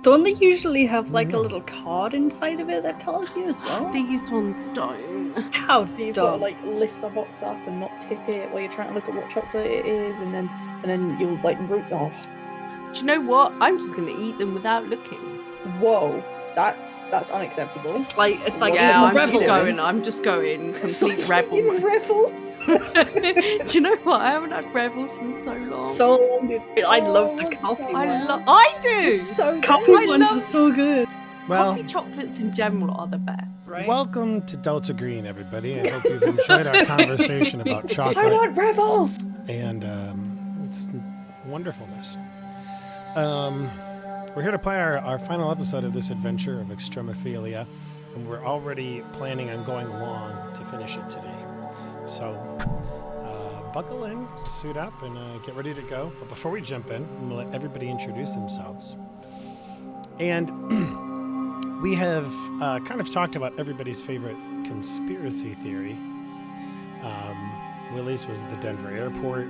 Don't they usually have like a little card inside of it that tells you as well? These ones don't. How You've got to dumb. like lift the box up and not tip it while you're trying to look at what chocolate it is, and then you'll like root. Oh, Do you know what? I'm just going to eat them without looking. whoa, that's unacceptable. It's like Yeah, I'm rebels. just going It's complete like rebel. in Revels. Do you know what? I haven't had Rebels in so long. So I love the what's coffee that? one. I do. It's so Coffee good. ones love- are so good. Well, Coffee chocolates in general are the best. Right? welcome to Delta Green, everybody. I hope you've enjoyed our conversation about I chocolate want Revels. and its wonderfulness. We're here to play our final episode of this adventure of Extremophilia, and we're already planning on going long to finish it today. So buckle in, suit up, and get ready to go. But before we jump in, I'm going to let everybody introduce themselves. And we have kind of talked about everybody's favorite conspiracy theory. Willie's was the Denver airport.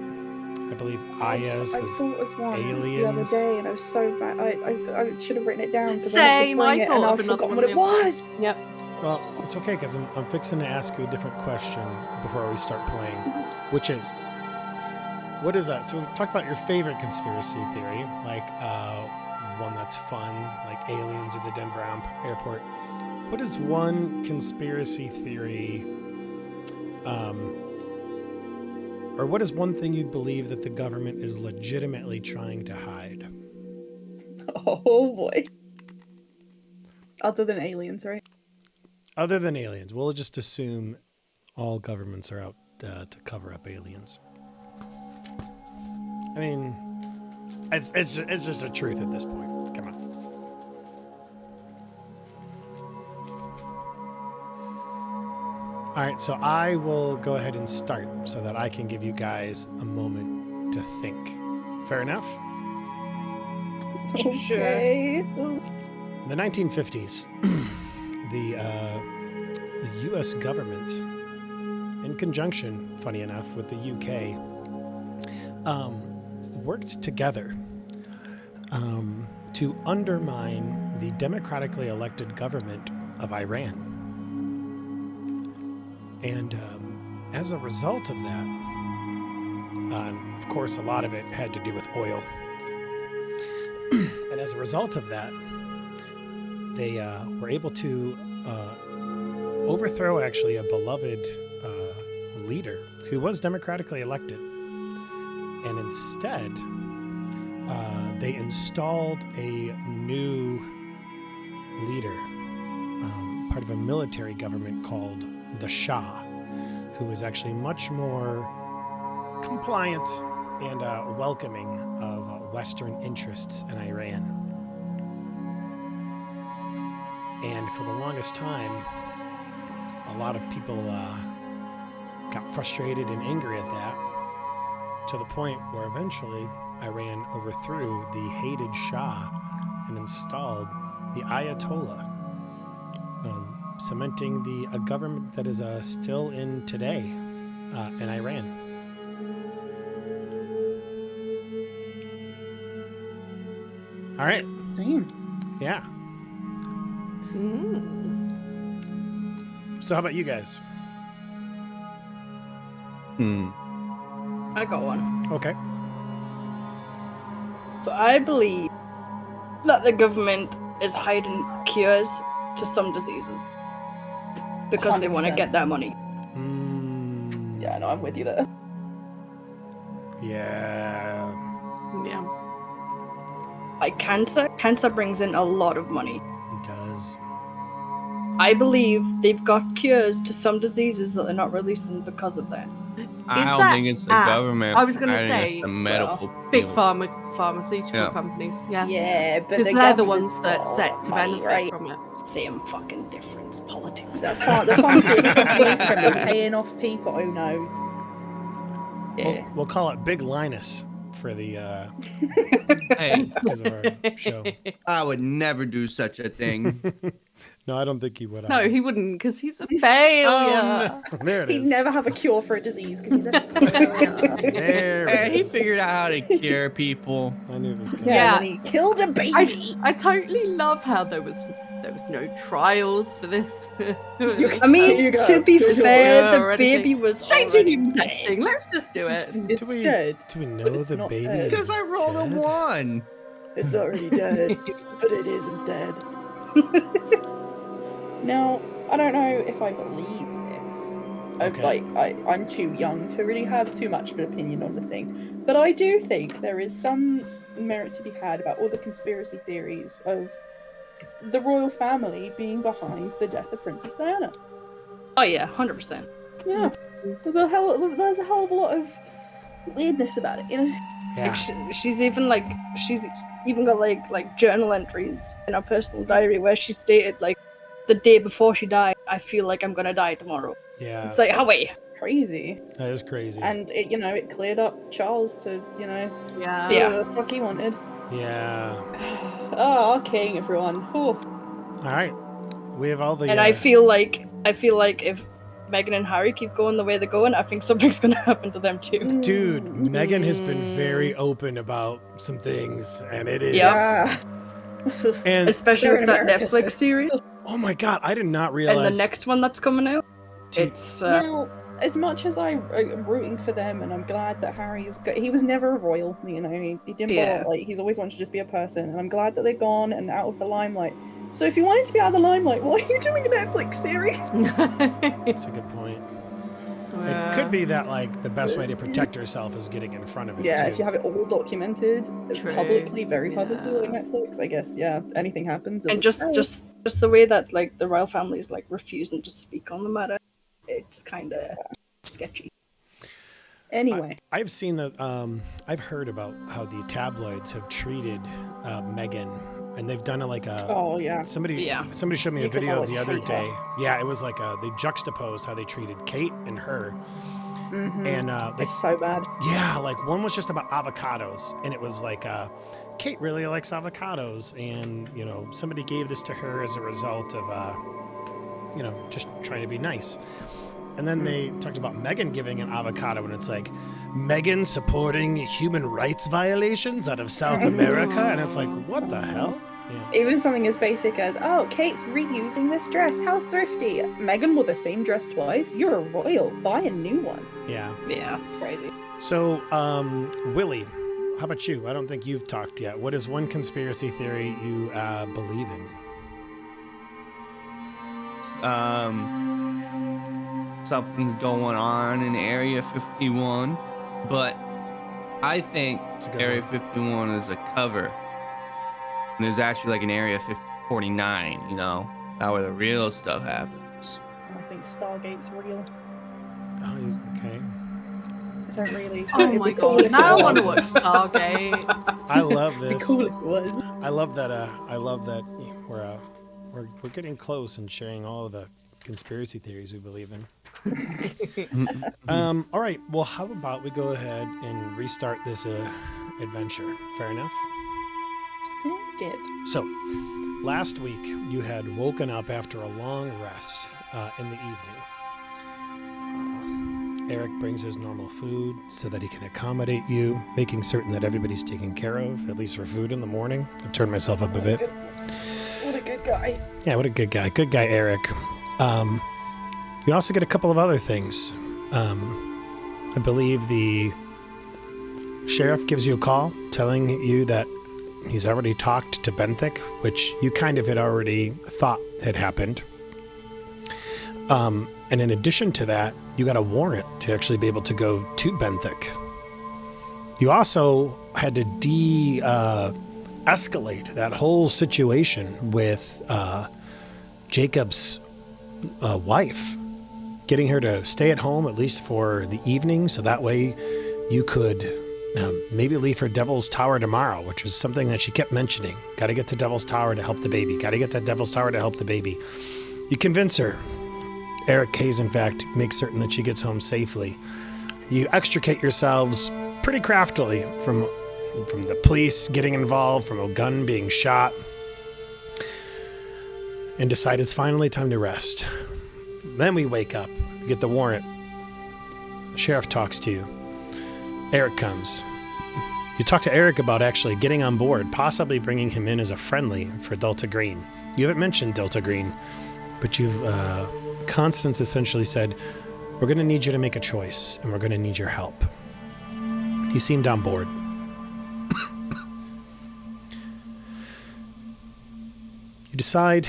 I believe Aya's I was thought of one the other aliens. day, and I was so bad. I should have written it down because Same, I I thought of I've another forgotten one what it the other day. was. Yep. Well, it's okay because I'm fixing to ask you a different question before we start playing, which is, what is that? So we talked about your favorite conspiracy theory, like one that's fun, like aliens or the Denver airport. What is one conspiracy theory, or what is one thing you believe that the government is legitimately trying to hide? Oh boy. Other than aliens, right? Other than aliens, we'll just assume all governments are out to cover up aliens. I mean, it's just a truth at this point. Come on. All right, so I will go ahead and start so that I can give you guys a moment to think. Fair enough? Okay. In the 1950s, the U.S. government, in conjunction, funny enough, with the U.K., worked together to undermine the democratically elected government of Iran. And as a result of that, of course, a lot of it had to do with oil. And as a result of that, they were able to overthrow actually a beloved leader who was democratically elected. And instead, they installed a new leader, part of a military government called the Shah, who was actually much more compliant and welcoming of Western interests in Iran. And for the longest time, a lot of people got frustrated and angry at that, to the point where eventually Iran overthrew the hated Shah and installed the Ayatollah, cementing a government that is still in today in Iran. All right. Damn. Yeah. So how about you guys? I got one. Okay. So I believe that the government is hiding cures to some diseases because they want to 100%. get their money. Yeah, no, I'm with you there. Yeah. Yeah. Like cancer. Cancer brings in a lot of money. It does. I believe they've got cures to some diseases that they're not releasing because of that. I Is don't that think it's the app? government. I was gonna think say, it's the medical Big field. pharmaceutical Yeah. companies. Yeah. Yeah, but Because they're the ones that set to benefit right? from it. Same fucking difference. Politics. The pharmaceutical companies can be paying off people who know. Yeah. We'll call it Big Lynas for the Hey, because of our show. I would never do such a thing. No, I don't think he would. No, he wouldn't, because he's a failure. Oh, no. There it He'd is. never have a cure for a disease because he's a failure. There Hey, it he is. figured out how to cure people. I knew it was coming. Yeah, Yeah. and then he killed a baby. I totally love how there was no trials for this. I mean, There you go. to be Good fair, job. the Or anything. baby was straight to already human dead. testing. Let's just do it. It's dead. Do we know but it's the not baby dead. is It's because I rolled a dead? 1. It's already dead, but it isn't dead. Now, I don't know if I believe this. Okay. I'm too young to really have too much of an opinion on the thing. But I do think there is some merit to be had about all the conspiracy theories of the royal family being behind the death of Princess Diana. Oh yeah, 100%. Yeah, there's a hell of a lot of weirdness about it, you know. Yeah. Like she's even got like journal entries in her personal diary where she stated like the day before she died, I feel like I'm gonna die tomorrow. Yeah. It's like, how wait? It's crazy. That is crazy. And it, it cleared up Charles to, Yeah. do Yeah. what the fuck he wanted. Yeah. Oh, our king, everyone. Oh. All right. We have all the. And I feel like if Meghan and Harry keep going the way they're going, I think something's gonna happen to them too. Dude, Meghan has been very open about some things, and it is. Yeah. And Especially They're with in that America, Netflix so- series oh my god, I did not realize. and the next one that's coming out. Dude, It's Now, as much as I'm rooting for them, and I'm glad that he was never a royal, he didn't Yeah. he's always wanted to just be a person, and I'm glad that they're gone and out of the limelight. So if you wanted to be out of the limelight, why are you doing a Netflix series? That's a good point. It could be that like the best way to protect herself is getting in front of it. Yeah, too. if you have it all documented True. publicly, very publicly, Yeah. like Netflix, I guess. Yeah, anything happens. and it's, just the way that like the royal family is like refusing to speak on the matter, it's kind of sketchy. anyway. I've seen that. I've heard about how the tabloids have treated Meghan, and they've done it like a. Oh yeah. Somebody showed me a Because I video would the other hate day. that. Yeah, it was like they juxtaposed how they treated Kate and her, Mhm. and like It's so bad. yeah, like one was just about avocados, and it was like Kate really likes avocados, and somebody gave this to her as a result of just trying to be nice. And then they talked about Meghan giving an avocado, and it's like Meghan supporting human rights violations out of South America, and it's like, what the hell? Yeah. Even something as basic as, oh, Kate's reusing this dress. How thrifty. Meghan wore the same dress twice. You're a royal. Buy a new one. Yeah. Yeah. It's crazy. So, Willie, how about you? I don't think you've talked yet. What is one conspiracy theory you believe in? Something's going on in Area 51, but I think It's a good Area one. 51 is a cover. And there's actually like an Area 49, that where the real stuff happens. I think Stargate's real. Oh, okay. I don't really. Oh It'd my be cool god! if Now I it want to was. watch Stargate. I love It'd be this. cool if it was. I love that we're getting close and sharing all of the conspiracy theories we believe in. All right. Well, how about we go ahead and restart this adventure? Fair enough. Sounds good. So, last week you had woken up after a long rest in the evening. Eric brings his normal food so that he can accommodate you, making certain that everybody's taken care of, at least for food in the morning. I turned myself up a bit. What a good guy. Yeah, what a good guy. Good guy, Eric. You also get a couple of other things. I believe the sheriff gives you a call telling you that he's already talked to Benthic, which you kind of had already thought had happened. And in addition to that, you got a warrant to actually be able to go to Benthic. You also had to escalate that whole situation with Jacob's wife, getting her to stay at home at least for the evening, so that way you could maybe leave for Devil's Tower tomorrow, which was something that she kept mentioning. Got to get to Devil's Tower to help the baby. Got to get to Devil's Tower to help the baby. You convince her. Eric Hayes, in fact, makes certain that she gets home safely. You extricate yourselves pretty craftily from the police getting involved, from a gun being shot. and decide it's finally time to rest. Then we wake up, we get the warrant. The sheriff talks to you. Eric comes. You talk to Eric about actually getting on board, possibly bringing him in as a friendly for Delta Green. You haven't mentioned Delta Green, but Constance essentially said, we're going to need you to make a choice, and we're going to need your help. He seemed on board. You decide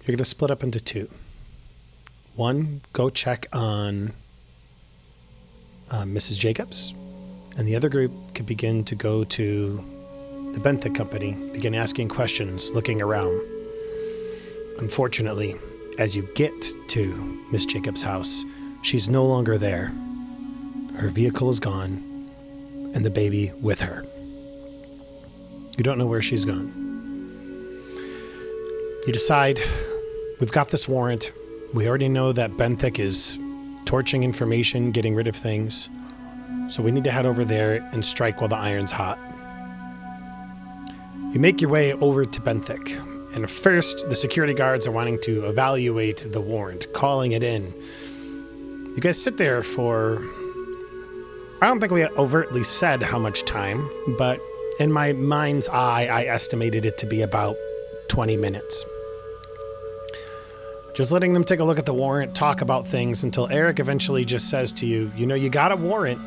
you're going to split up into two. One, go check on Mrs. Jacobs, and the other group could begin to go to the Benthic company, begin asking questions, looking around. Unfortunately, as you get to Miss Jacobs' house, she's no longer there. Her vehicle is gone, and the baby with her. You don't know where she's gone. You decide, we've got this warrant. We already know that Benthic is torching information, getting rid of things. So we need to head over there and strike while the iron's hot. You make your way over to Benthic. And at first, the security guards are wanting to evaluate the warrant, calling it in. You guys sit there for... I don't think we overtly said how much time, but in my mind's eye, I estimated it to be about 20 minutes. Just letting them take a look at the warrant, talk about things, until Eric eventually just says to you, you know, you got a warrant.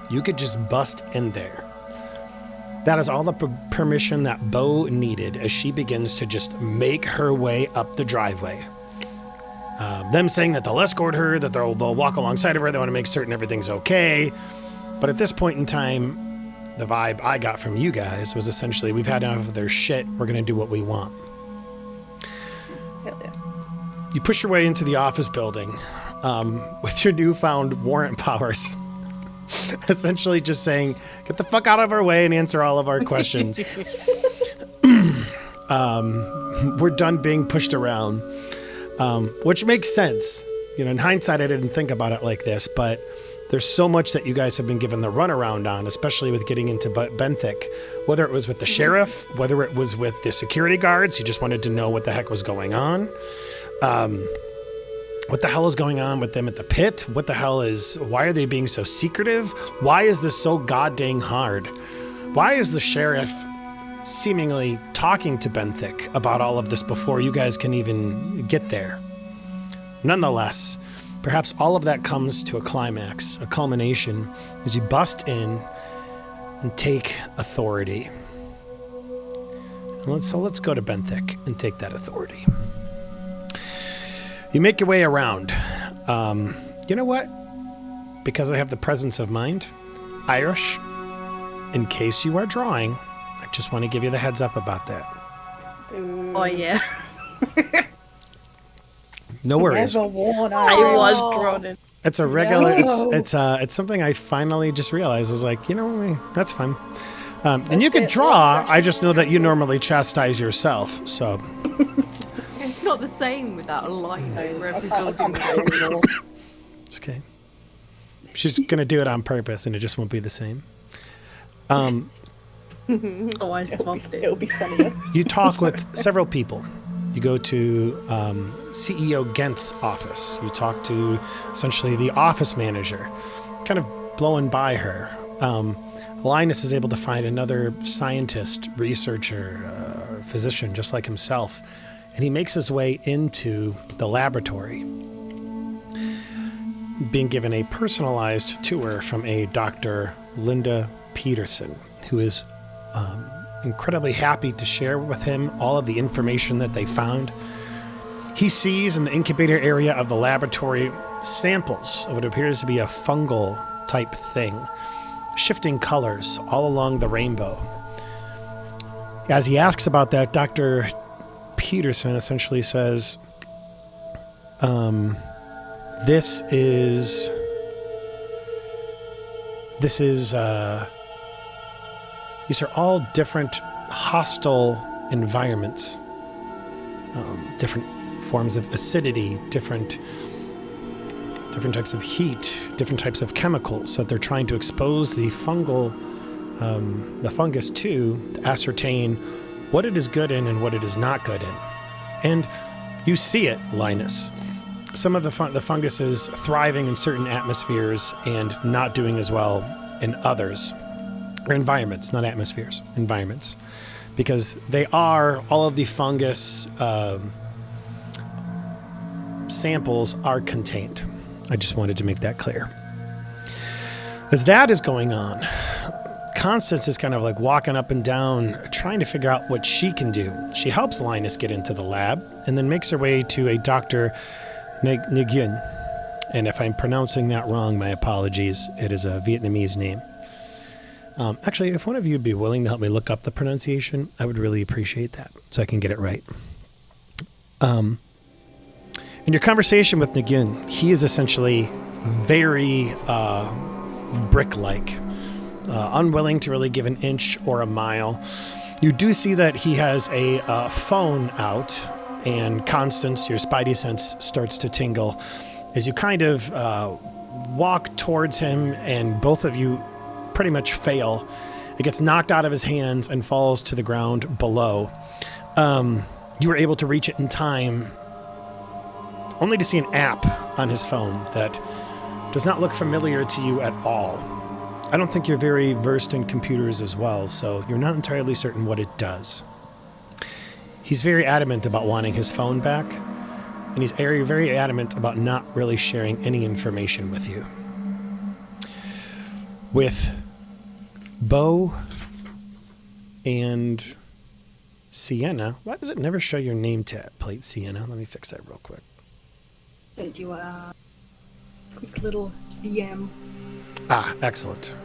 You could just bust in there. That is all the permission that Beau needed as she begins to just make her way up the driveway. Them saying that they'll escort her, that they'll walk alongside of her, they want to make certain everything's okay. But at this point in time, the vibe I got from you guys was essentially, we've had enough of their shit, we're going to do what we want. Hell yeah. You push your way into the office building with your newfound warrant powers. Essentially just saying, get the fuck out of our way and answer all of our questions. We're done being pushed around, which makes sense. You know, in hindsight, I didn't think about it like this, but there's so much that you guys have been given the runaround on, especially with getting into Benthic, whether it was with the sheriff, whether it was with the security guards. You just wanted to know what the heck was going on. What the hell is going on with them at the pit? Why are they being so secretive? Why is this so goddamn hard? Why is the sheriff seemingly talking to Benthic about all of this before you guys can even get there? Nonetheless, perhaps all of that comes to a climax, a culmination, as you bust in and take authority. So let's go to Benthic and take that authority. You make your way around. You know what? Because I have the presence of mind, Irish, in case you are drawing, I just want to give you the heads up about that. Oh yeah. No worries. Never worn I out. was groaning. It's a regular. No. It's something I finally just realized. I was like, you know, that's fine. And you That's could it. draw. That's I just know that you normally chastise yourself. So It's not the same without a light over I every can't building. play anymore. it's okay. She's gonna do it on purpose, and it just won't be the same. Oh, I swamped it. It'll be funnier. You talk with several people. You go to CEO Gent's office. You talk to essentially the office manager, kind of blowing by her. Lynas is able to find another scientist, researcher, physician, just like himself, and he makes his way into the laboratory, being given a personalized tour from a Dr. Linda Peterson, who is incredibly happy to share with him all of the information that they found. He sees in the incubator area of the laboratory samples of what appears to be a fungal type thing, shifting colors all along the rainbow. As he asks about that, Dr. Peterson essentially says, these are all different hostile environments, different forms of acidity, different types of heat, different types of chemicals that they're trying to expose the fungus to ascertain what it is good in and what it is not good in. And you see it, Lynas. Some of the fungus is thriving in certain atmospheres and not doing as well in others. Or environments, not atmospheres, environments. Because they are, all of the fungus samples are contained. I just wanted to make that clear. As that is going on, Constance is kind of like walking up and down, trying to figure out what she can do. She helps Lynas get into the lab and then makes her way to a Dr. Nguyen. And if I'm pronouncing that wrong, my apologies. It is a Vietnamese name. Actually, if one of you would be willing to help me look up the pronunciation, I would really appreciate that so I can get it right. In your conversation with Nguyen, he is essentially very brick-like. Unwilling to really give an inch or a mile. You do see that he has a phone out, and Constance, your spidey sense starts to tingle as you kind of walk towards him, and both of you pretty much fail. It gets knocked out of his hands and falls to the ground below. You were able to reach it in time, only to see an app on his phone that does not look familiar to you at all. I don't think you're very versed in computers as well, so you're not entirely certain what it does. He's very adamant about wanting his phone back, and he's very, very adamant about not really sharing any information with you. With Beau and Sienna, why does it never show your name plate, Sienna? Let me fix that real quick. Send you a quick little DM. Ah, excellent.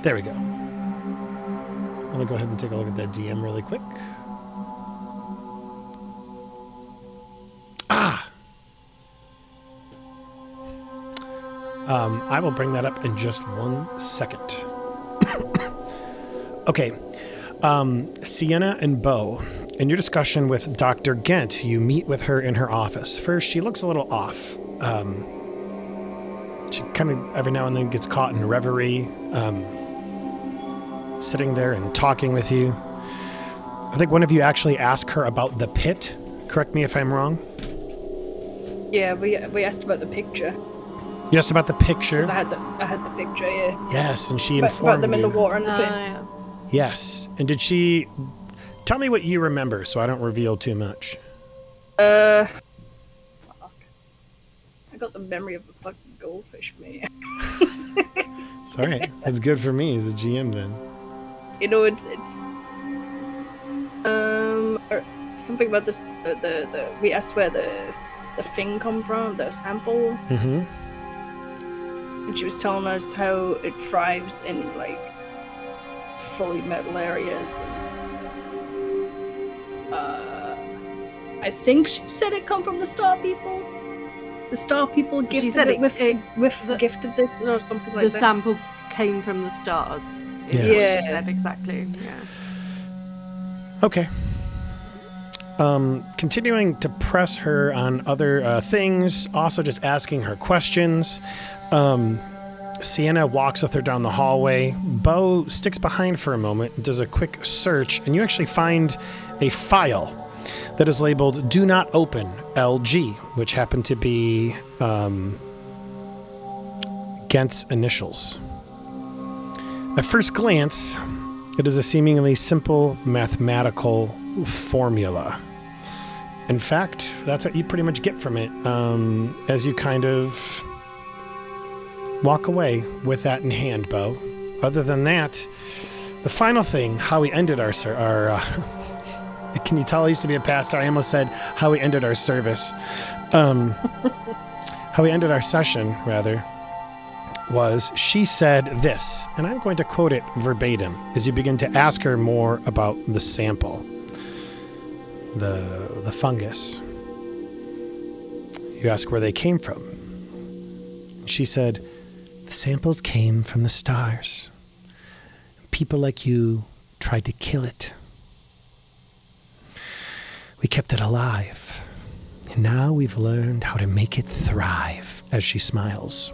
There we go. I'm going to go ahead and take a look at that DM really quick. Ah! I will bring that up in just 1 second. Okay. Sienna and Beau, in your discussion with Dr. Gent, you meet with her in her office. First, she looks a little off. She kind of every now and then gets caught in reverie, sitting there and talking with you. I think one of you actually asked her about the pit. Correct me if I'm wrong. Yeah, we asked about the picture. You asked about the picture? I had the picture, yeah. Yes, and she About informed them in you. the water and the pit. Yeah. Yes, and did she... Tell me what you remember so I don't reveal too much. Fuck. I got the memory of the fucking goldfish, man. It's all right. That's good for me as a GM then. You know, it's something about this. We asked where the thing come from, the sample, Mm-hmm. and she was telling us how it thrives in like fully metal areas. I think she said it come from the Star People. The Star People gifted She said gifted this or something like The that. sample came from the stars. Yes. Is what Yeah. she said exactly. Yeah. Okay. Continuing to press her on other things, also just asking her questions. Sienna walks with her down the hallway. Beau sticks behind for a moment, does a quick search, and you actually find a file that is labeled "Do Not Open LG," which happened to be Gent's initials. At first glance, it is a seemingly simple mathematical formula. In fact, that's what you pretty much get from it as you kind of walk away with that in hand, Beau. Other than that, the final thing, how we ended our can you tell I used to be a pastor? I almost said how we ended our service. How we ended our session, rather, was she said this, and I'm going to quote it verbatim as you begin to ask her more about the sample, the fungus. You ask where they came from. She said, "The samples came from the stars. People like you tried to kill it. We kept it alive, and now we've learned how to make it thrive," as she smiles.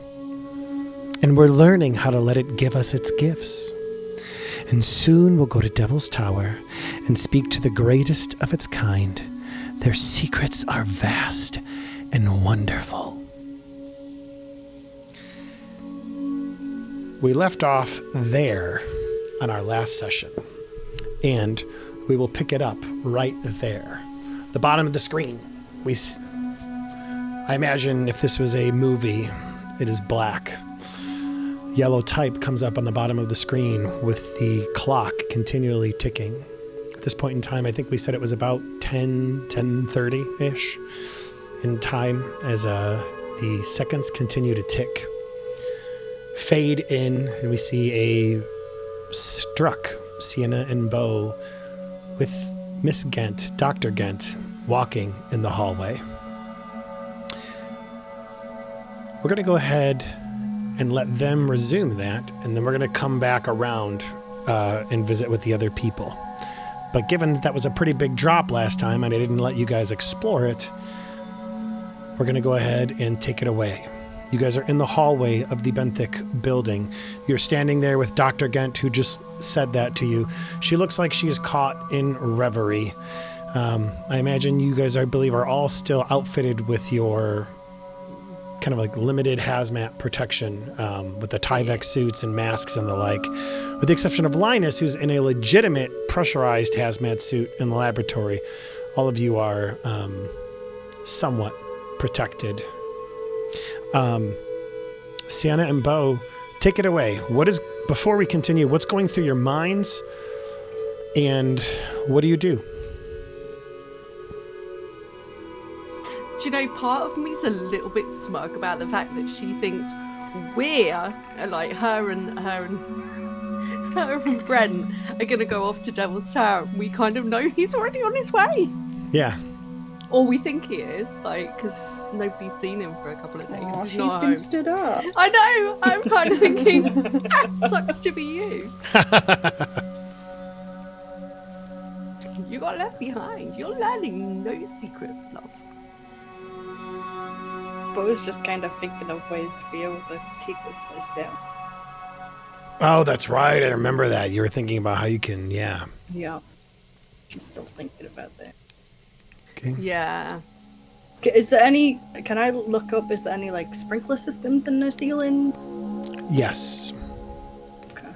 "And we're learning how to let it give us its gifts. And soon we'll go to Devil's Tower and speak to the greatest of its kind, Their secrets are vast and wonderful. We left off there on our last session, and we will pick it up right there. The bottom of the screen. I imagine if this was a movie, it is black. Yellow type comes up on the bottom of the screen with the clock continually ticking. At this point in time, I think we said it was about 10:30-ish in time as the seconds continue to tick. Fade in, and we see a struck Sienna and Beau with Miss Gent, Dr. Gent, walking in the hallway. We're going to go ahead and let them resume that, and then we're going to come back around and visit with the other people. But given that was a pretty big drop last time and I didn't let you guys explore it, we're going to go ahead and take it away. You guys are in the hallway of the Benthic building. You're standing there with Dr. Gent, who just said that to you. She looks like she is caught in reverie. I imagine you guys, I believe, are all still outfitted with your kind of like limited hazmat protection with the Tyvek suits and masks and the like, with the exception of Lynas, who's in a legitimate pressurized hazmat suit in the laboratory. All of you are somewhat protected. Sienna and Beau, take it away. Before we continue, what's going through your minds, and what do you do? Do you know, part of me is a little bit smug about the fact that she thinks we're like her and Brent are gonna go off to Devil's Tower. We kind of know he's already on his way. Yeah. Or we think he is, like, because nobody's seen him for a couple of days. Oh, He's she's not been home. stood up. I know. I'm kind of thinking that sucks to be you. You got left behind. You're learning no secrets, love. Beau's just kind of thinking of ways to be able to take this place down. Oh, that's right. I remember that. You were thinking about how you can, yeah. Yeah. She's still thinking about that. Okay. Yeah. Is there any, can I look up, is there any like sprinkler systems in the ceiling? Yes. Okay.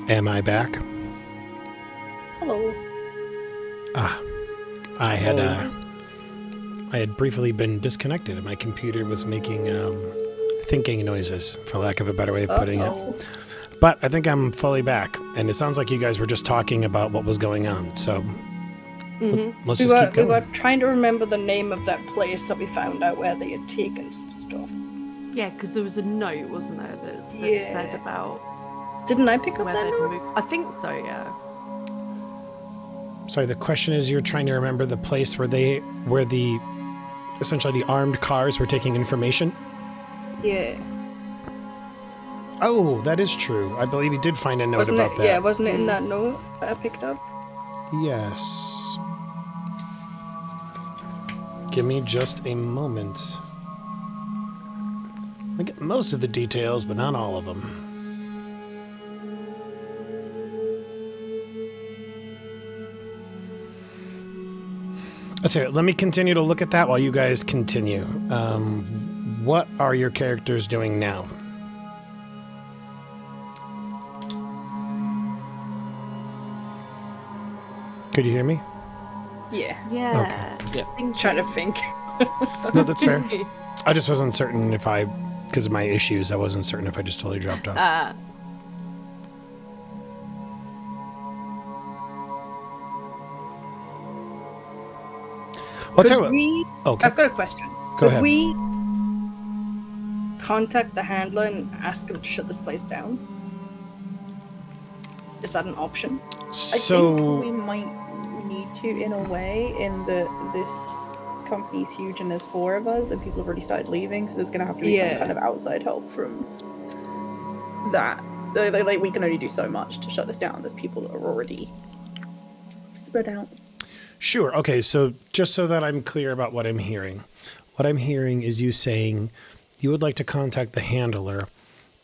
Am I back? Hello. I had briefly been disconnected, and my computer was making thinking noises, for lack of a better way of putting it. But I think I'm fully back, and it sounds like you guys were just talking about what was going on. So let's just keep going. We were trying to remember the name of that place that we found out where they had taken some stuff. Yeah, because there was a note, wasn't there, that said about Didn't I pick up where that they'd note? moved. I think so, yeah. Sorry, the question is, you're trying to remember the place where the essentially the armed cars were taking information? Yeah. Oh, that is true. I believe you did find a note about that. Yeah, wasn't it in that note that I picked up? Yes. Give me just a moment. I get most of the details, but not all of them. That's it. Let me continue to look at that while you guys continue. What are your characters doing now? Could you hear me? Yeah. Yeah. Okay. Yeah. Things Trying to think. No, that's fair. I just wasn't certain if because of my issues, I wasn't certain if I just totally dropped off. I'll tell Could you what. we? Okay. I've got a question. Go Could ahead. we contact the handler and ask him to shut this place down? Is that an option? I So think we might need to, in a way, in that this company's huge and there's 4 of us, and people have already started leaving, so there's going to have to be some Yeah. kind of outside help from that. Like, we can only do so much to shut this down. There's people that are already spread out. Sure. Okay. So just so that I'm clear about what I'm hearing is you saying you would like to contact the handler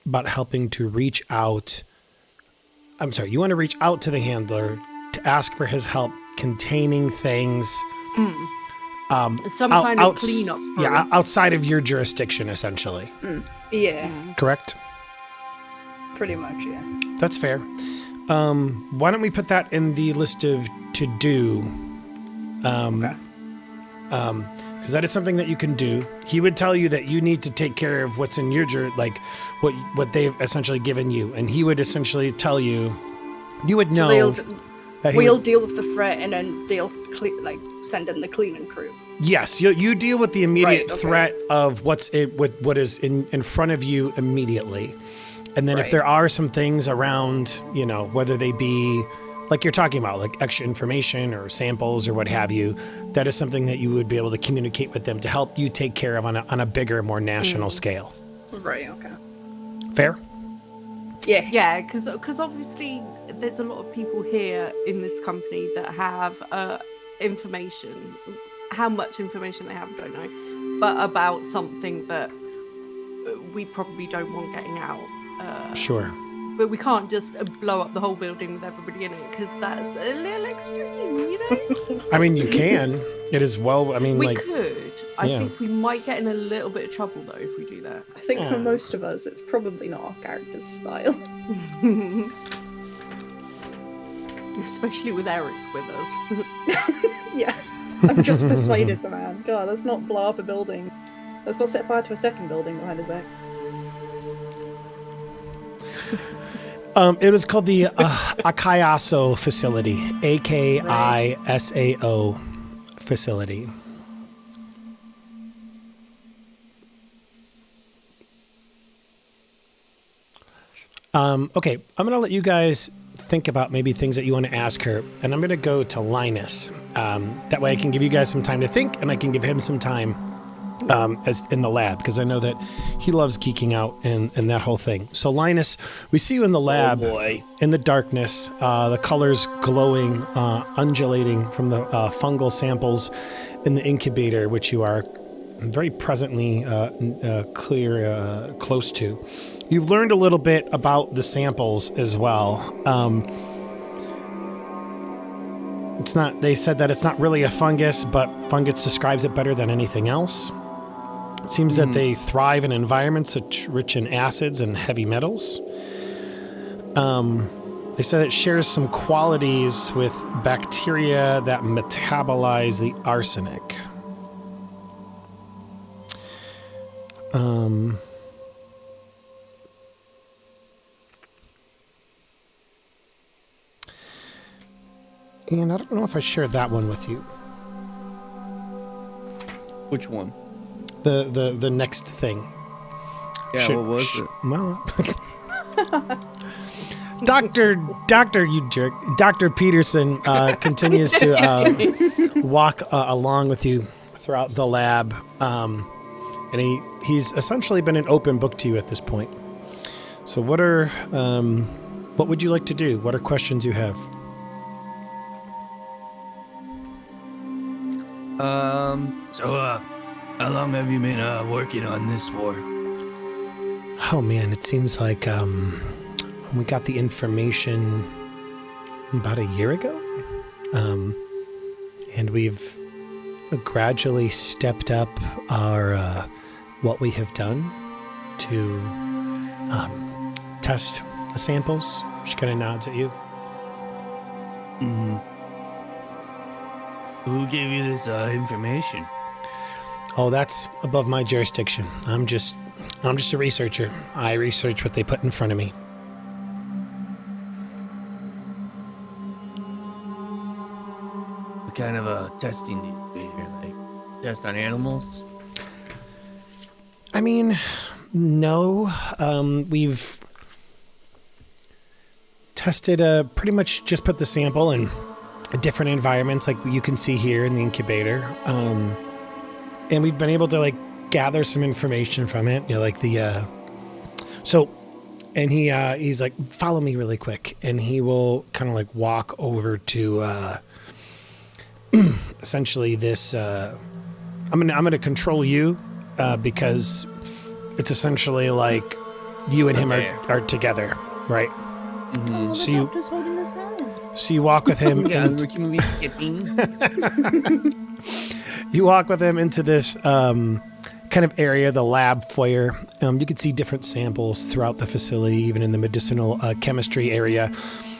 about helping to reach out. I'm sorry. You want to reach out to the handler to ask for his help containing things. Some kind of cleanup. Yeah, outside of your jurisdiction, essentially. Yeah, Correct? pretty much. Yeah. That's fair. Why don't we put that in the list of to do? Okay. Because that is something that you can do. He would tell you that you need to take care of what's in your what they've essentially given you, and he would essentially tell you. You would know. That he We'll would- deal with the threat, and then they'll send in the cleaning crew. Yes, you deal with the immediate Right, okay. threat of what is in front of you immediately, and then if Right. there are some things around, whether they be like you're talking about, like extra information or samples or what have you, that is something that you would be able to communicate with them to help you take care of on a bigger, more national scale. Right. Okay. Fair? Yeah. Yeah, because obviously there's a lot of people here in this company that have information. How much information they have, don't know, but about something that we probably don't want getting out. Sure. But we can't just blow up the whole building with everybody in it, because that's a little extreme, I mean, you can. It is well. I mean, We like could. I yeah. think we might get in a little bit of trouble though if we do that. I think Yeah. for most of us, it's probably not our character's style. Especially with Eric with us. Yeah, I've just persuaded the man. God, let's not blow up a building. Let's not set fire to a second building behind his back. It was called the Akayaso facility, AKISAO facility. Okay, I'm going to let you guys think about maybe things that you want to ask her, and I'm going to go to Lynas. That way I can give you guys some time to think, and I can give him some time as in the lab, because I know that he loves geeking out and that whole thing. So Lynas, we see you in the lab in the darkness, the colors glowing, undulating from the fungal samples in the incubator, which you are very presently close to. You've learned a little bit about the samples as well. It's not. They said that it's not really a fungus, but fungus describes it better than anything else. It seems that they thrive in environments rich in acids and heavy metals. They said it shares some qualities with bacteria that metabolize the arsenic. And I don't know if I shared that one with you. Which one? The next thing. Yeah, what was it? Well, Doctor, you jerk. Dr. Peterson continues to walk along with you throughout the lab, and he's essentially been an open book to you at this point. So, what would you like to do? What are questions you have? How long have you been working on this for? Oh man, it seems like we got the information about a year ago, and we've gradually stepped up our what we have done to test the samples. She kind of nods at you. Mm-hmm. Who gave you this information? Oh, that's above my jurisdiction. I'm just a researcher. I research what they put in front of me. What kind of testing do you do here? Like test on animals? I mean, no. We've tested, pretty much just put the sample in different environments, like you can see here in the incubator. And we've been able to like gather some information from it. You know, like and he's like, follow me really quick. And he will kind of like walk over to, essentially this, I'm going to control you, because it's essentially like you and him are together, right? Oh, So the you- doctor's holding his hand. So you walk with him. Yeah, we can be skipping. You walk with him into this kind of area, the lab foyer. You can see different samples throughout the facility, even in the medicinal chemistry area.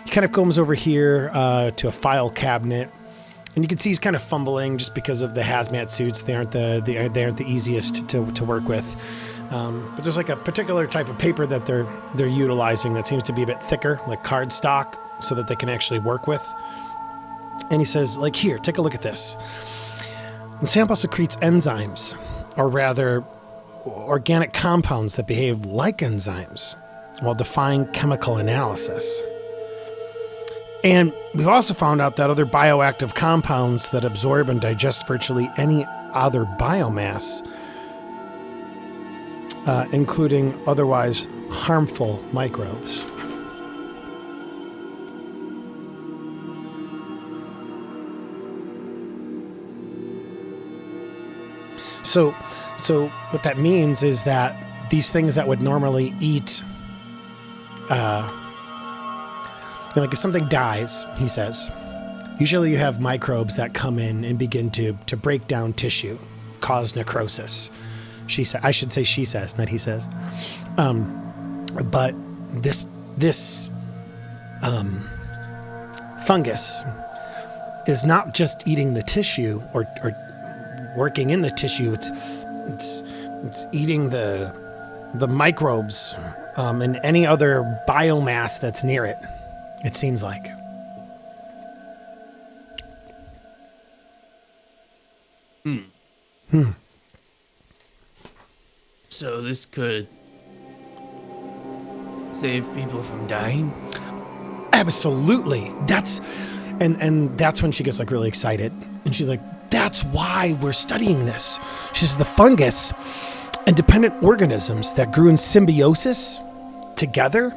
He kind of comes over here to a file cabinet, and you can see he's kind of fumbling just because of the hazmat suits. They aren't the easiest to work with. But there's like a particular type of paper that they're utilizing that seems to be a bit thicker, like cardstock, so that they can actually work with. And he says, like, here, take a look at this. The sample secretes enzymes, or rather, organic compounds that behave like enzymes while defying chemical analysis. And we've also found out that other bioactive compounds that absorb and digest virtually any other biomass, including otherwise harmful microbes. So what that means is that these things that would normally eat, like if something dies, he says, usually you have microbes that come in and begin to break down tissue, cause necrosis. I should say she says, not he says. But this fungus is not just eating the tissue or working in the tissue. It's eating the microbes and any other biomass that's near it. It seems like. So this could save people from dying? Absolutely. That's when she gets like really excited, and she's like, that's why we're studying this. She says the fungus and dependent organisms that grew in symbiosis together,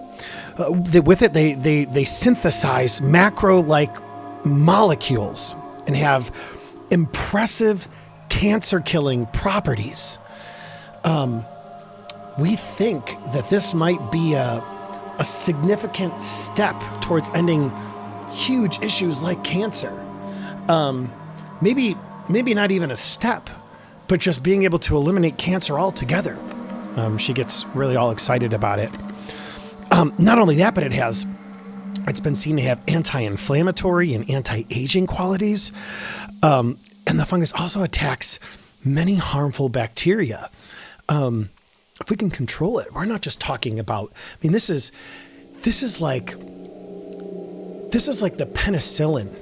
with it they synthesize macro-like molecules and have impressive cancer-killing properties. We think that this might be a significant step towards ending huge issues like cancer. Maybe not even a step, but just being able to eliminate cancer altogether. She gets really all excited about it. Not only that, but it's been seen to have anti-inflammatory and anti-aging qualities. And the fungus also attacks many harmful bacteria. If we can control it, we're not just talking about, I mean, this is like the penicillin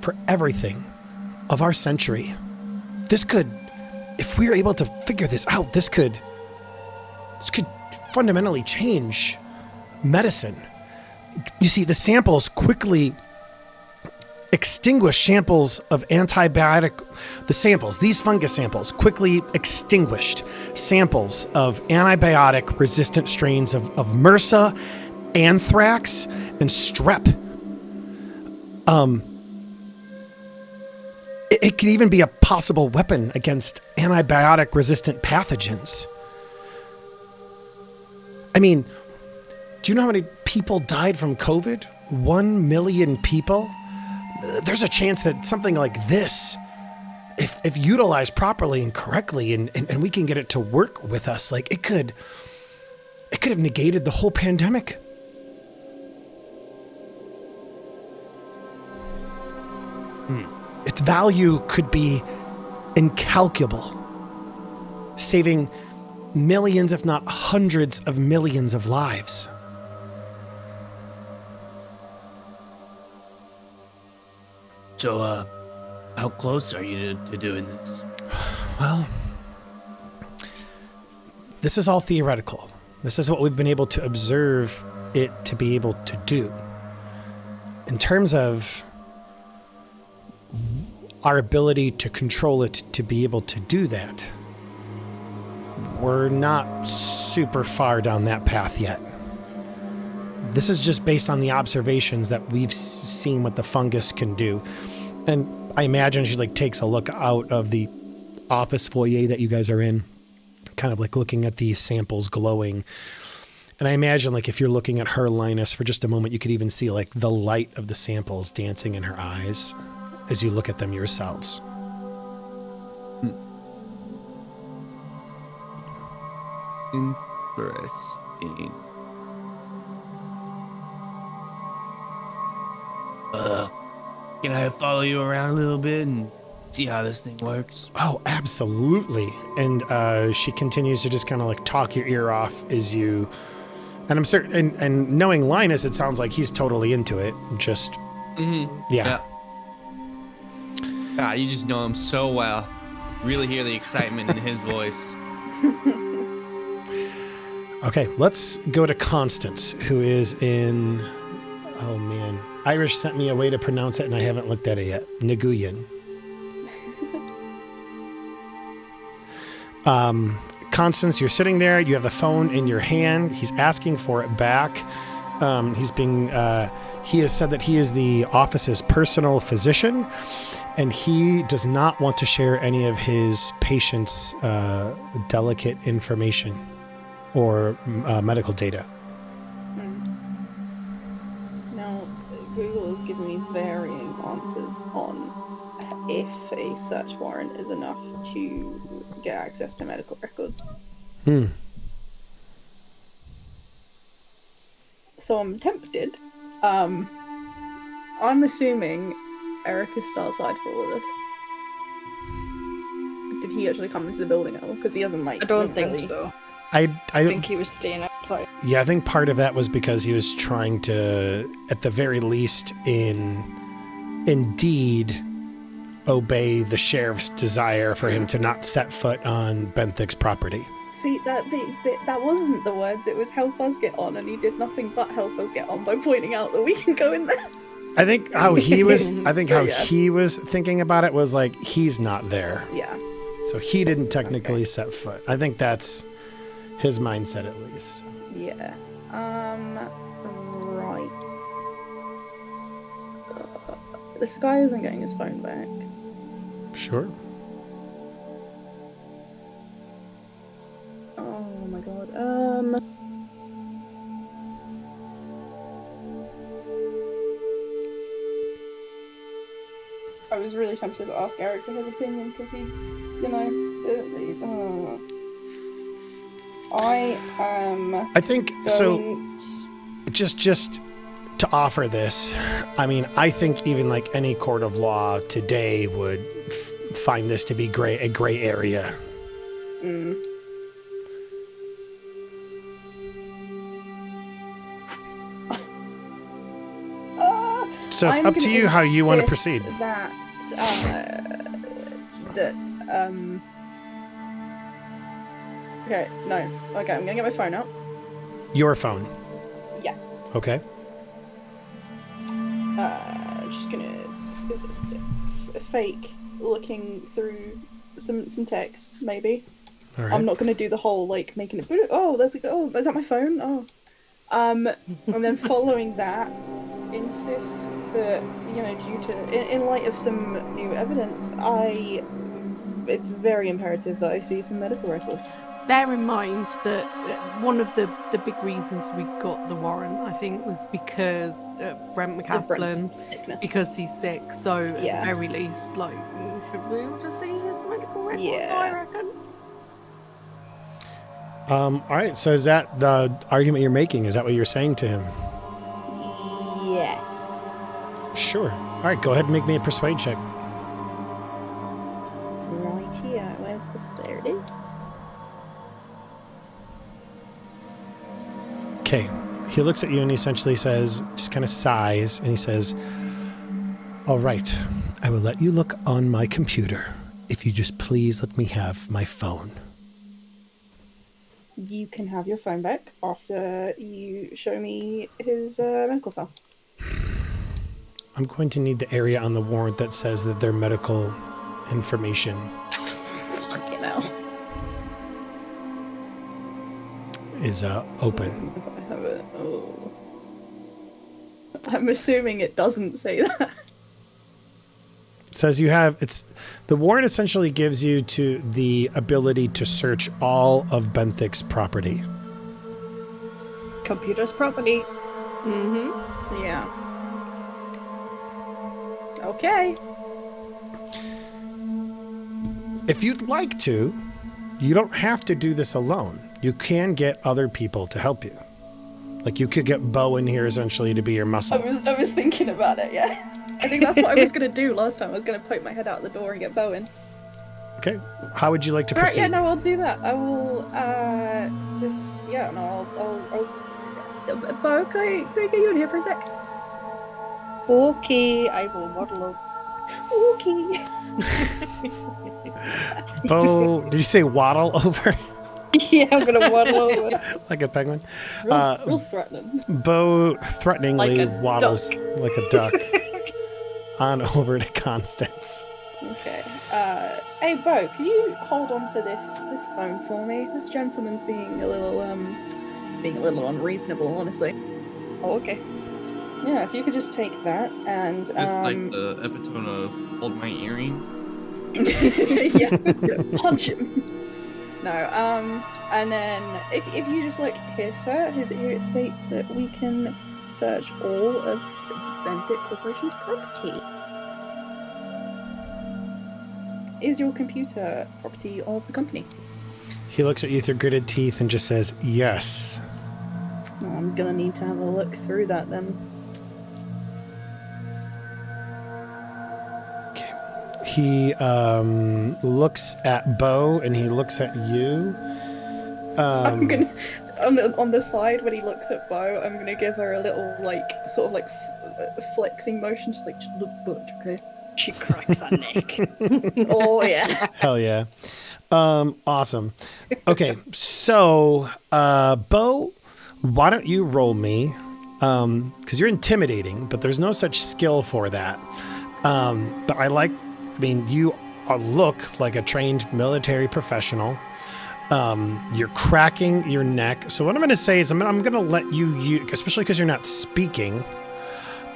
for everything of our century. This could, if we're able to figure this out, this could fundamentally change medicine. You see, the samples quickly extinguish samples of these fungus samples quickly extinguished samples of antibiotic-resistant strains of MRSA, anthrax, and strep. It could even be a possible weapon against antibiotic-resistant pathogens. I mean, do you know how many people died from COVID? 1 million people? There's a chance that something like this, if utilized properly and correctly, and we can get it to work with us, like it could have negated the whole pandemic. Its value could be incalculable, saving millions, if not hundreds of millions of lives. So, How close are you to doing this? Well, this is all theoretical. This is what we've been able to observe it to be able to do. In terms of our ability to control it to be able to do that, we're not super far down that path yet. This is just based on the observations that we've seen what the fungus can do. And I imagine she like takes a look out of the office foyer that you guys are in, kind of like looking at these samples glowing. And I imagine like if you're looking at her, Lynas, for just a moment, you could even see like the light of the samples dancing in her eyes as you look at them yourselves. Interesting. Can I follow you around a little bit and see how this thing works? Oh, absolutely. And she continues to just kind of like talk your ear off as you... And I'm certain, and knowing Lynas, it sounds like he's totally into it. Just, yeah. God, you just know him so well. Really hear the excitement in his voice. Okay, let's go to Constance, who is in... Oh, man. Irish sent me a way to pronounce it, and I haven't looked at it yet. Nguyen. Constance, you're sitting there. You have the phone in your hand. He's asking for it back. He has said that he is the office's personal physician, and he does not want to share any of his patients' delicate information or medical data. Now, Google has given me varying answers on if a search warrant is enough to get access to medical records. So I'm tempted. I'm assuming Eric is startside for all of this. Did he actually come into the building at all? Because he hasn't like. I don't think really... so. I think he was staying outside. Yeah, I think part of that was because he was trying to, at the very least, indeed obey the sheriff's desire for him to not set foot on Benthic's property. See, that wasn't the words. It was help us get on, and he did nothing but help us get on by pointing out that we can go in there. I think how he was. He was thinking about it was like he's not there. Yeah. So he didn't technically set foot. I think that's his mindset, at least. Yeah. Right. This guy isn't getting his phone back. Sure. Oh my god. I was really tempted to ask Eric for his opinion because he, I think so. Just to offer this, I mean, I think even like any court of law today would find this to be a gray area. So it's up to you how you want to proceed. Okay, no. Okay, I'm gonna get my phone out. Your phone? Yeah. Okay. Just gonna fake looking through some text, maybe. All right. I'm not gonna do the whole like making it. Oh, is that my phone? Oh. And then following that, insist that due to in light of some new evidence, it's very imperative that I see some medical records. Bear in mind that one of the big reasons we got the warrant, I think, was because Brent McCaslin, because he's sick. So at the very least, like, should we all just see his medical records? Yeah. I reckon. All right. So is that the argument you're making? Is that what you're saying to him? Yes. Sure. All right. Go ahead and make me a persuade check. Right here. Where's prosperity? Okay. He looks at you and he essentially says, just kind of sighs, and he says, all right. I will let you look on my computer if you just please let me have my phone. You can have your phone back after you show me his medical file. I'm going to need the area on the warrant that says that their medical information Fucking hell. is open. I have it. Oh. I'm assuming it doesn't say that. It says the warrant essentially gives you the ability to search all of Benthic's property. Computer's property. Mm-hmm. Yeah. Okay. If you'd like to, you don't have to do this alone. You can get other people to help you. Like you could get Beau in here essentially to be your muscle. I was thinking about it, yeah. I think that's what I was going to do last time. I was going to poke my head out the door and get Beau in. Okay. How would you like to Right, proceed? yeah, no, I'll do that. I will, I'll Beau, can I get you in here for a sec? Okay, I will waddle over. Okay. Beau, did you say waddle over? Yeah, I'm gonna waddle over. Like a penguin? Real threatening. Beau threateningly Like a waddles duck. like a duck on over to Constance. Okay. Hey, Beau, can you hold on to this phone for me? This gentleman's being a little unreasonable, honestly. Oh, okay. Yeah, if you could just take that and Just like the epitome of hold my earring. yeah, punch him. No, and then if you just look here, sir, here it states that we can search all of Benthic Corporation's property. Is your computer property of the company? He looks at you through gritted teeth and just says, yes. Oh, I'm gonna need to have a look through that then. He looks at Beau and he looks at you. I'm gonna on the side when he looks at Beau, I'm gonna give her a little flexing motion, just look, butch, okay? She cracks her neck. Oh yeah. Hell yeah. Awesome. Okay, so Beau, why don't you roll me? Because you're intimidating, but there's no such skill for that. But you look like a trained military professional. You're cracking your neck. So what I'm going to say is I'm going to let you, especially because you're not speaking,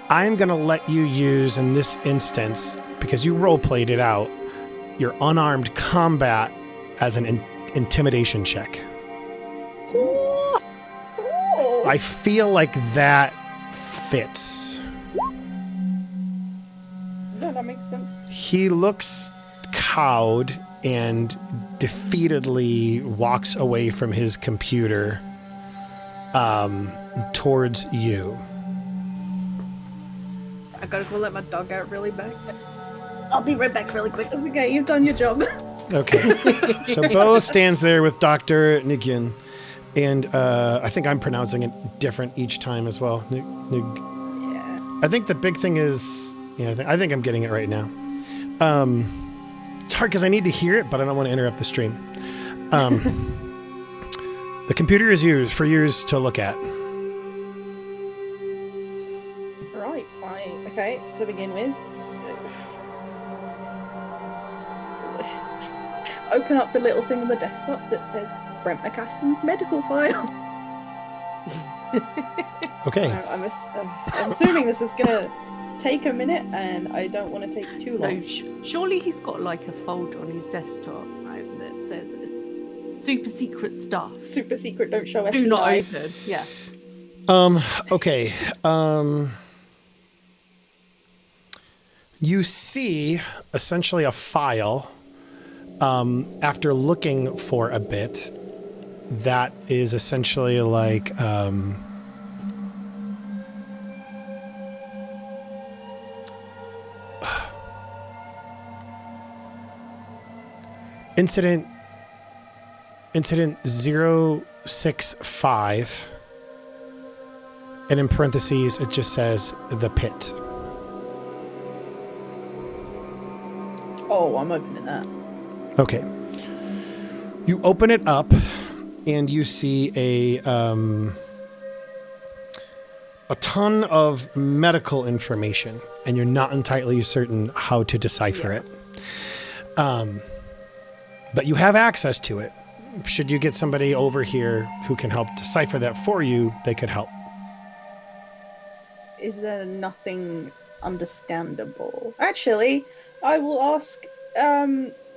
I'm going to let you use in this instance, because you role-played it out, your unarmed combat as an intimidation check. I feel like that fits. No, that makes sense. He looks cowed and defeatedly walks away from his computer towards you. I gotta go let my dog out really back. I'll be right back really quick. It's okay, you've done your job. Okay. So Beau stands there with Dr. Nigyan, and I think I'm pronouncing it different each time as well. Yeah. I think the big thing is, I think I'm getting it right now. It's hard because I need to hear it, but I don't want to interrupt the stream. The computer is used for years to look at. Right, okay, to begin with, open up the little thing on the desktop that says Brent McCaston's medical file. Okay. I'm assuming this is gonna take a minute, and I don't want to take too long. No, surely he's got like a folder on his desktop that says super secret stuff. Super secret, don't show Do not FBI. open. Yeah. Okay. You see essentially a file after looking for a bit that is essentially like Incident 065, and in parentheses it just says the pit. Oh, I'm opening that. Okay. You open it up, and you see a ton of medical information, and you're not entirely certain how to decipher it. But you have access to it. Should you get somebody over here who can help decipher that for you, they could help. Is there nothing understandable? Actually, I will ask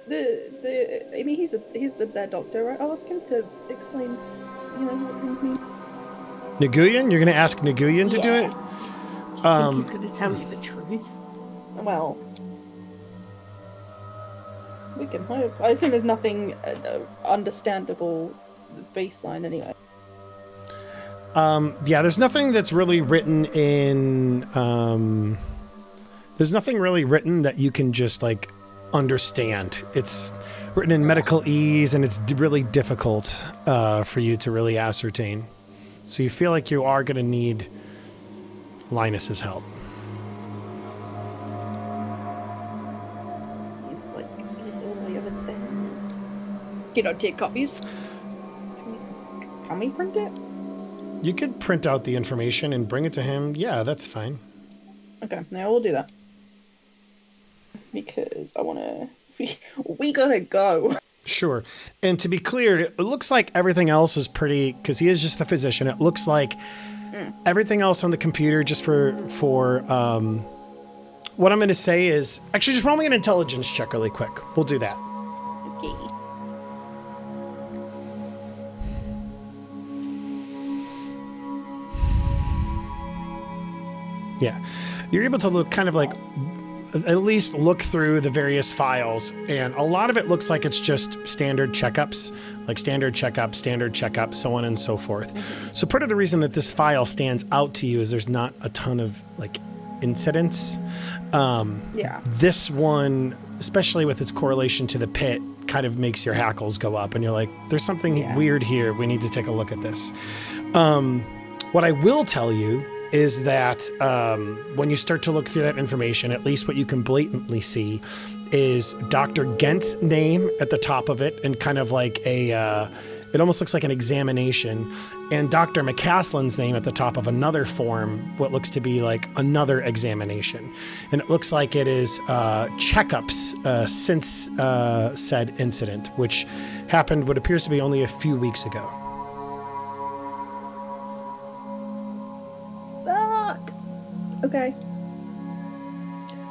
he's their doctor, right? I'll ask him to explain, what things mean. Nguyen? You're going to ask Nguyen to do it? I think he's going to tell you the truth. Well, we can hope. I assume there's nothing understandable baseline anyway. Yeah, there's nothing that's really written in... there's nothing really written that you can just, understand. It's written in medical ease, and it's really difficult for you to really ascertain. So you feel like you are going to need Lynas's help. He's all the way over there. Take copies. Can we print it? You could print out the information and bring it to him. Yeah, that's fine. Okay, now we'll do that. Because I want to... We gotta go. Sure. And to be clear, it looks like everything else is pretty... Because he is just the physician. It looks like everything else on the computer, just for what I'm going to say is... Actually, just roll me an intelligence check really quick. We'll do that. Okay. Yeah. You're able to look at least look through the various files, and a lot of it looks like it's just standard checkups, standard checkup, so on and so forth. So part of the reason that this file stands out to you is there's not a ton of incidents. This one, especially with its correlation to the pit, kind of makes your hackles go up, and you're like, there's something weird here. We need to take a look at this. What I will tell you is that when you start to look through that information, at least what you can blatantly see is Dr. Gent's name at the top of it, and kind of it almost looks like an examination, and Dr. McCaslin's name at the top of another form, what looks to be another examination. And it looks like it is checkups since said incident, which happened what appears to be only a few weeks ago. Okay.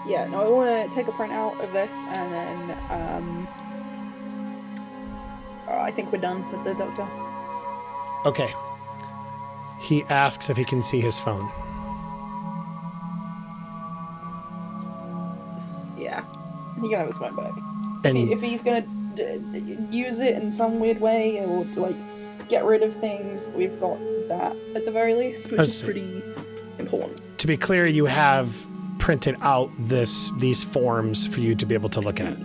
Yeah, no, I want to take a print out of this, and then, I think we're done with the doctor. Okay. He asks if he can see his phone. Yeah. He can have his phone back. And if he's gonna use it in some weird way, or to, get rid of things, we've got that, at the very least, which is pretty important. To be clear, you have printed out these forms for you to be able to look at.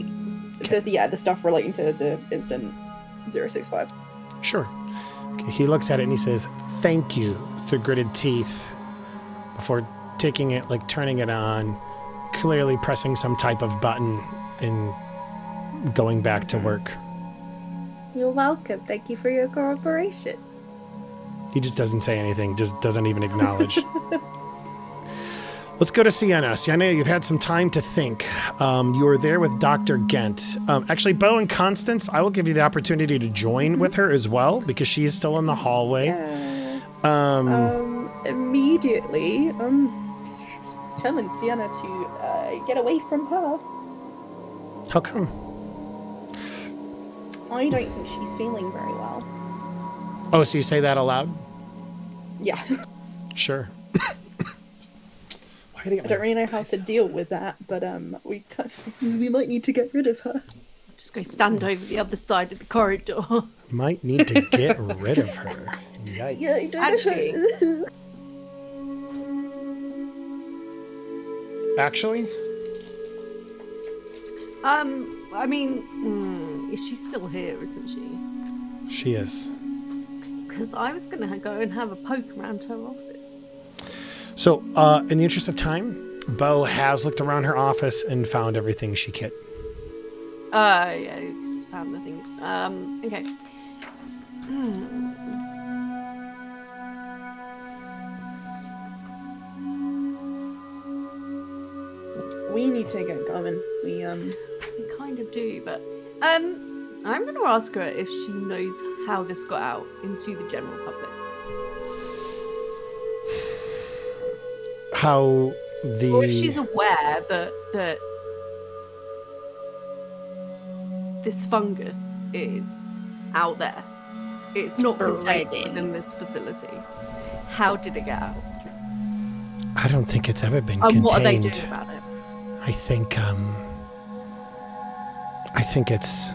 Okay. The stuff relating to the incident 065. Sure. Okay, he looks at it and he says, "Thank you," through gritted teeth, before taking it, turning it on, clearly pressing some type of button and going back to work. You're welcome. Thank you for your cooperation. He just doesn't say anything, just doesn't even acknowledge. Let's go to Sienna. Sienna, you've had some time to think. You were there with Dr. Gent. Actually, Beau and Constance, I will give you the opportunity to join with her as well, because she is still in the hallway. Immediately, telling Sienna to get away from her. How come? I don't think she's feeling very well. Oh, so you say that aloud? Yeah. Sure. I don't really know how to deal with that, but we might need to get rid of her. Just go stand over the other side of the corridor. Might need to get rid of her. Yikes. Yeah, Actually? I mean, she's still here, isn't she? She is. Because I was going to go and have a poke around her office. So, in the interest of time, Beau has looked around her office and found everything she could. Yeah, just found the things. Okay. We need to get going. We kind of do, but I'm going to ask her if she knows how this got out into the general public. How the... Or if she's aware that this fungus is out there. It's not contained within this facility. How did it get out? I don't think it's ever been And contained. what are they doing about it? I think it's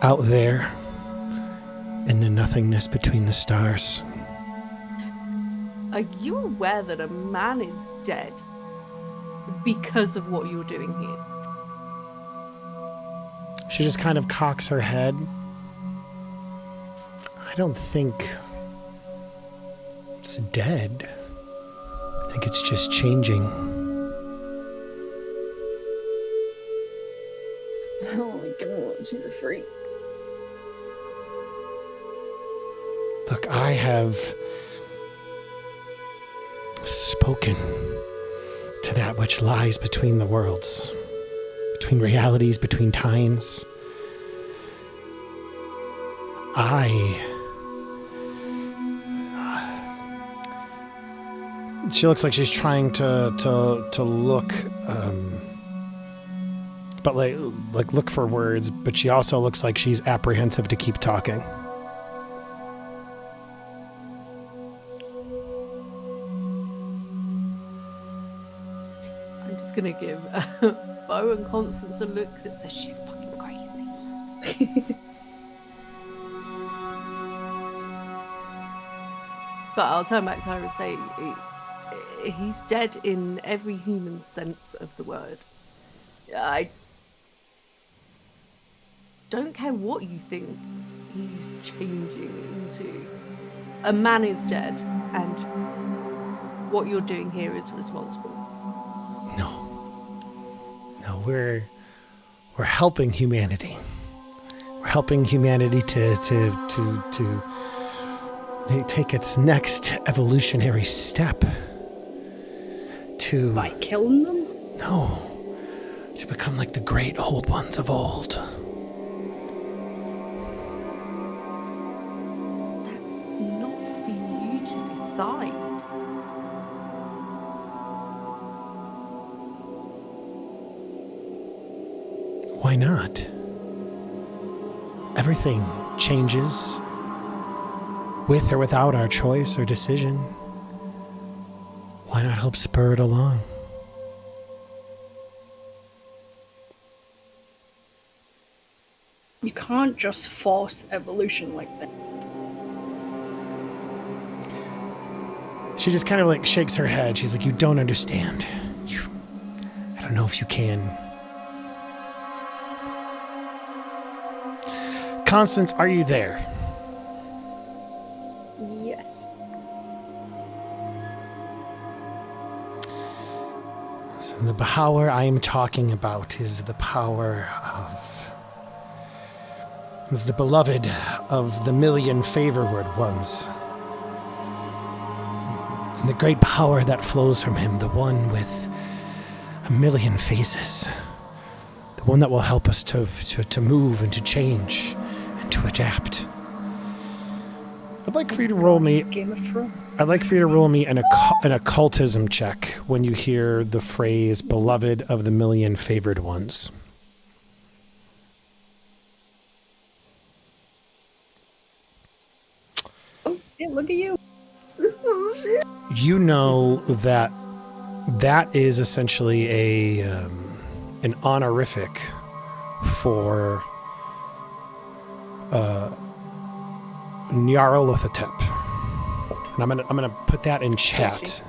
out there in the nothingness between the stars. Are you aware that a man is dead because of what you're doing here? She just kind of cocks her head. I don't think it's dead. I think it's just changing. Oh my god, she's a freak. Look, I have spoken to that which lies between the worlds, between realities, between times. She looks like she's trying to look, but like look for words. But she also looks like she's apprehensive to keep talking. I'm just gonna give Beau and Constance a look that says she's fucking crazy. But I'll turn back to her and say, he's dead in every human sense of the word. I don't care what you think he's changing into. A man is dead, and what you're doing here is responsible. No, we're helping humanity. We're helping humanity to take its next evolutionary step. By killing them? No, to become like the great old ones of old. That's not for you to decide. Why not? Everything changes with or without our choice or decision. Why not help spur it along? You can't just force evolution like that. She just kind of like shakes her head. She's like, you don't understand. I don't know if you can. Constance, are you there? Yes. So the power I am talking about is the power of... is the beloved of the million favored ones. And the great power that flows from him, the one with a million faces. The one that will help us to move and to change and to adapt. I'd like for you to roll me... Game of Thrones. I'd like for you to roll me an occultism check when you hear the phrase beloved of the million favored ones. Oh, yeah, look at you. You know that is essentially an honorific for Nyarlathotep. And I'm gonna put that in chat.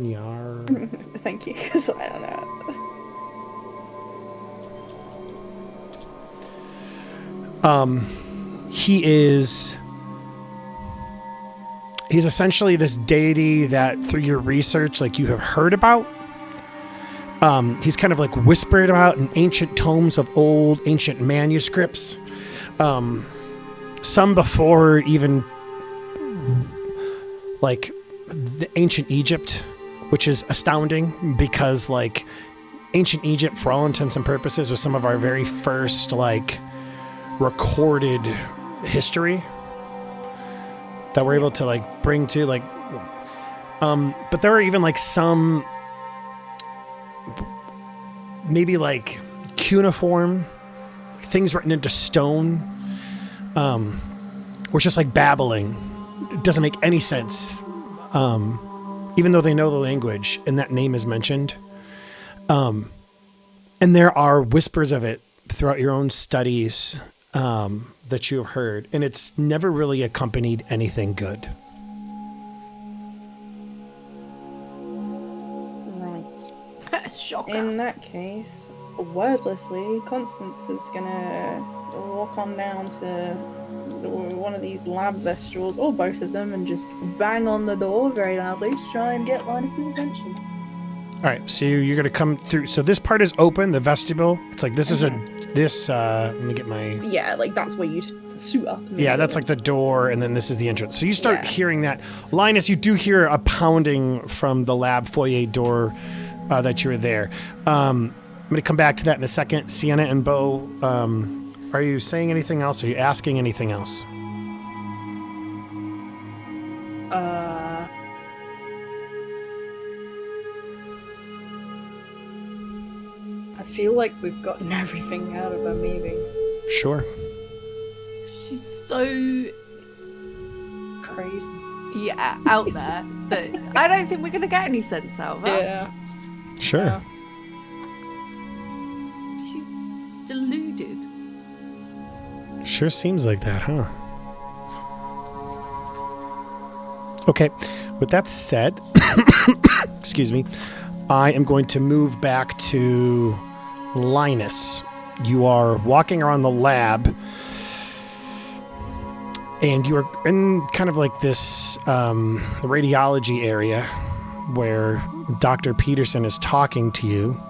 Nyar. Thank you, because I don't know. He's essentially this deity that through your research, like you have heard about, He's kind of like whispered about in ancient tomes of old ancient manuscripts. Some before even like the ancient Egypt, which is astounding because like ancient Egypt, for all intents and purposes, was some of our very first like recorded history that we're able to like bring to like. But there are even like some maybe like cuneiform things written into stone. We're just like babbling. It doesn't make any sense. Even though they know the language and that name is mentioned. And there are whispers of it throughout your own studies that you have heard, and it's never really accompanied anything good. Right. Shocker. In that case, wordlessly, Constance is gonna walk on down to one of these lab vestibles, or both of them, and just bang on the door very loudly to try and get Lynas's attention. All right, so you're going to come through. So this part is open, the vestibule. It's like this is let me get my... Yeah, like that's where you'd suit up. Yeah, that's like the door, and then this is the entrance. So you start hearing that. Lynas, you do hear a pounding from the lab foyer door that you're there. I'm going to come back to that in a second. Sienna and Beau, are you saying anything else? Are you asking anything else? I feel like we've gotten everything out of her, maybe. Sure. She's so Crazy. out there that I don't think we're gonna get any sense out of her. Yeah. Sure. Yeah. She's deluded. Sure seems like that, huh? Okay. With that said, excuse me, I am going to move back to Lynas. You are walking around the lab, and you are in kind of like this radiology area where Dr. Peterson is talking to you.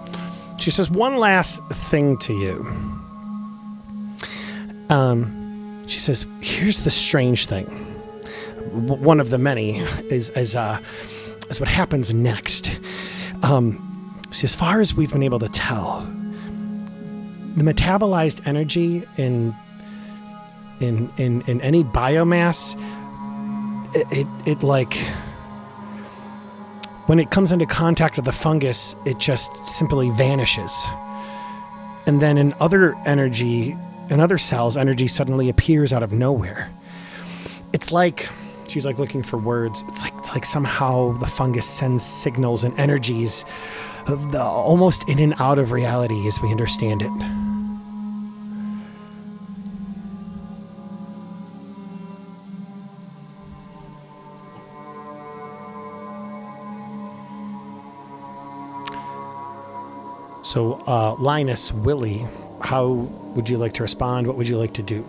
She says one last thing to you. She says, here's the strange thing. One of the many is what happens next. See, as far as we've been able to tell, the metabolized energy in any biomass, it like when it comes into contact with the fungus, it just simply vanishes. And then in other cells, energy suddenly appears out of nowhere. It's like, she's like looking for words. It's like somehow the fungus sends signals and energies almost in and out of reality as we understand it. So, Lynas, Willie, how would you like to respond? What would you like to do?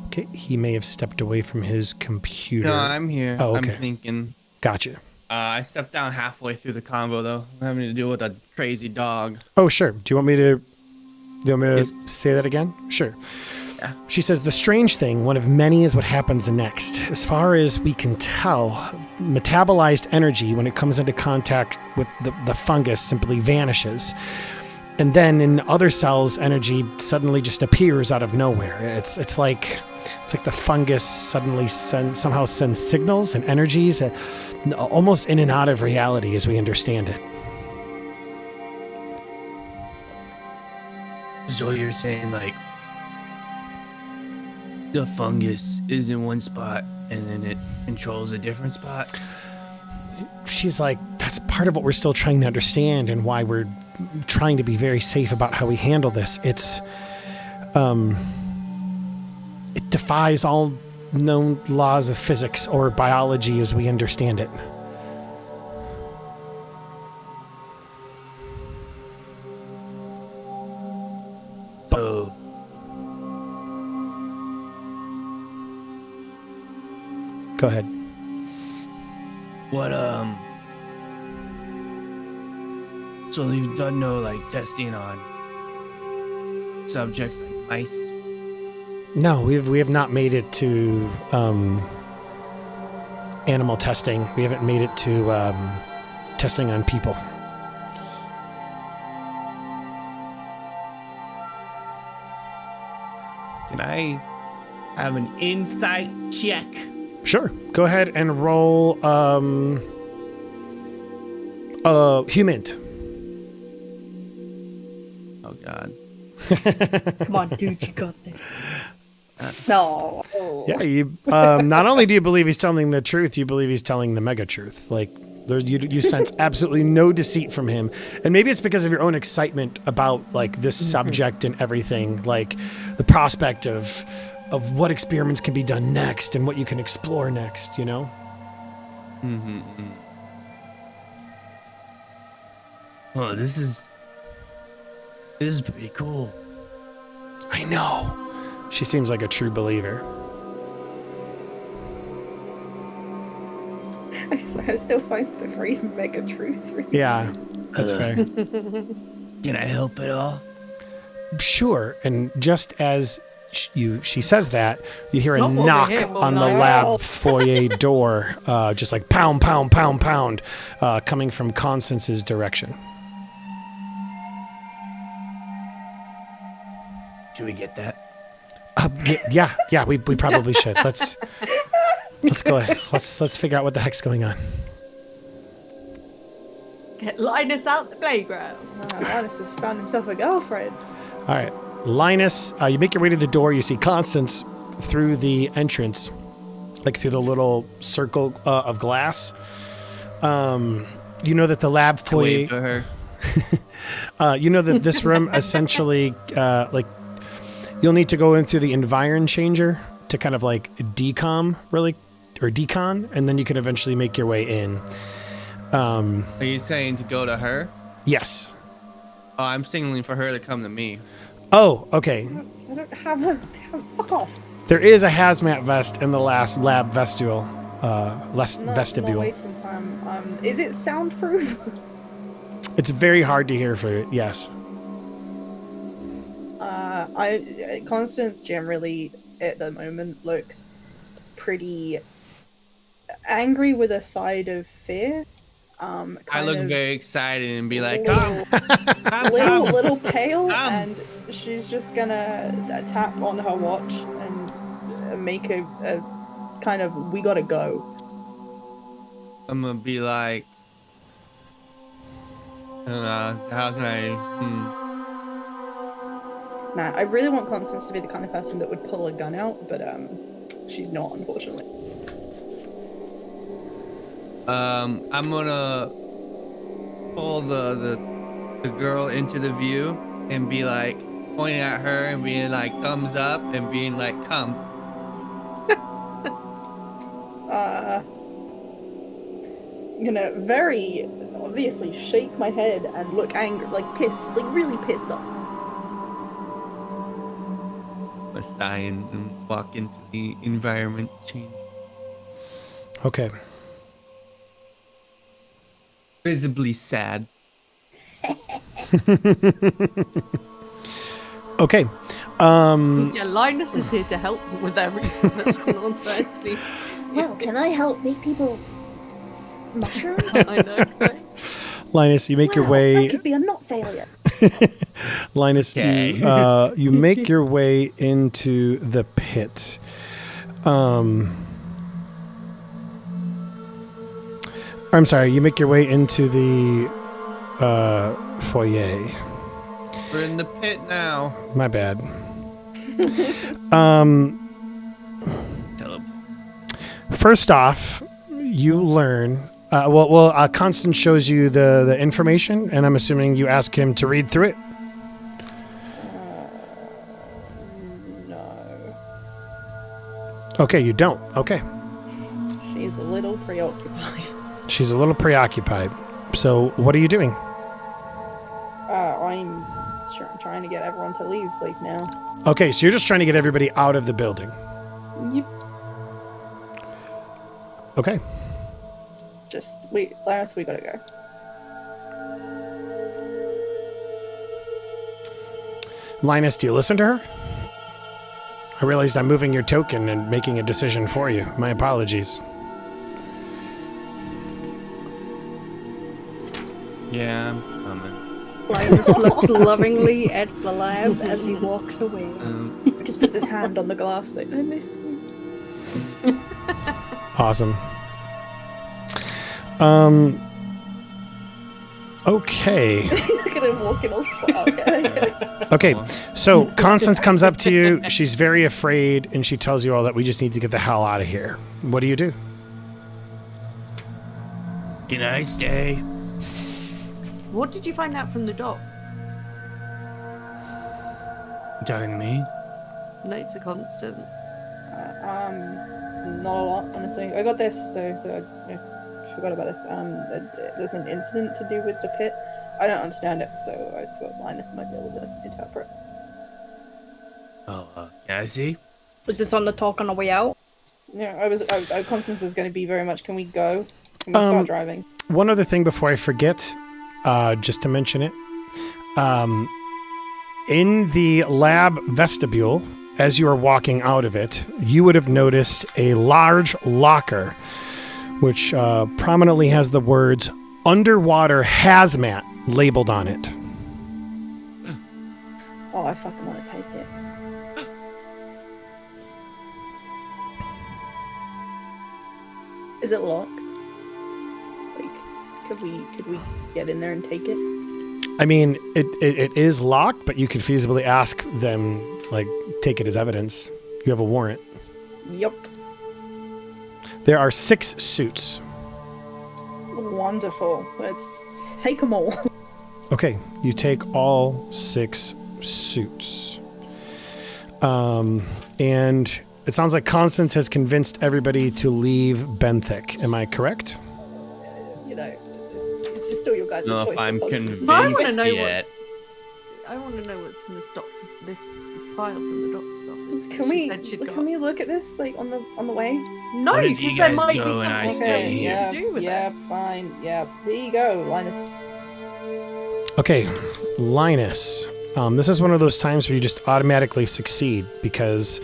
Okay, he may have stepped away from his computer. No, I'm here. Oh, okay. I'm thinking. Gotcha. I stepped down halfway through the convo, though. I'm having to deal with a crazy dog. Oh, sure. Do you want me to say that again? Sure. Yeah. She says, the strange thing, one of many, is what happens next. As far as we can tell, metabolized energy, when it comes into contact with the fungus, simply vanishes. And then in other cells, energy suddenly just appears out of nowhere. It's like the fungus suddenly somehow sends signals and energies almost in and out of reality as we understand it. So you're saying, like, the fungus is in one spot and then it controls a different spot? She's like, that's part of what we're still trying to understand and why we're trying to be very safe about how we handle this. It defies all known laws of physics or biology as we understand it. So Go ahead. what So you've done no like testing on subjects like mice? No, we have not made it to animal testing. We haven't made it to testing on people. Can I have an insight check? Sure. Go ahead and roll human. Oh God. Come on, dude, you got this. No. Yeah, you not only do you believe he's telling the truth, you believe he's telling the mega truth. Like you sense absolutely no deceit from him. And maybe it's because of your own excitement about like this subject and everything, like the prospect of what experiments can be done next and what you can explore next, you know? Mm-hmm. Oh, this is pretty cool. I know. She seems like a true believer. I still find the phrase mega truth. Yeah, that's fair. Can I help at all? Sure. And just as she says that, you hear a Not over knock here, on the no. lab foyer door, just like pound, pound, pound, pound, coming from Constance's direction. Should we get that? Yeah, we probably should. Let's go ahead. Let's figure out what the heck's going on. Get Lynas out the playground. Linus has found himself a girlfriend. All right, Lynas, you make your way to the door. You see Constance through the entrance, like through the little circle of glass. You know that the lab I wave foyer. to her. You know that this room essentially, like, you'll need to go in through the environ changer to kind of like decon, and then you can eventually make your way in. Are you saying to go to her? Yes. Oh, I'm signaling for her to come to me. Oh, okay. I don't have a... Fuck off. There is a hazmat vest in the last lab vestibule. Not Vestibule. wasting time. Is it soundproof? It's very hard to hear for you. Yes. Constance generally at the moment looks pretty angry with a side of fear. I look very excited and be like, little, come. little pale, Come. and she's just gonna tap on her watch and make a kind of we gotta go. I'm gonna be like, how can I? Man, I really want Constance to be the kind of person that would pull a gun out, but she's not, unfortunately. I'm gonna pull the girl into the view and be like pointing at her and being like thumbs up and being like, come. I'm gonna very obviously shake my head and look angry, like pissed, like really pissed off. A sigh and walk into the environment change. Okay. Visibly sad. Okay. Yeah, Lynas is here to help them with their research and also actually. Well, can I help make people mushroom? I know, right? Linus, you make your Wow, way. that could be a not failure. Linus, Okay. you make your way into the pit. I'm sorry, you make your way into the foyer. We're in the pit now. My bad. Tell him. First off, you learn. Constance shows you the information, and I'm assuming you ask him to read through it. No. Okay, you don't. Okay. She's a little preoccupied. She's a little preoccupied. So, what are you doing? I'm trying to get everyone to leave, like, now. Okay, so you're just trying to get everybody out of the building. Yep. Okay. Just, wait, last we gotta go. Lynas, do you listen to her? I realized I'm moving your token and making a decision for you. My apologies. Yeah, I'm coming. Linus looks lovingly at the lab as he walks away. Just puts his hand on the glass like, I miss you. Awesome. Okay. Look at him walking all slow. Okay, so Constance comes up to you. She's very afraid, and she tells you all that we just need to get the hell out of here. What do? Can I stay? What did you find out from the doc? You talking to me? Note to Constance. Not a lot, honestly. I got this, though. I forgot about this. There's an incident to do with the pit. I don't understand it, so I thought Lynas might be able to interpret. Oh, can I see? Was this on the talk on the way out? Yeah, Constance is going to be very much, can we go? Can we start driving? One other thing before I forget, just to mention it. In the lab vestibule, as you are walking out of it, you would have noticed a large locker, which prominently has the words underwater hazmat labeled on it. Oh, I fucking want to take it. Is it locked? Like, could we get in there and take it? I mean, it is locked, but you could feasibly ask them, like, take it as evidence. You have a warrant. Yup. There are 6 suits. Wonderful. Let's take them all. Okay, you take all 6 suits. And it sounds like Constance has convinced everybody to leave Benthic. Am I correct? You know, it's still your guys' No, choice. if I'm but convinced I wanna know yet. I want to know what's in this file from the doctor's office. Can She we said she'd got- can we look at this like on the way? No, What if you because there guys might be go and I something stay here? yeah, to do with yeah, it. fine. Yeah, here you go, Lynas. Okay, Lynas. This is one of those times where you just automatically succeed because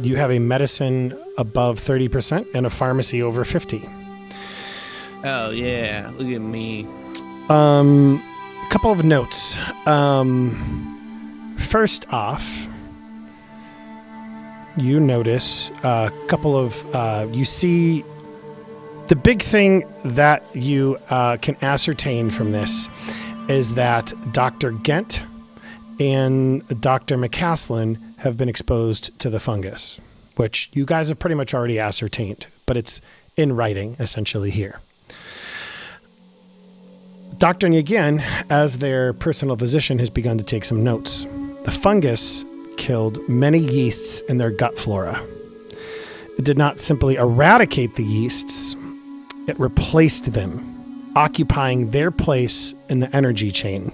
you have a medicine above 30% and a pharmacy over 50. Oh, yeah. Look at me. A couple of notes. First off, you notice a couple of, you see the big thing that you can ascertain from this is that Dr. Gent and Dr. McCaslin have been exposed to the fungus, which you guys have pretty much already ascertained, but it's in writing essentially here. Dr. Nyagan, as their personal physician, has begun to take some notes. The fungus killed many yeasts in their gut flora. It did not simply eradicate the yeasts, it replaced them, occupying their place in the energy chain.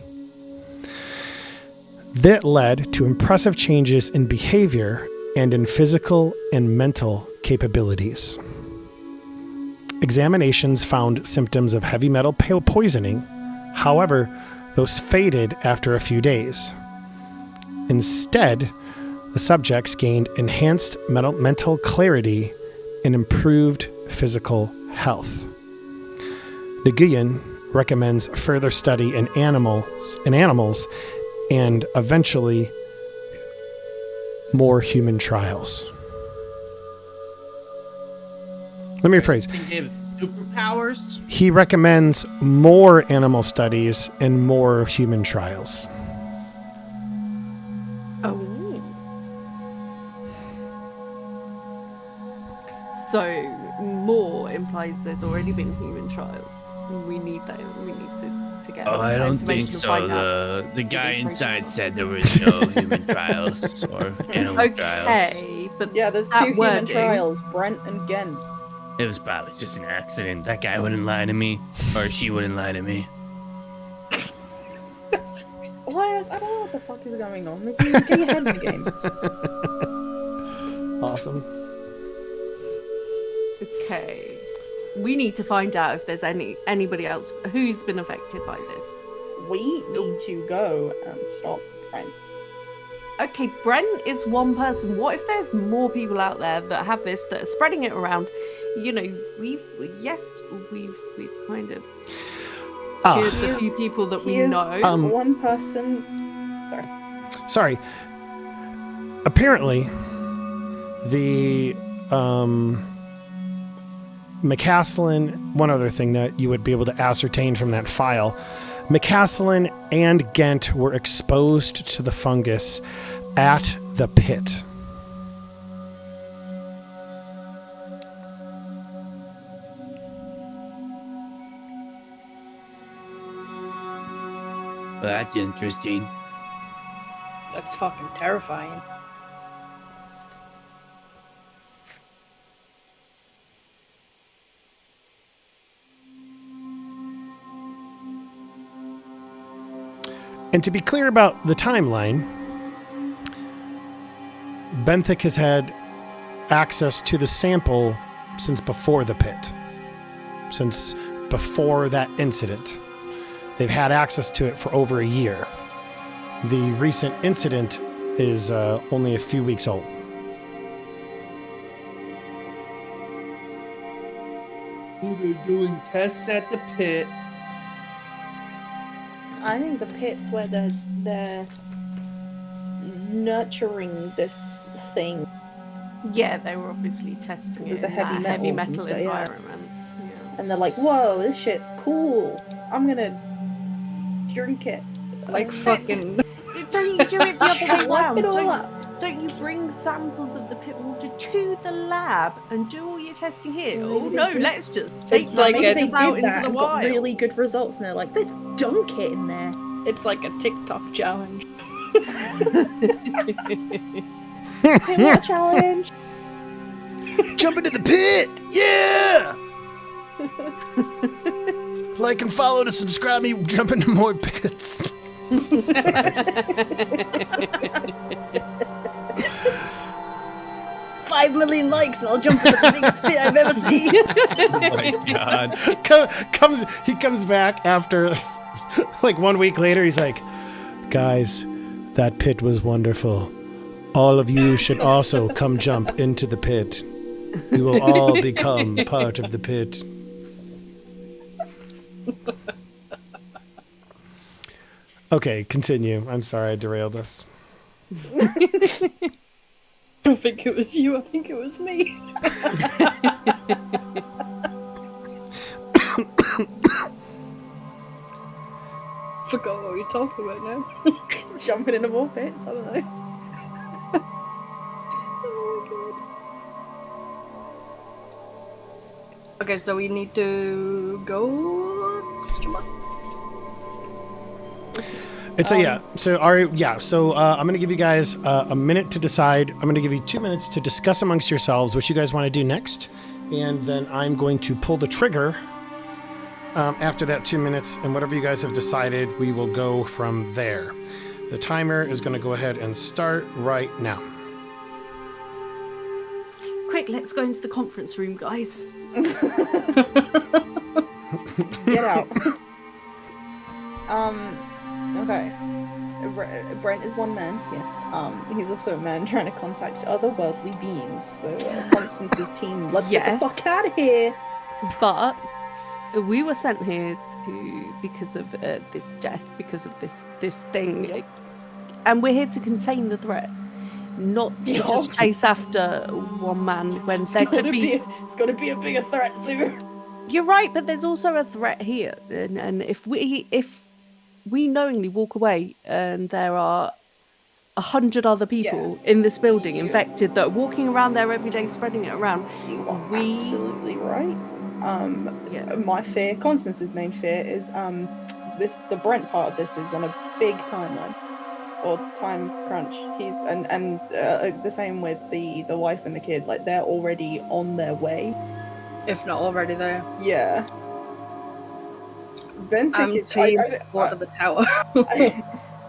That led to impressive changes in behavior and in physical and mental capabilities. Examinations found symptoms of heavy metal poisoning. However, those faded after a few days. Instead, the subjects gained enhanced mental clarity and improved physical health. Nguyen recommends further study in animals and eventually more human trials. Let me rephrase. They give superpowers? He recommends more animal studies and more human trials. Oh. So more implies there's already been human trials. We need that. We need to get. Oh, I don't information think to so. find out. The guy It is inside said there was no human trials or animal trials. Okay, but Yeah, there's that 2 human wording- trials, Brent and Gent. It was probably just an accident. That guy wouldn't lie to me, or she wouldn't lie to me. Lynas, I don't know what the fuck is going on. Get your head in the game. Awesome. Okay, we need to find out if there's anybody else who's been affected by this. We need to go and stop Brent. okay, Brent is one person. What if there's more people out there that have this, that are spreading it around? You know, we've kind of killed the few people that we know. One person. Sorry. Apparently, the McCaslin, one other thing that you would be able to ascertain from that file, McCaslin and Ghent were exposed to the fungus at the pit. That's interesting. That's fucking terrifying. And to be clear about the timeline, Benthic has had access to the sample since before the pit. Since before that incident. They've had access to it for over a year. The recent incident is only a few weeks old. They're doing tests at the pit. I think the pit's where they're nurturing this thing. Yeah, they were obviously testing it the in heavy that heavy metals and metal stuff, yeah. environment. Yeah. And they're like, whoa, this shit's cool. I'm gonna drink it. Like fucking. Don't you do it the other way Wipe around? it all up. Don't you bring samples of the pit water to the lab and do all your testing here? Maybe Oh they no, do. let's just take It's the like Maybe they samples out did into that the and got wild. really good results, and they're like, let's dunk it in there. It's like a TikTok challenge. Pit water challenge. Jump into the pit! Yeah! Like and follow to subscribe me, jump into more pits. 5 million likes and I'll jump into the biggest pit I've ever seen. Oh my god. He comes back after, like 1 week later, he's like, guys, that pit was wonderful. All of you should also come jump into the pit. We will all become part of the pit. Okay, continue. I'm sorry I derailed us. I don't think it was you, I think it was me. Forgot what we were talking about now. Jumping into more pits, I don't know. Oh Okay, so we need to go. It's So I'm going to give you guys a minute to decide. I'm going to give you 2 minutes to discuss amongst yourselves what you guys want to do next, and then I'm going to pull the trigger after that 2 minutes, and whatever you guys have decided, we will go from there. The timer is going to go ahead and start right now. Quick, let's go into the conference room, guys. Get out. Okay. Brent is one man, yes. He's also a man trying to contact other worldly beings. So Constance's team, let's get the fuck out of here. But we were sent here because of this death, because of this thing, Yep. and we're here to contain the threat, not to just chase after one man when there could be. It's got to be a bigger threat soon. You're right, but there's also a threat here, and if we knowingly walk away and there are 100 other people in this building infected that are walking around there every day spreading it around, You are absolutely right. My fear, Constance's main fear, is the Brent part of this is on a big timeline or time crunch. He's and the same with the wife and the kid. Like they're already on their way, If not already there. Yeah. Ben think it's What of the tower?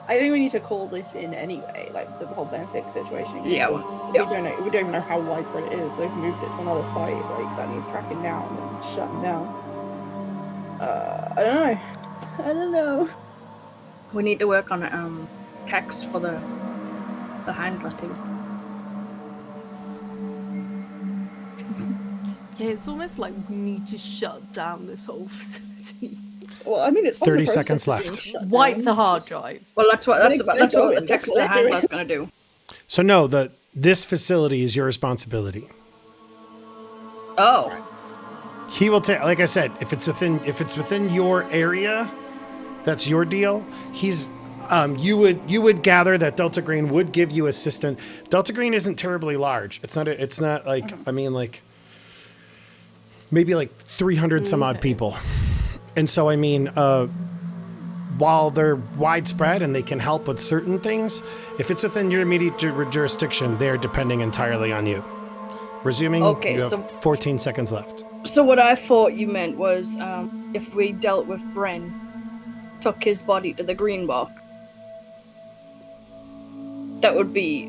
I think we need to call this in anyway, like the whole Benthic situation. Yeah, We don't even know how widespread it is. They've moved it to another site, like that needs tracking down and shutting down. I don't know. We need to work on text for the the handwriting. Yeah, it's almost like we need to shut down this whole facility. Well, I mean, it's 30 on the seconds process of being left. shut Wipe down. the hard Just- drives. Well, that's what They're that's what the going, text that's of the what they're handler's gonna do. So no, this facility is your responsibility. Oh, He will take, like I said, if it's within your area, that's your deal. He's, you would gather that Delta Green would give you assistance. Delta Green isn't terribly large. It's not like, I mean, like maybe like 300 some odd people. And so, I mean, while they're widespread and they can help with certain things, if it's within your immediate jurisdiction, they're depending entirely on you. Resuming, Okay, you have so- 14 seconds left. so what I thought you meant was if we dealt with Brent, took his body to the green box, that would be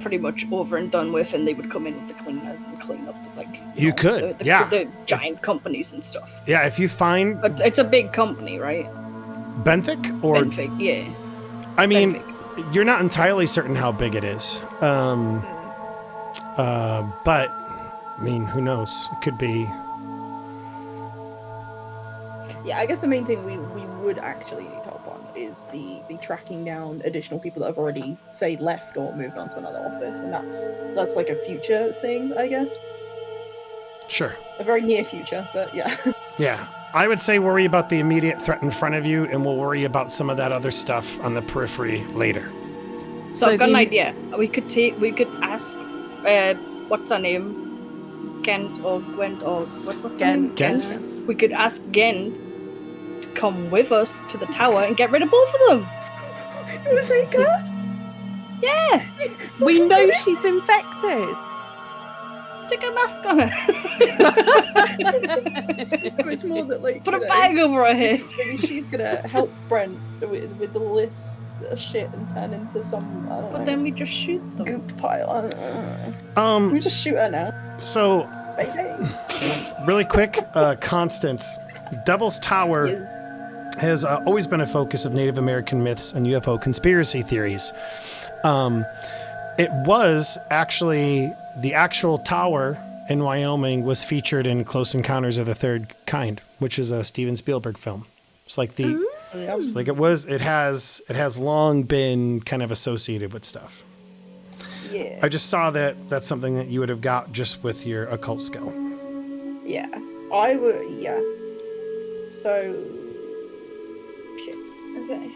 pretty much over and done with, and they would come in with the cleaners and clean up the, like You could, yeah. the giant companies and stuff. Yeah, if you find But it's a big company, right? Benthic or, Benfic, yeah. I mean, Benfic. you're not entirely certain how big it is. But I mean, who knows? It could be. Yeah, I guess the main thing we would actually need help on is the tracking down additional people that have already, say, left or moved on to another office, and that's like a future thing, I guess. Sure. A very near future, but yeah. Yeah. I would say worry about the immediate threat in front of you, and we'll worry about some of that other stuff on the periphery later. So I've got an idea. We could ask, what's her name? Kent or Gwent or what's her name? Gent? We could ask Gent to come with us to the tower and get rid of both of them. You want to take her? Yeah, We know she's infected. stick a mask on her. It's more that, like, Put a you know, bag over her head. maybe she's gonna help Brent with all this shit and turn into some, I don't know, But then we just shoot them. goop pile. I don't know. We just shoot her now. So Baby. really quick, Constance, Devil's Tower Yes. has always been a focus of Native American myths and UFO conspiracy theories. It was actually the actual tower in Wyoming was featured in Close Encounters of the Third Kind, which is a Steven Spielberg film. It's like it has long been kind of associated with stuff. Yeah. I just saw that that's something that you would have got just with your occult skill. Yeah. I would, yeah. So, shit. Okay.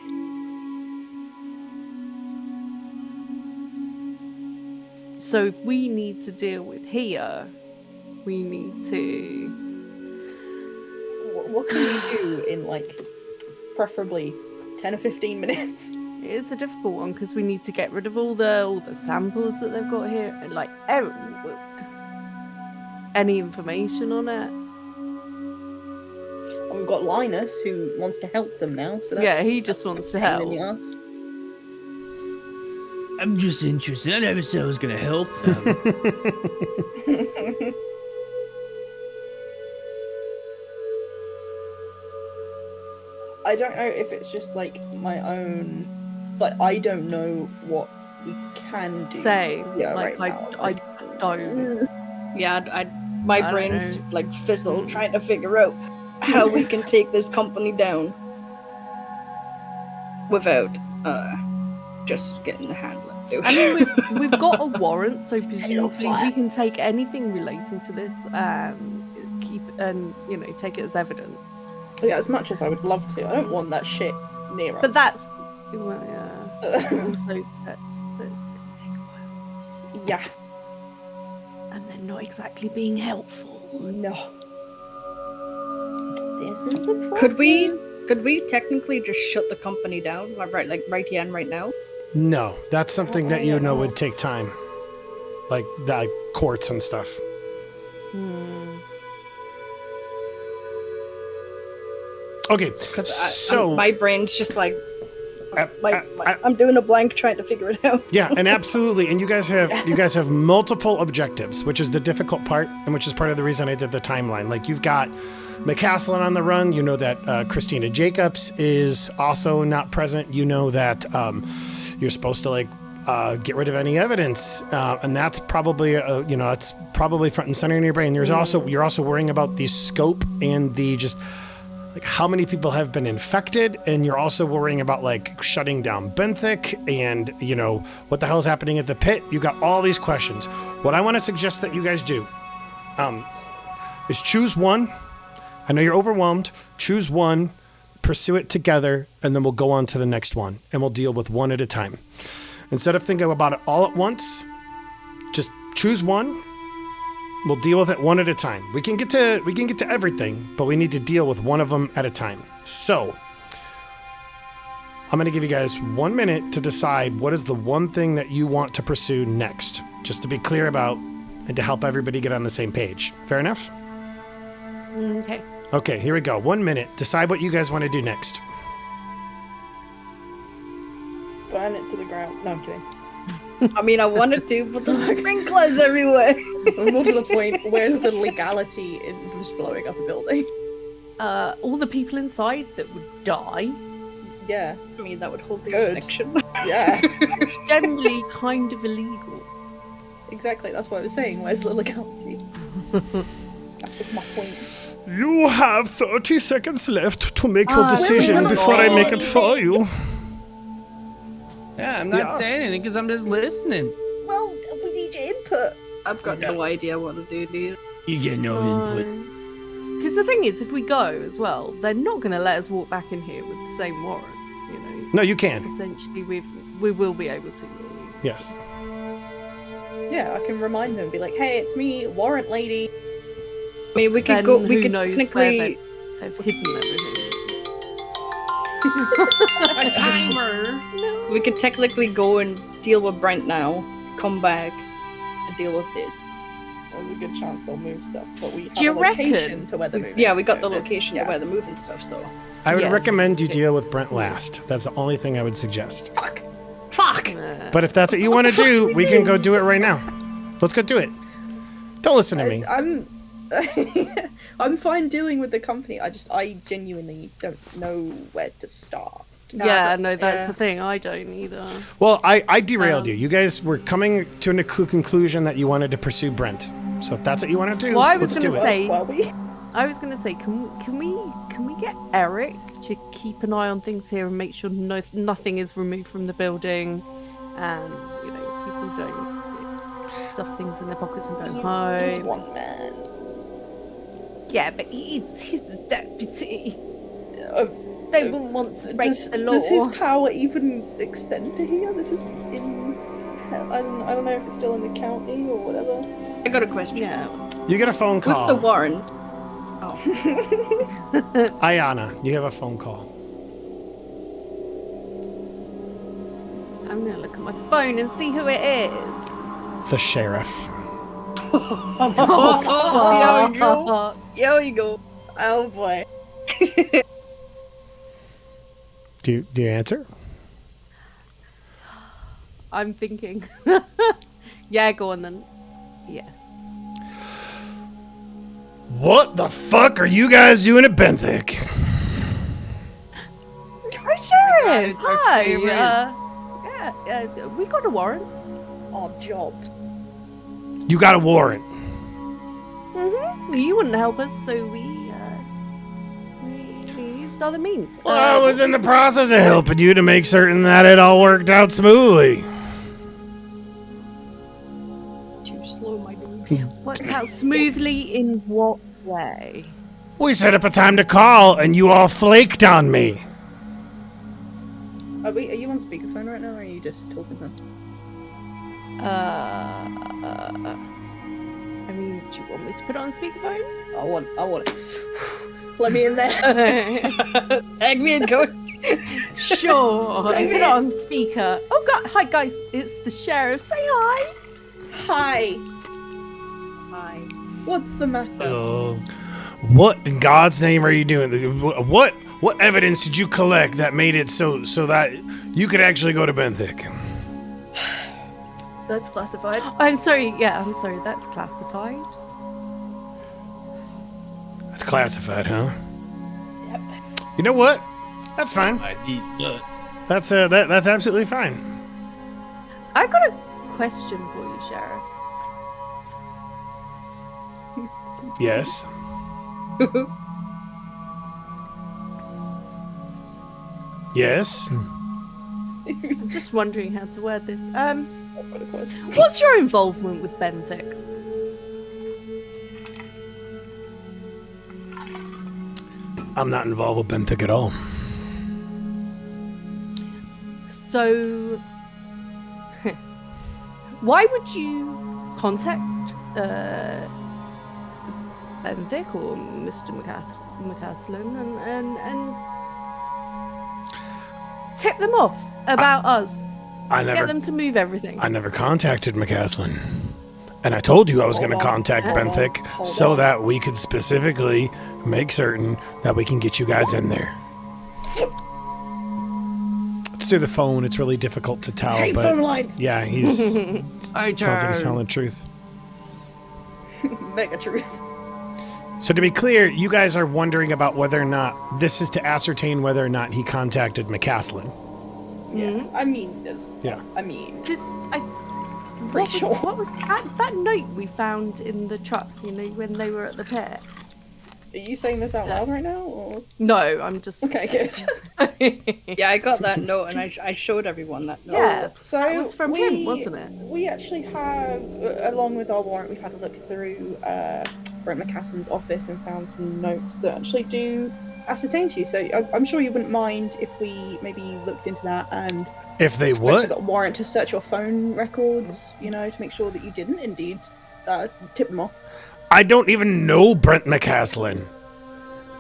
So if we need to deal with here, we need to. What can we do in, like, preferably 10 or 15 minutes? It's a difficult one because we need to get rid of all the samples that they've got here, and like any information on it. And we've got Lynas, who wants to help them now. So that's Yeah, he just wants to pain in the help. ass. I'm just interested. I never said I was gonna help them. I don't know if it's just like my own, like I don't know what we can do. Say, Yeah, like right I now. don't. Yeah, my I don't brain's know. like fizzled trying to figure out how we can take this company down without just getting the handler. I mean, we've got a warrant, so presumably flat. we can take anything relating to this, keep and take it as evidence. Yeah, as much as I would love to, I don't want that shit near us. But that's well, yeah. Also, that's gonna take a while, Yeah. and they're not exactly being helpful. No. This is the problem. Could we technically just shut the company down, right here and right now? No, that's something that you know would take time, like the courts and stuff. Okay, Because so my brain's just like I- I'm doing a blank trying to figure it out. yeah, and absolutely, and you guys have multiple objectives, which is the difficult part, and which is part of the reason I did the timeline. Like you've got McCaslin on the run. You know that Christina Jacobs is also not present. You know that you're supposed to get rid of any evidence, and that's probably that's probably front and center in your brain. You're also worrying about the scope and the just like how many people have been infected, and you're also worrying about like shutting down Benthic and what the hell is happening at the pit. You got all these questions. What I want to suggest that you guys do is choose one. I know you're overwhelmed. Choose one, pursue it together, and then we'll go on to the next one, and we'll deal with one at a time. Instead of thinking about it all at once, just choose one. We'll deal with it one at a time. We can get to everything, but we need to deal with one of them at a time. So, I'm going to give you guys 1 minute to decide what is the one thing that you want to pursue next, just to be clear about and to help everybody get on the same page. Fair enough? Okay. Okay, here we go. 1 minute. Decide what you guys want to do next. Burn it to the ground. No, I'm kidding. I mean, I wanted to, but there's sprinklers everywhere. More to the point, where's the legality in just blowing up a building? All the people inside that would die. Yeah. I mean, that would hold the Good. infection. Yeah. It's generally kind of illegal. Exactly, that's what I was saying. Where's the legality? That was my point. You have 30 seconds left to make your decision before I make it for you. Yeah, I'm not saying anything because I'm just listening. Well, we need your input. I've got no idea what to do, dude. You get no input. Because the thing is, if we go as well, they're not going to let us walk back in here with the same warrant. No, you can. Essentially, we will be able to. Yes. Yeah, I can remind them, be like, hey, it's me, warrant lady. I mean, we could Then go. who We could knows technically. where they've hidden everything. A timer. We could technically go and deal with Brent now. Come back and deal with this. There's a good chance they'll move stuff, but we have Do you a location reckon? to where they're moving. Yeah, we got so the location yeah. to where they're moving stuff. So. I would Yeah. recommend you deal with Brent last. That's the only thing I would suggest. Fuck. But if that's what you want to do, we can go do it right now. Let's go do it. Don't listen to me. I'm fine dealing with the company. I genuinely don't know where to start. Yeah, no, that's the thing. I don't either. Well, I derailed you. You guys were coming to a conclusion that you wanted to pursue Brent. So if that's what you want to do, Well, I was let's do gonna it. say, can we get Eric to keep an eye on things here and make sure nothing is removed from the building, and people don't stuff things in their pockets and go He's home. one man. Yeah, but he's a deputy. They wouldn't want to break the law. Does his power even extend to here? This is in. I don't know if it's still in the county or whatever. I got a question. Yeah. You get a phone With call. the warrant. Ayianna, you have a phone call. I'm gonna look at my phone and see who it is. The sheriff. Here we go. Here we go. Oh boy. Do you answer? I'm thinking. Yeah, go on then. Yes. What the fuck are you guys doing at Benthic? Oh, Sheriff! my Hi! favorite. We got a warrant. Our job. You got a warrant. Mm-hmm. You wouldn't help us, so we used other means. Well, I was in the process of helping you to make certain that it all worked out smoothly. Too slow, my dude. Worked out smoothly in what way? We set up a time to call, and you all flaked on me. Are you on speakerphone right now, or are you just talking to them? I mean, do you want me to put it on speakerphone? I want it. Let me in there. Tag me in, coach. Sure. Put it on speaker. Oh God! Hi guys, it's the sheriff. Say hi. Hi. Hi. What's the matter? What in God's name are you doing? What evidence did you collect that made it so that you could actually go to Benthic? That's classified. I'm sorry. Yeah, I'm sorry. That's classified. That's classified, huh? Yep. You know what? That's fine. These nuts. That's absolutely fine. I got a question for you, Sheriff. Yes. Yes. I'm just wondering how to word this. I've got a question. What's your involvement with Benthic? I'm not involved with Benthic at all. So, why would you contact Benthic or Mr. McCaslin and tip them off about us? Get them to move everything. I never contacted McCaslin. And I told you I was going to contact Benthic so that we could specifically make certain that we can get you guys in there. It's through the phone. It's really difficult to tell. Hey, but phone lines. yeah, he's sounds like he's telling the truth. Mega truth. So to be clear, you guys are wondering about whether or not this is to ascertain whether or not he contacted McCaslin. Yeah. I mean. Yeah. I mean. Just, Pretty sure. What was that note we found in the truck? You know, when they were at the pit. Are you saying this out loud right now? Or? No, I'm just. Okay, good. Yeah, I got that note and I showed everyone that note. Yeah, So that was from him, wasn't it? We actually have, along with our warrant, we've had a look through Brent McCaslin's office and found some notes that actually do ascertain to you. So I'm sure you wouldn't mind if we maybe looked into that and If they actually would, got a warrant to search your phone records, you know, to make sure that you didn't indeed tip them off. I don't even know Brent McCaslin.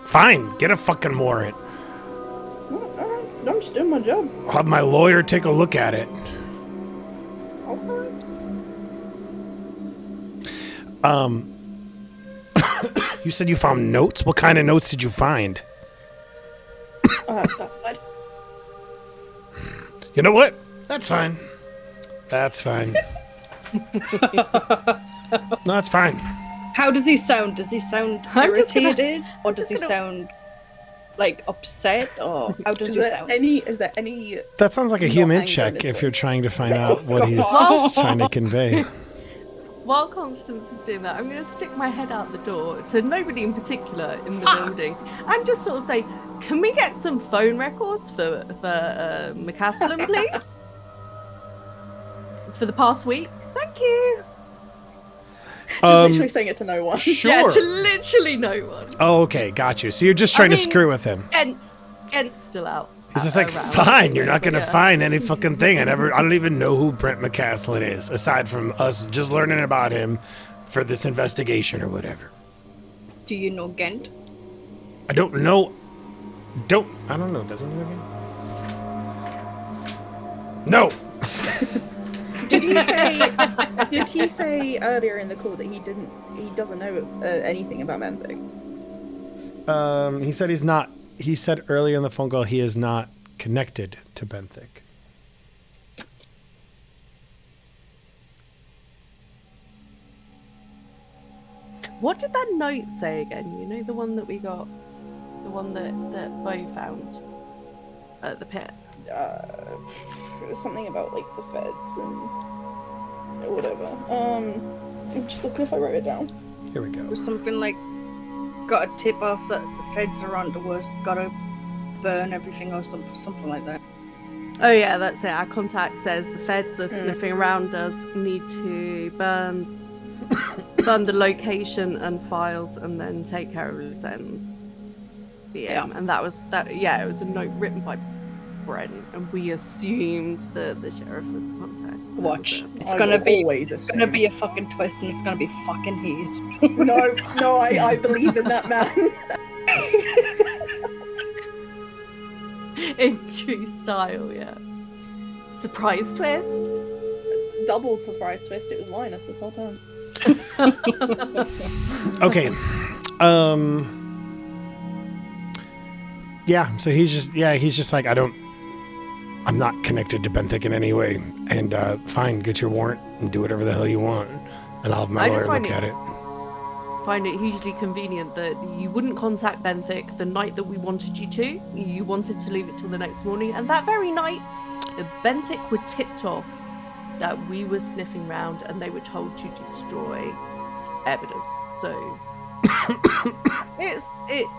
Fine, get a fucking warrant. Well, alright, I'm just doing my job. I'll have my lawyer take a look at it. Okay. You said you found notes? What kind of notes did you find? That's fine. You know what? That's fine. That's fine. No, that's fine. How does he sound? Does he sound I'm just gonna- irritated? Or does he sound like upset? Or how does he sound? Is there any That sounds like a Not human anger check this if way. you're trying to find out what he's God. trying to convey. While Constance is doing that, I'm going to stick my head out the door to nobody in particular in the building and just sort of say, can we get some phone records for McCaslin, please? For the past week? Thank you. just literally saying it to no one? Sure. Yeah, to literally no one. Oh, okay, got you. So you're just trying to mean- screw with him. Kent's still out. He's just like, around. fine, you're not gonna Yeah. find any fucking thing. I don't even know who Brent McCaslin is, aside from us just learning about him for this investigation or whatever. Do you know Gent? I don't know. I don't know. Doesn't he know again? No. Did he say earlier in the call that he doesn't know anything about Benthic? He said he's not. He said earlier in the phone call he is not connected to Benthic. What did that note say again? You know, the one that we got, the one that Beau found at the pit. It was something about like the feds and whatever. I'm just looking if I wrote it down. Here we go. It was something like, got a tip off that the feds are onto us, gotta burn everything or something like that. Oh yeah, that's it. Our contact says the feds are sniffing around us. Need to burn the location and files, and then take care of loose ends. Yeah, and that was that. Yeah, it was a note written by Brent, and we assumed the sheriff was the contact. That Watch. was it. It's I gonna will be always it's gonna assume. be a fucking twist and it's gonna be fucking Hayes. No, I believe in that man. In true style, yeah. Surprise twist. Double surprise twist. It was Lynas this whole time. Okay. Yeah, so he's just like, I'm not connected to Benthic in any way. And fine, get your warrant and do whatever the hell you want. And I'll have my I just lawyer look find at it. Find it hugely convenient that you wouldn't contact Benthic the night that we wanted you to. You wanted to leave it till the next morning, and that very night, Benthic were tipped off that we were sniffing around and they were told to destroy evidence. So it's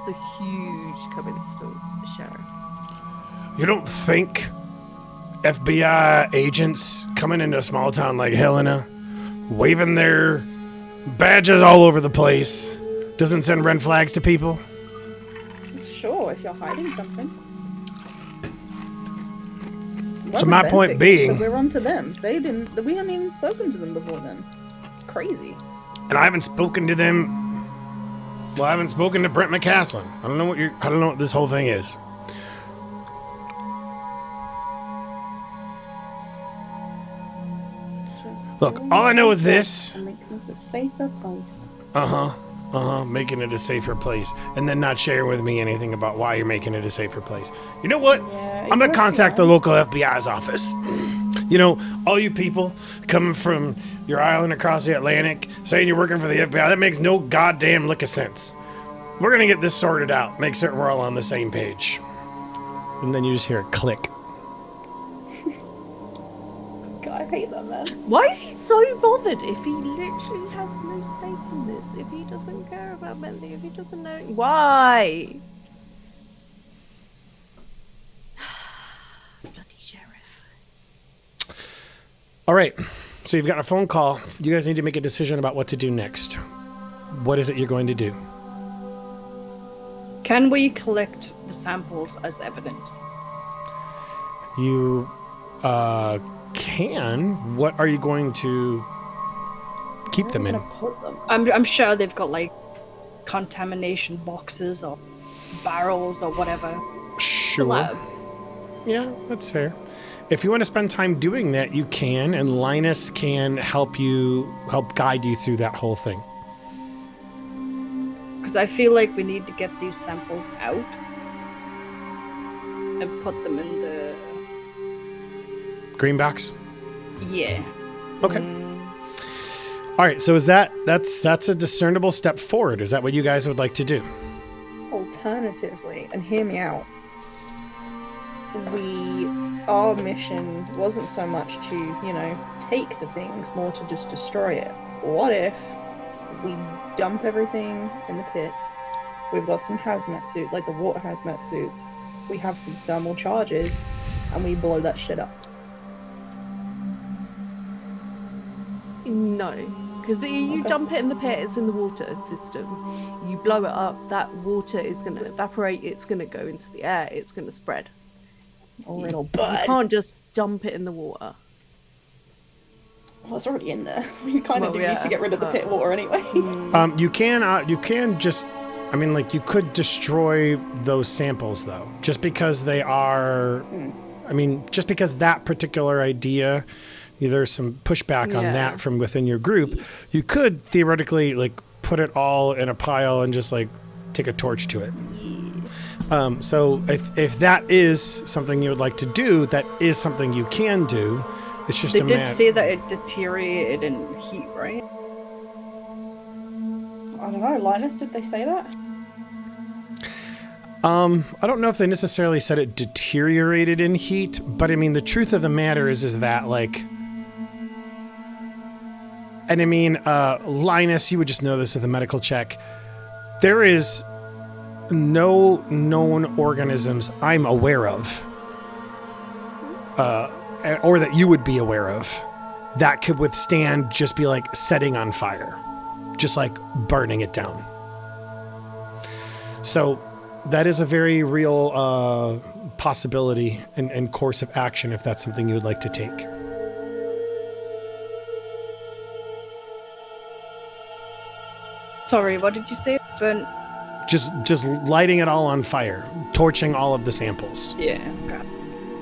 a huge coincidence, Sheriff. You don't think FBI agents coming into a small town like Helena, waving their badges all over the place, doesn't send red flags to people? Sure, if you're hiding something. So my point being, we're on to them. We hadn't even spoken to them before then. It's crazy. And I haven't spoken to them. Well, I haven't spoken to Brent McCaslin. I don't know what this whole thing is. Look, all I know is this. Make this a safer place. Making it a safer place. And then not sharing with me anything about why you're making it a safer place. You know what? Yeah, I'm going to contact the local FBI's office. You know, all you people coming from your island across the Atlantic saying you're working for the FBI, that makes no goddamn lick of sense. We're going to get this sorted out. Make certain we're all on the same page. And then you just hear a click. God, I hate that man. Why is he so bothered if he literally has no stake in this? If he doesn't care about Bentley, if he doesn't know... Why? Bloody sheriff. All right. So you've got a phone call. You guys need to make a decision about what to do next. What is it you're going to do? Can we collect the samples as evidence? You can. What are you going to keep them in? Put them. I'm sure they've got like contamination boxes or barrels or whatever. Sure. Lab. Yeah, that's fair. If you want to spend time doing that, you can, and Lynas can help guide you through that whole thing. Because I feel like we need to get these samples out and put them in the... Green box? Yeah. Okay. All right, so that's a discernible step forward. Is that what you guys would like to do? Alternatively, and hear me out, our mission wasn't so much to, take the things, more to just destroy it. What if we dump everything in the pit? We've got some hazmat suits, like the water hazmat suits. We have some thermal charges, and we blow that shit up. No, because you dump it in the pit, it's in the water system. You blow it up, that water is going to evaporate, it's going to go into the air, it's going to spread. Or it'll You burn. can't just dump it in the water. Well, it's already in there. We kind of Well, do need to get rid of the pit water anyway. You can just, you could destroy those samples though, just because they are, just because that particular idea, there's some pushback on that from within your group. You could theoretically put it all in a pile and just take a torch to it. So if that is something you would like to do, that is something you can do. It's just They did say that it deteriorated in heat, right? I don't know, Lynas, did they say that? I don't know if they necessarily said it deteriorated in heat, but the truth of the matter is that Lynas, you would just know this with a medical check. There is no known organisms I'm aware of, or that you would be aware of, that could withstand just be setting on fire, just burning it down. So that is a very real possibility and course of action if that's something you would like to take. Sorry, what did you say? Burn... Just lighting it all on fire, torching all of the samples. Yeah. Okay.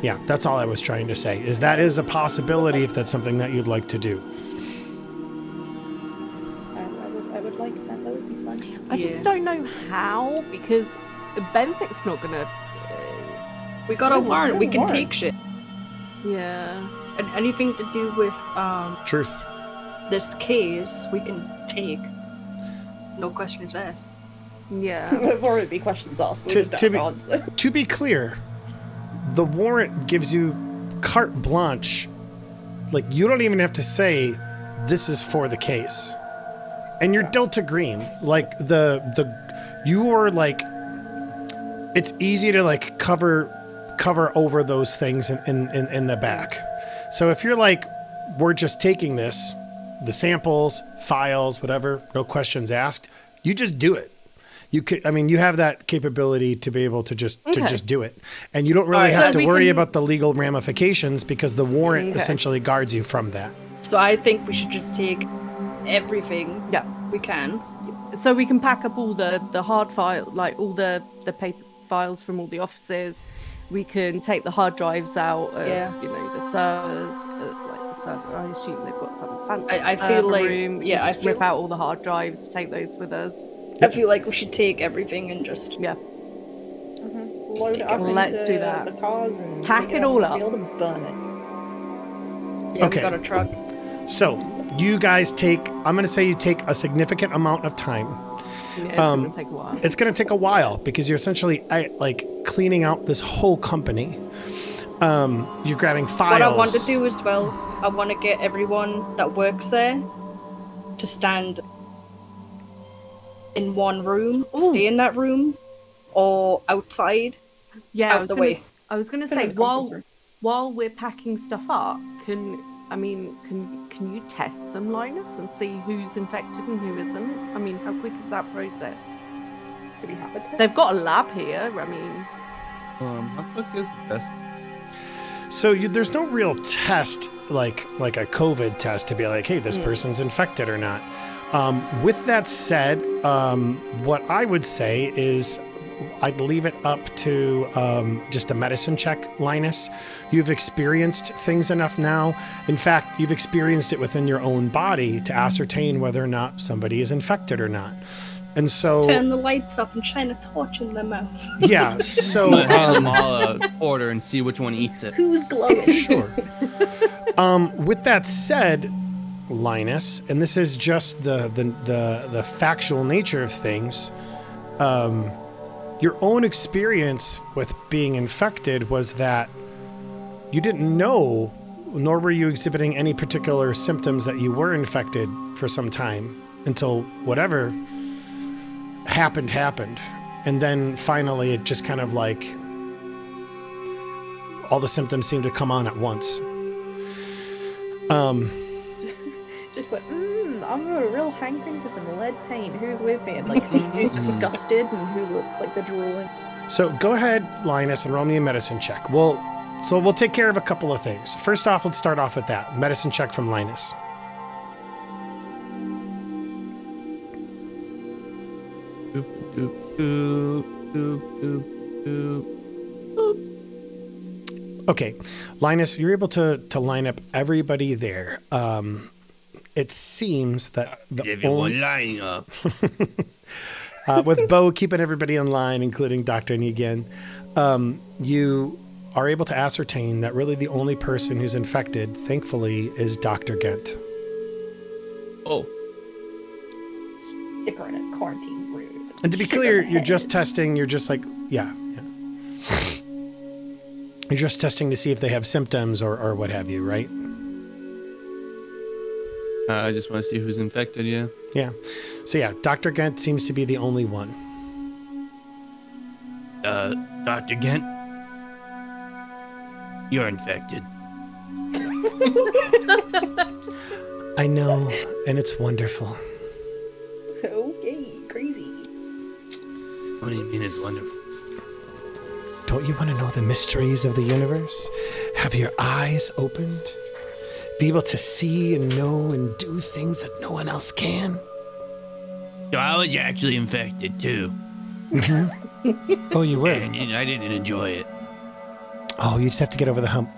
Yeah, that's all I was trying to say. That is a possibility if that's something that you'd like to do. I would like that. That would be fun. I just don't know how, because Benfit's not gonna. We got a warrant. We can warrant. take shit. Yeah. And anything to do with Truth. this case, we can take. No questions asked. Yeah. There'll already be questions asked. We just don't answer. To be clear, the warrant gives you carte blanche like you don't even have to say this is for the case. And you're Delta Green. Like you are like, it's easy to like cover over those things in the back. So if you're like, we're just taking this, the samples, files, whatever, no questions asked, you just do it. You could, I mean, you have that capability to be able to just do it, and you don't really have to worry about the legal ramifications because the warrant essentially guards you from that. So I think we should just take everything we can. So we can pack up all the hard file, like all the paper files from all the offices. We can take the hard drives out of, the servers. Like the server, I assume they've got some fancy I feel like room. Rip out all the hard drives, take those with us. I feel like we should take everything and just Load it up Let's do that. The cars and Pack it all up. And burn it. we got a truck. So you guys I'm going to say you take a significant amount of time. Yeah, it's going to take a while. It's going to take a while because you're essentially like cleaning out this whole company. You're grabbing files. What I want to do as well, I want to get everyone that works there to stand in one room, stay in that room, or outside. Yeah, out the way. I was going to say while we're packing stuff up, can you test them, Lynas, and see who's infected and who isn't? I mean, how quick is that process? Do we have a test? They've got a lab here. I mean, how quick is the test? So there's no real test like a COVID test to be like, hey, this person's infected or not. With that said, what I would say is I'd leave it up to just a medicine check, Lynas. You've experienced things enough now. In fact, you've experienced it within your own body to ascertain whether or not somebody is infected or not. And so turn the lights up and shine a torch in their mouth. Yeah, so hand them all a order and see which one eats it. Who's glowing? Sure. With that said, Lynas, and this is just the factual nature of things, your own experience with being infected was that you didn't know, nor were you exhibiting any particular symptoms that you were infected for some time until whatever happened. And then finally it just kind of like all the symptoms seemed to come on at once. Just like, I'm a real hankering for some lead paint. Who's with me? And like see who's disgusted and who looks like they're drooling. So go ahead, Lynas, and roll me a medicine check. We'll take care of a couple of things. First off, let's start off with that. Medicine check from Lynas. Okay, Lynas, you're able to line up everybody there. It seems that everyone lining up. With Beau keeping everybody in line, including Dr. Negan, you are able to ascertain that really the only person who's infected, thankfully, is Dr. Gent. Oh. Stick her in a quarantine room. And to be clear, you're just testing, you're just like, yeah. You're just testing to see if they have symptoms or what have you, right? I just want to see who's infected, yeah. Yeah. So yeah, Dr. Gent seems to be the only one. Dr. Gent? You're infected. I know, and it's wonderful. Okay, crazy. What do you mean it's wonderful? Don't you want to know the mysteries of the universe? Have your eyes opened? Be able to see and know and do things that no one else can? So I was actually infected too. Mm-hmm. Oh, you were? And I didn't enjoy it. Oh, you just have to get over the hump.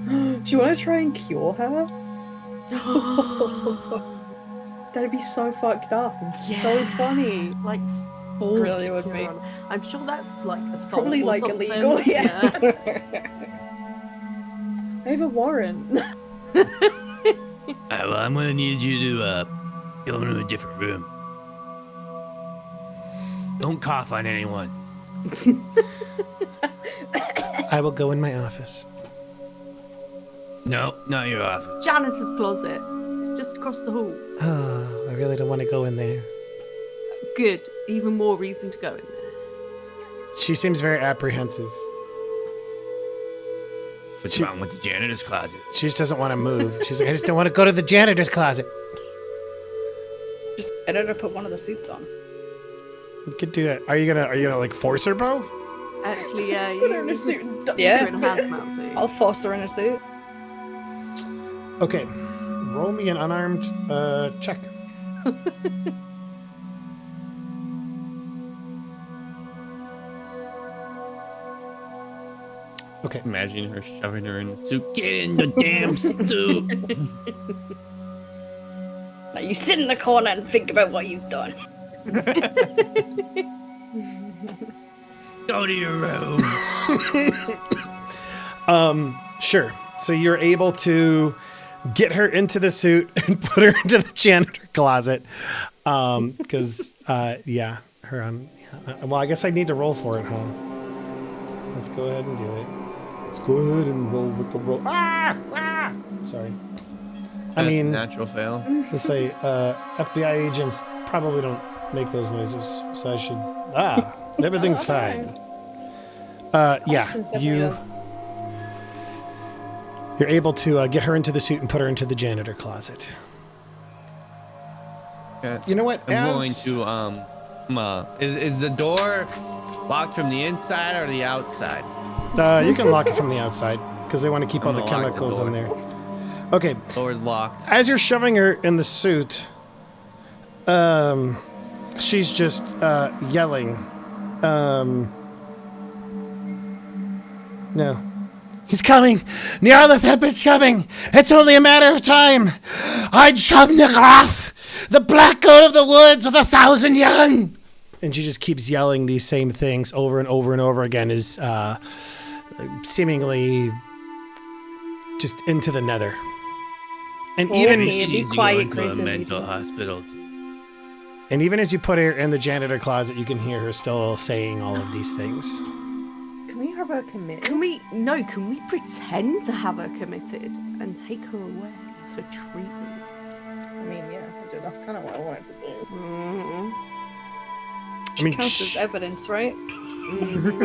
Do you want to try and cure her? That'd be so fucked up and so funny. Like, really would be. I'm sure that's like assault Probably or like something. illegal, yeah. I have a warrant. Well, I'm gonna need you to go into a different room. Don't cough on anyone. I will go in my office. No, not your office. Janitor's closet. It's just across the hall. Oh, I really don't want to go in there. Good. Even more reason to go in there. She seems very apprehensive. What's wrong with the janitor's closet? She just doesn't want to move. She's like, I just don't want to go to the janitor's closet. Just get her to put one of the suits on. You could do that. Are you gonna like force her, Beau? Actually, yeah, Put her in a suit and stuff. Yeah. in a hazmat suit. I'll force her in a suit. Okay. Roll me an unarmed check. Okay. Imagine her shoving her in the suit. Get in the damn suit. Now you sit in the corner and think about what you've done. Go to your room. Sure. So you're able to get her into the suit and put her into the janitor closet. Because, yeah, her on. Well, I guess I need to roll for it, huh? Let's go ahead and do it. Let's go ahead and roll with the roll. Ah! Sorry. That's a natural fail. Let's say FBI agents probably don't make those noises, so I should. Everything's fine. Yeah, you're able to get her into the suit and put her into the janitor closet. Okay. You know what? I'm going to is the door locked from the inside or the outside? You can lock it from the outside because they want to keep all the gonna lock the chemicals door. in there. Okay. Door's locked. As you're shoving her in the suit, she's just yelling. No. He's coming! Nyarlathotep is coming! It's only a matter of time! I'd Shub-Nigrath, the black goat of the woods with 1,000 young! And she just keeps yelling these same things over and over and over again, is seemingly just into the nether. And even Okay, be quiet, Grayson. mental hospital. and even as you put her in the janitor closet, you can hear her still saying all of these things. Can we have her committed? Can we pretend to have her committed and take her away for treatment? I mean, yeah, that's kind of what I wanted to do. Mm-hmm. I mean, Counts as evidence, right?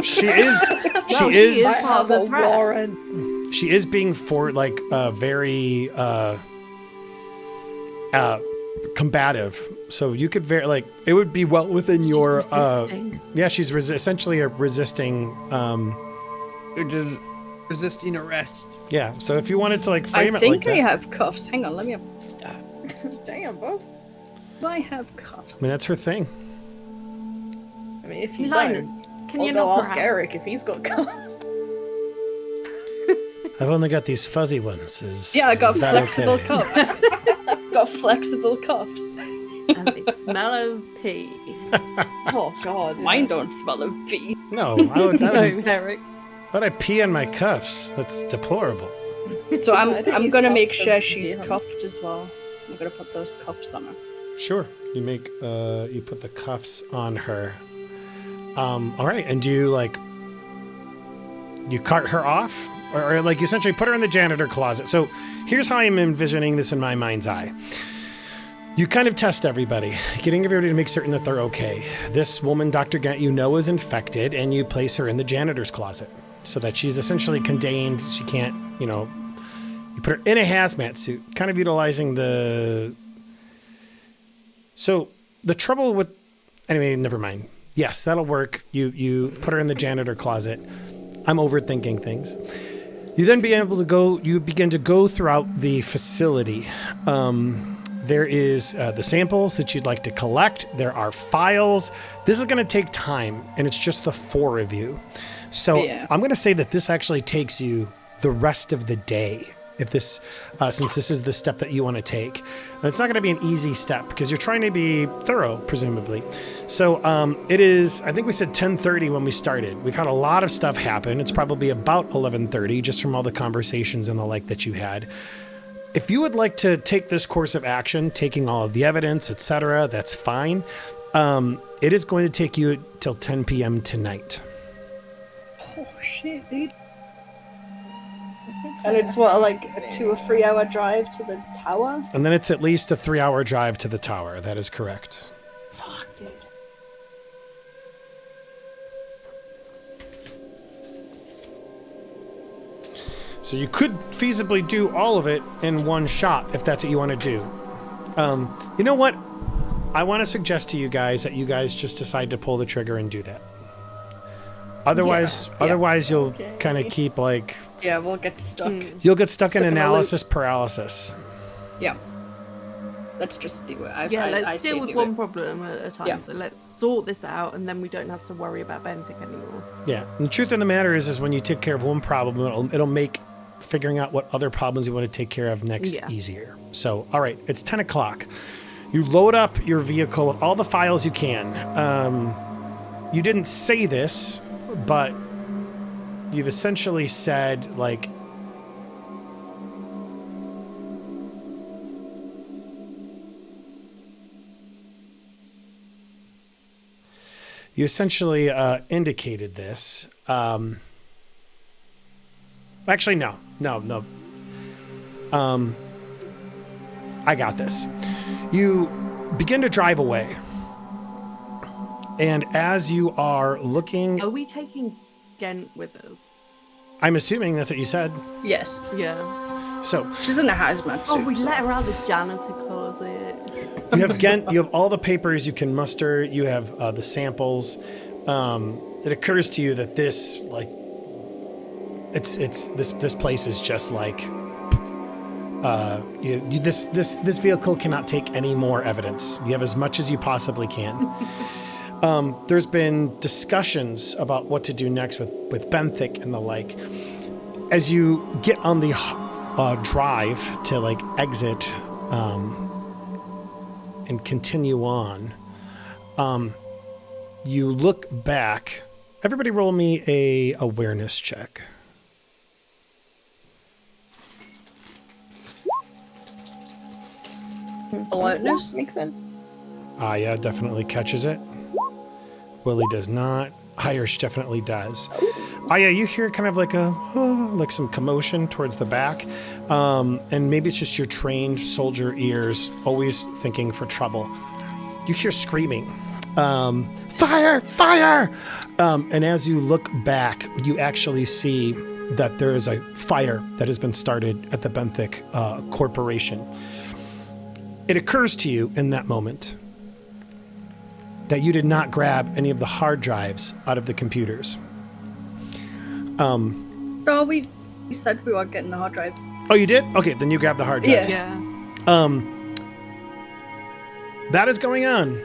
she is Well, she is. I Part have of a the threat. warrant. she is being very combative. So you could it would be well within your Resisting. yeah, she's essentially a resisting You're just resisting arrest. yeah. So if you wanted to I frame it think like I that, have cuffs. Hang on, let me have. Damn, Beau. Do I have cuffs? I mean that's her thing. I mean, if you Lynas, don't, can I'll you go not ask perhaps- Eric if he's got guns. I've only got these fuzzy ones. Yeah, I got is that flexible okay? cuffs. Got flexible cuffs. And they smell of pee. Oh God, Mine don't smell of pee. No, I would, No, Eric. why'd I pee on my cuffs? That's deplorable. So I I'm don't use gonna cuffs make to sure be she's on. cuffed as well. I'm gonna put those cuffs on her. Sure. You make you put the cuffs on her. All right, and do you you cart her off? Or you essentially put her in the janitor closet. So here's how I'm envisioning this in my mind's eye. You kind of test everybody, getting everybody to make certain that they're okay. This woman, Dr. Gant, is infected, and you place her in the janitor's closet so that she's essentially contained. She can't, you put her in a hazmat suit, kind of utilizing the... So the trouble with... Anyway, never mind. Yes, that'll work. You put her in the janitor closet. I'm overthinking things. You then begin to go throughout the facility. There is the samples that you'd like to collect. There are files. This is going to take time, and it's just the 4 of you. So Yeah. I'm going to say that this actually takes you the rest of the day. If this, since this is the step that you want to take, and it's not going to be an easy step because you're trying to be thorough, presumably. So it is. I think we said 10:30 when we started. We've had a lot of stuff happen. It's probably about 11:30 just from all the conversations and the like that you had. If you would like to take this course of action, taking all of the evidence, etc., that's fine. It is going to take you till 10 p.m. tonight. Oh shit, dude. And it's what, like a 2 or 3 hour drive to the tower? And then it's at least a 3-hour drive to the tower. That is correct. Fuck, dude. So you could feasibly do all of it in one shot if that's what you want to do. You know what? I want to suggest to you guys that you guys just decide to pull the trigger and do that. Otherwise, you'll kind of keep like... Yeah, we'll get stuck. You'll get stuck in in a analysis paralysis. Yeah. Let's just do it. Let's deal with one problem at a time. Yeah. So let's sort this out, and then we don't have to worry about anything anymore. Yeah. And the truth of the matter is when you take care of one problem, it'll make figuring out what other problems you want to take care of next easier. So, all right, it's 10 o'clock. You load up your vehicle with all the files you can. You didn't say this, but you've essentially said, like, you essentially indicated this. Actually, no. I got this. You begin to drive away. And as you are looking... Are we taking Gent with us? I'm assuming that's what you said. Yes. Yeah. So... She's in a hazmat suit. Oh, we let her out of the janitor closet. You have Gent, you have all the papers you can muster. You have the samples. It occurs to you that this, like... This place is just like... this vehicle cannot take any more evidence. You have as much as you possibly can. There's been discussions about what to do next with Benthic and the like. As you get on the drive to like exit and continue on, you look back. Everybody roll me a awareness check. Alertness? Makes sense. Yeah, definitely catches it. Willie does not. Irish definitely does. Yeah, you hear kind of like like some commotion towards the back. And maybe it's just your trained soldier ears always thinking for trouble. You hear screaming. Fire! Fire! And as you look back, you actually see that there is a fire that has been started at the Benthic Corporation. It occurs to you in that moment that you did not grab any of the hard drives out of the computers. No, we said we were getting the hard drive. Oh, you did? Okay, then you grabbed the hard drives. Yeah. That is going on.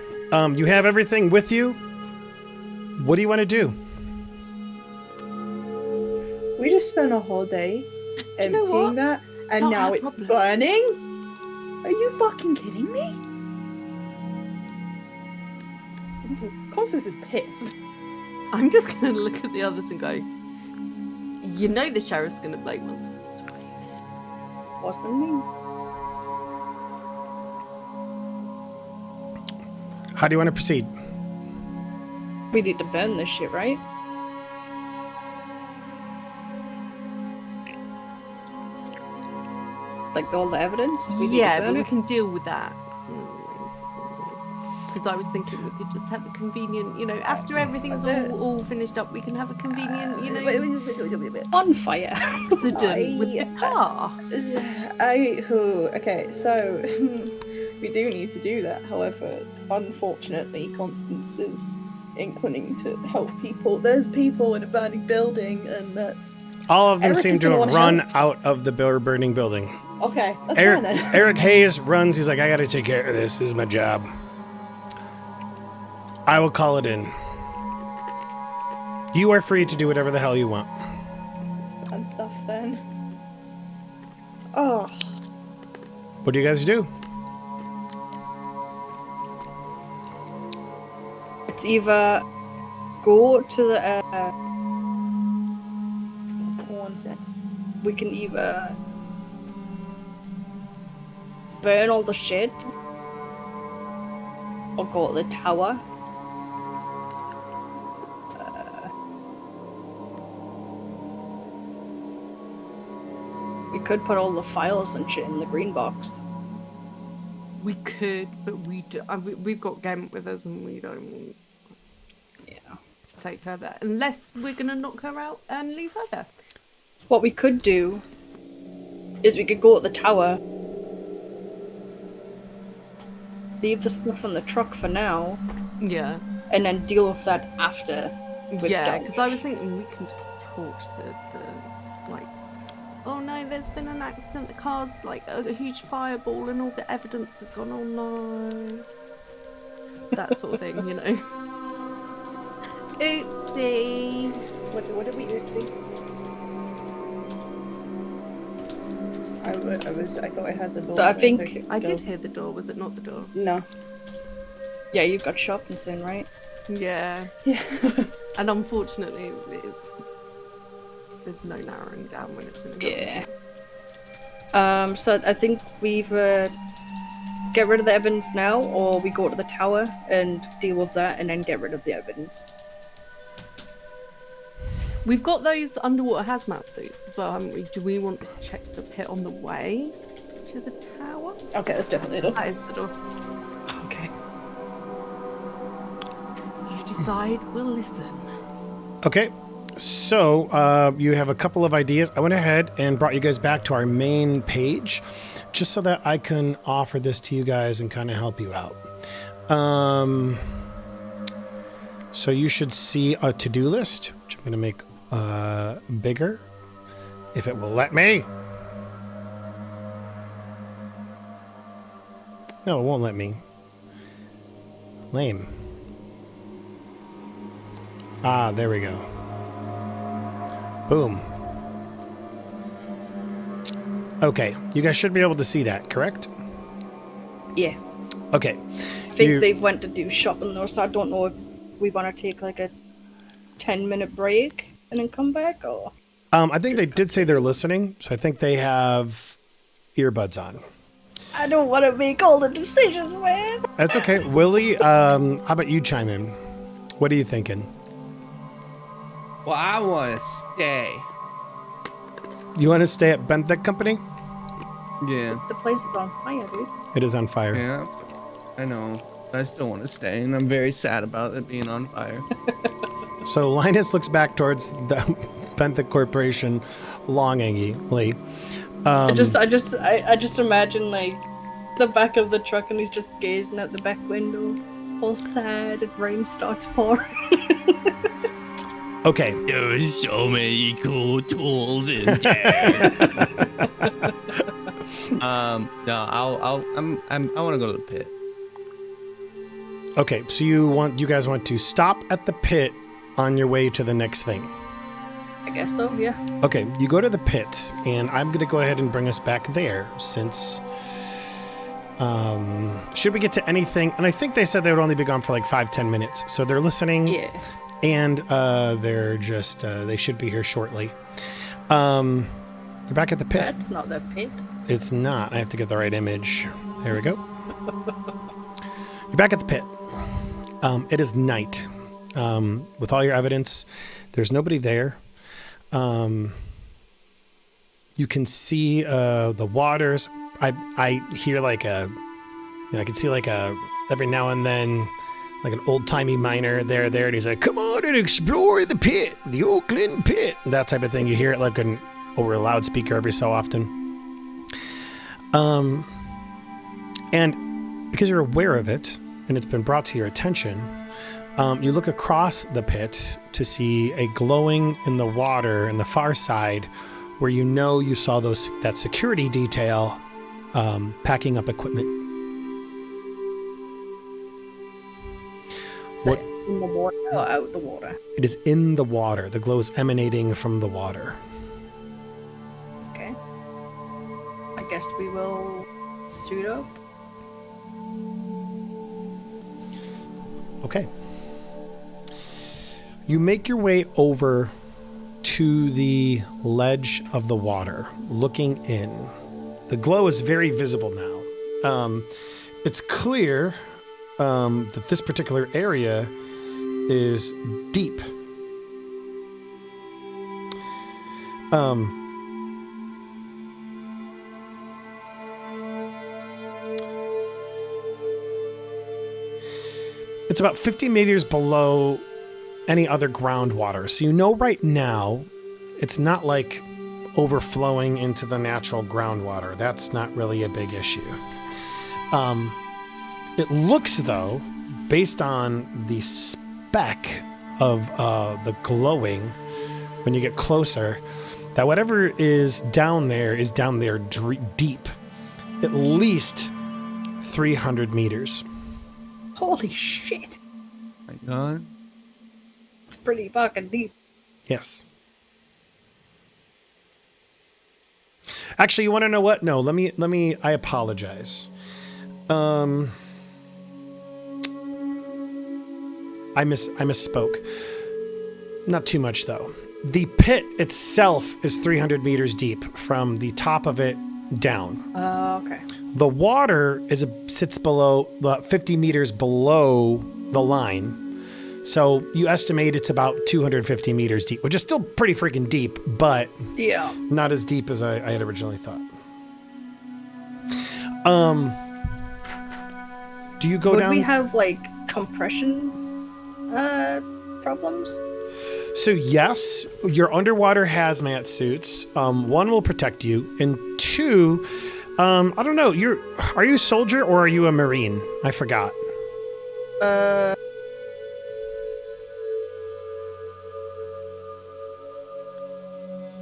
You have everything with you. What do you want to do? We just spent a whole day you know emptying what? that, and Not now our it's problem. burning? Are you fucking kidding me? Constance is pissed. I'm just going to look at the others and go, you know the sheriff's going to blame us for this, right? What's the name? How do you want to proceed? We need to burn this shit, right? Like all the evidence? We need to Yeah, burn but we it? can deal with that. Because I was thinking we could just have a convenient, after everything's all finished up, we can have a convenient, Bonfire. accident with the car. Okay, so we do need to do that. However, unfortunately, Constance is inclining to help people. There's people in a burning building, and that's... All of them Eric seem is to gonna have wanna run help. out of the burning building. Okay, that's Eric, fine then. Eric Hayes runs. He's like, I got to take care of this. This is my job. I will call it in. You are free to do whatever the hell you want. Let's burn stuff then. Oh, What do you guys do? it's either go to the One sec. we can either burn all the shit or go to the tower. could put all the files and shit in the green box. We could, but we've got Gent with us, and we don't want to take her there unless we're gonna knock her out and leave her there. What we could do is we could go to the tower, leave the stuff on the truck for now, and then deal with that after. Because I was thinking we can just talk to the like, oh no, there's been an accident, the car's like a huge fireball and all the evidence has gone, oh no. That sort of thing, you know. Oopsie. What did we oopsie? I thought I had the door. So I think I did hear the door, was it not the door? No. Yeah, you've got shopping soon, right? Yeah. And unfortunately, there's no narrowing down when it's going to go. Yeah. So I think we either get rid of the evidence now, or we go to the tower and deal with that, and then get rid of the evidence. We've got those underwater hazmat suits as well, haven't we? Do we want to check the pit on the way to the tower? Okay, that's definitely the door. That is the door. Okay. You decide, we'll listen. Okay, so you have a couple of ideas. I went ahead and brought you guys back to our main page just so that I can offer this to you guys and kind of help you out. So you should see a to-do list, which I'm going to make bigger, if it will let me. No, it won't let me. Lame. Ah, there we go. Boom. Okay, you guys should be able to see that, correct? Yeah. Okay. I think they went to do shopping though, so I don't know if we want to take like a 10-minute break and then come back, or... I think they did say they're listening, so I think they have earbuds on. I don't want to make all the decisions, man. That's okay. Willie, how about you chime in? What are you thinking? Well, I want to stay. You want to stay at Bent Company? Yeah. The place is on fire, dude. It is on fire. Yeah, I know. I still want to stay, and I'm very sad about it being on fire. So Lynas looks back towards the Benthic Corporation longingly. I just imagine like the back of the truck, and he's just gazing out the back window, all sad, and rain starts pouring. Okay. There's so many cool tools in there. No, I want to go to the pit. Okay, so you guys want to stop at the pit on your way to the next thing. I guess so, yeah. Okay, you go to the pit, and I'm going to go ahead and bring us back there since... should we get to anything? And I think they said they would only be gone for like 5-10 minutes. So they're listening. Yeah. And they're just... they should be here shortly. You're back at the pit. That's not the pit. It's not. I have to get the right image. There we go. You're back at the pit. It is night. With all your evidence, there's nobody there. You can see the waters. I hear like a, I can see like a, every now and then, like an old-timey miner there, and he's like, come on and explore the pit, the Oakland pit. That type of thing. You hear it like over a loudspeaker every so often. And because you're aware of it, and it's been brought to your attention, you look across the pit to see a glowing in the water in the far side, where you saw that security detail packing up equipment. Is it in the water or out the water? It is in the water. The glow is emanating from the water. Okay. I guess we will suit up. Okay. You make your way over to the ledge of the water, looking in. The glow is very visible now. It's clear that this particular area is deep. It's about 50 meters below any other groundwater. So you know right now, it's not like overflowing into the natural groundwater. That's not really a big issue. It looks, though, based on the spec of the glowing, when you get closer, that whatever is down there deep. At least 300 meters. Holy shit. My God. It's pretty fucking deep. Yes. Actually, you want to know what? No, let me, I apologize. I misspoke. Not too much, though. The pit itself is 300 meters deep from the top of it down. Okay. The water sits below, 50 meters below the line. So you estimate it's about 250 meters deep, which is still pretty freaking deep, but yeah, not as deep as I had originally thought. Do you go down? Would we have like compression problems? So yes, your underwater hazmat suits. One will protect you, and two, I don't know. Are you a soldier or are you a Marine? I forgot.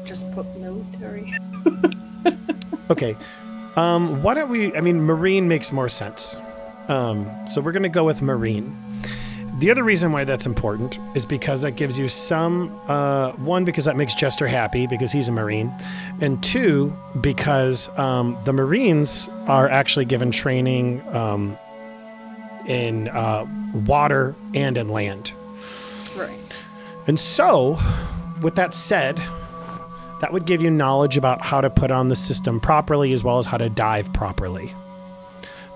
Just put military. Okay. Why don't we? I mean, Marine makes more sense. So we're gonna go with Marine. The other reason why that's important is because that gives you some, one, because that makes Jester happy because he's a Marine, and two, because the Marines are actually given training in water and in land. Right. And so, with that said, that would give you knowledge about how to put on the system properly as well as how to dive properly.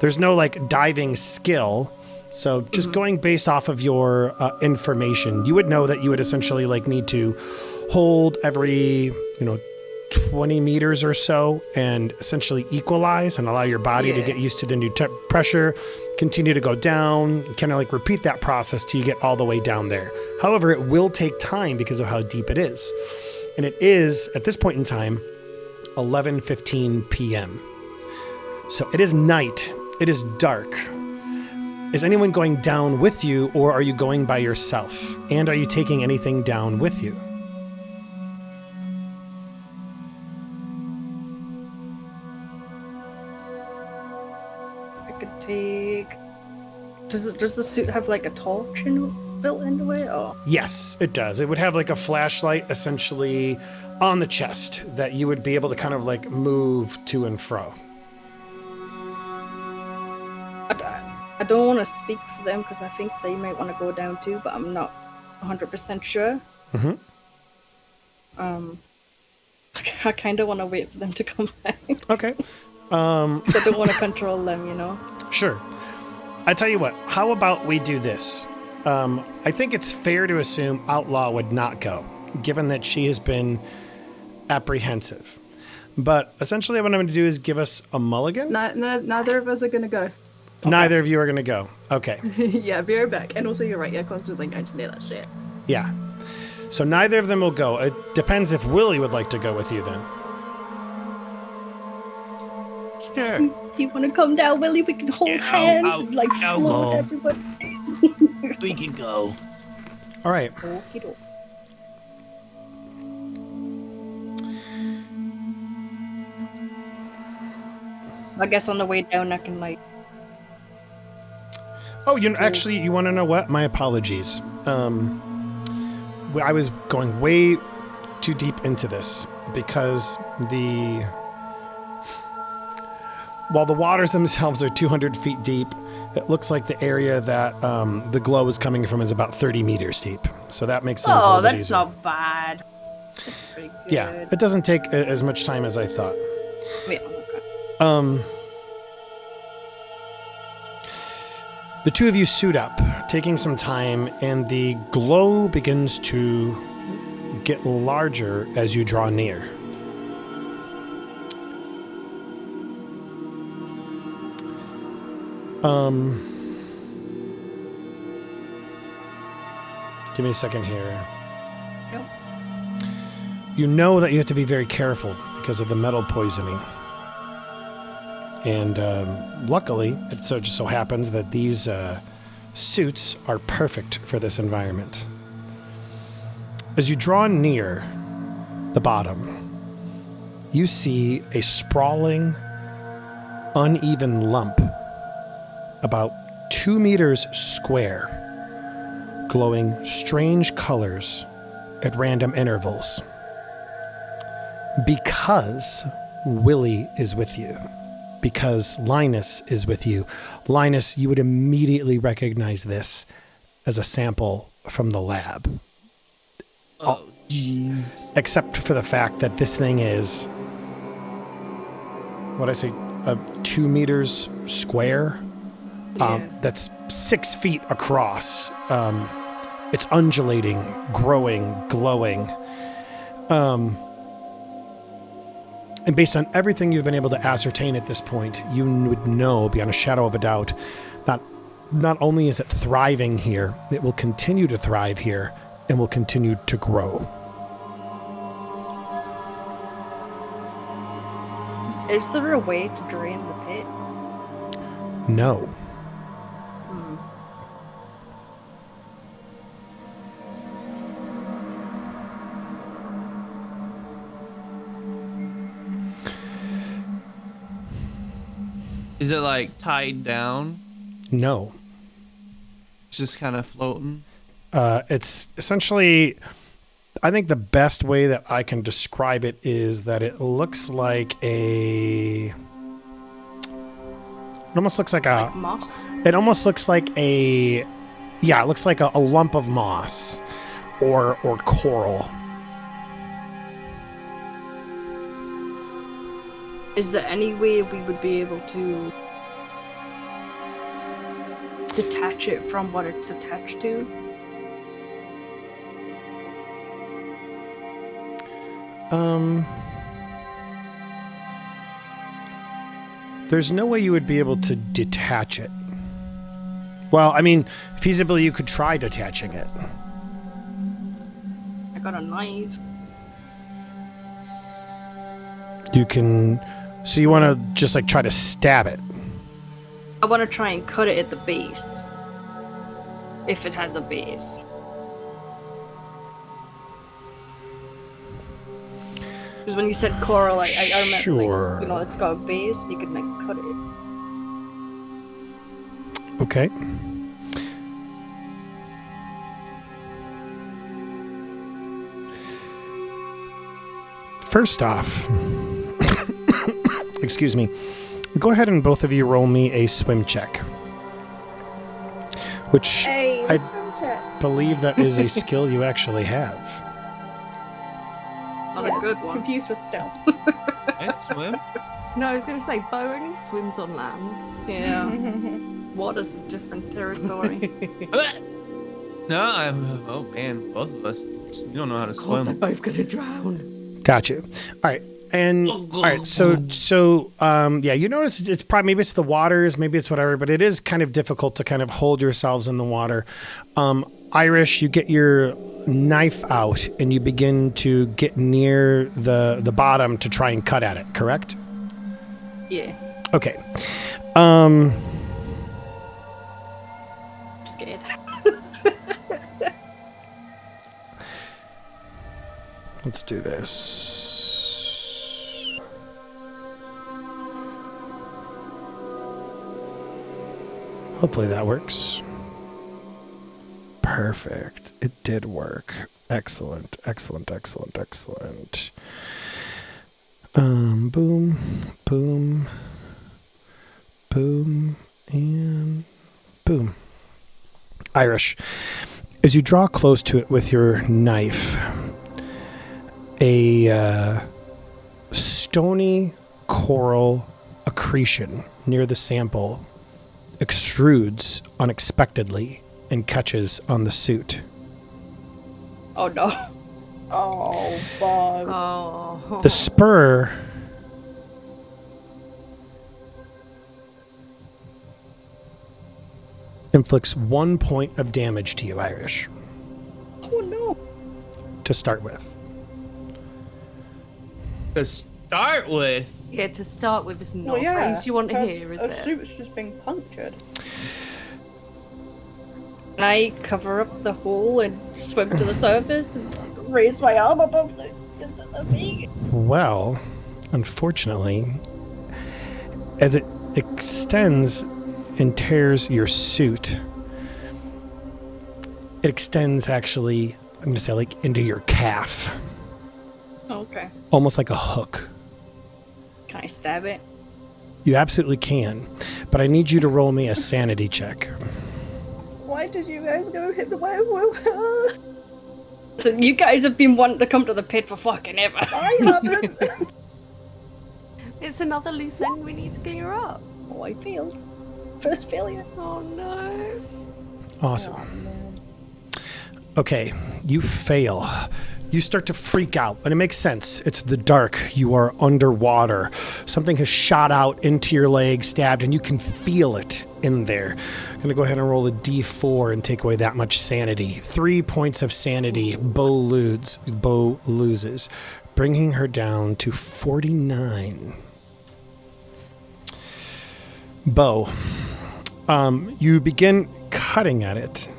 There's no like diving skill. So just going based off of your information, you would know that you would essentially like need to hold every, 20 meters or so and essentially equalize and allow your body to get used to the new pressure, continue to go down, kind of like repeat that process till you get all the way down there. However, it will take time because of how deep it is. And it is, at this point in time, 11:15 p.m. So it is night. It is dark. Is anyone going down with you, or are you going by yourself? And are you taking anything down with you? I could take. Does the suit have like a torch built into it? Or? Yes, it does. It would have like a flashlight essentially on the chest that you would be able to kind of like move to and fro. I don't want to speak for them because I think they might want to go down too, but I'm not 100% sure. Mm-hmm. I kind of want to wait for them to come back. Okay. 'Cause I don't want to control them, Sure. I tell you what, how about we do this? I think it's fair to assume Outlaw would not go, given that she has been apprehensive. But essentially what I'm going to do is give us a mulligan. Neither of us are going to go. Okay. Neither of you are going to go. Okay. Yeah, be right back. And also, you're right. Yeah, Constance ain't going to do that shit. Yeah. So neither of them will go. It depends if Willie would like to go with you then. Sure. Do you want to come down, Willie? We can hold hands and like float everybody. We can go. All right. Okey-doke. I guess on the way down I can like. Oh, you want to know what? My apologies. I was going way too deep into this because while the waters themselves are 200 feet deep, it looks like the area that the glow is coming from is about 30 meters deep. So that makes things a little bit easier. Not bad. That's pretty good. Yeah, it doesn't take as much time as I thought. Yeah, okay. The two of you suit up, taking some time, and the glow begins to get larger as you draw near. Give me a second here. Yep. You know that you have to be very careful because of the metal poisoning. And luckily, it just so happens that these suits are perfect for this environment. As you draw near the bottom, you see a sprawling, uneven lump about 2 meters square, glowing strange colors at random intervals. Because Willy is with you, because Lynas is with you, Lynas, you would immediately recognize this as a sample from the lab. Oh, jeez. Except for the fact that this thing is, what I say, 2 meters square. That's 6 feet across. It's undulating, growing, glowing. And based on everything you've been able to ascertain at this point, you would know beyond a shadow of a doubt that not only is it thriving here, it will continue to thrive here and will continue to grow. Is there a way to drain the pit? No. Is it like tied down? No. It's just kind of floating? It's essentially, I think the best way that I can describe it is that it looks like it almost looks like Like moss? it almost looks like it looks like a lump of moss or coral. Is there any way we would be able to detach it from what it's attached to? There's no way you would be able to detach it. Well, I mean, feasibly you could try detaching it. I got a knife. You can, so you want to just like try to stab it. I want to try and cut it at the base. If it has a base. Because when you said coral, I remember, Sure. like, you know, it's got a base, you can like cut it. Okay. First off, excuse me, go ahead and both of you roll me a swim check. Which Hey, I let's swim check. believe that is a skill you actually have. Not Yeah, a good one. Confused with stealth. I swim? No, I was going to say, Beau only swims on land. Yeah. Water's a different territory. No, oh man, both of us. You don't know how to God, swim. they're both going to drown. Got you. All right. And all right, so yeah, you notice it's probably, maybe it's the waters, maybe it's whatever, but it is kind of difficult to kind of hold yourselves in the water. Irish, you get your knife out and you begin to get near the bottom to try and cut at it, correct? Yeah. Okay. I'm scared. Let's do this. Hopefully that works. Perfect. It did work. Excellent. Excellent. Excellent. Excellent. Boom, boom, boom, and boom. Irish. As you draw close to it with your knife, a stony coral accretion near the sample extrudes unexpectedly and catches on the suit. Oh no. Oh, Bob. Oh. The spur inflicts 1 point of damage to you, Irish. Oh no. to start with. To start with, Yeah, to start with, it's not Well, a yeah. phrase you want to her, hear, is her it? suit's just been punctured. Can I cover up the hole and swim to the surface and raise my arm above the thing? Well, unfortunately, as it extends and tears your suit, it extends actually, I'm going to say, like into your calf, Okay. almost like a hook. Can I stab it? You absolutely can, but I need you to roll me a sanity check. Why did you guys go hit the werewolf? So you guys have been wanting to come to the pit for fucking ever. I haven't. It's another loose end we need to clear up. Oh, I failed. First failure. Oh no. Awesome. Oh, man. Okay, you fail. You start to freak out, and it makes sense. It's the dark. You are underwater. Something has shot out into your leg, stabbed, and you can feel it in there. I'm going to go ahead and roll a d4 and take away that much sanity. 3 points of sanity. Beau loses, bringing her down to 49. Beau, you begin cutting at it.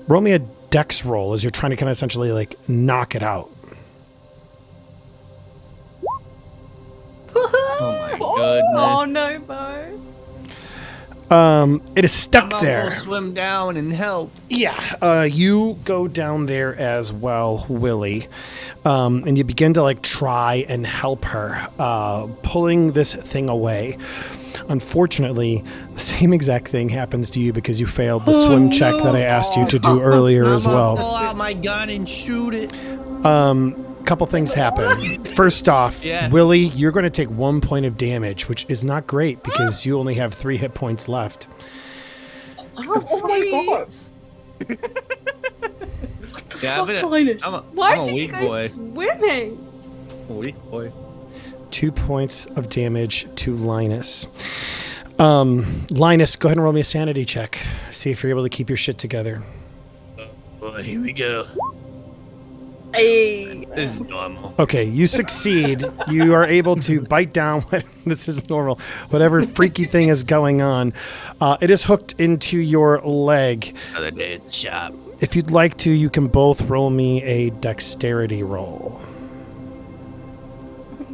Roll me a dex roll as you're trying to kind of essentially like knock it out. oh my goodness. Oh no, Beau. It is stuck I'm there. gonna swim down and help. Yeah, you go down there as well, Willy, and you begin to like try and help her, pulling this thing away. Unfortunately, the same exact thing happens to you because you failed the swim check that I asked you to do earlier as I'm well. gonna pull out my gun and shoot it. Couple things happen. First off, Yes. Willy, you're going to take 1 point of damage, which is not great because you only have 3 hit points left. Oh my god. Yeah, Why I'm a did you weak go boy. swimming? Weak boy. 2 points of damage to Lynas. Lynas, go ahead and roll me a sanity check. See if you're able to keep your shit together. Boy, here we go. Hey. This is normal. Okay, you succeed. You are able to bite down what this is normal. Whatever freaky thing is going on. It is hooked into your leg. Another day at the shop. If you'd like to, you can both roll me a dexterity roll.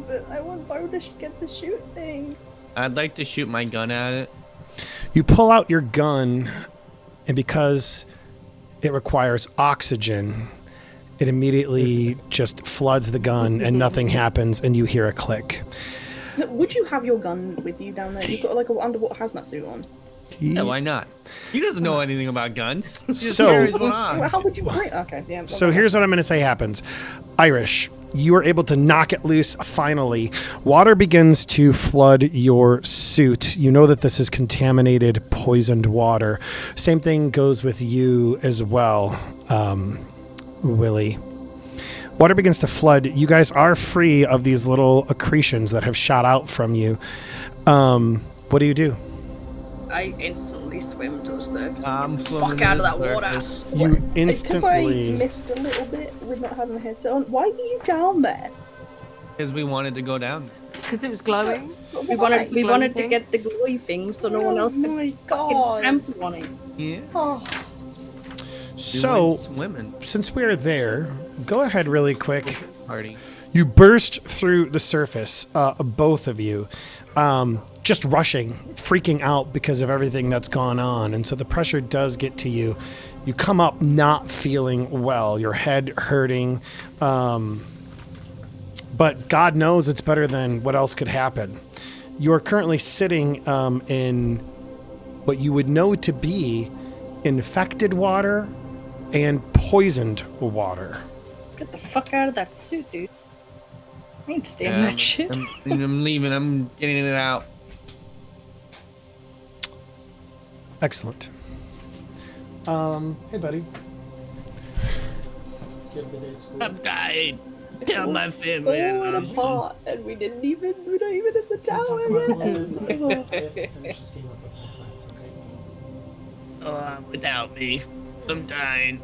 But I want Beau to get the shoot thing. I'd like to shoot my gun at it. You pull out your gun, and because it requires oxygen, it immediately just floods the gun and nothing happens and you hear a click. Would you have your gun with you down there? You've got like an underwater hazmat suit on. Yeah, why not? He doesn't know anything about guns. He just So- carries one on. Well, how would you bring? Okay, yeah. So here's what I'm going to say happens. Irish, you are able to knock it loose finally. Water begins to flood your suit. You know that this is contaminated, poisoned water. Same thing goes with you as well, Willy. Water begins to flood. You guys are free of these little accretions that have shot out from you. What do you do? I instantly swim to the surface. I'm Get the swimming fuck to out of the that water. surface. You Because I instantly... missed a little bit with not having a headset on. Why were you down there? Because we wanted to go down. Because it was glowing. We wanted glowing to thing? get the glowy thing so no one else Oh my could fucking god. sample on it. Yeah. Oh, We So, went swimming. since we are there, go ahead really quick. Party. You burst through the surface, both of you, just rushing, freaking out because of everything that's gone on. And so the pressure does get to you. You come up not feeling well, your head hurting. But God knows it's better than what else could happen. You are currently sitting in what you would know to be infected water and poisoned water. Get the fuck out of that suit, dude. I ain't staying in Yeah, that shit. I'm leaving. I'm getting it out. Excellent. Hey, buddy. I'm dying. Tell my family. I falling love you. apart, and we're not even at the tower yet. Without me. I'm dying.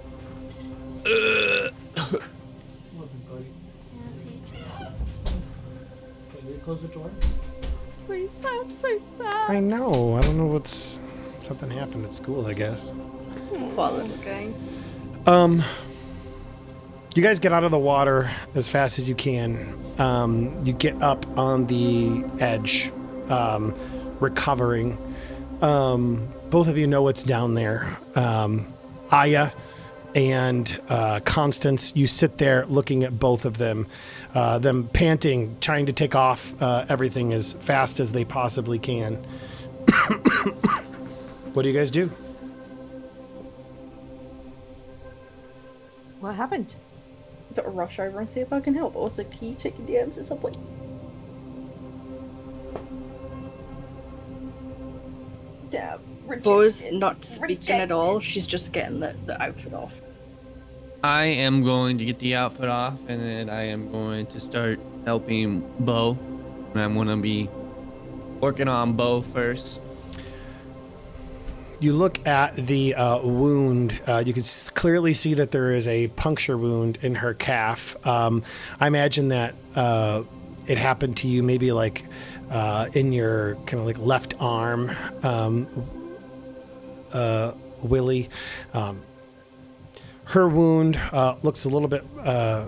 Close the door. Please, I'm so sad. I know. I don't know what's... Something happened at school, I guess. Poor little guy. You guys get out of the water as fast as you can. You get up on the edge, recovering. Both of you know what's down there. Aya and Constance, you sit there looking at both of them panting, trying to take off everything as fast as they possibly can. What do you guys do? What happened? Got to rush over and see if I can help. Also, can you check your DMs at some point? Damn. Beau's not speaking at all. She's just getting the outfit off. I am going to get the outfit off, and then I am going to start helping Beau. And I'm going to be working on Beau first. You look at the wound. You can clearly see that there is a puncture wound in her calf. I imagine that it happened to you maybe like in your kind of like left arm, Willie. Her wound looks a little bit... I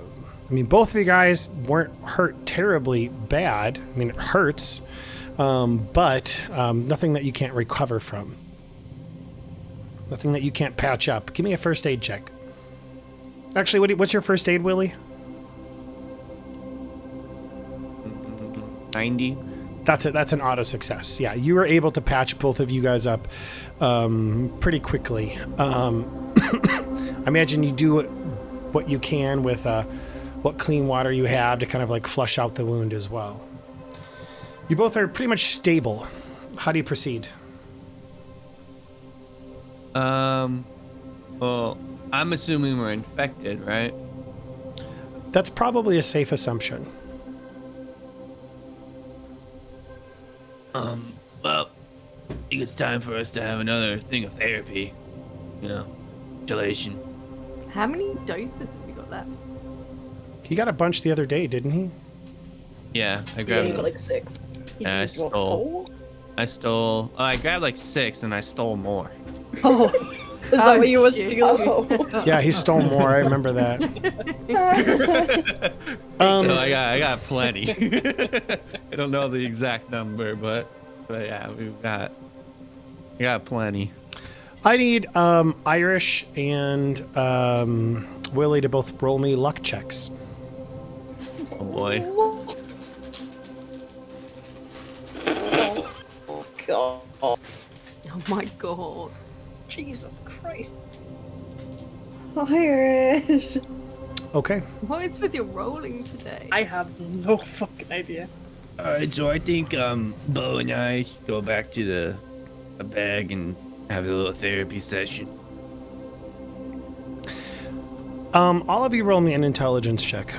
mean, both of you guys weren't hurt terribly bad. I mean, it hurts, but nothing that you can't recover from. Nothing that you can't patch up. Give me a first aid check. Actually, what's your first aid, Willie? 90. That's it. That's an auto success. Yeah, you were able to patch both of you guys up pretty quickly. I imagine you do what you can with what clean water you have to kind of like flush out the wound as well. You both are pretty much stable. How do you proceed? Well, I'm assuming we're infected, right? That's probably a safe assumption. Well, I think it's time for us to have another thing of therapy. You know, gelation. How many doses have we got left? He got a bunch the other day, didn't he? Yeah, I Yeah, grabbed you got like 6. You I used, what, stole. 4? I grabbed like 6 and I stole more. Oh, is that what you were stealing? Oh. Yeah, he stole more. I remember that. So I got plenty. I don't know the exact number, but yeah, we got plenty. I need Irish and Willie to both roll me luck checks. Oh boy. Oh, God. Oh my god. Jesus Christ. Irish. Okay. What is with your rolling today? I have no fucking idea. Alright, so I think Beau and I should go back to the bag and have a little therapy session. All of you roll me an intelligence check.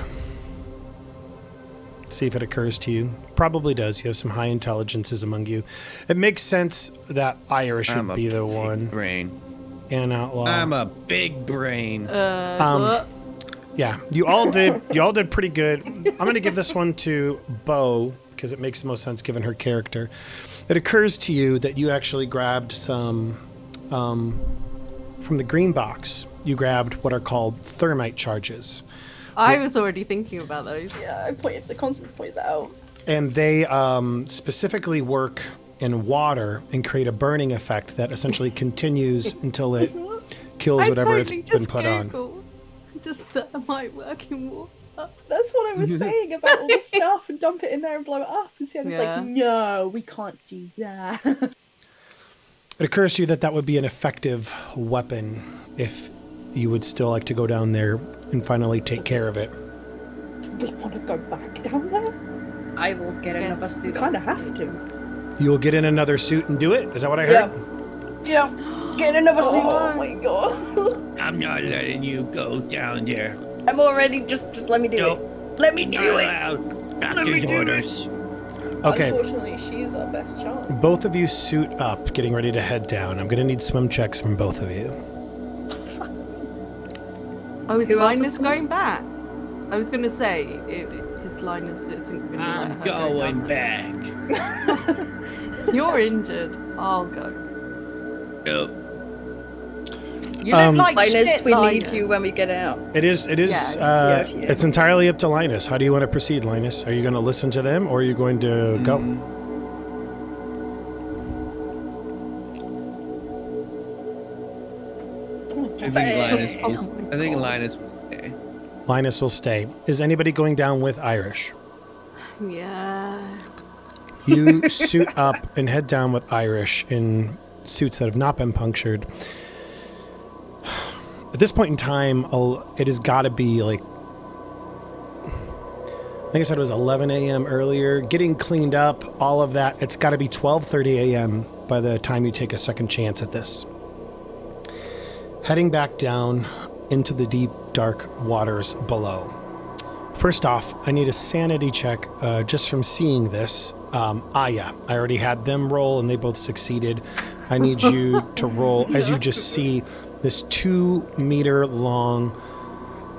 See if it occurs to you. Probably does. You have some high intelligences among you. It makes sense that Irish would be the one. Brain. And Outlaw. I'm a big brain. What? Yeah, you all did pretty good. I'm going to give this one to Beau because it makes the most sense given her character. It occurs to you that you actually grabbed some from the green box. You grabbed what are called thermite charges. I was already thinking about those. Yeah, the Constance pointed that out. And they specifically work in water and create a burning effect that essentially continues until it kills whatever it's been put on. Does that might work in water? That's what I was saying about all the stuff and dump it in there and blow it up. And Sienna's like, no, we can't do that. It occurs to you that that would be an effective weapon if you would still like to go down there and finally take care of it. Do we want to go back down there? I will get another We suit. kind of have to. You will get in another suit and do it? Is that what I heard? Yeah. Get another suit. Oh my god. I'm not letting you go down there. I'm already just let me do it. Let me do it. Doctor's orders. Okay. Unfortunately, she's our best chance. Both of you suit up, getting ready to head down. I'm going to need swim checks from both of you. Fuck Oh, is Who else is Lynas coming? going back? I was going to say, because Linus isn't going to let I'm her go going down back. there. You're injured. I'll go. Yep. You look like Linus, shit, we Linus. need you when we get out. It is. Yeah, It's entirely up to Lynas. How do you want to proceed, Lynas? Are you going to listen to them, or are you going to go? I think Linus will stay. Lynas will stay. Is anybody going down with Irish? Yeah. You suit up and head down with Irish in suits that have not been punctured. At this point in time, it has got to be like, I think I said it was 11 a.m. earlier. Getting cleaned up, all of that, it's got to be 12:30 a.m. by the time you take a second chance at this. Heading back down into the deep, dark waters below. First off, I need a sanity check just from seeing this. Aya, I already had them roll and they both succeeded. I need you to roll as you just see this 2 meter long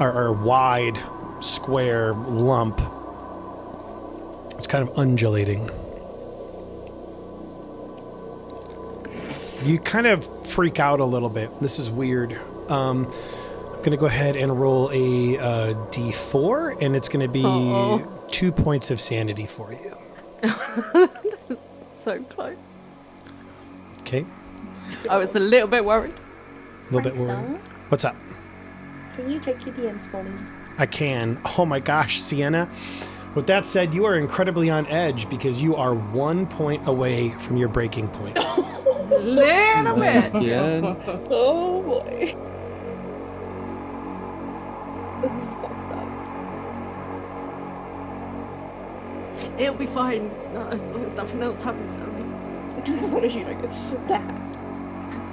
or wide square lump. It's kind of undulating. You kind of freak out a little bit. This is weird. I'm going to go ahead and roll a D4, and it's going to be 2 points of sanity for you. That's so close. Okay. I was a little bit worried. A little bit worried. What's up? Can you check your DMs for me? I can. Oh my gosh, Sienna. With that said, you are incredibly on edge because you are 1 point away from your breaking point. Little bit. Yeah. Oh boy. This is fucked up. It'll be fine. It's not, as long as nothing else happens to me. As long as you don't get stabbed.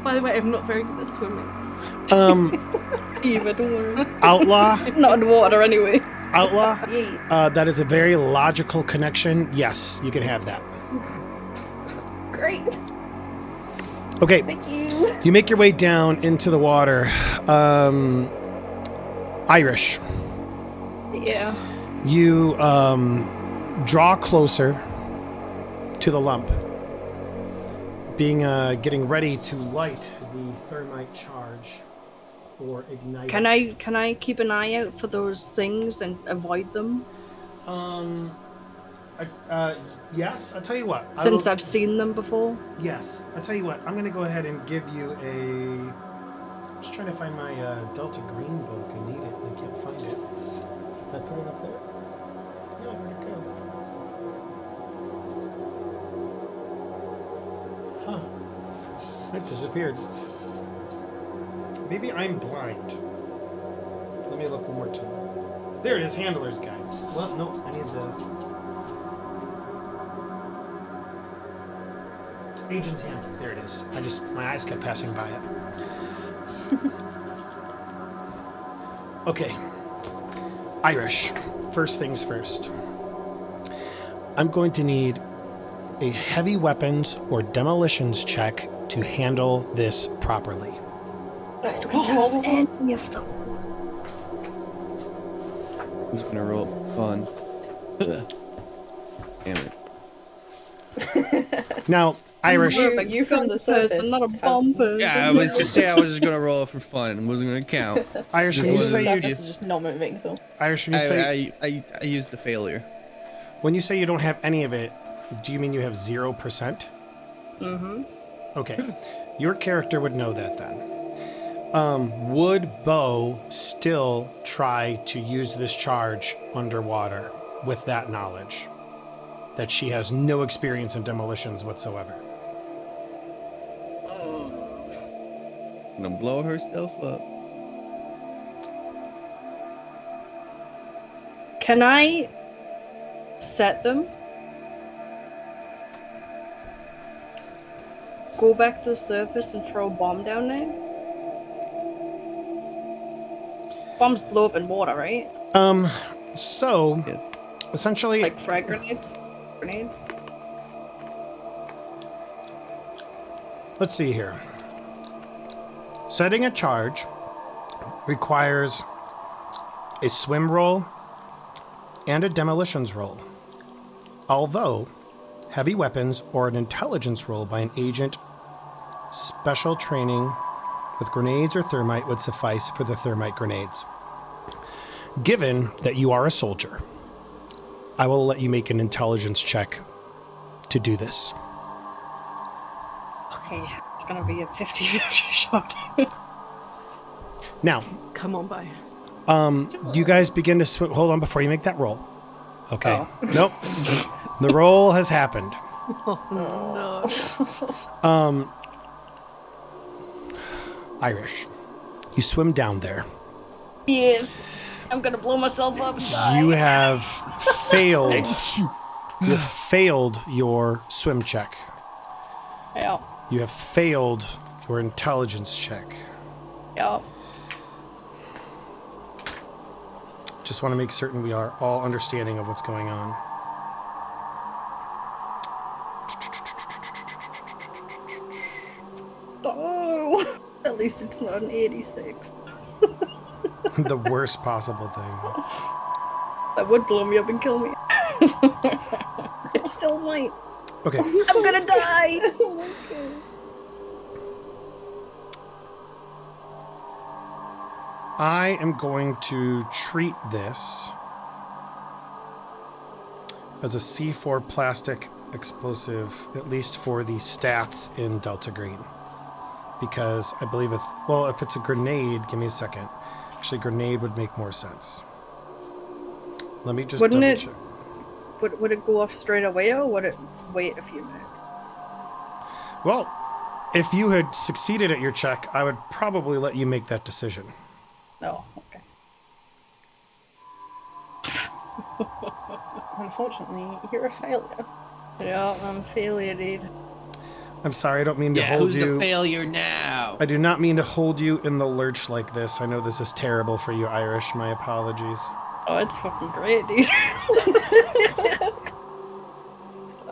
By the way, I'm not very good at swimming. Eva, don't worry. Outlaw? Not in water anyway. Outlaw? Yeah. That is a very logical connection. Yes, you can have that. Great. Okay. Thank you. You make your way down into the water. Irish. Yeah. You draw closer to the lump, getting ready to light the thermite charge or ignite. Can I keep an eye out for those things and avoid them? Yes. I'll tell you what. Since I've seen them before. Yes. I'll tell you what. I'm going to go ahead and give you a. Just trying to find my Delta Green book. I need it. I can't find it. Did I put it up there? Yeah, where'd it go? Huh. It disappeared. Maybe I'm blind. Let me look one more time. There it is, Handler's Guide. Well, no, I need the Agent's Handbook. There it is. My eyes kept passing by it. Okay. Irish. First things first. I'm going to need a heavy weapons or demolitions check to handle this properly. I don't have any of them. Who's gonna roll fun? Damn it. Now, Irish. You from the surface. Not a bomb person. Yeah, I was just gonna roll for fun and wasn't gonna count. Irish, Just when you wasn't- say Surface is just not moving at all. Irish, when you say I used the failure. when you say you don't have any of it, do you mean you have 0%? Mm-hmm. Okay. Your character would know that then. Would Beau still try to use this charge underwater with that knowledge? That she has no experience in demolitions whatsoever. Gonna blow herself up. Can I set them? Go back to the surface and throw a bomb down there? Bombs blow up in water, right? So, Yes. essentially... Like frag grenades? Grenades? Let's see here. Setting a charge requires a swim roll, and a demolitions roll. Although, heavy weapons or an intelligence roll by an agent special training with grenades or thermite would suffice for the thermite grenades. Given that you are a soldier, I will let you make an intelligence check to do this. Okay, it's gonna be a 50-50 shot. Now, Come on, Beau. you guys begin to swim. Hold on before you make that roll. Okay. Oh. Nope. The roll has happened. No. Irish, you swim down there. Yes. I'm gonna blow myself up. You have failed. You have failed your swim check. Yeah. You have failed your intelligence check. Yeah. Just want to make certain we are all understanding of what's going on. Oh, at least it's not an 86. The worst possible thing. That would blow me up and kill me. It still might. Okay. I'm gonna die. I am going to treat this as a C4 plastic explosive, at least for the stats in Delta Green. Because I believe if it's a grenade, give me a second. Actually, grenade would make more sense. Let me just Wouldn't double it- check. Would it go off straight away, or would it wait a few minutes? Well, if you had succeeded at your check, I would probably let you make that decision. No. Okay. Unfortunately, you're a failure. Yeah, I'm a failure, dude. I'm sorry, I don't mean to Yeah, hold who's you. the failure now? I do not mean to hold you in the lurch like this. I know this is terrible for you, Irish. My apologies. Oh, it's fucking great, dude.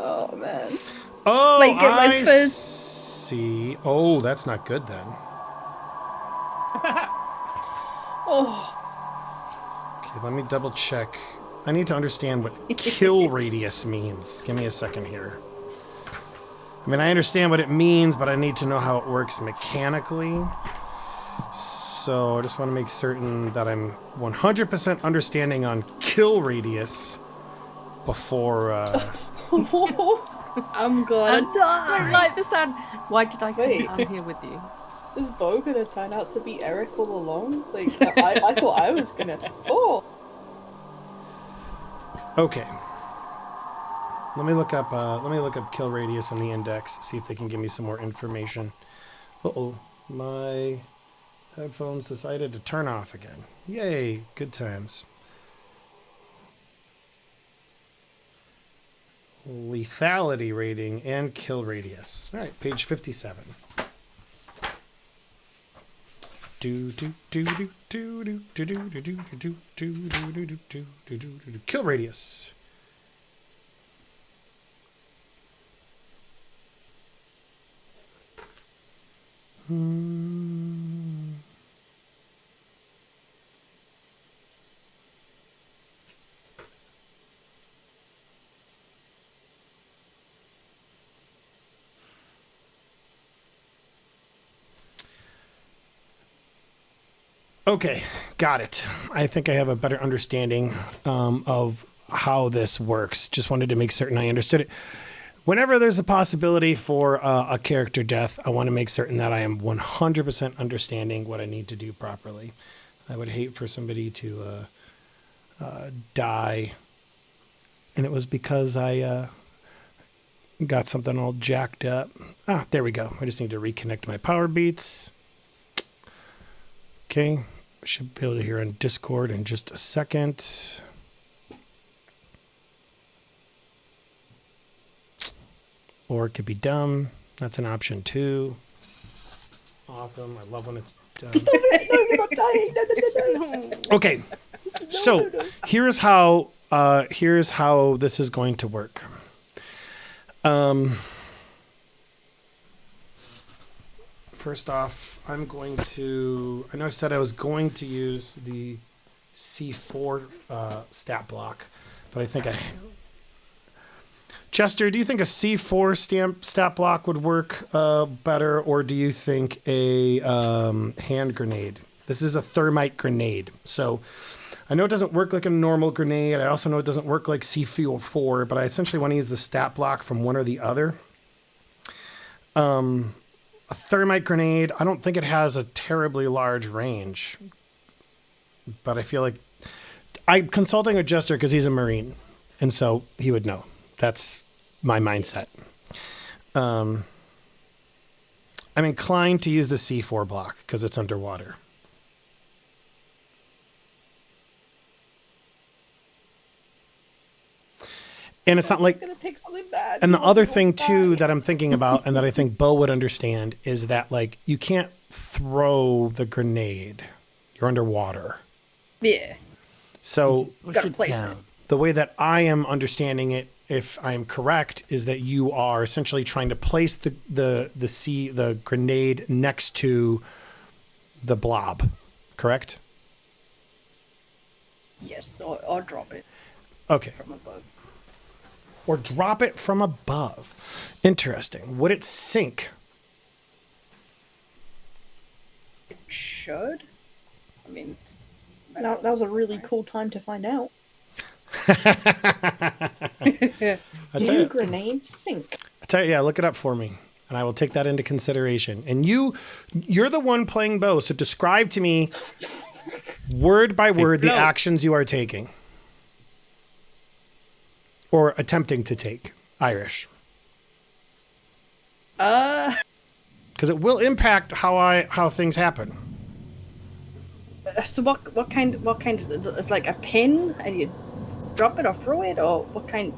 Oh man. Oh, Might get my I first- see. Oh, that's not good then. Oh. Okay, let me double check. I need to understand what kill radius means. Give me a second here. I mean, I understand what it means, but I need to know how it works mechanically. So I just want to make certain that I'm 100% understanding on kill radius before... I'm gonna I die. don't like the sound. Why did I come Wait. down here with you? Is Beau gonna turn out to be Eric all along? Like, I thought I was gonna. Oh! Okay. Let me look up kill radius on the index, see if they can give me some more information. Uh-oh, my headphones decided to turn off again. Yay, good times. Lethality rating and kill radius. All right, page 57. Kill radius. Okay, got it. I think I have a better understanding of how this works. Just wanted to make certain I understood it. Whenever there's a possibility for a character death, I want to make certain that I am 100% understanding what I need to do properly. I would hate for somebody to die, and it was because I got something all jacked up. Ah, there we go. I just need to reconnect my power beats. Okay, I should be able to hear on Discord in just a second. Or it could be dumb. That's an option too. Awesome. I love when it's dumb. Stop it! No, you're not dying! No, no, no, no! Okay, so here's how this is going to work. First off, I'm going to. I know I said I was going to use the C4 stat block, but I think Chester, do you think a C4 stat block would work better, or do you think a hand grenade? This is a thermite grenade, so I know it doesn't work like a normal grenade. I also know it doesn't work like C4, but I essentially want to use the stat block from one or the other. A thermite grenade, I don't think it has a terribly large range, but I feel like I'm consulting with Jester because he's a Marine, and so he would know. That's my mindset. I'm inclined to use the C4 block because it's underwater. And it's not like, gonna pick something bad. and the other thing too that I'm thinking about and that I think Beau would understand is that like you can't throw the grenade. You're underwater. Yeah. So Gotta place it. the way that I am understanding it, if I am correct, is that you are essentially trying to place the grenade next to the blob, correct? Yes, or drop it Okay. from above. Or drop it from above. Interesting. Would it sink? It should. I mean, Now's a really cool time to find out. I tell Do you, grenades sink? yeah, look it up for me, and I will take that into consideration. And you're the one playing Beau, so describe to me, word by word, the float. actions you are taking. Or attempting to take, Irish. Because it will impact how things happen. So what kind is it? It's like a pin, and you drop it or throw it, or what kind?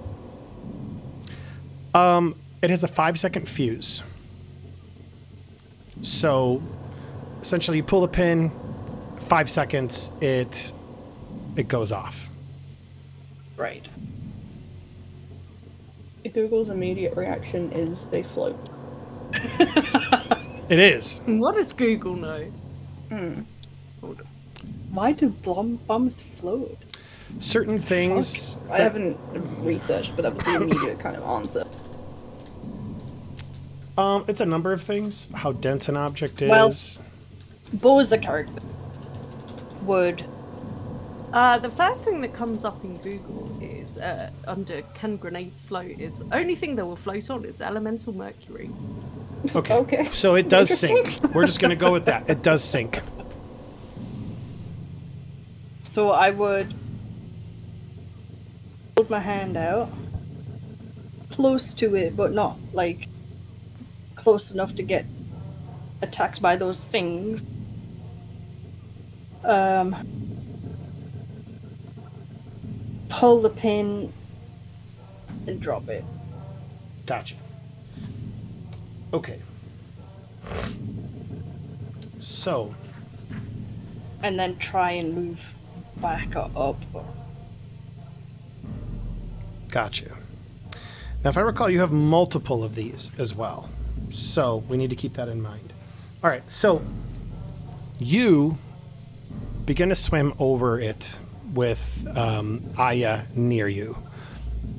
It has a 5-second fuse. So essentially you pull the pin, 5 seconds, it goes off. Right. Google's immediate reaction is they float. It is. What does Google know? Why do bombs float? Certain things. I haven't researched, but that was the immediate kind of answer. It's a number of things. How dense an object is. Well- Beau is a character. Would. The first thing that comes up in Google is under can grenades float is only thing that will float on is elemental mercury. Okay. Okay. So it does sink. We're just going to go with that. It does sink. So I would hold my hand out, close to it, but not like close enough to get attacked by those things. Pull the pin and drop it. Gotcha. Okay. So. And then try and move back or up. Gotcha. Now, if I recall, you have multiple of these as well. So we need to keep that in mind. All right. So you begin to swim over it with Aya near you.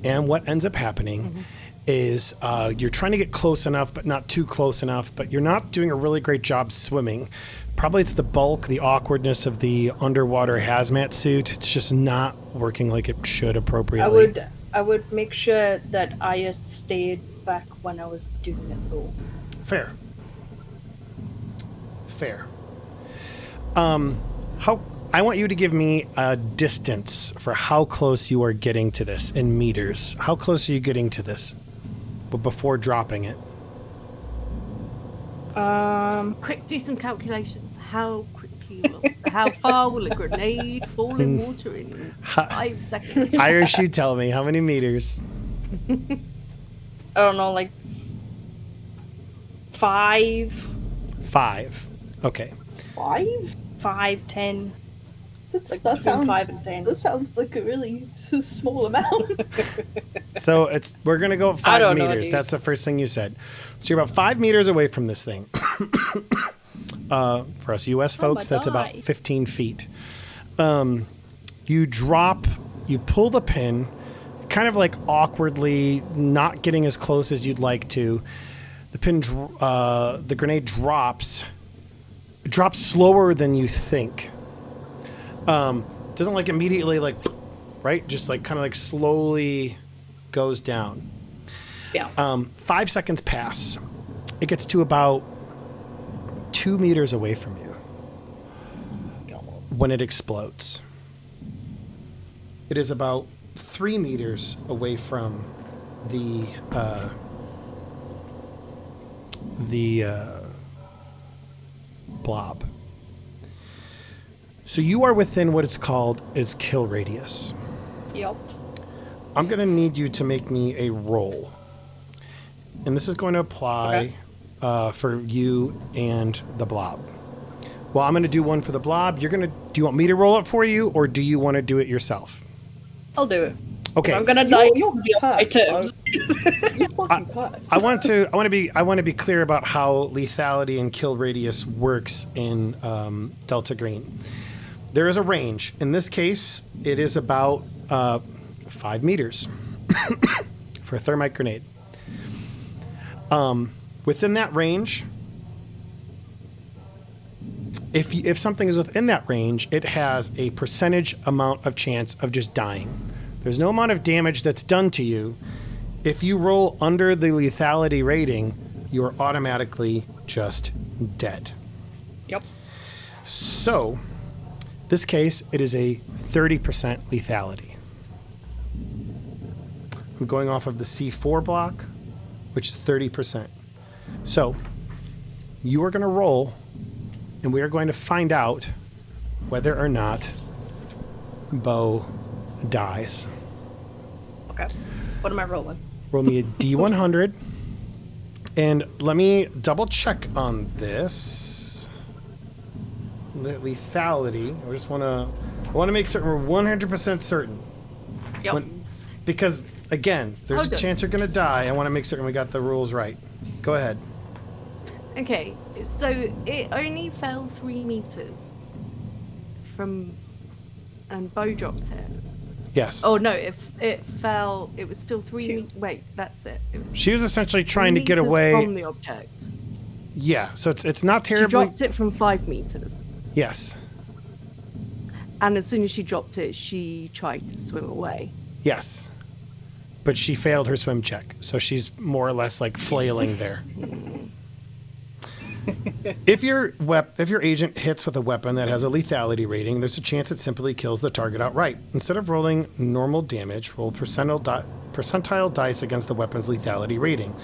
And what ends up happening is you're trying to get close enough, but not too close enough, but you're not doing a really great job swimming. Probably it's the bulk, the awkwardness of the underwater hazmat suit. It's just not working like it should appropriately. I would make sure that Aya stayed back when I was doing it though. Fair. I want you to give me a distance for how close you are getting to this in meters. How close are you getting to this? But before dropping it. Quick, do some calculations. How far will a grenade fall in water in 5 seconds? Irish, you tell me. How many meters? I don't know, like 5. 5. Okay. 5? 5, 10. That Between sounds 5 and 10. That sounds like a really small amount. So we're gonna go at 5 don't know, meters. dude. That's the first thing you said. So you're about 5 meters away from this thing. For us U.S. folks, that's about 15 feet. You pull the pin, kind of like awkwardly, not getting as close as you'd like to. The grenade drops. It drops slower than you think. Doesn't like immediately like, right? Just like kind of like slowly goes down. Yeah. 5 seconds pass. It gets to about 2 meters away from you when it explodes. It is about 3 meters away from the blob. So you are within what it's called is kill radius. Yep. I'm going to need you to make me a roll. And this is going to apply for you and the blob. Well, I'm going to do one for the blob. Do you want me to roll it for you, or do you want to do it yourself? I'll do it. Okay. If I'm gonna die. You're My cursed. terms. You're fucking cursed. I want to be clear about how lethality and kill radius works in Delta Green. There is a range. In this case, it is about 5 meters for a thermite grenade. Within that range, if something is within that range, it has a percentage amount of chance of just dying. There's no amount of damage that's done to you. If you roll under the lethality rating, you are automatically just dead. Yep. So, this case, it is a 30% lethality. I'm going off of the C4 block, which is 30%. So, you are going to roll, and we are going to find out whether or not Beau dies. Okay. What am I rolling? Roll me a D100. And let me double check on this. The lethality. I want to make certain we're 100% certain. Yep. Because, again, there's a chance you're going to die. I want to make certain we got the rules right. Go ahead. Okay, so it only fell 3 meters from, and Beau dropped it. Yes. Oh no, it fell. It was still 3 meters. Wait, that's it. It was She was essentially trying to get 3 meters away from the object. Yeah, so it's not She terribly. dropped it from 5 meters, Yes. and as soon as she dropped it, she tried to swim away. Yes. But she failed her swim check, so she's more or less like flailing there. If your agent hits with a weapon that has a lethality rating, there's a chance it simply kills the target outright. Instead of rolling normal damage, roll percentile dice against the weapon's lethality rating.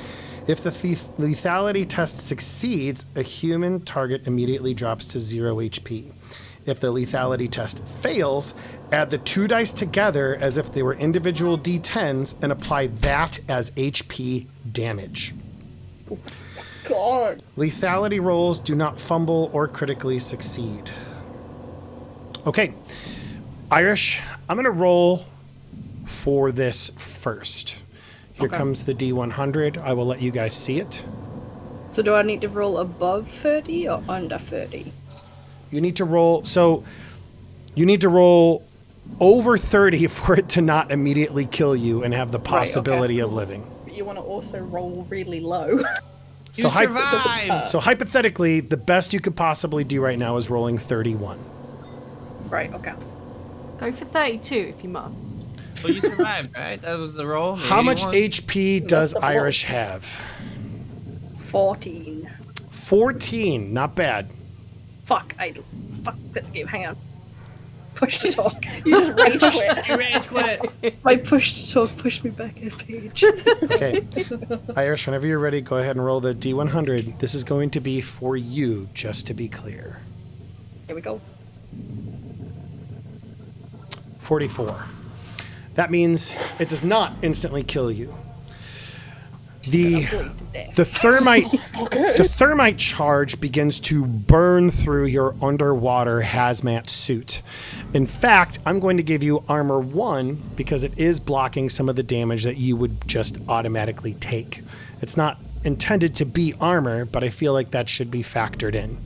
If the lethality test succeeds, a human target immediately drops to 0 HP. If the lethality test fails, add the 2 dice together as if they were individual D10s and apply that as HP damage. God. Lethality rolls do not fumble or critically succeed. Okay. Irish, I'm going to roll for this first. Here comes the D100. I will let you guys see it. So do I need to roll above 30 or under 30? You need to roll. So you need to roll over 30 for it to not immediately kill you and have the possibility of living. But you want to also roll really low. You survived! So hypothetically, the best you could possibly do right now is rolling 31. Right, okay. Go for 32 if you must. Well, you survived, right? That was the roll. How much 81? HP does the Irish have? 14. 14, not bad. Fuck, fuck, quit the game, hang on. Push to talk. You just rage quit. You rage quit. My push to talk pushed me back a page. Okay. Irish, whenever you're ready, go ahead and roll the D100. This is going to be for you, just to be clear. Here we go. 44. That means it does not instantly kill you. The thermite charge begins to burn through your underwater hazmat suit. In fact, I'm going to give you armor 1 because it is blocking some of the damage that you would just automatically take. It's not intended to be armor, but I feel like that should be factored in.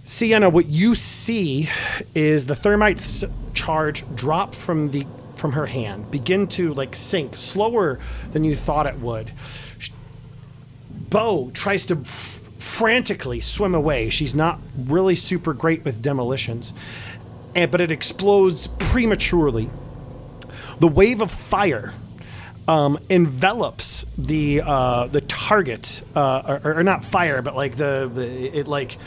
Sienna, what you see is the thermite charge drop from her hand, begin to like sink slower than you thought it would. Beau tries to frantically swim away. She's not really super great with demolitions, but it explodes prematurely. The wave of fire envelops the target, or not fire, but like it like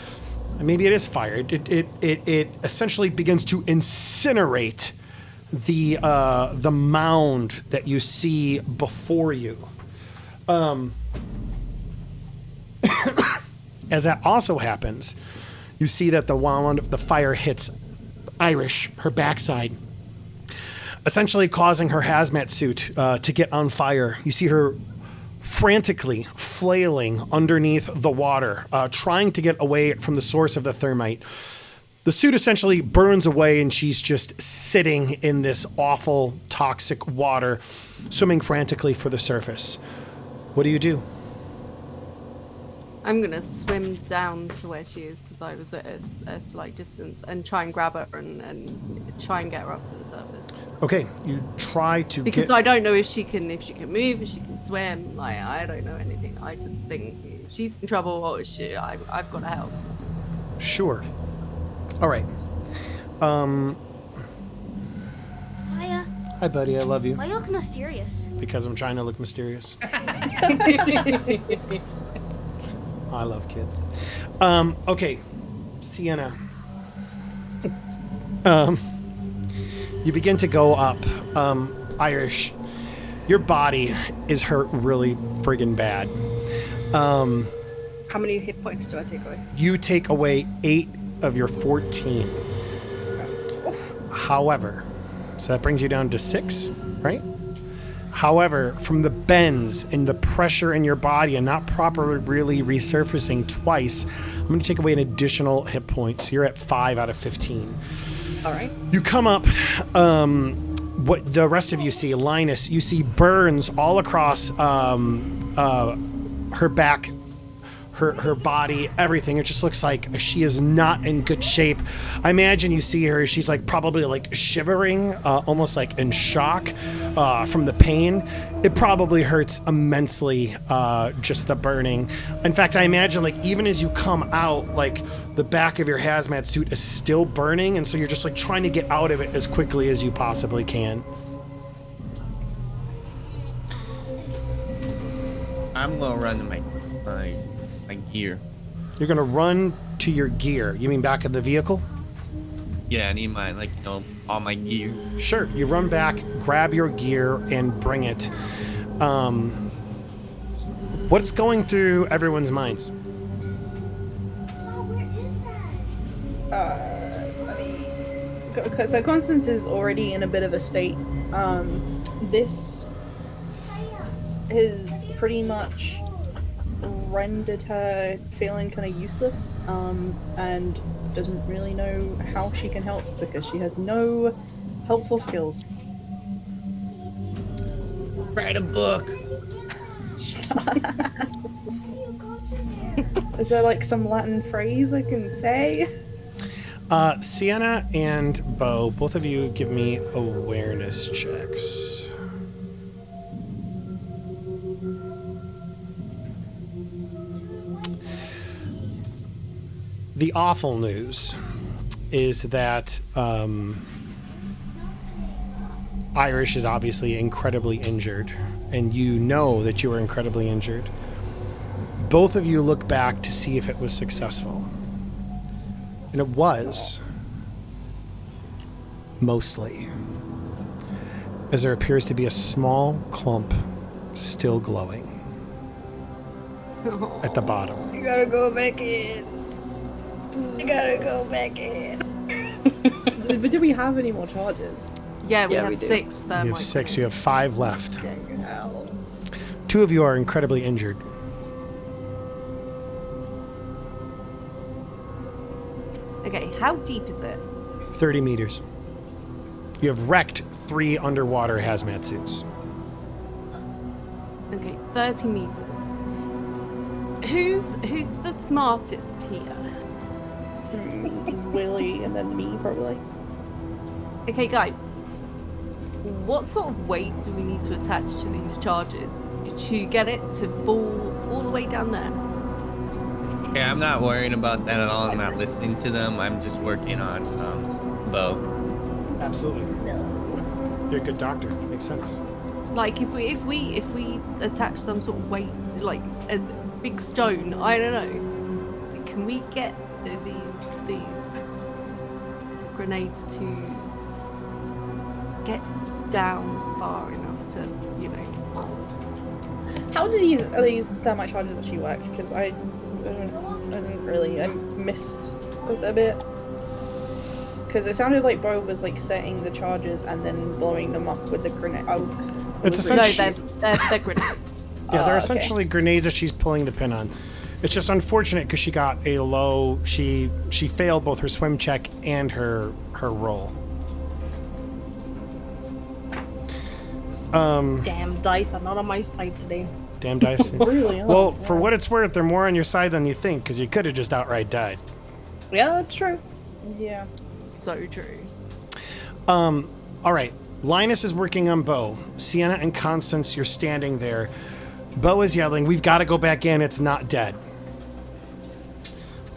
maybe it is fire. It essentially begins to incinerate the mound that you see before you. As that also happens, you see that the fire hits Irish, her backside, essentially causing her hazmat suit to get on fire. You see her frantically flailing underneath the water, trying to get away from the source of the thermite. The suit essentially burns away, and she's just sitting in this awful, toxic water, swimming frantically for the surface. What do you do? I'm going to swim down to where she is because I was at a slight distance and try and grab her and try and get her up to the surface. Okay, you try to because I don't know if she can move, if she can swim. I don't know anything. I just think if she's in trouble. I've got to help. Sure. All right. Hiya. Hi, buddy. I love you. Why you look mysterious? Because I'm trying to look mysterious. I love kids. Okay, Sienna. You begin to go up. Irish, your body is hurt really friggin' bad. How many hit points do I take away? You take away 8 of your 14. However, so that brings you down to 6, right? However, from the bends and the pressure in your body and not properly really resurfacing twice, I'm going to take away an additional hit point. So you're at 5 out of 15. All right. You come up. What the rest of you see, Lynas, you see burns all across her back, her body, everything. It just looks like she is not in good shape. I imagine you see her, she's like probably like shivering, almost like in shock from the pain. It probably hurts immensely, just the burning. In fact, I imagine like even as you come out, like the back of your hazmat suit is still burning, and so you're just like trying to get out of it as quickly as you possibly can. I'm gonna run to my gear. You're gonna run to your gear. You mean back in the vehicle? Yeah, I need my all my gear. Sure. You run back, grab your gear, and bring it. What's going through everyone's minds? So where is that? So Constance is already in a bit of a state. This has pretty much rendered her feeling kind of useless, and doesn't really know how she can help because she has no helpful skills. Write a book. Is there like some Latin phrase I can say? Sienna and Beau, both of you give me awareness checks. The awful news is that Irish is obviously incredibly injured, and you know that you were incredibly injured. Both of you look back to see if it was successful. And it was. Mostly. As there appears to be a small clump still glowing at the bottom. You gotta go back in. You gotta go back in. But do we have any more charges? Yeah, we Yeah, had we do. 6 there. You have 6, you have 5 left. Hell. 2 of you are incredibly injured. Okay, how deep is it? 30 meters. You have wrecked 3 underwater hazmat suits. Okay, 30 meters. Who's the smartest here? Willy, and then me, probably. Okay, guys. What sort of weight do we need to attach to these charges to get it to fall all the way down there? Okay, I'm not worrying about that at all. I'm not listening to them. I'm just working on Beau. Absolutely. You're a good doctor. Makes sense. Like if we attach some sort of weight, like a big stone, I don't know. Can we get these grenades to get down far enough to, you know? How do these thermite charges actually work? Because I missed a bit. Because it sounded like Beau was like setting the charges and then blowing them up with the grenade. It's essentially they're grenades. Yeah, they're okay. essentially grenades that she's pulling the pin on. It's just unfortunate because she got a low. She failed both her swim check and her roll. Damn dice are not on my side today. Damn dice. Really? Well, for what it's worth, they're more on your side than you think because you could have just outright died. Yeah, that's true. Yeah. So true. All right. Lynas is working on Beau. Sienna and Constance, you're standing there. Beau is yelling, "We've got to go back in. It's not dead."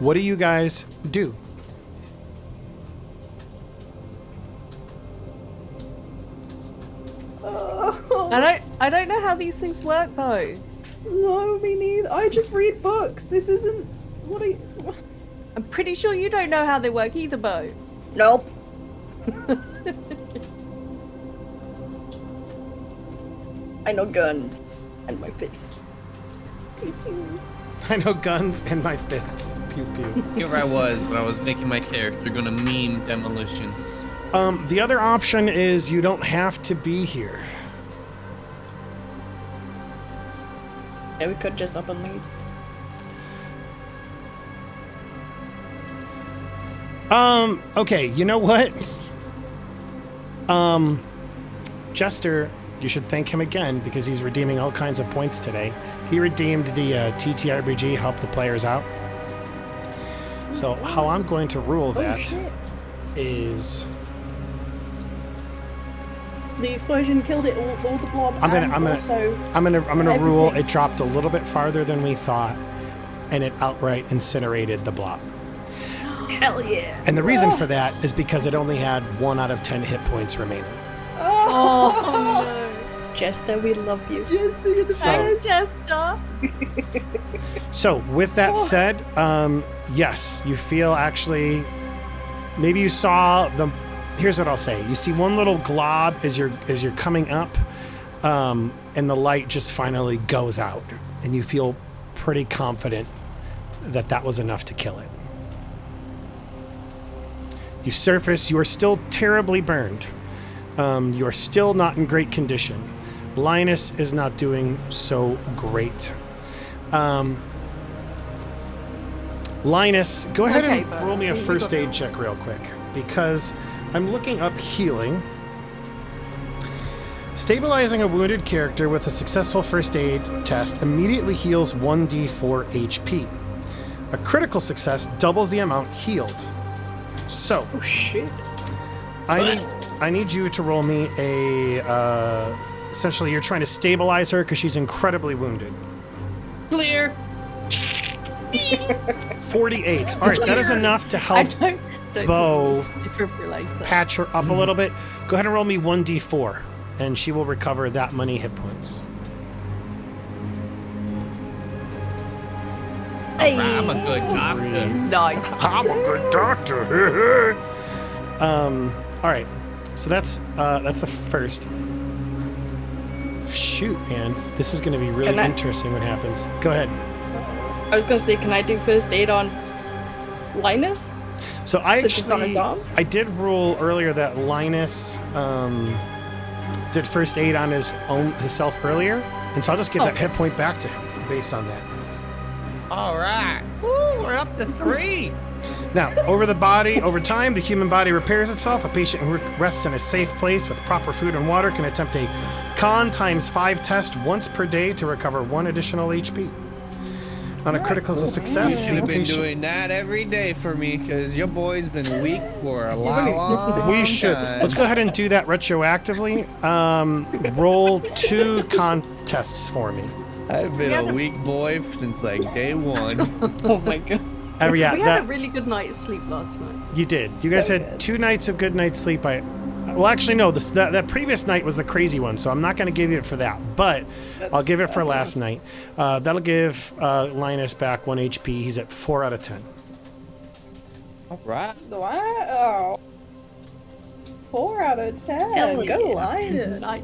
What do you guys do? I don't know how these things work, Beau. No, me neither. I just read books. This isn't. What are you. I'm pretty sure you don't know how they work either, Beau. Nope. I know guns and my fists. I know guns and my fists. Pew pew. Here I was when I was making my character gonna meme demolitions. The other option is you don't have to be here. Yeah, we could just up and leave. Okay, you know what? Jester, you should thank him again because he's redeeming all kinds of points today. He redeemed the TTRPG, help the players out. So how I'm going to rule that is The explosion killed it all the blob. I'm and gonna also rule everything. it dropped a little bit farther than we thought, and it outright incinerated the blob. Hell yeah. And the reason for that is because it only had 1 out of 10 hit points remaining. Oh, no. Jester, we love you. Thanks, Jester. So with that said, yes, you feel actually, maybe you saw the, here's what I'll say. You see one little glob as you're coming up, and the light just finally goes out, and you feel pretty confident that that was enough to kill it. You surface, you are still terribly burned. You are still not in great condition. Lynas is not doing so great. Lynas, go ahead and roll me a first aid check real quick, because I'm looking up healing. Stabilizing a wounded character with a successful first aid test immediately heals 1d4 HP. A critical success doubles the amount healed. So, Oh shit. I need you to roll me a, essentially you're trying to stabilize her because she's incredibly wounded. Clear. 48. All right, that is enough to I help don't Beau defibrillator. patch her up a little bit. Go ahead and roll me 1d4, and she will recover that many hit points. Hey. I'm a good doctor. Nice. I'm a good doctor. All right, so that's the first. Shoot, man, this is going to be really Can I- interesting what happens. Go ahead. I was gonna say, can I do first aid on Lynas? So I Since it's on his actually, arm? I did rule earlier that Lynas did first aid on himself earlier, and so I'll just give that hit point back to him based on that. All right. Woo, we're up to 3. Now, over time, the human body repairs itself. A patient who rests in a safe place with proper food and water can attempt a Con ×5 test once per day to recover 1 additional HP. on a critical success. Should have been Patient- doing that every day for me because your boy's been weak for a long We should. time. Let's go ahead and do that retroactively. Roll 2 contests for me. I've been a weak boy since like day one. Oh my god. Yeah, We had that a really good night's sleep last night. you did. You guys So had good. 2 nights of good night's sleep. Well, actually, no. That previous night was the crazy one, so I'm not going to give you it for that. But I'll give it for last night. That'll give Lynas back 1 HP. He's at 4 out of 10. All right. Wow. 4 out of 10. Hell Go yeah. Lion. Nice.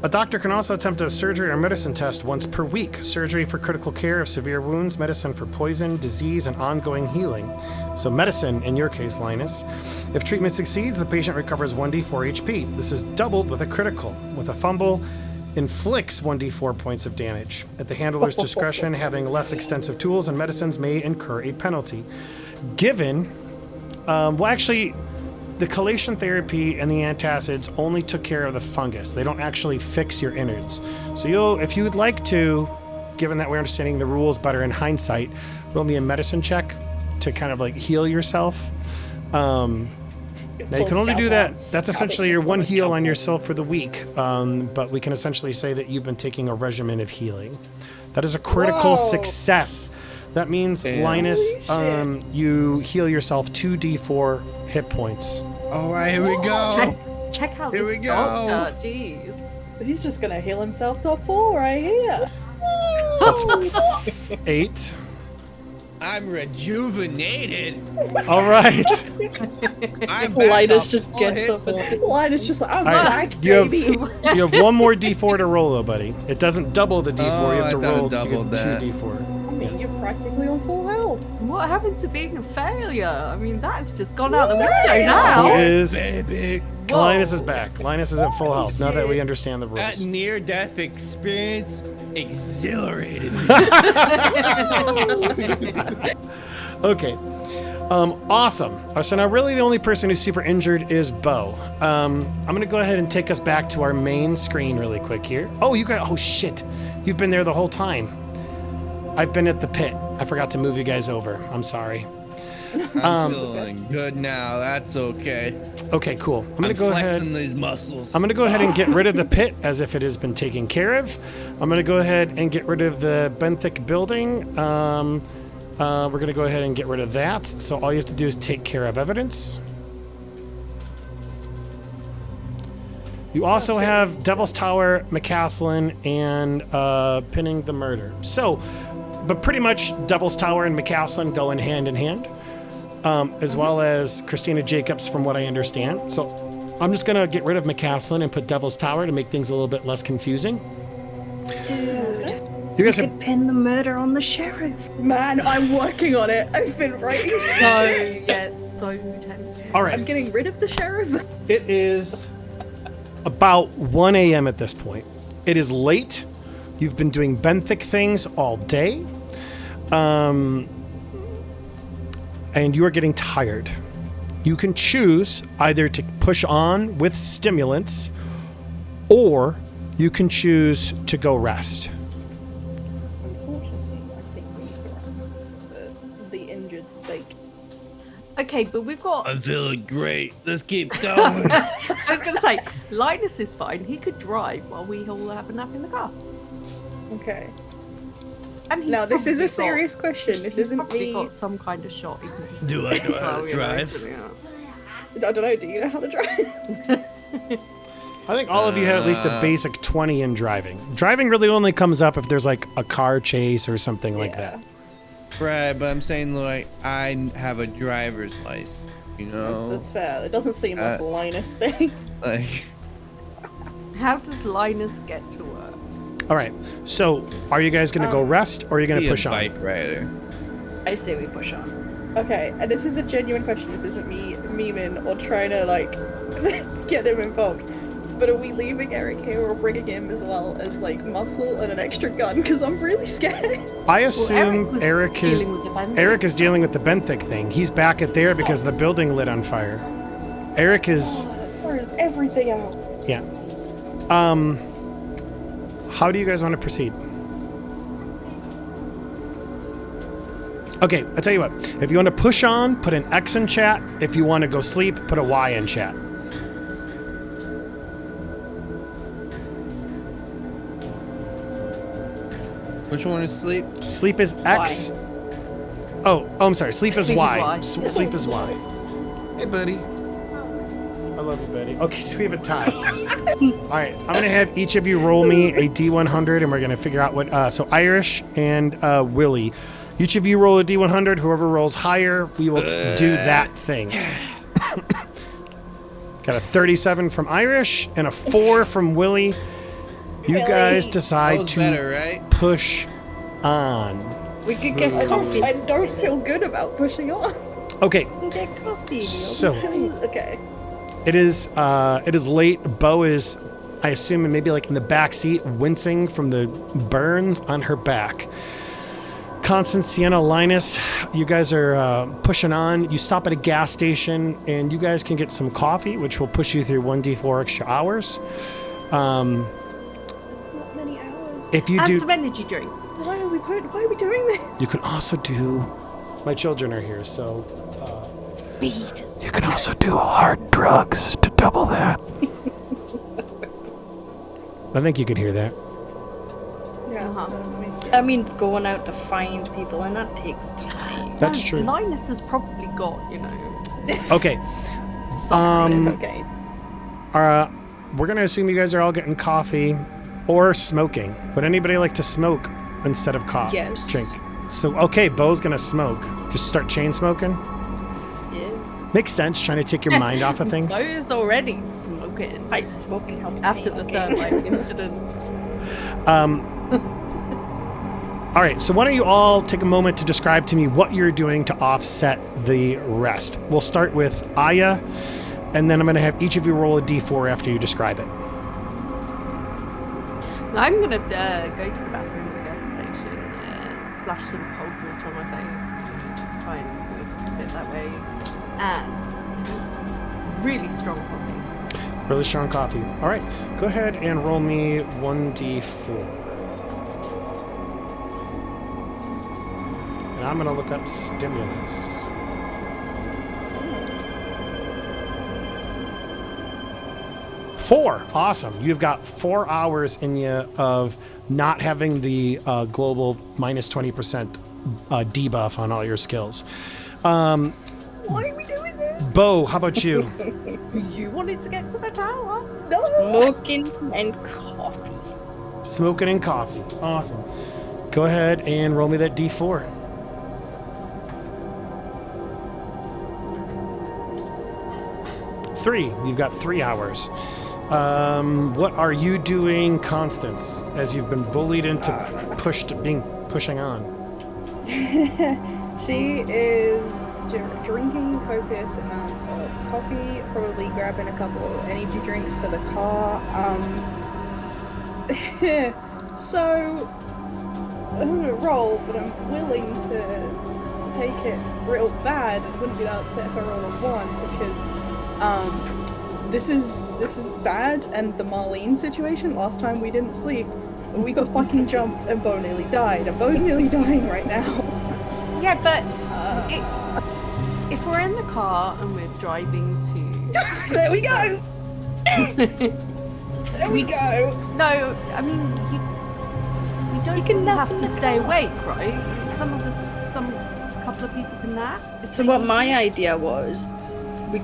A doctor can also attempt a surgery or medicine test once per week. Surgery for critical care of severe wounds, medicine for poison, disease, and ongoing healing. So medicine, in your case, Lynas. If treatment succeeds, the patient recovers 1d4 HP. This is doubled with a critical. With a fumble, inflicts 1d4 points of damage. At the handler's discretion, having less extensive tools and medicines may incur a penalty. Given, the chelation therapy and the antacids only took care of the fungus. They don't actually fix your innards. So if you would like to, given that we're understanding the rules better in hindsight, roll me a medicine check to kind of like heal yourself. Now you can only do that. That's essentially your one heal on yourself for the week. But we can essentially say that you've been taking a regimen of healing. That is a critical success. That means, Lynas, you heal yourself 2d4 hit points. All right, here we go. Check out Here this we go. doctor. Jeez. He's just gonna heal himself to a 4 right here. That's 8. I'm rejuvenated. All right. I'm back Lynas to just full gets hit up and points. Lion is just like, I'm All right, back, you have baby. you have 1 more d4 to roll, though, buddy. It doesn't double the d4. Oh, you have to I thought it roll doubled that. 2d4. Yes. You're practically on full health. What happened to being a failure? I mean, that's just gone out the window now. He is. Baby. Linus is back. Linus is at full health now that we understand the That rules. near-death experience exhilarated me. Okay. Awesome. So now really the only person who's super injured is Beau. I'm going to go ahead and take us back to our main screen really quick here. Oh shit. You've been there the whole time. I've been at the pit. I forgot to move you guys over. I'm sorry. I'm feeling good now. That's okay. Okay, cool. I'm going to go flexing ahead. these muscles. I'm going to go ahead and get rid of the pit as if it has been taken care of. I'm going to go ahead and get rid of the benthic building. We're going to go ahead and get rid of that. So all you have to do is take care of evidence. You also have Devil's Tower, McCaslin, and pinning the murder. So, but pretty much Devil's Tower and McCaslin go in hand, as well as Christina Jacobs, from what I understand. So I'm just going to get rid of McCaslin and put Devil's Tower to make things a little bit less confusing. You guys have... could pin the murder on the sheriff. Man, I'm working on it. I've been writing So tempting. All right. I'm getting rid of the sheriff. It is about 1 a.m. at this point. It is late. You've been doing benthic things all day. And you are getting tired. You can choose either to push on with stimulants, or you can choose to go rest. Unfortunately, I think we need to rest for the injured sake. Okay, but we've got. I'm feeling great. Let's keep going. I was going to say, Lynas is fine. He could drive while we all have a nap in the car. Okay. And he's Now, this is probably a serious question. This he's isn't probably me. got some kind of shot. Do I know how to drive? I don't know. Do you know how to drive? I think all of you have at least a basic 20 in driving. Driving really only comes up if there's like a car chase or something like that. Right, but I'm saying like I have a driver's license, you know? That's fair. It doesn't seem like a Linus thing. Like, How does Lynas get to work? All right. So are you guys going to go rest, or are you going be to a push on? bike rider. I say we push on. Okay, and this is a genuine question. This isn't me memeing or trying to like get him involved. But are we leaving Eric here or bringing him as well as like muscle and an extra gun? Because I'm really scared. I assume Eric is dealing with the bandit. Eric is dealing with the benthic thing. He's back at there because the building lit on fire. Eric is Where is everything out? yeah. How do you guys want to proceed? Okay, I'll tell you what. If you want to push on, put an X in chat. If you want to go sleep, put a Y in chat. Which one is sleep? Sleep is X. Oh, I'm sorry. Sleep is Y. Sleep is Y. Hey, buddy. I love you, buddy. Okay, so we have a tie. All right, I'm gonna have each of you roll me a D100, and we're gonna figure out what. So Irish and Willie, each of you roll a D100. Whoever rolls higher, we will do that thing. Got a 37 from Irish and a 4 from Willie. You guys decide to better, right? push on. We could get coffee. I don't feel good about pushing on. Okay, We can get coffee. so Okay. it is late. Beau is, I assume, maybe like in the back seat, wincing from the burns on her back. Constance, Sienna, Lynas, you guys are pushing on. You stop at a gas station, and you guys can get some coffee, which will push you through 1d4 extra hours. That's not many hours. If you And do, some energy drinks. Why are we doing this? you can also do. My children are here, so Speed. you can also do hard drugs to double that. I think you could hear that. Yeah. That means going out to find people, and that takes time. That's true. Linus has probably got, Okay. something. Okay. We're gonna assume you guys are all getting coffee or smoking. Would anybody like to smoke instead of coffee? Yes. Drink. So okay, Beau's gonna smoke. Just start chain smoking. Yeah. Makes sense. Trying to take your mind off of things. Beau's already smoking Pipe smoking helps after me, the okay? third incident. All right. So why don't you all take a moment to describe to me what you're doing to offset the rest? We'll start with Aya, and then I'm gonna have each of you roll a d4 after you describe it. I'm gonna go to the bathroom at the gas station and splash some cold water on my face, just try and wake a bit that way, and drink some really strong coffee. Really strong coffee. All right. Go ahead and roll me 1d4. And I'm gonna look up stimulants. Four. Awesome. You've got 4 hours in you of not having the global minus 20% debuff on all your skills. Why are we doing this? Beau, how about you? You wanted to get to the tower? No. Smoking and coffee. Smoking and coffee. Awesome. Go ahead and roll me that d4. 3. You've got 3 hours. What are you doing, Constance, as you've been bullied into pushing on? She is drinking copious amounts of coffee, probably grabbing a couple of energy drinks for the car. So I'm gonna roll, but I'm willing to take it real bad. It wouldn't be that upset if I roll a 1 because this is bad. And the Marlene situation, last time we didn't sleep, we got fucking jumped and Beau nearly died, and Beau's nearly dying right now. Yeah, but if we're in the car and we're driving to... There we go! There we go! No, I mean, we don't have to stay awake, right? Some couple of people can nap. if So they what need my to. idea was, we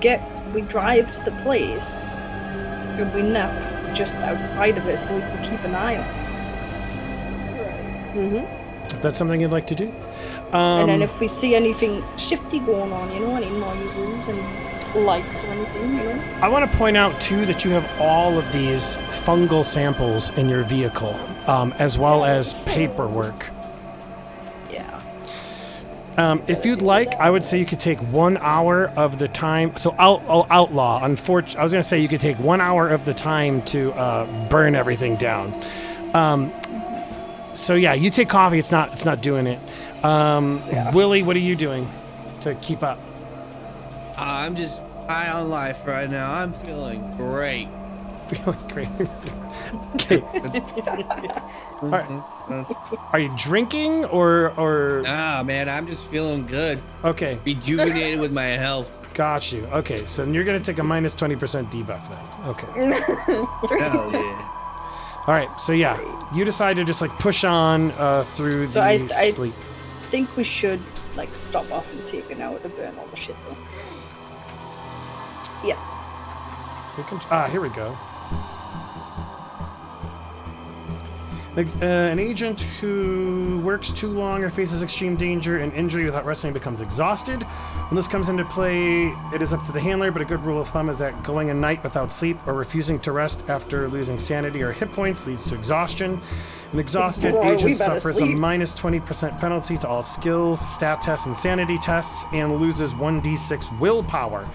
drive to the place, and we nap just outside of it so we can keep an eye on it. Mhm. If that's something you'd like to do. And then if we see anything shifty going on, any noises and lights or anything, I want to point out, too, that you have all of these fungal samples in your vehicle, as well as paperwork. Yeah. If you'd like, I would say you could take 1 hour of the time. So, Outlaw, I was going to say you could take 1 hour of the time to burn everything down. So, yeah, you take coffee. It's not doing it. Willie, what are you doing to keep up? I'm just high on life right now. I'm feeling great. feeling great. Okay. Are you drinking or? Ah, man, I'm just feeling good. Okay. Rejuvenated with my health. Got you. Okay, so then you're gonna take a minus 20% debuff then. Okay. Hell yeah. All right. So yeah, you decide to just like push on through the So I sleep. think we should like stop off and take an hour to burn all the shit though. Yeah. Here we go. An agent who works too long or faces extreme danger and injury without resting becomes exhausted. When this comes into play, it is up to the handler, but a good rule of thumb is that going a night without sleep or refusing to rest after losing sanity or hit points leads to exhaustion. An exhausted agent suffers a minus 20% penalty to all skills, stat tests, and sanity tests, and loses 1d6 willpower.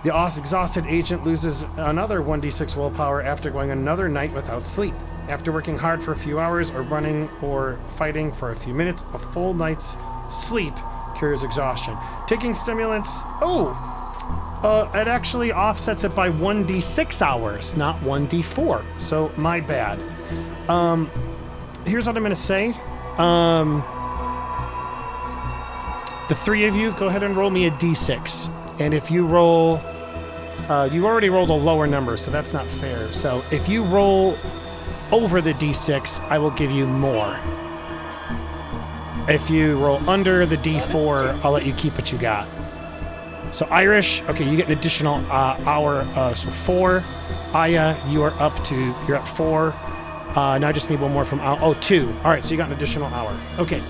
The exhausted agent loses another 1d6 willpower after going another night without sleep. After working hard for a few hours or running or fighting for a few minutes, a full night's sleep cures exhaustion. Taking stimulants, it actually offsets it by 1d6 hours, not 1d4. So my bad. Here's what I'm going to say. The three of you, go ahead and roll me a d6. And if you roll, you already rolled a lower number, so that's not fair. So if you roll over the d6, I will give you more. If you roll under the d4, I'll let you keep what you got. So Irish, okay, you get an additional hour, so 4. Aya, you're at 4. Now I just need one more from 2. All right, so you got an additional hour. Okay,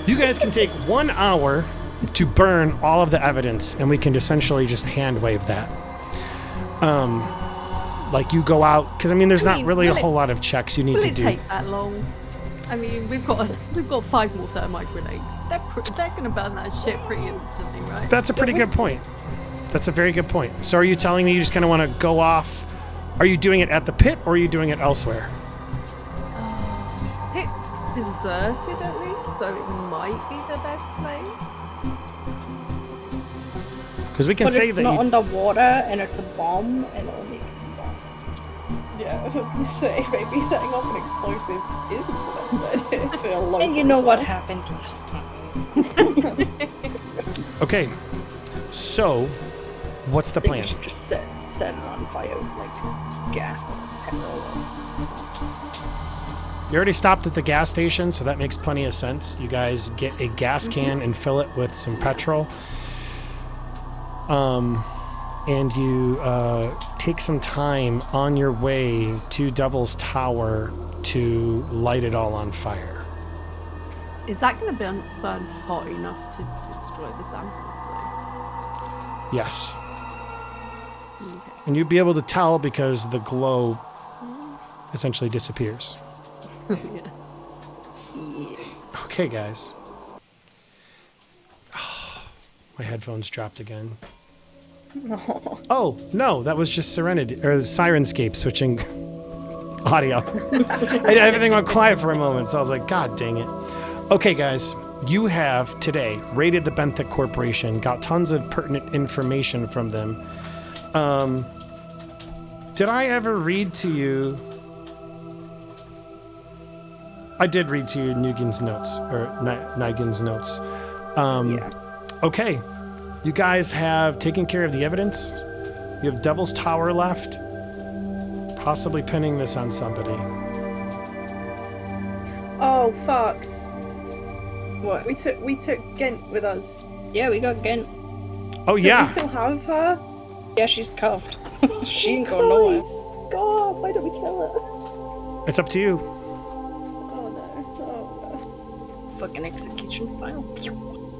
you guys can take 1 hour to burn all of the evidence, and we can essentially just hand wave that. Like you go out, because I mean, there's not really a whole lot of checks you need to do. Will it take that long? I mean, we've got 5 more thermite grenades. They're going to burn that shit pretty instantly, right? That's a pretty good point. That's a very good point. So are you telling me you just kind of want to go off? Are you doing it at the pit, or are you doing it elsewhere? Pit's deserted at least, so it might be the best place. Because we can But say it's that not underwater and it's a bomb and it'll make bombs. Yeah, I was going to say, maybe setting off an explosive isn't the best idea for a local And you know what happened last time. Okay, so what's the I think plan? we should just set it on fire with like gas or petrol. You already stopped at the gas station, so that makes plenty of sense. You guys get a gas can and fill it with some petrol. And you take some time on your way to Devil's Tower to light it all on fire. Is that going to burn hot enough to destroy the samples, though? Yes. Okay. And you'd be able to tell because the glow essentially disappears. Yeah. Okay, guys. My headphones dropped again. No. Oh, no, that was just Sirenscape switching audio. Everything went quiet for a moment, so I was like, God dang it. Okay, guys, you have today raided the Benthic Corporation, got tons of pertinent information from them. Did I ever read to you? I did read to you Nugin's notes, or Nigan's notes. Yeah. Okay. You guys have taken care of the evidence. You have Devil's Tower left. Possibly pinning this on somebody. Oh, fuck. What? We took Gent with us. Yeah, we got Gent. Oh, Do yeah. we still have her? Yeah, she's cuffed. She ain't going nowhere. God, why don't we kill her? It's up to you. Oh no. Fucking execution style.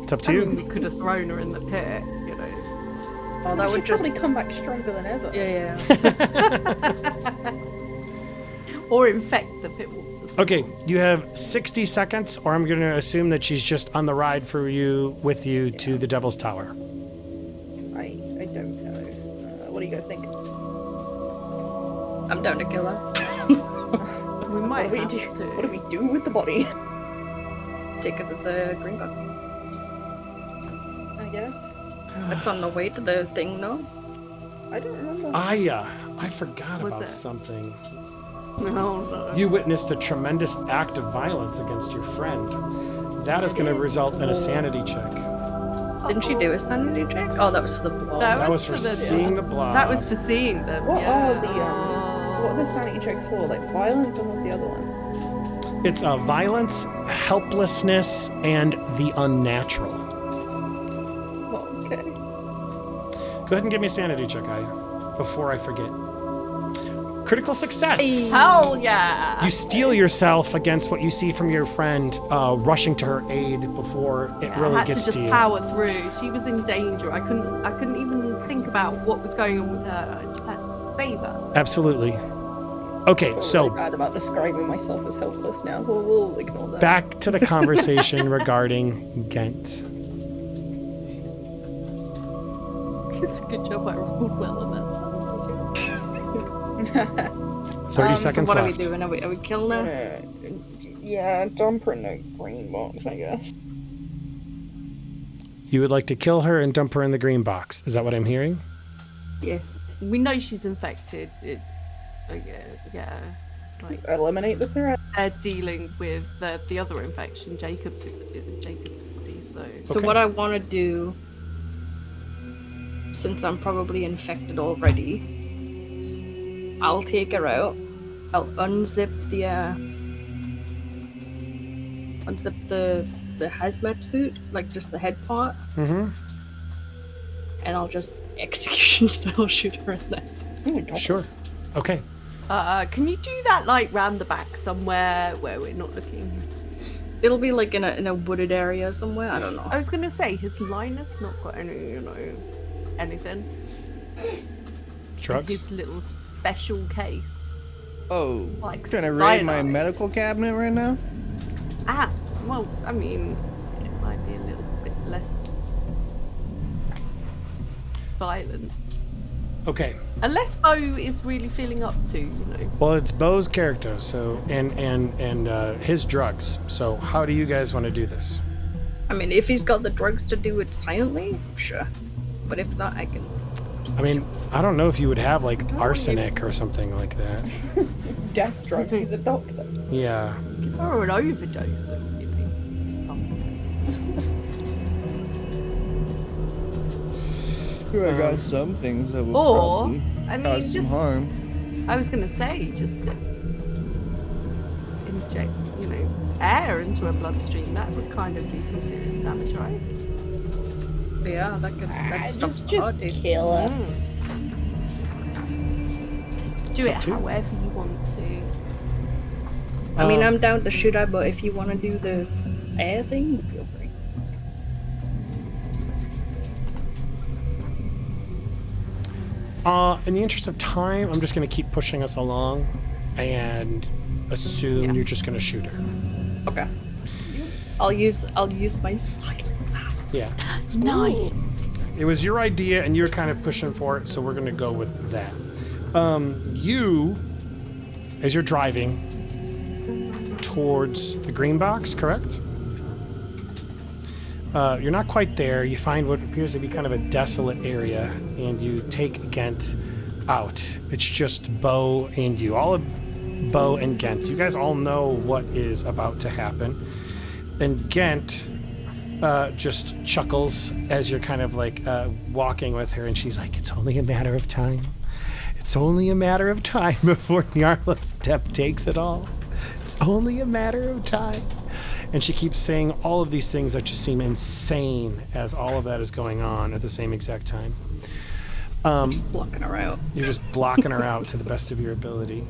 It's up to I you. mean, we could have thrown her in the pit, you know. Oh, that would She'd just. probably come back stronger than ever. Yeah. Or infect the pit waters. Okay, you have 60 seconds, or I'm going to assume that she's just on the ride with you to the Devil's Tower. I don't know. What do you guys think? I'm down to kill her. We might What have do to. What do we do with the body? Take her to the green box. I guess. It's on the way to the thing, no? I don't remember. I forgot Was about it? something. No. You witnessed a tremendous act of violence against your friend. That is going to result in a sanity check. Didn't she do a sanity check? Oh, that was for the blob. That was for seeing the blob. That was for seeing them. What yeah. are the sanity checks for? Like violence, and what's the other one? It's violence, helplessness, and the unnatural. Oh, okay. Go ahead and give me a sanity check, before I forget. Critical success. Hell yeah! You steel yourself against what you see from your friend rushing to her aid before it really I had gets to just you. power through. She was in danger. I couldn't even think about what was going on with her. I just had to save her. Absolutely. Okay, I feel so really bad about describing myself as helpless now. We'll ignore that. back to the conversation regarding Ghent. It's a good job I rolled well on that sanity. 30 So seconds what left. are we doing? Are we killing her? Yeah, dump her in the green box, I guess. You would like to kill her and dump her in the green box. Is that what I'm hearing? Yeah. We know she's infected. Yeah. Like Eliminate the threat. they're dealing with the other infection, Jacob's body. So So what I want to do, since I'm probably infected already, I'll take her out. I'll unzip the hazmat suit, like just the head part, Mm-hmm. and I'll just execution style shoot her in there. Oh my God. Sure. Okay. can you do that like round the back somewhere where we're not looking? It'll be like in a wooded area somewhere. I don't know. I was gonna say, has Lynas not got any, anything? Drugs? His little special case. Oh, Like trying to raid my cyanide. medical cabinet right now? Apps. Well, I mean, it might be a little bit less violent. Okay. Unless Beau is really feeling up to, Well, it's Beau's character, so and his drugs. So how do you guys want to do this? I mean, if he's got the drugs to do it silently, sure. But if not, I can. I mean, I don't know if you would have like arsenic or something like that. Death drugs. He's a doctor. Yeah. or an overdose of something. Sure, I got some things that will Or, probably I mean, cause some just harm. I was gonna say, just inject, air into a bloodstream. That would kind of do some serious damage, right? Yeah, that could stop Just the heart. kill her. Do It's it up to you. however you want to. I mean, I'm down to shoot her, but if you want to do the air thing, feel free. In the interest of time, I'm just going to keep pushing us along and assume you're just going to shoot her. Okay. I'll use my silencer. Yeah. Nice. It was your idea and you're kind of pushing for it, so we're going to go with that. You, as you're driving towards the green box, correct? You're not quite there. You find what appears to be kind of a desolate area, and you take Ghent out. It's just Beau and you. All of Beau and Ghent. You guys all know what is about to happen. And Ghent just chuckles as you're kind of like walking with her, and she's like, "It's only a matter of time. It's only a matter of time before OutlawedDeputy takes it all. It's only a matter of time." And she keeps saying all of these things that just seem insane as all of that is going on at the same exact time. Just blocking her out. You're just blocking her out to the best of your ability.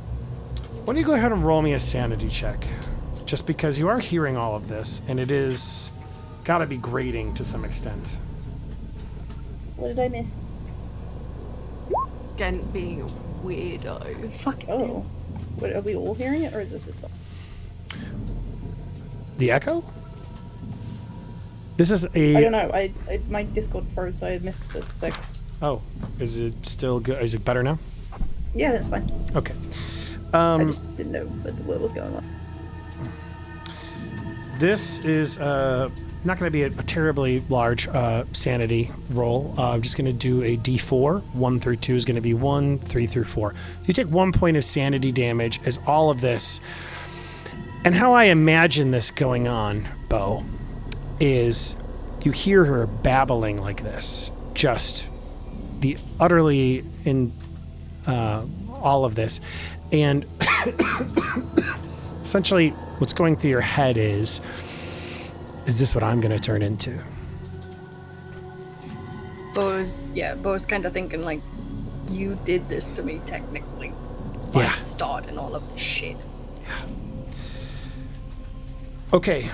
Why don't you go ahead and roll me a sanity check? Just because you are hearing all of this, and it is gotta be grating to some extent. What did I miss? Gent being a weirdo. Fuck. Oh. What, are we all hearing it, or is this just... The echo? This is I don't know. My Discord froze, so I missed the second. Oh, is it still good? Is it better now? Yeah, that's fine. Okay. I just didn't know what was going on. This is not going to be a terribly large sanity roll. I'm just going to do a D4. 1 through 2 is going to be 1, 3 through 4. You take 1 point of sanity damage as all of this. And how I imagine this going on, Beau, is you hear her babbling like this. Just the utterly in all of this. And essentially what's going through your head is this what I'm going to turn into? Beau's kind of thinking like, you did this to me technically. Yeah. Starting all of this shit. Yeah. Okay.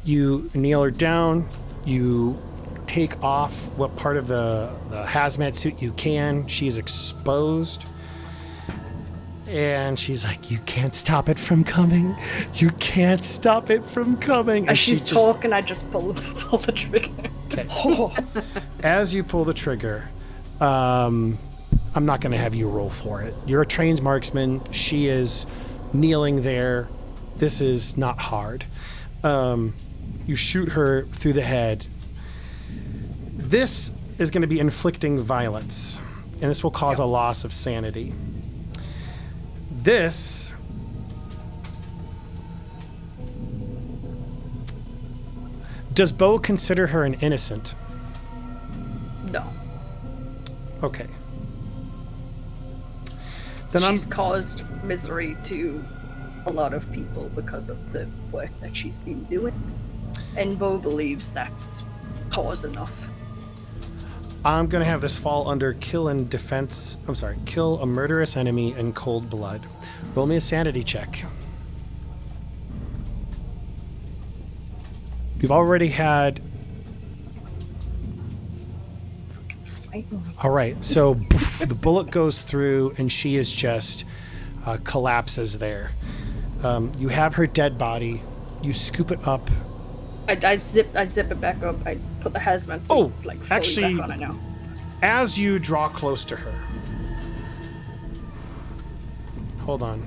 You kneel her down. You take off what part of the hazmat suit you can. She's exposed. And she's like, you can't stop it from coming. You can't stop it from coming. And as she's talking, I just pull the trigger. Okay. As you pull the trigger, I'm not going to have you roll for it. You're a trained marksman. She is kneeling there. This is not hard. You shoot her through the head. This is going to be inflicting violence, and this will cause a loss of sanity. This does Beau consider her an innocent? No. Okay. Then she's caused misery to a lot of people because of the work that she's been doing, and Beau believes that's cause enough. I'm going to have this fall under kill a murderous enemy in cold blood. Roll me a sanity check. You've already had... All right, so the bullet goes through and she is just collapses there. You have her dead body. You scoop it up. I zip it back up. I put the hazmat suit fully back on it now. As you draw close to her, hold on.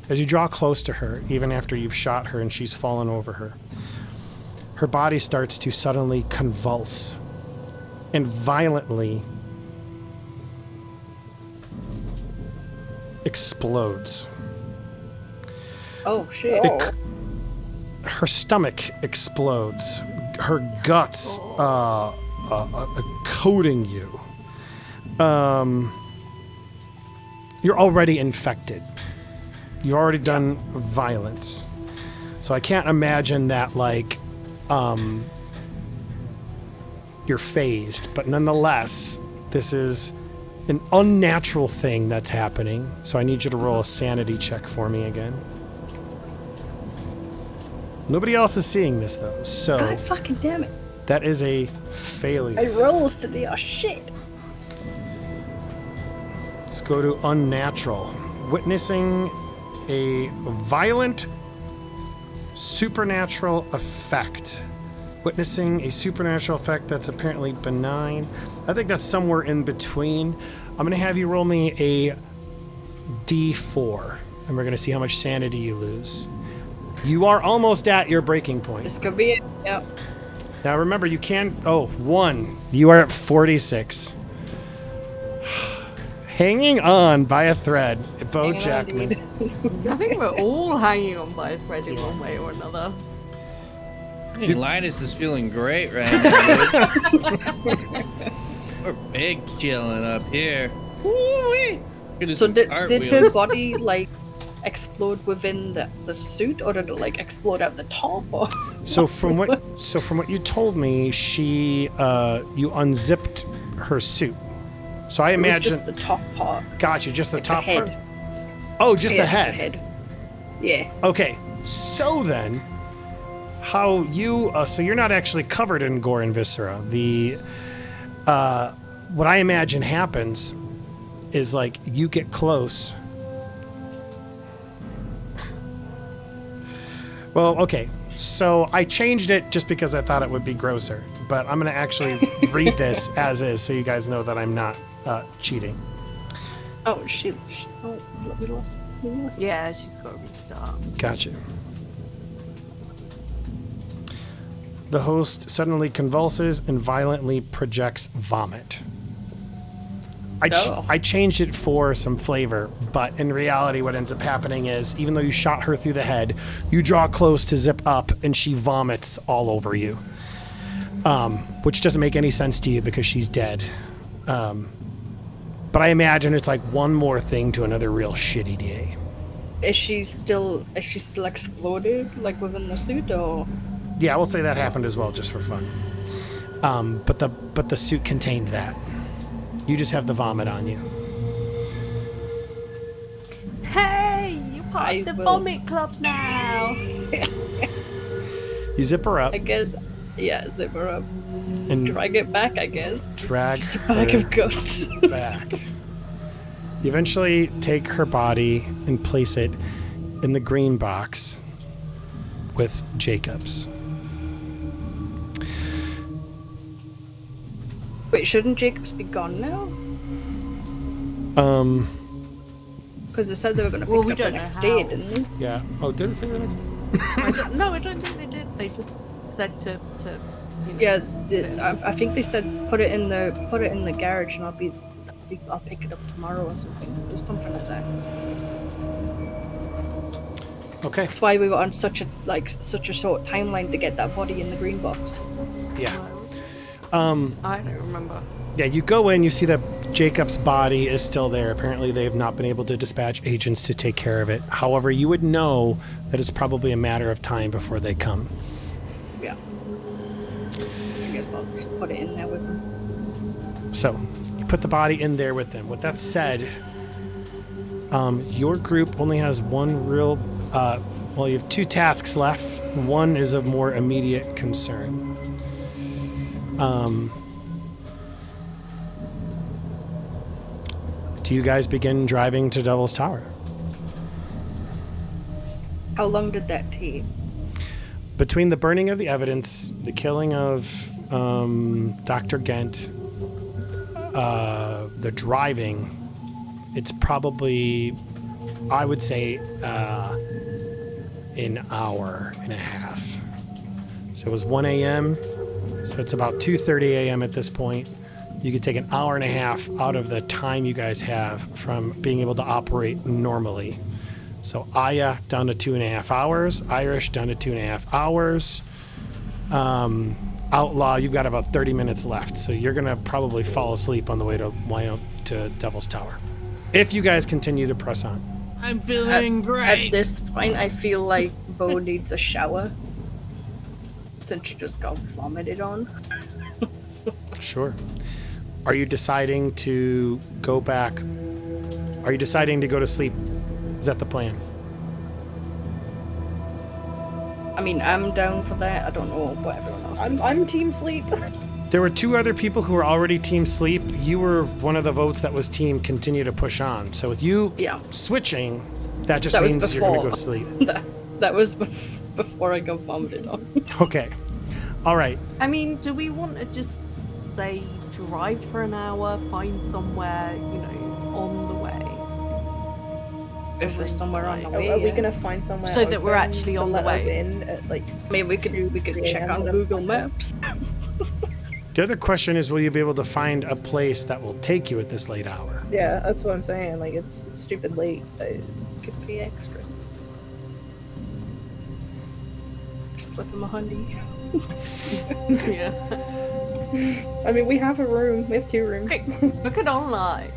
As you draw close to her, even after you've shot her and she's fallen over her, her body starts to suddenly convulse and violently explodes. Oh shit. Her stomach explodes. Her guts coating you. You're already infected. You've already done violence. So I can't imagine that you're phased, but nonetheless, this is an unnatural thing that's happening. So I need you to roll a sanity check for me again. Nobody else is seeing this though, so God fucking damn it. That is a failure. I rolls to the shit. Let's go to unnatural. Witnessing a violent supernatural effect. Witnessing a supernatural effect that's apparently benign. I think that's somewhere in between. I'm going to have you roll me a D4, and we're going to see how much sanity you lose. You are almost at your breaking point. This could be it. Yep. Now remember, you can... Oh, 1. You are at 46. Hanging on by a thread. Beau Jackman. I think we're all hanging on by a thread in one way or another. I think Lynas is feeling great right now. We're big chilling up here. So did her body explode within the suit, or did it explode out the top? Or? So from what you told me, she you unzipped her suit. So I imagine just the top part. Gotcha, just the top head. part. Oh, just the head. Just the head. Yeah. Okay. So then, how you? So you're not actually covered in gore and viscera. The what I imagine happens is you get close. Well, okay. So I changed it just because I thought it would be grosser, but I'm going to actually read this as is so you guys know that I'm not cheating. Oh, oh, we lost. Yeah, she's got to restart. Gotcha. The host suddenly convulses and violently projects vomit. I changed it for some flavor, but in reality what ends up happening is, even though you shot her through the head, you draw close to zip up and she vomits all over you. Which doesn't make any sense to you because she's dead. But I imagine it's like one more thing to another real shitty day. Is she still exploded, like within the suit, or? Yeah, we'll say that happened as well, just for fun. But the suit contained that. You just have the vomit on you. Hey, you part of the vomit club now. You zip her up. I guess, yeah, zip her up. And drag it back, I guess. Drag it's just a bag of guts. Back. You eventually take her body and place it in the green box with Jacob's. Wait, shouldn't Jacobs be gone now? Because they said they were going to pick it up the next day, didn't they? Yeah. Oh, did it say the next day? No, I don't think they did. They just said to you know, yeah, I think they said put it in the garage and I'll pick it up tomorrow or something. There's something like that. Okay. That's why we were on such a short timeline to get that body in the green box. Yeah. I don't remember. Yeah, you go in, you see that Jacob's body is still there. Apparently they have not been able to dispatch agents to take care of it. However, you would know that it's probably a matter of time before they come. Yeah. I guess I'll just put it in there with them. So, you put the body in there with them. With that said, your group only has one real... you have two tasks left. One is of more immediate concern. Do you guys begin driving to Devil's Tower? How long did that take? Between the burning of the evidence, the killing of Dr. Gent, the driving, it's probably, I would say, an hour and a half. So it was 1 a.m., so it's about 2:30 a.m. at this point. You could take an hour and a half out of the time you guys have from being able to operate normally. So Aya down to 2.5 hours, Irish down to 2.5 hours. Outlaw, you've got about 30 minutes left, so you're gonna probably fall asleep on the way to Devil's Tower. If you guys continue to press on. I'm feeling great. At this point, I feel like Beau needs a shower. Since she just got vomited on. Sure. Are you deciding to go back? Are you deciding to go to sleep? Is that the plan? I mean, I'm down for that. I don't know what everyone else is. I'm team sleep. There were two other people who were already team sleep. You were one of the votes that was team continue to push on. So with you switching, that just means you're going to go sleep. That was before I got vomited on. Okay. All right. I mean, do we want to just say drive for an hour, find somewhere, on the way? If there's somewhere on the way, are we gonna find somewhere so that we're actually to on the let us way? in at, like, maybe we could check on Google Maps. The other question is, will you be able to find a place that will take you at this late hour? Yeah, that's what I'm saying. Like, it's stupid late. Could pay extra. Slip him a hundy. Yeah. I mean, we have a room. We have 2 rooms. Look it online.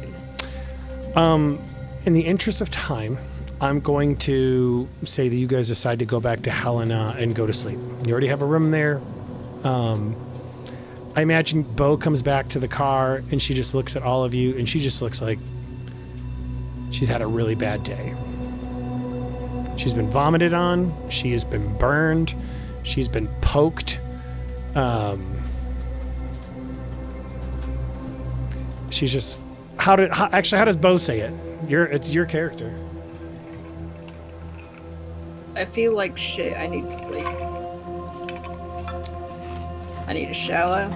In the interest of time, I'm going to say that you guys decide to go back to Helena and go to sleep. You already have a room there. I imagine Beau comes back to the car and she just looks at all of you and she just looks like she's had a really bad day. She's been vomited on. She has been burned. She's been poked. She's just... How does Beau say it? It's your character. I feel like shit. I need sleep. I need a shower.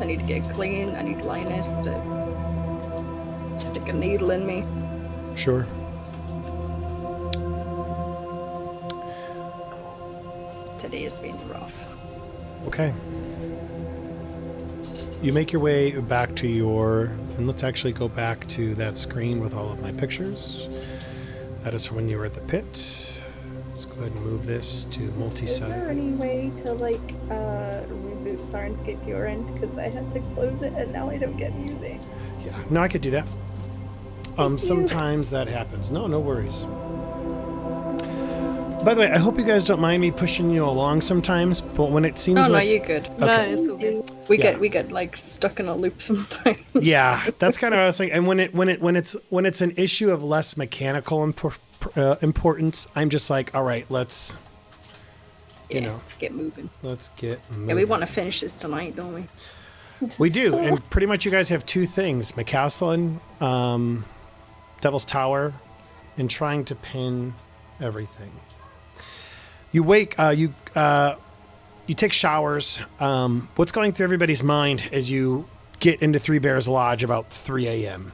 I need to get clean. I need Lynas to stick a needle in me. Sure. Today has been rough. Okay. You make your way back to your... And let's actually go back to that screen with all of my pictures. That is from when you were at the pit. Let's go ahead and move this to Is there multi-site. any way to like reboot Sirenscape your end? Because I had to close it and now I don't get music. Yeah, no, I could do that. Thank you. Sometimes that happens. No worries. By the way, I hope you guys don't mind me pushing you along sometimes, but when it seems No, like... you're good. No, Okay. it's all good. We get like stuck in a loop sometimes. Yeah, that's kind of what I was thinking. And when it's an issue of less mechanical importance, I'm just like, all right, let's get moving. let's get moving. Yeah, we want to finish this tonight, don't we? We do, and pretty much you guys have two things: McCaslin, Devil's Tower, and trying to pin everything. You wake, you take showers. What's going through everybody's mind as you get into Three Bears Lodge about 3 a.m.?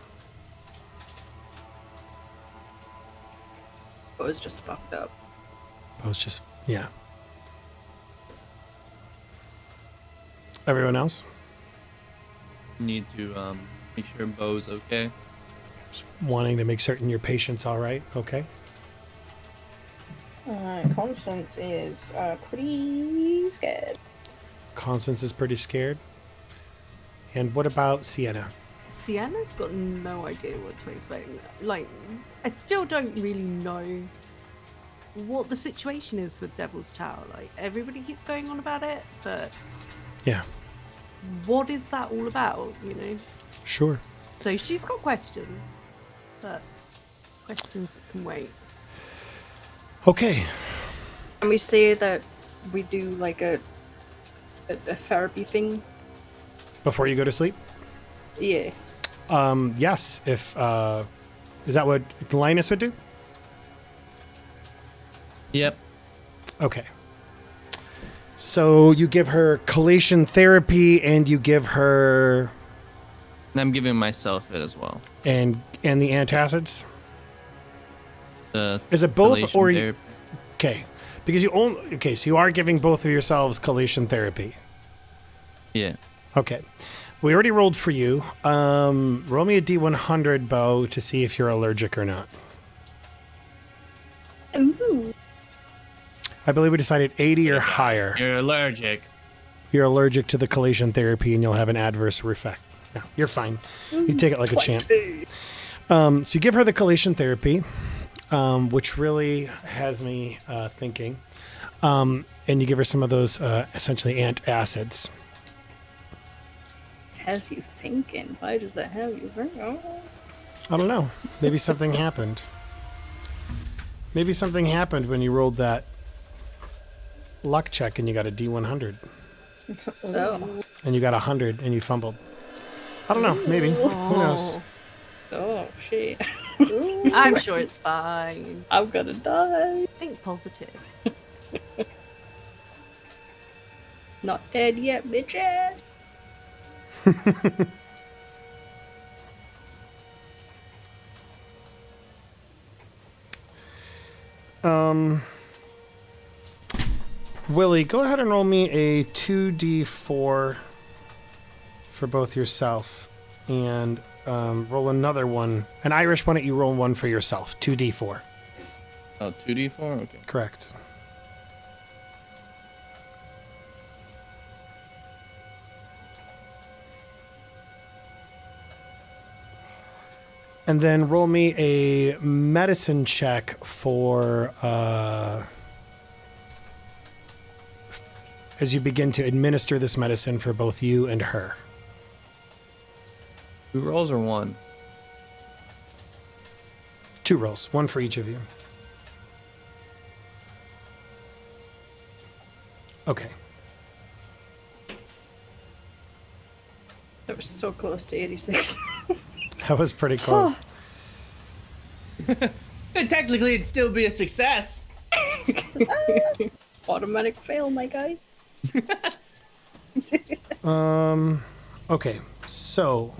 It was just fucked up. I was just, yeah. Everyone else? Need to make sure Beau's okay. Just wanting to make certain your patient's all right. Okay. Constance is pretty scared. Constance is pretty scared. And what about Sienna? Sienna's got no idea what to expect. Like, I still don't really know what the situation is with Devil's Tower. Like, everybody keeps going on about it, but Yeah, what is that all about, you know? sure. So she's got questions, but questions can wait. Okay. Can we say that we do like a therapy thing? Before you go to sleep? Yeah. Yes. If is that what Lynas would do? Yep. Okay. So you give her collation therapy, and you give her And I'm giving myself it as well. and the antacids. The Is it both relation or therapy. okay? Because you only so you are giving both of yourselves collation therapy. Yeah. Okay. We already rolled for you. Roll me a D100, Beau, to see if you're allergic or not. Ooh. I believe we decided 80 or higher. You're allergic. You're allergic to the collation therapy, and you'll have an adverse effect. No, you're fine. You take it like a champ. So you give her the collation therapy, which really has me thinking. And you give her some of those essentially antacids. Has you thinking? Why does that have you thinking? Oh. I don't know. Maybe something happened. Maybe something happened when you rolled that luck check and you got a D100. Oh. And you got 100 and you fumbled. I don't know. Maybe. Who knows? Oh, shit. I'm sure it's fine. I'm gonna die. Think positive. Not dead yet, bitches. Willie, go ahead and roll me a 2d4 for both yourself and roll another one. An Irish, why don't you roll one for yourself? 2d4. Oh, 2d4? Okay. Correct. And then roll me a medicine check for as you begin to administer this medicine for both you and her. 2 rolls or 1? 2 rolls, one for each of you. Okay. That was so close to 86. That was pretty close. Technically, it'd still be a success. Automatic fail, my guy. Okay, so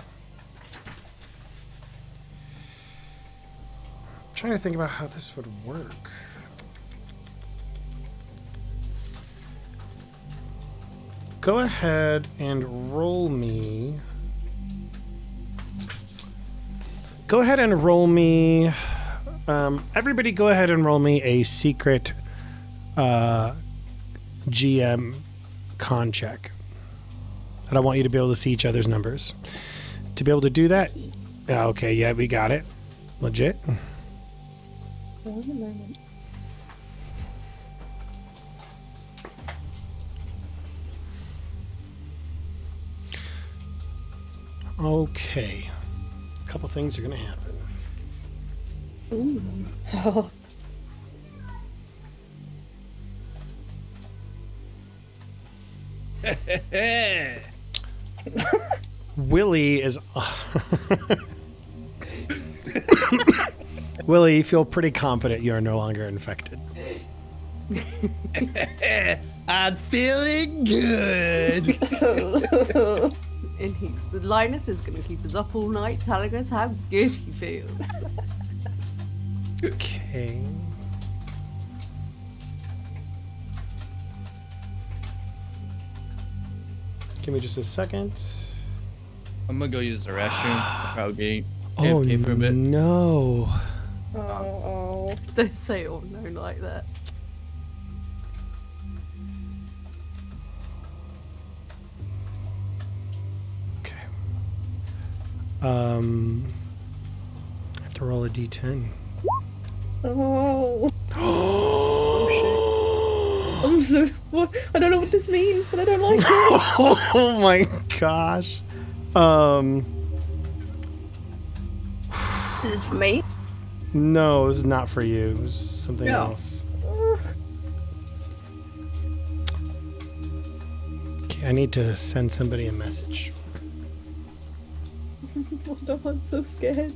trying to think about how this would work. Go ahead and roll me. Go ahead and roll me. Everybody, go ahead and roll me a secret GM con check. And I want you to be able to see each other's numbers. To be able to do that, okay, yeah, we got it. Legit. One moment. Okay. A couple things are going to happen. Ooh. Oh. Willie is... Willie, you feel pretty confident you are no longer infected. I'm feeling good. And Lynas is going to keep us up all night telling us how good he feels. Okay. Give me just a second. I'm gonna go use the restroom. I'll probably Oh, AFK for a bit. no. Oh. Don't say oh no like that. Okay. I have to roll a d10. Oh. I'm so. What? I don't know what this means, but I don't like it. Oh my gosh. Is this for me? No, this is not for you. It's something No. else. Okay, I need to send somebody a message. Oh, no, I'm so scared.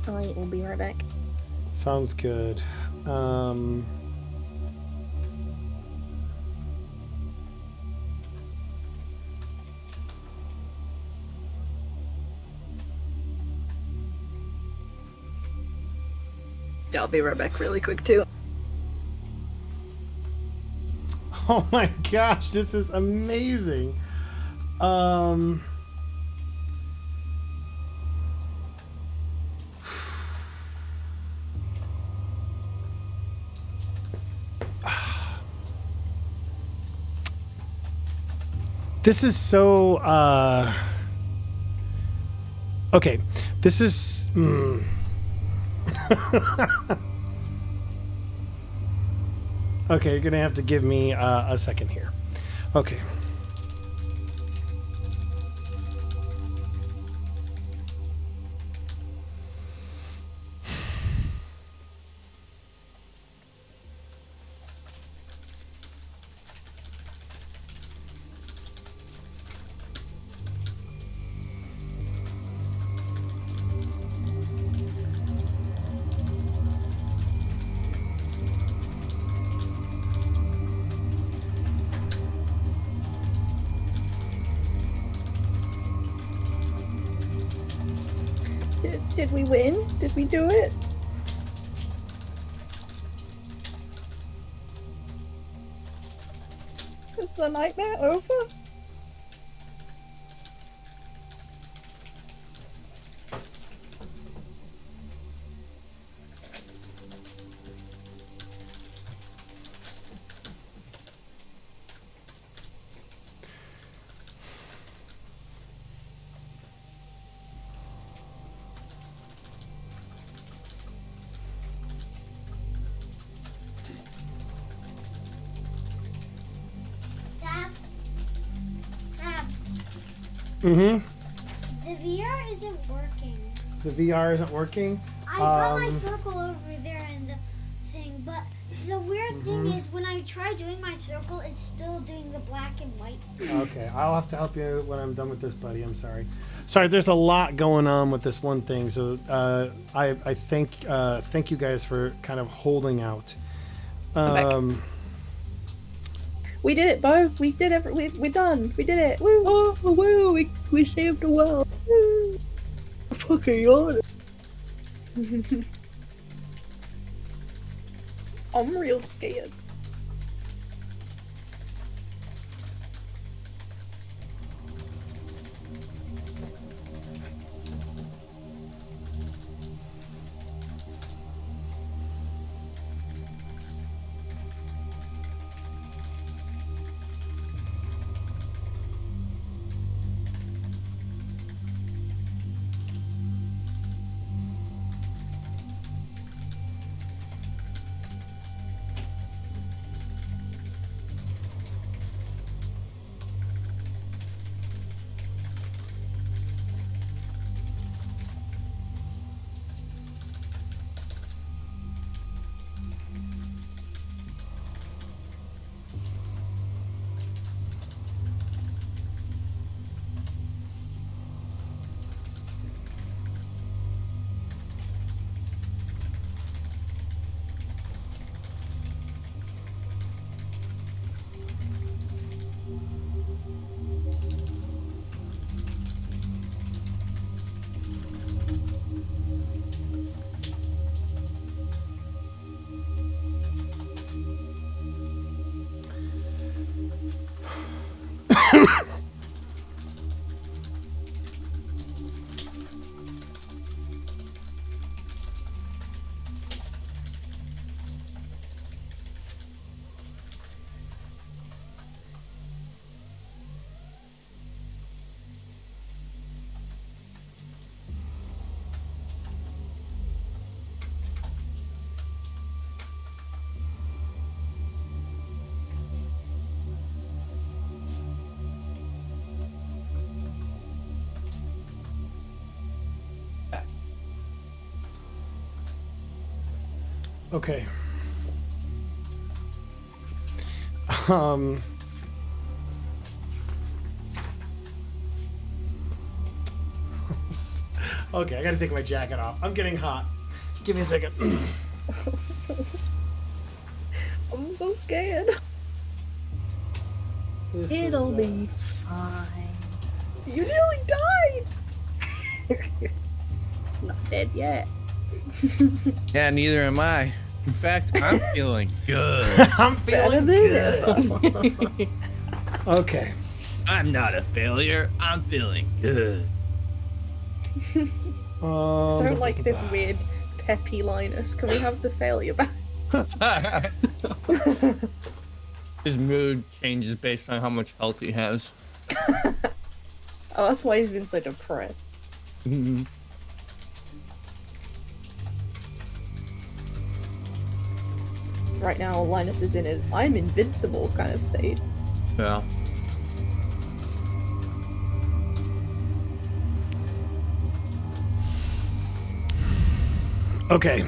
I will be right back. Sounds good. Yeah, I'll be right back really quick too. Oh my gosh, this is amazing. This is so okay, this is okay, you're gonna have to give me a second here. Okay. Did we win? Did we do it? Is the nightmare over? Mm-hmm. The VR isn't working. The VR isn't working. I got my circle over there in the thing, but the weird thing is, when I try doing my circle, it's still doing the black and white. Okay, I'll have to help you when I'm done with this, buddy. I'm sorry. Sorry, there's a lot going on with this one thing. So I thank you guys for kind of holding out. We did it, Beau. We did it. We're done. We did it. Woo! Oh, woo! We saved the world. Woo. Fucking yawn. I'm real scared. Okay. Okay, I gotta take my jacket off. I'm getting hot. Give me a second. I'm so scared. It'll be fine. You nearly died. Not dead yet. Yeah, neither am I. In fact, I'm feeling good. I'm feeling good. Okay. I'm not a failure. I'm feeling good. Don't like this weird peppy Lynas. Can we have the failure back? His mood changes based on how much health he has. Oh, that's why he's been so depressed. Right now, Lynas is in his I'm invincible kind of state. Yeah. Okay.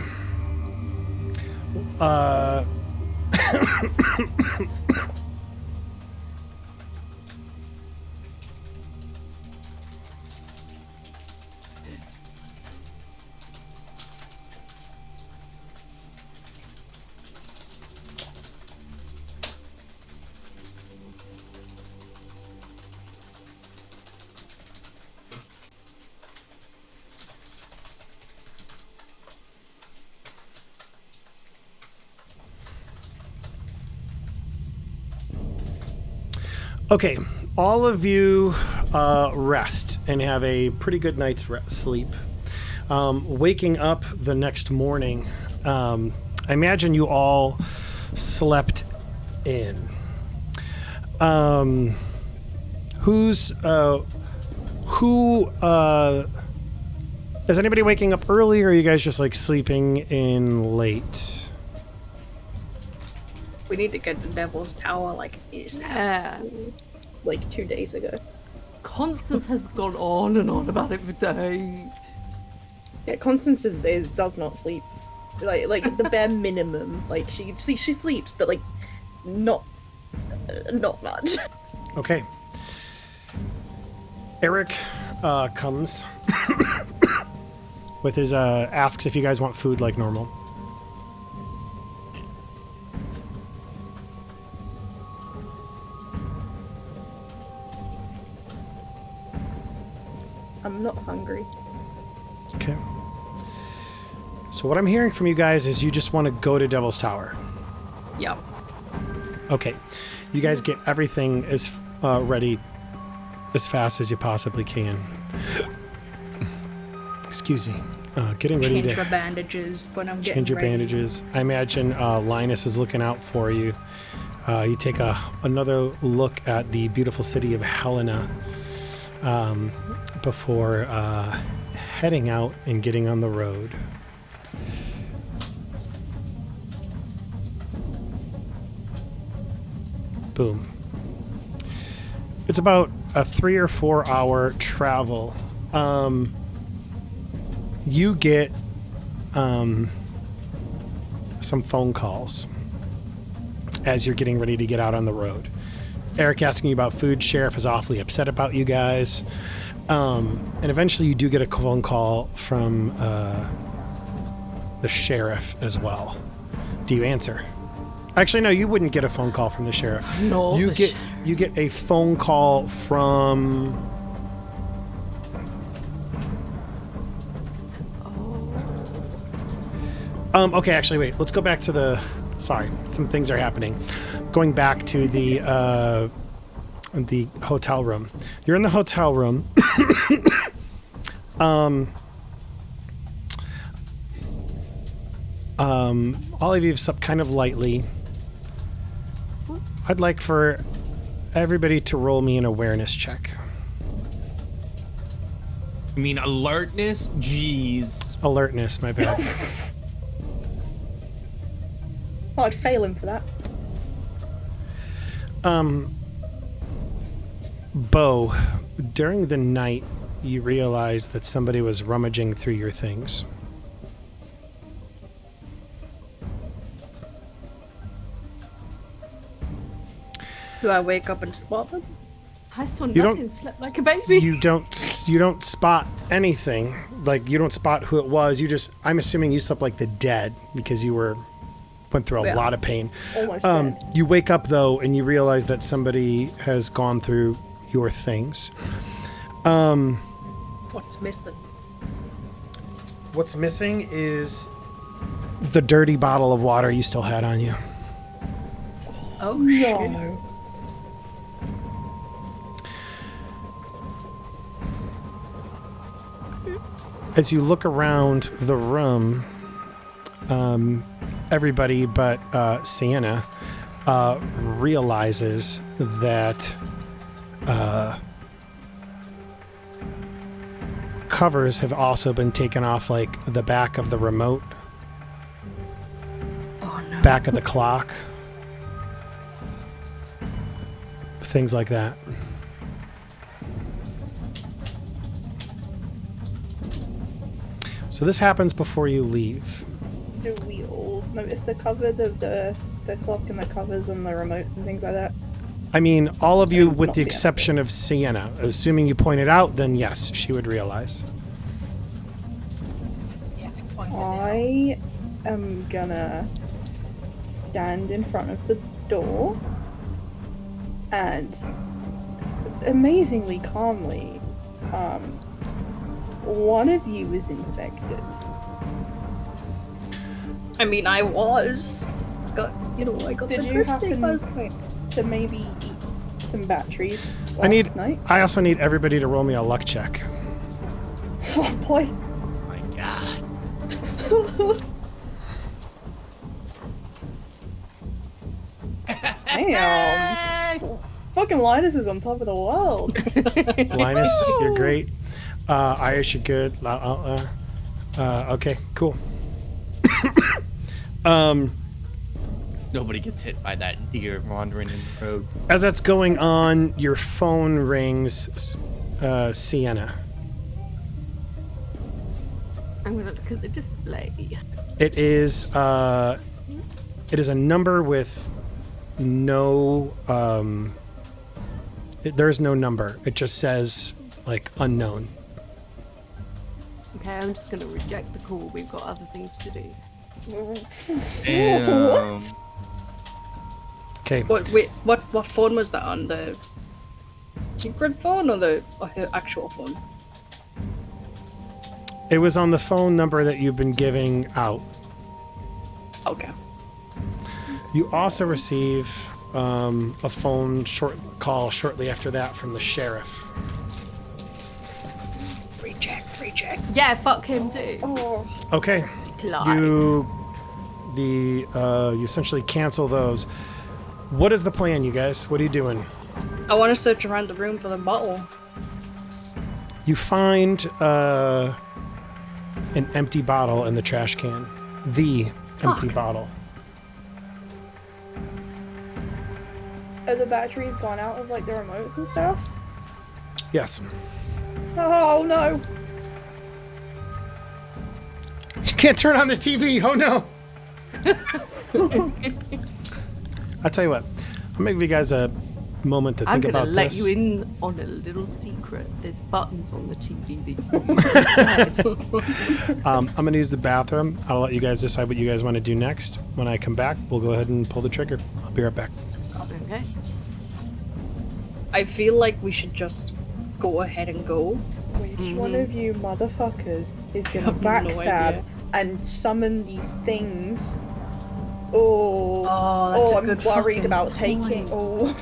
Okay, all of you rest and have a pretty good night's sleep. Waking up the next morning, I imagine you all slept in. Is anybody waking up early, or are you guys just like sleeping in late? We need to get to Devil's Tower like ASAP. Yeah. Like 2 days ago. Constance has gone on and on about it for days. Yeah, Constance does not sleep. like the bare minimum. Like she sleeps, but like not much. Okay. Eric comes with his asks if you guys want food like normal. I'm not hungry. Okay. So what I'm hearing from you guys is you just want to go to Devil's Tower. Yeah. Okay. You guys get everything as ready as fast as you possibly can. Excuse me. Getting ready Change to my bandages when I'm getting change your ready. bandages. I imagine Lynas is looking out for you. You take another look at the beautiful city of Helena before heading out and getting on the road. Boom. It's about a 3 or 4 hour travel. You get some phone calls as you're getting ready to get out on the road. Eric asking you about food. Sheriff is awfully upset about you guys. And eventually you do get a phone call from the sheriff as well. Do you answer? Actually, no, you wouldn't get a phone call from the sheriff. No, you get a phone call from okay, actually wait. Let's go back to the sorry, some things are happening. Going back to the hotel room. You're in the hotel room. All of you have slept kind of lightly. I'd like for everybody to roll me an awareness check. I mean, alertness? Jeez. Alertness, my bad. Oh, I'd fail him for that. Beau, during the night, you realized that somebody was rummaging through your things. Do I wake up and spot them? I saw You don't- nothing, slept like a baby. You don't spot anything. Like, you don't spot who it was. I'm assuming you slept like the dead because you went through a Yeah. lot of pain. Almost dead. You wake up though and you realize that somebody has gone through your things. What's missing? What's missing is the dirty bottle of water you still had on you. Oh shit. No. As you look around the room, everybody but Sienna realizes that covers have also been taken off, like the back of the remote, Oh no. back of the clock, things like that. So this happens before you leave. Do we all notice the cover, the clock and the covers and the remotes and things like that? I mean, all of you, with Not the Sienna. exception of Sienna. Assuming you pointed out, then yes, she would realize. Yeah, I pointed it out. I am gonna stand in front of the door and amazingly calmly, one of you is infected. I mean, I was. I got Did the you birthday happen last night. to maybe eat some batteries I last night? also need everybody to roll me a luck check. Oh boy. Oh my god. Damn. Fucking Lynas is on top of the world. Linus, you're great. Irish, you're good. Okay, cool. Nobody gets hit by that deer wandering in the road. As that's going on, your phone rings, Sienna. I'm gonna look at the display. It is a number with no. There is no number. It just says like unknown. Okay, I'm just going to reject the call. We've got other things to do. Damn. Okay. What phone was that on? The secret phone or her actual phone? It was on the phone number that you've been giving out. Okay. You also receive a phone call shortly after that from the sheriff. Reject. Yeah, fuck him too. Oh, Okay. Clyde. You essentially cancel those. What is the plan, you guys? What are you doing? I want to search around the room for the bottle. You find an empty bottle in the trash can. The empty bottle. are the batteries gone out of like the remotes and stuff? Yes. Oh no! You can't turn on the TV. Oh no. I'll tell you what. I'll give you guys a moment to I'm think gonna about let this. you in on a little secret. There's buttons on the TV that you can use. I'm going to use the bathroom. I'll let you guys decide what you guys want to do next. When I come back, we'll go ahead and pull the trigger. I'll be right back. Okay. I feel like we should just go ahead and go. Which one of you motherfuckers is gonna have no backstab idea. and summon these things? Oh, that's a I'm good worried fucking about taking. Oh.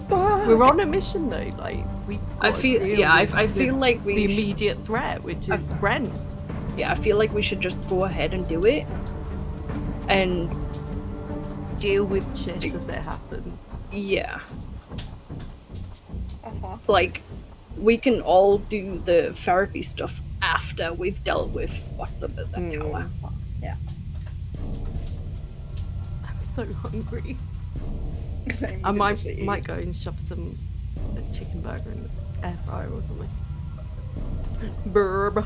Fuck. We're on a mission though, like we. I feel like the we immediate threat, which is Brent. I feel like we should just go ahead and do it. And Deal with shit as it happens. yeah, Uh-huh. like we can all do the therapy stuff after we've dealt with what's up at the tower. Yeah. I'm so hungry. Same I with might the might go and shove some chicken burger in the air fryer or something. Burb.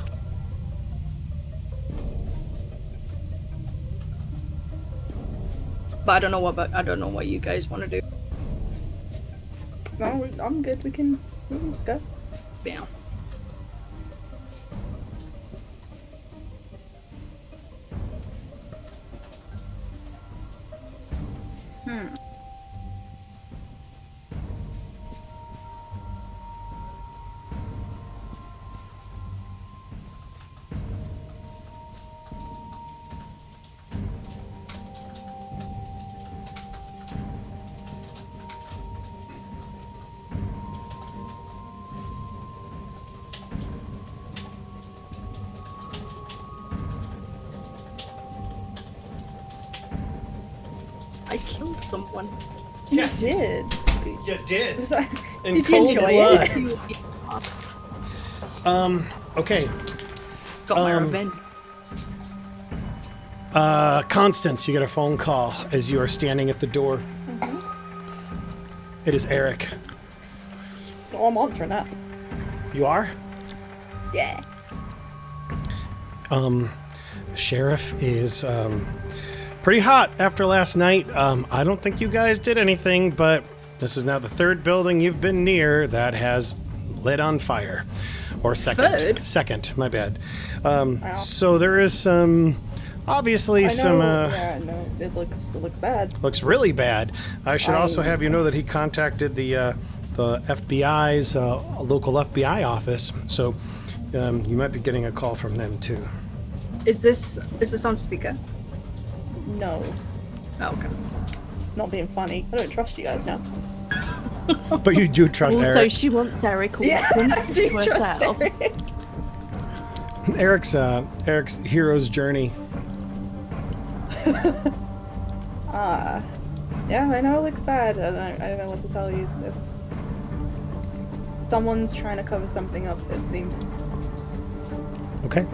But I don't know what you guys want to do. No, I'm good. We can just go. Yeah. I killed someone. You did. You did. Was that- In Did you cold enjoy blood. it? Okay. Got my revenge. Constance, you get a phone call as you are standing at the door. It is Eric. Oh, I'm answering that. You are? Yeah. Sheriff is pretty hot after last night. I don't think you guys did anything, but this is now the third building you've been near that has lit on fire. Or second. Third? Second, my bad. So there is some, obviously I know. some, Yeah, no, it looks bad. looks really bad. I should also have you know that he contacted the FBI's local FBI office, so you might be getting a call from them too. Is this on speaker? No, Oh, okay. not being funny. I don't trust you guys now. But you do trust Also, Eric. she wants Eric all Yeah, to I do to trust herself. Eric. Eric's hero's journey. Yeah, I know it looks bad. I don't know what to tell you. It's someone's trying to cover something up. It seems. Okay.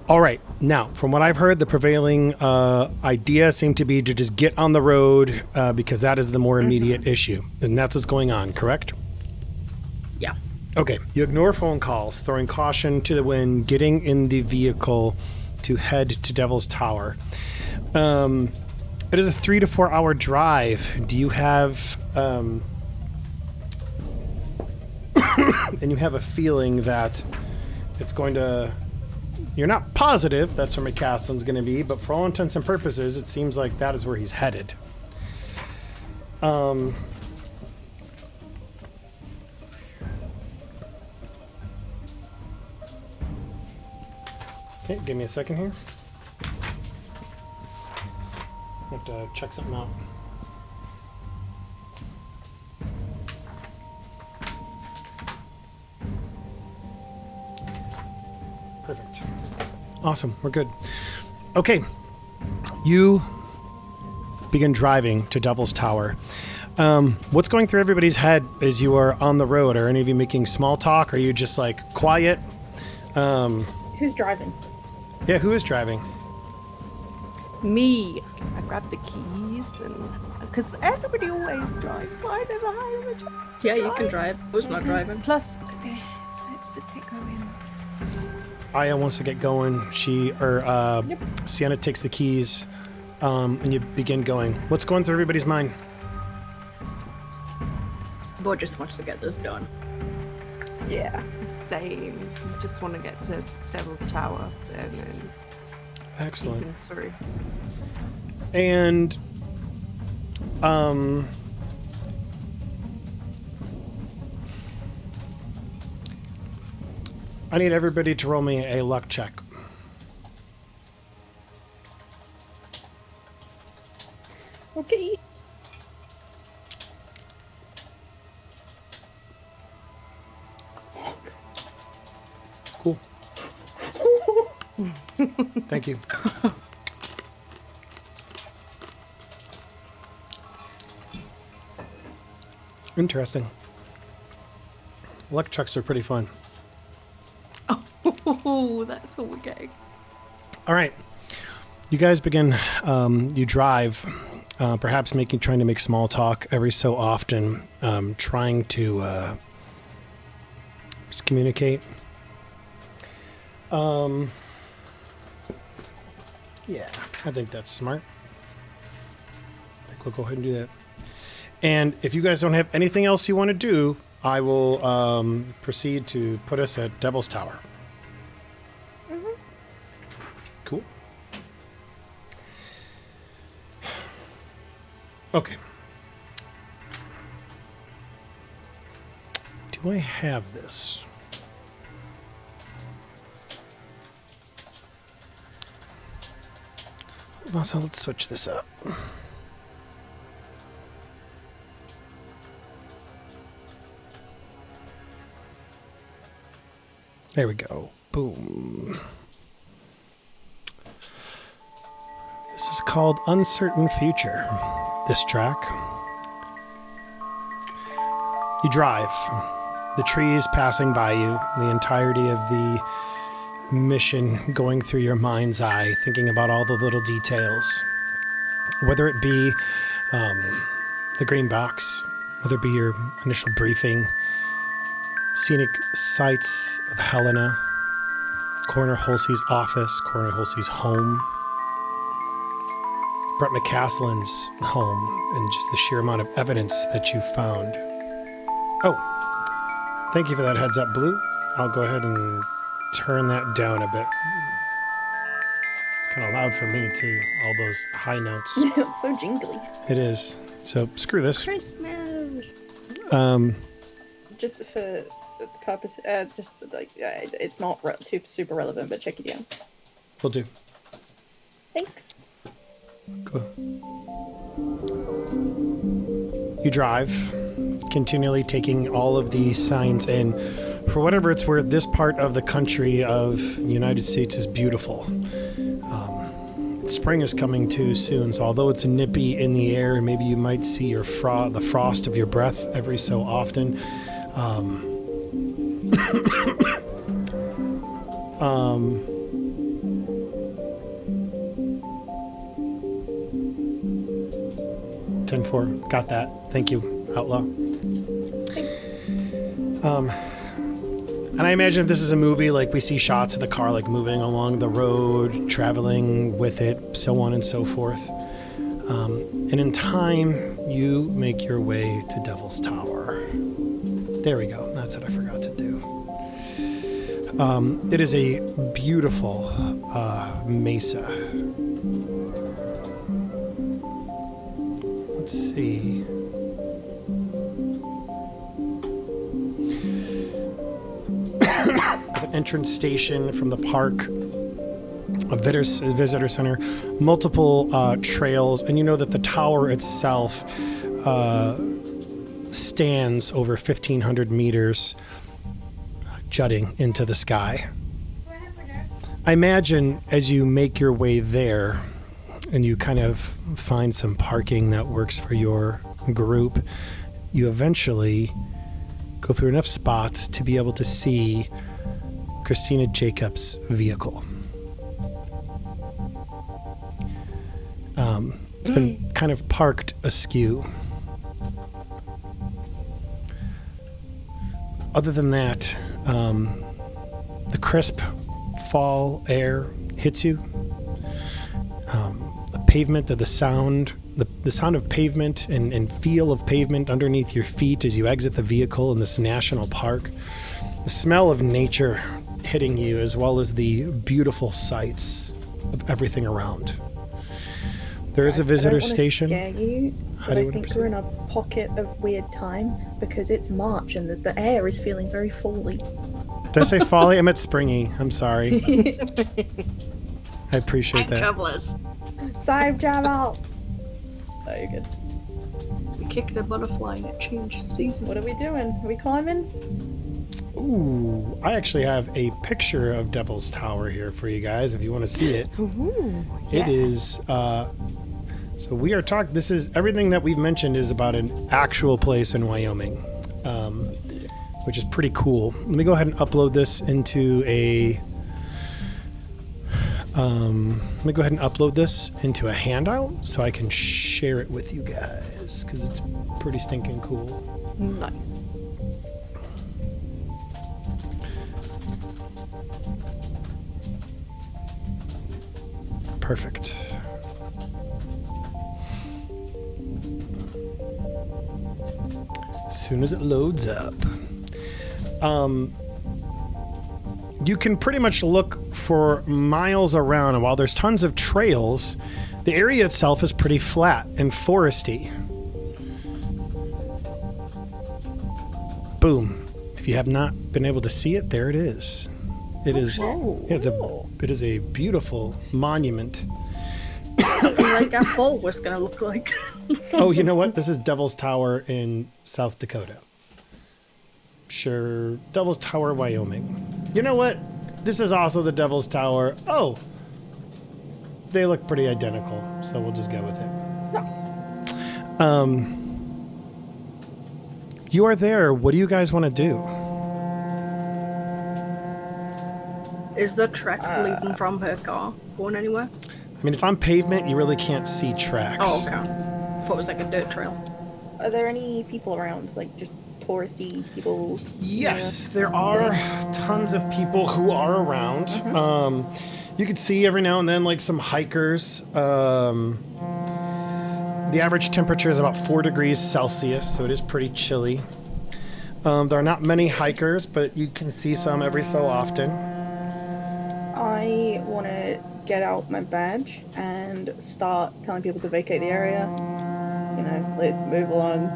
All right. Now, from what I've heard, the prevailing idea seemed to be to just get on the road because that is the more immediate issue. And that's what's going on, correct? Yeah. Okay, you ignore phone calls, throwing caution to the wind, getting in the vehicle to head to Devil's Tower. It is a 3 to 4 hour drive. Do you have, and you have a feeling that it's going to, you're not positive that's where McCaslin's going to be, but for all intents and purposes, it seems like that is where he's headed. Okay, give me a second here. I have to check something out. Perfect. Awesome, we're good. Okay, you begin driving to Devil's Tower. What's going through everybody's head as you are on the road? Are any of you making small talk? Are you just like quiet? Who's driving? Yeah, who is driving? Me. I grabbed the keys and because everybody always drives, so I never hire a chance to Yeah, you can drive. Who's not driving? Plus, let's just get going. Aya wants to get going. Sienna takes the keys, and you begin going. What's going through everybody's mind? Beau just wants to get this done. Yeah. Same. Just want to get to Devil's Tower and then Excellent. see things through. And I need everybody to roll me a luck check. Okay. Cool. Thank you. Interesting. Luck checks are pretty fun. Oh, that's what we're getting. All right. You guys begin, you drive, perhaps trying to make small talk every so often, trying to just communicate. Yeah, I think that's smart. I think we'll go ahead and do that. And if you guys don't have anything else you want to do, I will proceed to put us at Devil's Tower. Mm-hmm. Cool. Okay. Do I have this? So let's switch this up. There we go. Boom. This is called Uncertain Future. This track. You drive. The trees passing by you. The entirety of the mission going through your mind's eye, thinking about all the little details. Whether it be the green box, whether it be your initial briefing, scenic sights of Helena, Coroner Halsey's office, Coroner Halsey's home, Brent McCaslin's home, and just the sheer amount of evidence that you found. Oh, thank you for that heads up, Blue. I'll go ahead and turn that down a bit. It's kind of loud for me, too, all those high notes. It's so jingly. It is. So, screw this. Christmas. Just for the purpose, it's not super relevant, but check your DMs. Will do. Thanks. Cool. You drive, continually taking all of the signs in. For whatever it's worth, this part of the country of the United States is beautiful. Spring is coming too soon, so although it's nippy in the air, and maybe you might see the frost of your breath every so often, 10-4, got that. Thank you, Outlaw. And I imagine if this is a movie, like we see shots of the car like moving along the road, traveling with it, so on and so forth. And in time, you make your way to Devil's Tower. There we go. That's what I forgot to do. It is a beautiful mesa. Let's see. An entrance station from the park, a visitor center, multiple trails, and you know that the tower itself stands over 1,500 meters, jutting into the sky. I imagine as you make your way there and you kind of find some parking that works for your group, you eventually go through enough spots to be able to see Christina Jacobs' vehicle. It's been kind of parked askew. Other than that, the crisp fall air hits you. The pavement, the sound of pavement and feel of pavement underneath your feet as you exit the vehicle in this national park. The smell of nature hitting you, as well as the beautiful sights of everything around. There is a visitor station. I don't want to scare you, but I think we're in a pocket of weird time because it's March and the air is feeling very folly. Did I say folly? I meant springy. I'm sorry. I appreciate that. Travelers. Time travel! Oh, you're good. We kicked a butterfly and it changed season. What are we doing? Are we climbing? Ooh, I actually have a picture of Devil's Tower here for you guys if you want to see it. Ooh, yeah. It is, so we are talking, this is, everything that we've mentioned is about an actual place in Wyoming, which is pretty cool. Let me go ahead and upload this into a, handout so I can share it with you guys, because it's pretty stinking cool. Nice. Perfect. As soon as it loads up. You can pretty much look for miles around, and while there's tons of trails, the area itself is pretty flat and foresty. Boom. If you have not been able to see it, there it is. It is. It is a beautiful monument. Like our fall was gonna look like. Oh, you know what? This is Devil's Tower in South Dakota. Sure, Devil's Tower, Wyoming. You know what? This is also the Devil's Tower. Oh, they look pretty identical, so we'll just go with it. Nice. You are there. What do you guys want to do? Is the tracks leading from her car going anywhere? I mean, it's on pavement. You really can't see tracks. Oh, okay. I thought it was like a dirt trail. Are there any people around? Like, just touristy people? Yes, there are tons of people who are around. You could see every now and then like some hikers. The average temperature is about 4 degrees Celsius, so it is pretty chilly. There are not many hikers, but you can see some every so often. I want to get out my badge and start telling people to vacate the area. You know, move along.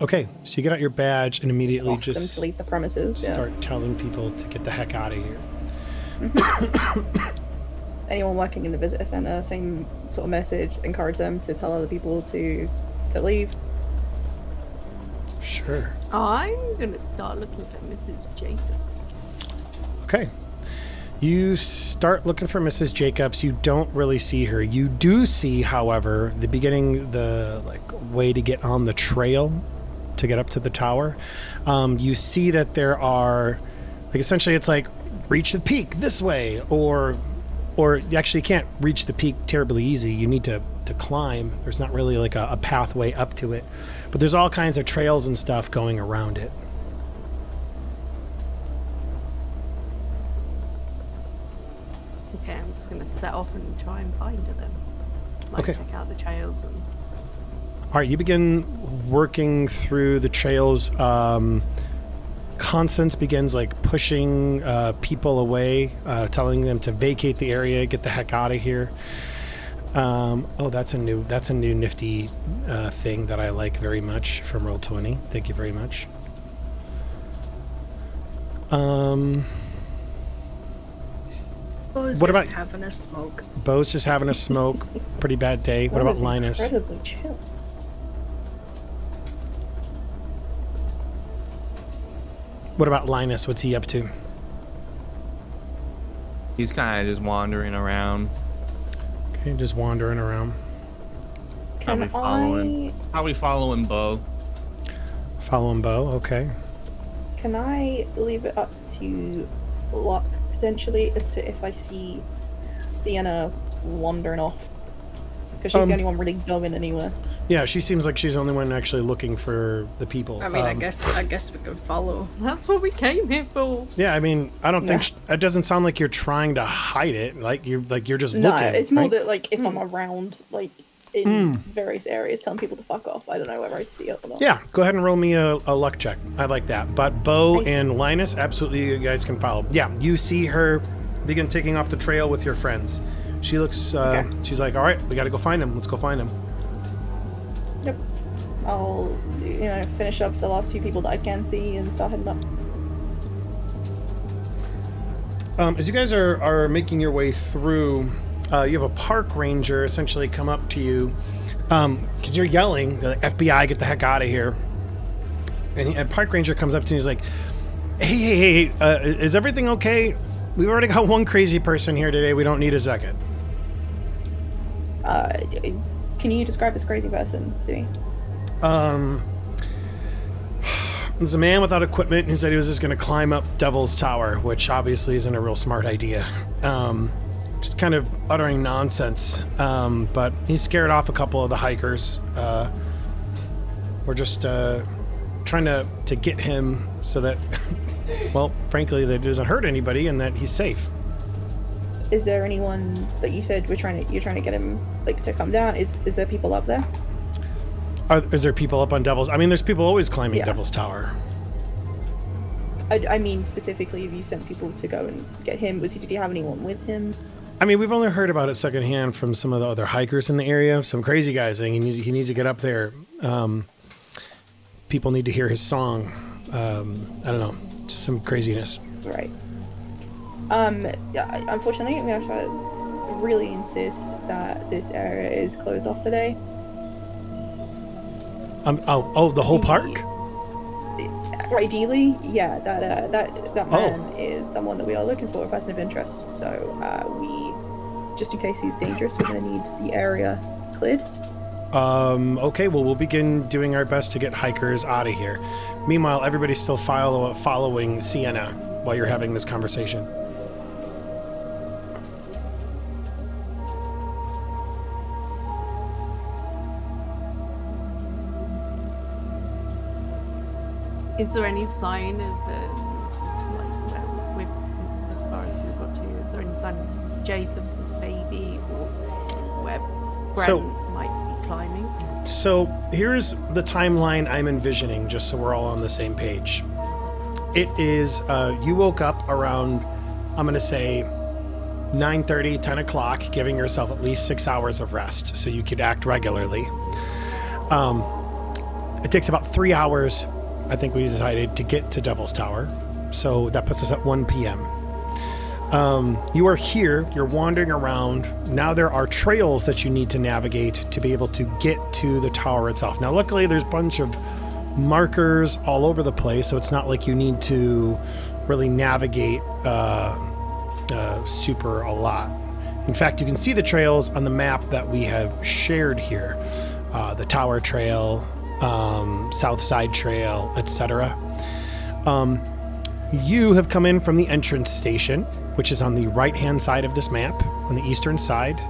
Okay, so you get out your badge and immediately Ask them just to leave the premises. start telling people to get the heck out of here. Anyone working in the visitor center, same sort of message. Encourage them to tell other people to leave. Sure. I'm gonna start looking for Mrs. Jacobs. Okay. You start looking for Mrs. Jacobs. You don't really see her. You do see, however, the way to get on the trail to get up to the tower. You see that there are, essentially it's like reach the peak this way, or you actually can't reach the peak terribly easy. You need to climb. There's not really like a pathway up to it, but there's all kinds of trails and stuff going around it. set off and try and find her then. Like, Okay. check out the trails and... All right, you begin working through the trails. Constance begins like pushing people away, telling them to vacate the area, get the heck out of here. That's a new nifty thing that I like very much from Roll20. Thank you very much. Beau's What just about- having a smoke? Beau's just having a smoke. Pretty bad day. What about was Lynas? Incredibly chill. What about Lynas? What's he up to? He's kind of just wandering around. Okay, just wandering around. Can Probably following Beau. Following Beau, okay. Can I leave it up to luck, potentially, as to if I see Sienna wandering off? Because she's the only one really going anywhere. Yeah, she seems like she's the only one actually looking for the people. I mean, I guess we could follow. That's what we came here for. Yeah, I mean, I don't think it doesn't sound like you're trying to hide it. Like you're just No, looking. it's more right? that like if I'm around like in various areas telling people to fuck off, I don't know whether I'd see it or not. Yeah, go ahead and roll me a luck check. I like that. But Beau and Lynas, absolutely, you guys can follow. Yeah, you see her begin taking off the trail with your friends. She looks. She's like, all right, we got to go find him. Let's go find him. Yep. I'll finish up the last few people that I can see and start heading up. As you guys are making your way through, you have a park ranger essentially come up to you because you're yelling, like, FBI, get the heck out of here. And a park ranger comes up to you and he's like, hey, is everything okay? We've already got one crazy person here today. We don't need a second. Can you describe this crazy person to me? There's a man without equipment who said he was just going to climb up Devil's Tower, which obviously isn't a real smart idea. Just kind of uttering nonsense. But he scared off a couple of the hikers. We're just trying to get him so that, well, frankly, that it doesn't hurt anybody and that he's safe. Is there anyone that you said you're trying to get him like to come down? Is there people up there? Is there people up on Devil's? I mean, there's people always climbing Devil's Tower. I mean, specifically, if you sent people to go and get him, did he have anyone with him? I mean, we've only heard about it secondhand from some of the other hikers in the area. Some crazy guy saying he needs to get up there. People need to hear his song. I don't know, just some craziness. Right. Unfortunately, I'm going to have to really insist that this area is closed off today. The whole park? Ideally, yeah. That man is someone that we are looking for, a person of interest. So we, just in case he's dangerous, we're going to need the area cleared. Okay, well, we'll begin doing our best to get hikers out of here. Meanwhile, everybody's still following Sienna while you're having this conversation. Is there any sign of as far as we've got to, is there any sign of Jacob's baby or where Brent might be climbing? So here's the timeline I'm envisioning, just so we're all on the same page. It is, you woke up around, I'm going to say, 9:30, 10 o'clock, giving yourself at least 6 hours of rest so you could act regularly. It takes about 3 hours, I think we decided, to get to Devil's Tower. So that puts us at 1 p.m. You are here, you're wandering around. Now there are trails that you need to navigate to be able to get to the tower itself. Now, luckily, there's a bunch of markers all over the place, so it's not like you need to really navigate super a lot. In fact, you can see the trails on the map that we have shared here. The Tower Trail, South Side Trail, etc. You have come in from the entrance station, which is on the right-hand side of this map, on the eastern side.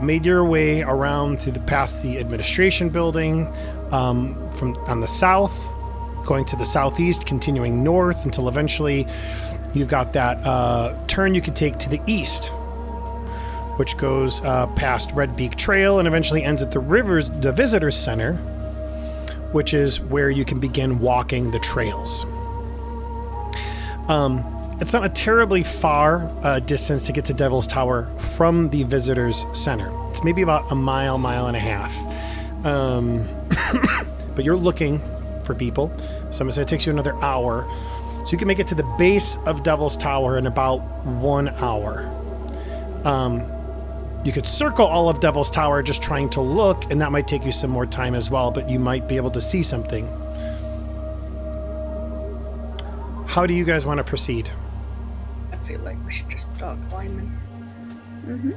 Made your way around past the administration building, from on the south, going to the southeast, continuing north until eventually you've got that turn you could take to the east. which goes past Red Beak Trail and eventually ends at the Visitors Center, which is where you can begin walking the trails. It's not a terribly far distance to get to Devil's Tower from the Visitors Center. It's maybe about a mile and a half. But you're looking for people. Someone said it takes you another hour. So you can make it to the base of Devil's Tower in about 1 hour. You could circle all of Devil's Tower just trying to look, and that might take you some more time as well, but you might be able to see something. How do you guys want to proceed? I feel like we should just start climbing. Mm-hmm.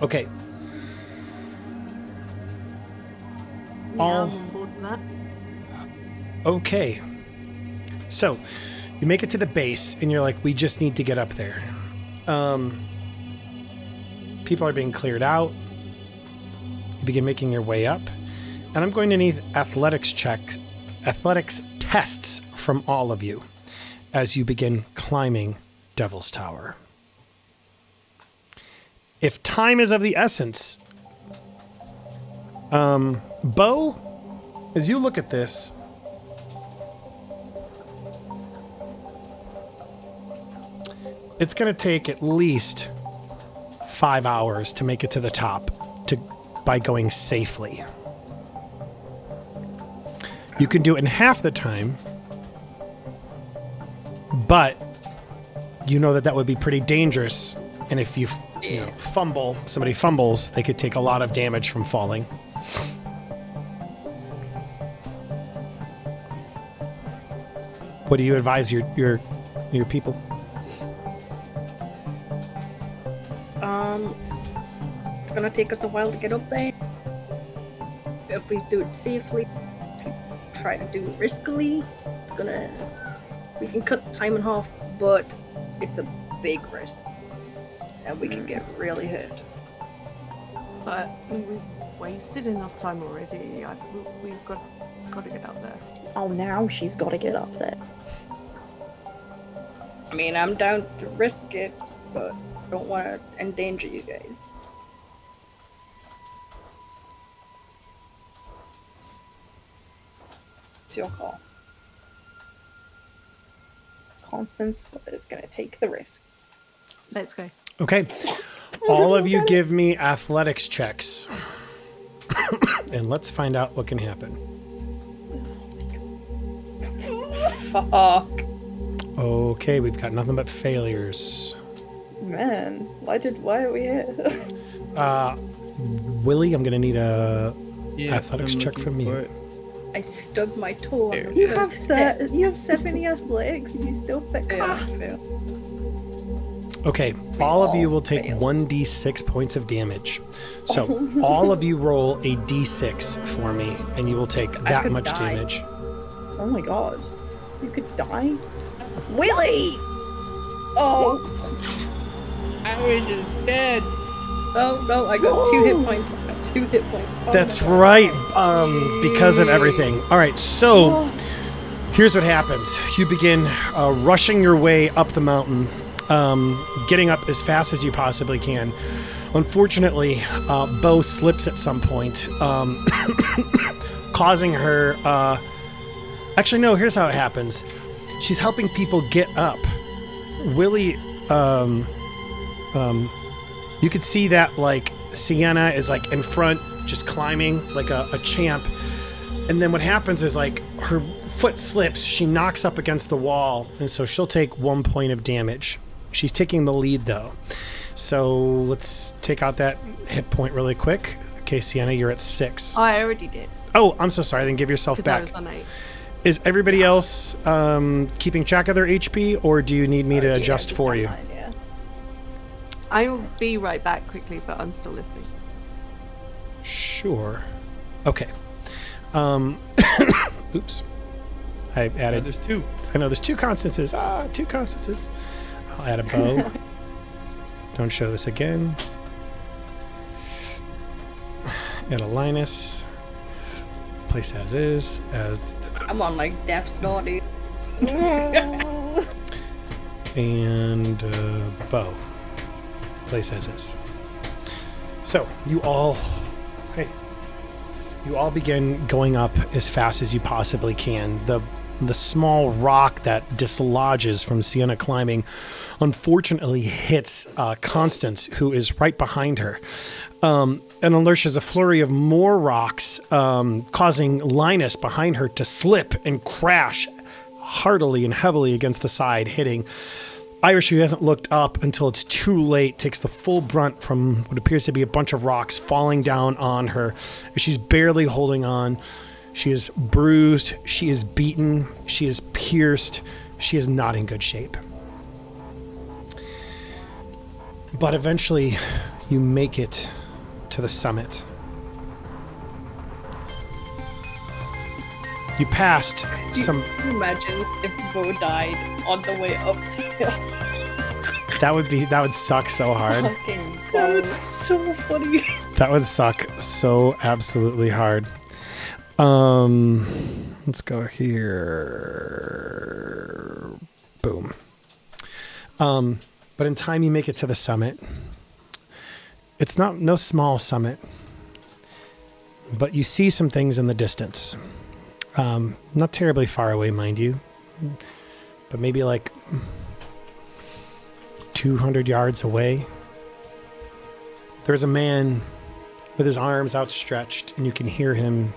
Okay. Yeah, I'm on board with that. Okay. So, you make it to the base, and you're like, we just need to get up there. People are being cleared out. You begin making your way up. And I'm going to need athletics tests from all of you as you begin climbing Devil's Tower. If time is of the essence, Beau, as you look at this, it's going to take at least 5 hours to make it to the top by going safely. You can do it in half the time, but you know that would be pretty dangerous. And if you somebody fumbles, they could take a lot of damage from falling. What do you advise your people? It's gonna take us a while to get up there. If we do it safely, if we try to do it riskily, we can cut the time in half, but it's a big risk. And we can get really hurt. But we've wasted enough time already. We've got to get up there. Oh, now she's got to get up there. I mean, I'm down to risk it, but I don't want to endanger you guys. It's your call. Constance is going to take the risk. Let's go. Okay. All of you give me athletics checks. And let's find out what can happen. Fuck. Okay, we've got nothing but failures. Man, why are we here? Willie, I'm gonna need a athletics I'm check looking from for you. it. I stubbed my toe on the You have first step. you have 70 athletics and you still pick Yeah, up. I feel. Okay, all of you all will take fail. 1d6 points of damage. So all of you roll a d6 for me, and you will take that could much die. damage. Oh my god. You could die. Willie! Oh, I was just dead. Oh no, I got 2 hit points. I got 2 hit points. That's right, because of everything. All right, so here's what happens. You begin rushing your way up the mountain, getting up as fast as you possibly can. Unfortunately, Beau slips at some point, causing her... Actually, no, here's how it happens. She's helping people get up. Willie... you could see that, like, Sienna is, like, in front, just climbing like a champ. And then what happens is, like, her foot slips, she knocks up against the wall, and so she'll take 1 point of damage. She's taking the lead, though. So let's take out that hit point really quick. Okay, Sienna, you're at 6. I already did. Oh, I'm so sorry. Then give yourself Because I back. was on 8. Is everybody else keeping track of their HP, or do you need me to adjust for you? Yeah. I'll be right back quickly, but I'm still listening. Sure. Okay. Oops. I added... There's 2. I know there's 2 Constances. 2 Constances. I'll add a Beau. Don't show this again. Add a Lynas. Place as is. I'm on like death's door, dude. And Beau. Place as is. So you all begin going up as fast as you possibly can. The small rock that dislodges from Sienna climbing unfortunately hits Constance, who is right behind her, and unleashes a flurry of more rocks, causing Lynas behind her to slip and crash heartily and heavily against the side, hitting Irish, who hasn't looked up until it's too late, takes the full brunt from what appears to be a bunch of rocks falling down on her. She's barely holding on. She is bruised. She is beaten. She is pierced. She is not in good shape. But eventually, you make it to the summit. You passed some... Can you imagine if Beau died on the way up the hill? That would suck so hard. Fucking That was so funny. That would suck so absolutely hard. Let's go here. Boom. But in time you make it to the summit. It's no small summit, but you see some things in the distance. Not terribly far away, mind you, but maybe like 200 yards away. There's a man with his arms outstretched, and you can hear him.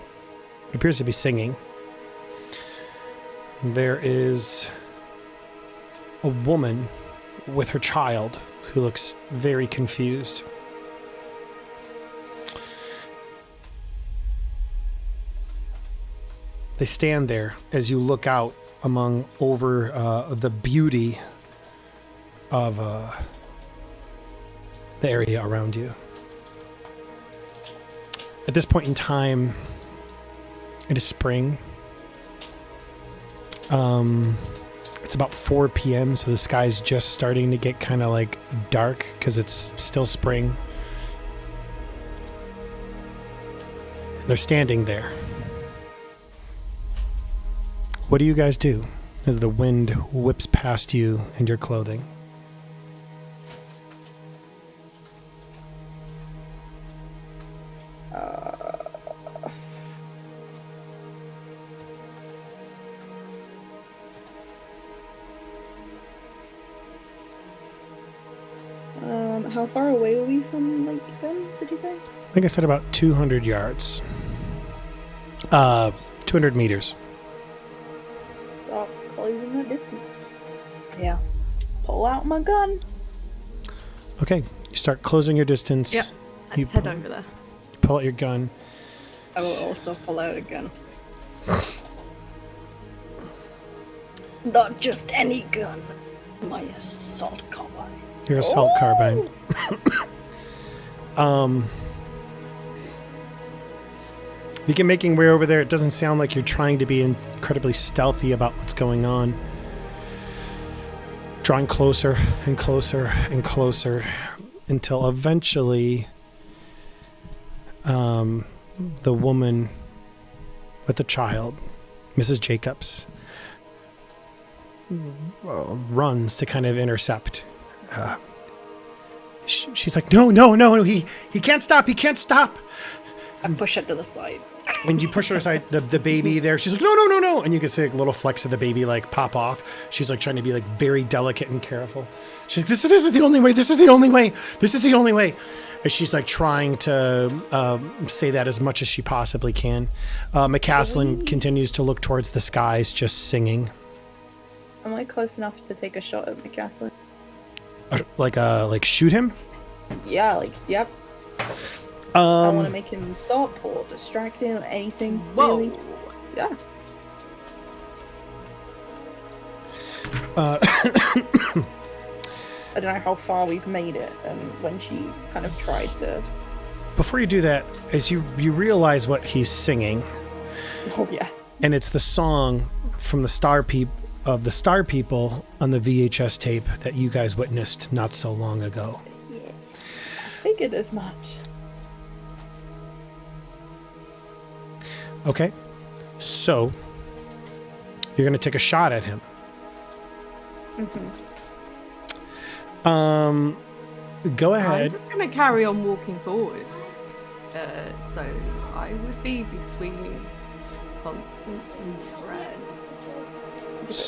He appears to be singing. There is a woman with her child who looks very confused. They stand there as you look out over the beauty of the area around you. At this point in time, it is spring. It's about 4 p.m., so the sky's just starting to get kind of like dark because it's still spring. They're standing there. What do you guys do as the wind whips past you and your clothing? How far away are we from them, did you say? I think I said about 200 yards. 200 meters. Stop closing the distance. Yeah. Pull out my gun. Okay, you start closing your distance. Yep, let's head over there. You pull out your gun. I will also pull out a gun. Not just any gun. My assault carbine. Your assault carbine. Begin making way over there. It doesn't sound like you're trying to be incredibly stealthy about what's going on. Drawing closer and closer and closer until eventually the woman with the child, Mrs. Jacobs, runs to kind of intercept. She's like, no, he can't stop, he can't stop. I push it to the side. And you push her aside, the baby there, she's like, no. And you can see like little flecks of the baby like pop off. She's like trying to be like very delicate and careful. She's like, this is the only way, this is the only way, this is the only way. And she's like trying to say that as much as she possibly can. McCaslin continues to look towards the skies, just singing. Am I close enough to take a shot at McCaslin? Like shoot him? Yeah, yep. I want to make him stop or distract him or anything. Whoa. Really. Yeah. I don't know how far we've made it, when she kind of tried to... Before you do that, as you realize what he's singing. Oh, yeah. And it's the song from the Star People on the VHS tape that you guys witnessed not so long ago. Yeah. Figured as much. Okay, so you're going to take a shot at him. Mm-hmm. Go I'm ahead. just going to carry on walking forwards. So I would be between Constance and Brent.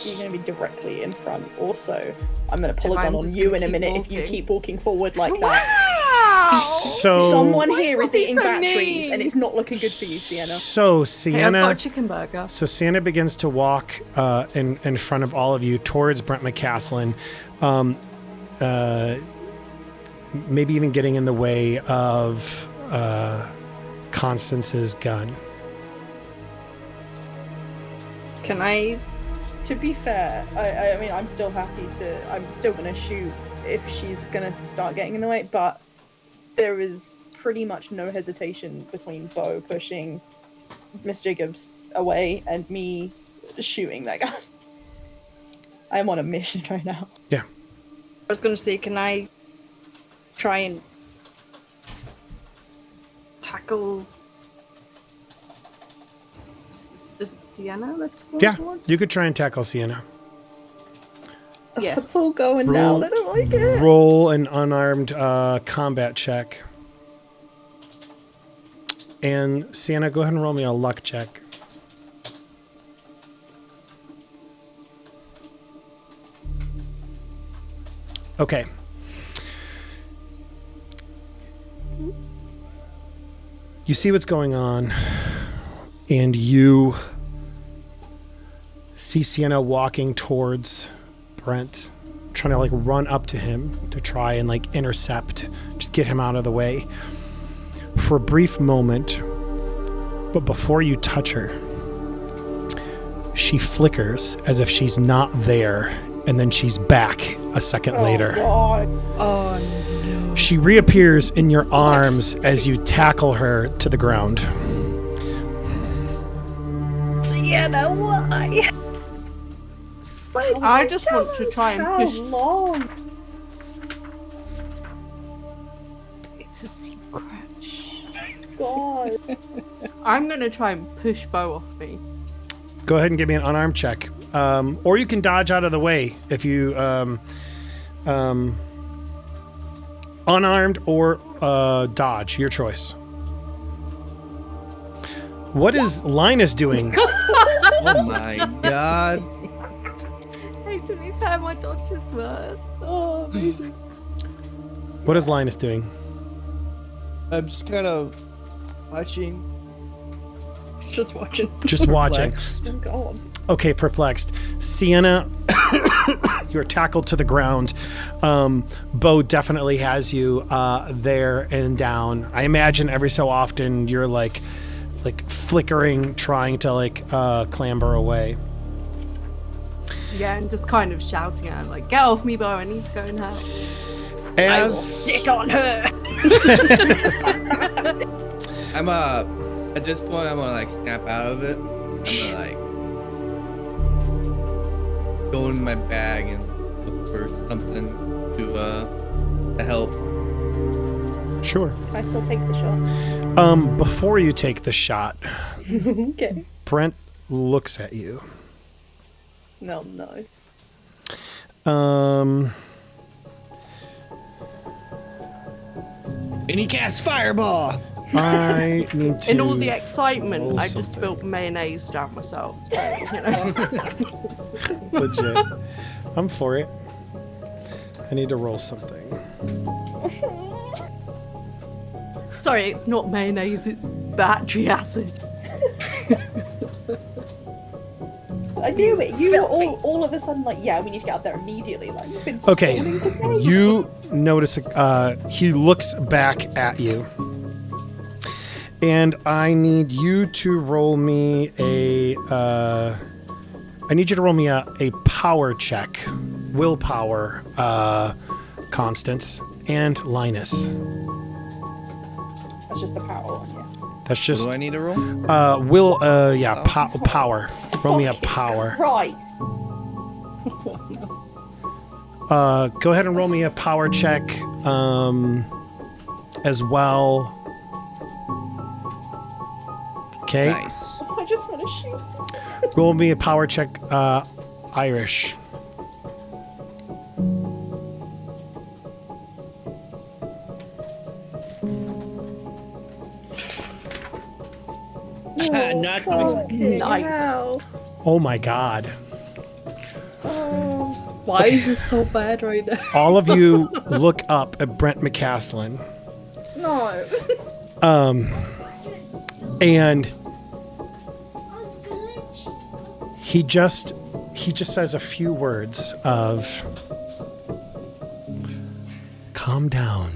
You're going to be directly in front. Also, I'm going to pull If a gun I'm on just you gonna in a keep minute if you walking. keep walking forward like that. Wow! So Someone Why here not is be eating so batteries, mean? and it's not looking good for you, Sienna. So Hey, I've got a Sienna. chicken burger. So Sienna begins to walk in front of all of you towards Brent McCaslin, maybe even getting in the way of Constance's gun. Can I? To be fair, I mean, I'm still happy to. I'm still going to shoot if she's going to start getting in the way, but there is pretty much no hesitation between Beau pushing Miss Jacobs away and me shooting that guy. I am on a mission right now. Yeah. I was gonna say, can I try and tackle? Is it Sienna that's going Yeah, towards? you could try and tackle Sienna. Yeah. It's all going down. I don't like it. Roll an unarmed combat check. And Sienna, go ahead and roll me a luck check. Okay. You see what's going on, and you see Sienna walking towards Brent, trying to like run up to him to try and like intercept, just get him out of the way. For a brief moment, but before you touch her, she flickers as if she's not there, and then she's back a second later. God. Oh no. She reappears in your arms as you tackle her to the ground. Sienna, why? I just want to try and How push. long? It's a secret. God. I'm going to try and push Beau off me. Go ahead and give me an unarmed check. Or you can dodge out of the way if you unarmed or dodge, your choice. What is Lynas doing? Oh my god. Hey, to be fair, my dodge is worse. Oh, amazing. What is Lynas doing? I'm just kind of watching. He's just watching. Just watching. Perplexed. Oh, God. Okay, perplexed. Sienna, you're tackled to the ground. Beau definitely has you there and down. I imagine every so often you're like flickering, trying to like clamber away. Yeah, and just kind of shouting at him, like, get off me, Beau, I need to go and help. I will As sit on her. I'm at this point I'm gonna like snap out of it. I'm gonna like go in my bag and look for something to help. Sure. Can I still take the shot? Before you take the shot, Okay. Brent looks at you. No. And he casts fireball. I need to. In all the excitement, roll I just something. spilled mayonnaise down myself. So, you know. Legit. I'm for it. I need to roll something. Sorry, it's not mayonnaise, it's battery acid. I knew it. You were all of a sudden like, yeah, we need to get up there immediately. Like, you've been Okay, stalling for days. you notice he looks back at you. And I need you to roll me a power check. Willpower, Constance, and Lynas. That's just the power one, yeah. That's What just do I need to roll? power. Roll me a power. Right. Go ahead and roll me a power check as well. Okay. Nice. I just want to shoot. Roll me a power check, Irish. Not fucking Nice. hell. Oh my god. Oh. Why is this so bad right now? All of you look up at Brent McCaslin. No. And he just says a few words of calm down.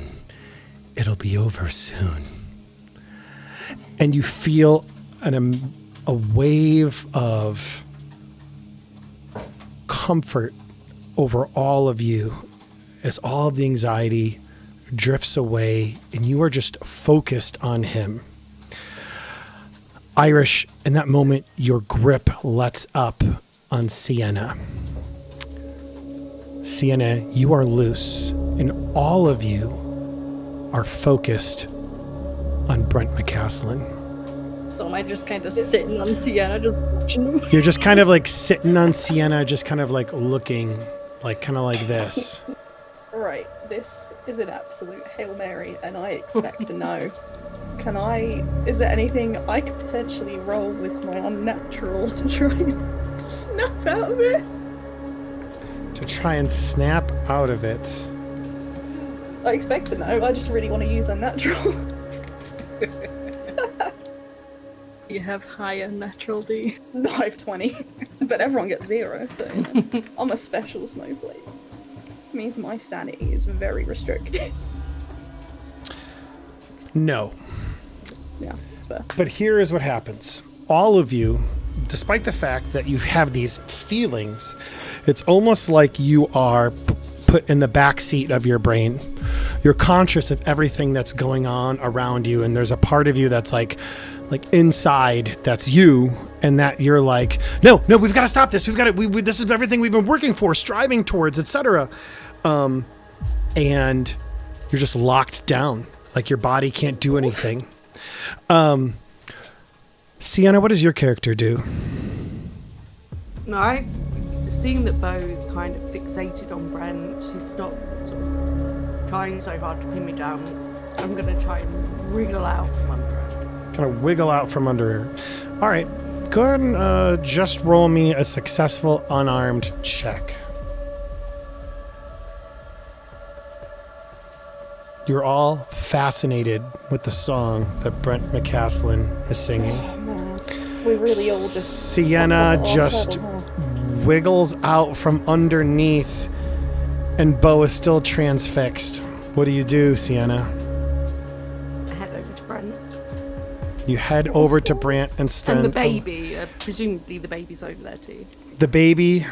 It'll be over soon. And you feel a wave of comfort over all of you as all of the anxiety drifts away and you are just focused on him. Irish, in that moment, your grip lets up on Sienna. Sienna, you are loose, and all of you are focused on Brent McCaslin. So am I just kind of sitting on Sienna, just watching him? You're just kind of like sitting on Sienna, just kind of like looking, like kind of like this. Right, this is an absolute Hail Mary, and I expect to know. Is there anything I could potentially roll with my unnatural to try and snap out of it? To try and snap out of it. I expect to know, I just really want to use unnatural. You have higher natural, do you? No, I have 20, but everyone gets 0, so I'm a special snowflake. Means my sanity is very restricted. No. Yeah, that's fair. But here is what happens. All of you, despite the fact that you have these feelings, it's almost like you are put in the back seat of your brain. You're conscious of everything that's going on around you, and there's a part of you that's like inside, that's you, and that you're like, no, we've got to stop this. We've got to. This is everything we've been working for, striving towards, etc. And you're just locked down, like your body can't do anything. Sienna, what does your character do? No, seeing that Beau is kind of fixated on Brent, she's not sort of trying so hard to pin me down. I'm going to try and wriggle out from under her. Kind of wiggle out from under her. All right, go ahead and just roll me a successful unarmed check. You're all fascinated with the song that Brent McCaslin is singing. Oh, man. We really all just... Sienna just wiggles out from underneath, and Beau is still transfixed. What do you do, Sienna? I head over to Brent. You head over to Brent and stand... And the baby, presumably the baby's over there too. The baby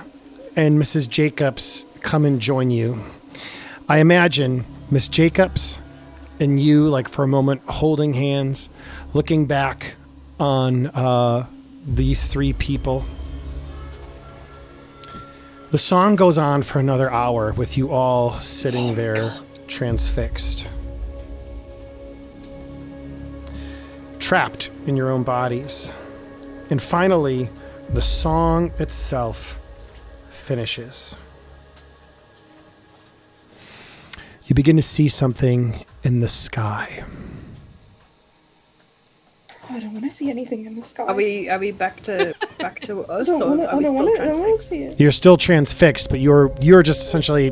and Mrs. Jacobs come and join you. I imagine Miss Jacobs and you, like for a moment, holding hands, looking back on these three people. The song goes on for another hour with you all sitting there transfixed, trapped in your own bodies. And finally, the song itself finishes. You begin to see something in the sky. I don't want to see anything in the sky. Are we back to us, I don't or want are we still to transfixed? see it. You're still transfixed, but you're just essentially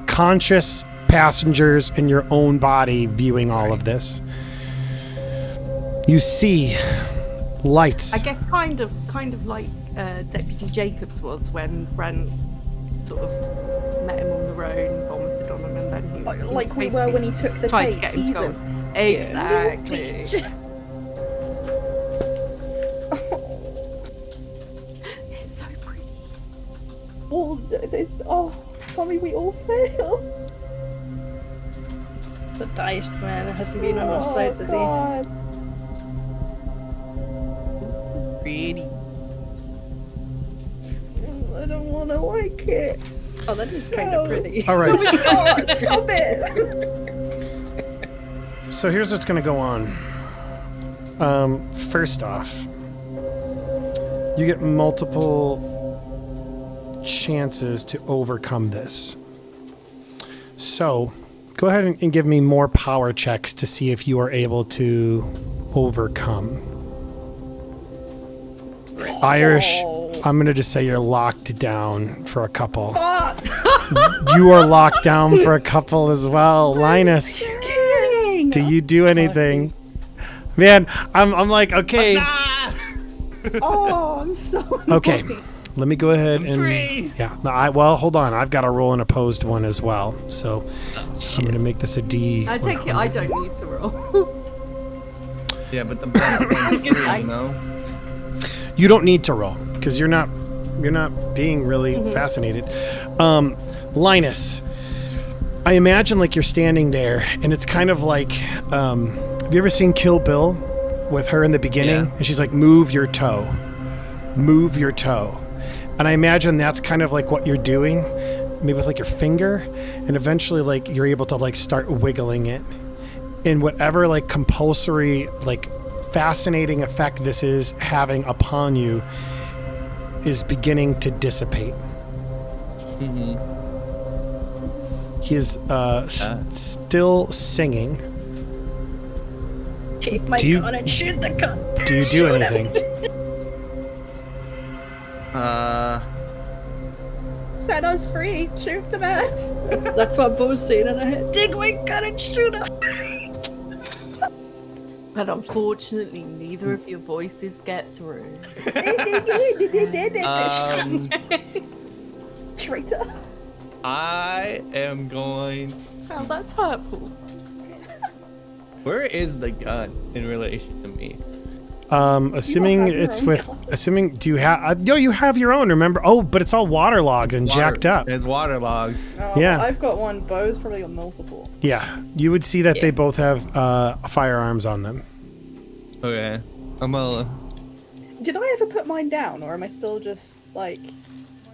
conscious passengers in your own body viewing all of this. You see lights. I guess kind of like Deputy Jacobs was when Brent sort of met him on the road and vomited on him, and then he was Like we were when he took the tried tape. to get him to go. Teaser. Exactly. It's so pretty. Tommy, we all fail. The dice, man, it hasn't been on our side today. God. Pretty. I don't want to like it. Oh, that is kind of pretty. All right. Oh, stop it. So here's what's going to go on. First off, you get multiple chances to overcome this. So go ahead and give me more power checks to see if you are able to overcome. Irish, I'm going to just say you're locked down for a couple. You are locked down for a couple as well. Lynas, do you do anything? Man, I'm like, okay. Oh, I'm so Okay, annoyed. let me go ahead I'm and... free. Yeah, no, well, hold on. I've got to roll an opposed one as well. So I'm going to make this a D. I take it I don't need to roll. Yeah, but the best one's free, you know? You don't need to roll because you're not being really fascinated. Lynas, I imagine like you're standing there and it's kind of like, have you ever seen Kill Bill with her in the beginning? Yeah. And she's like, move your toe. Move your toe. And I imagine that's kind of like what you're doing, maybe with like your finger, and eventually like you're able to like start wiggling it. And whatever like compulsory, like fascinating effect this is having upon you is beginning to dissipate. Mm-hmm. He is still singing. Take my gun and shoot the gun. Do you do anything? Set us free. Shoot the man. That's what Beau's saying in her head. Take my gun and shoot her. But unfortunately, neither of your voices get through. Traitor. I am going... Oh, that's hurtful. Where is the gun in relation to me? Assuming it's with... Assuming... Do you have... you have your own, remember? Oh, but it's all waterlogged and jacked up. It's waterlogged. Oh, Yeah. I've got one. Beau's probably got multiple. Yeah. You would see that they both have firearms on them. Okay. I'm gonna... Did I ever put mine down, or am I still just like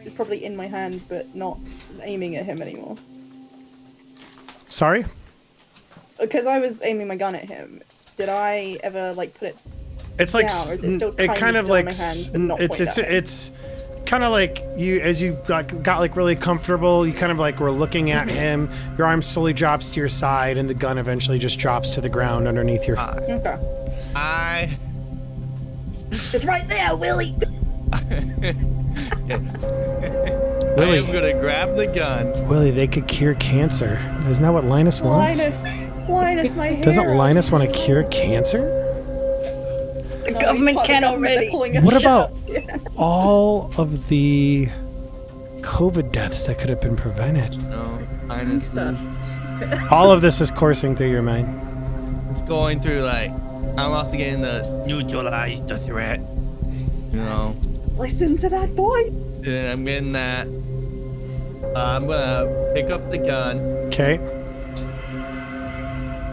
it's probably in my hand but not aiming at him anymore? Sorry? Because I was aiming my gun at him. Did I ever like put it It's like... down, or is it still it kind of still in like... my hand, but not pointed at him? It's kind of like you, as you got like really comfortable, you kind of like were looking at him, your arm slowly drops to your side, and the gun eventually just drops to the ground underneath your... Okay. It's right there, Willy. Willy. I am gonna grab the gun. Willy, they could cure cancer. Isn't that what Lynas wants? Linus, my hero. Doesn't Lynas want to cure cancer? The government can already. What about all of the COVID deaths that could have been prevented? No, honestly. All of this is coursing through your mind. It's going through like... I'm also getting the neutralize the threat. You know? Listen to that voice. And I'm getting that. I'm gonna pick up the gun. Okay.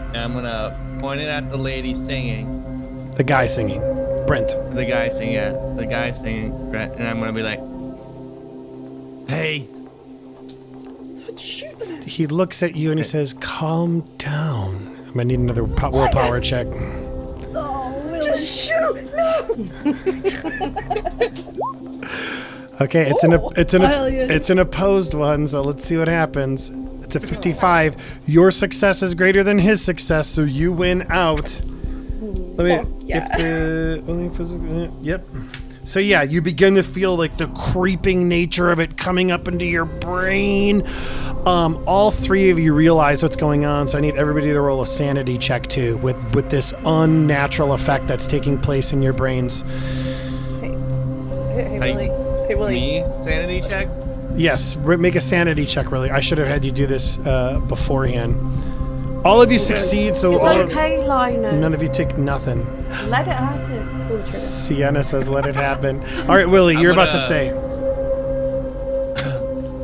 And I'm gonna point it at the lady singing. The guy singing. Brent. The guy singing, yeah. The guy singing, Brent. And I'm gonna be like, hey. Shoot the man. He looks at you and he says, calm down. I'm gonna need another willpower check. Just shoot! No! Okay, it's an opposed one, so let's see what happens. It's a 55. Your success is greater than his success, so you win out. Let me get the only physical. Yep. So yeah, you begin to feel like the creeping nature of it coming up into your brain. All three of you realize what's going on, so I need everybody to roll a sanity check too, with this unnatural effect that's taking place in your brains. Hey, Willy. Hey, Willy. Me? Sanity check? Yes, make a sanity check, really. I should have had you do this beforehand. All of you succeed, so It's all okay, Lynas. none of you take nothing. Let it happen. Sienna says, let it happen. All right, Willy, you're about to say.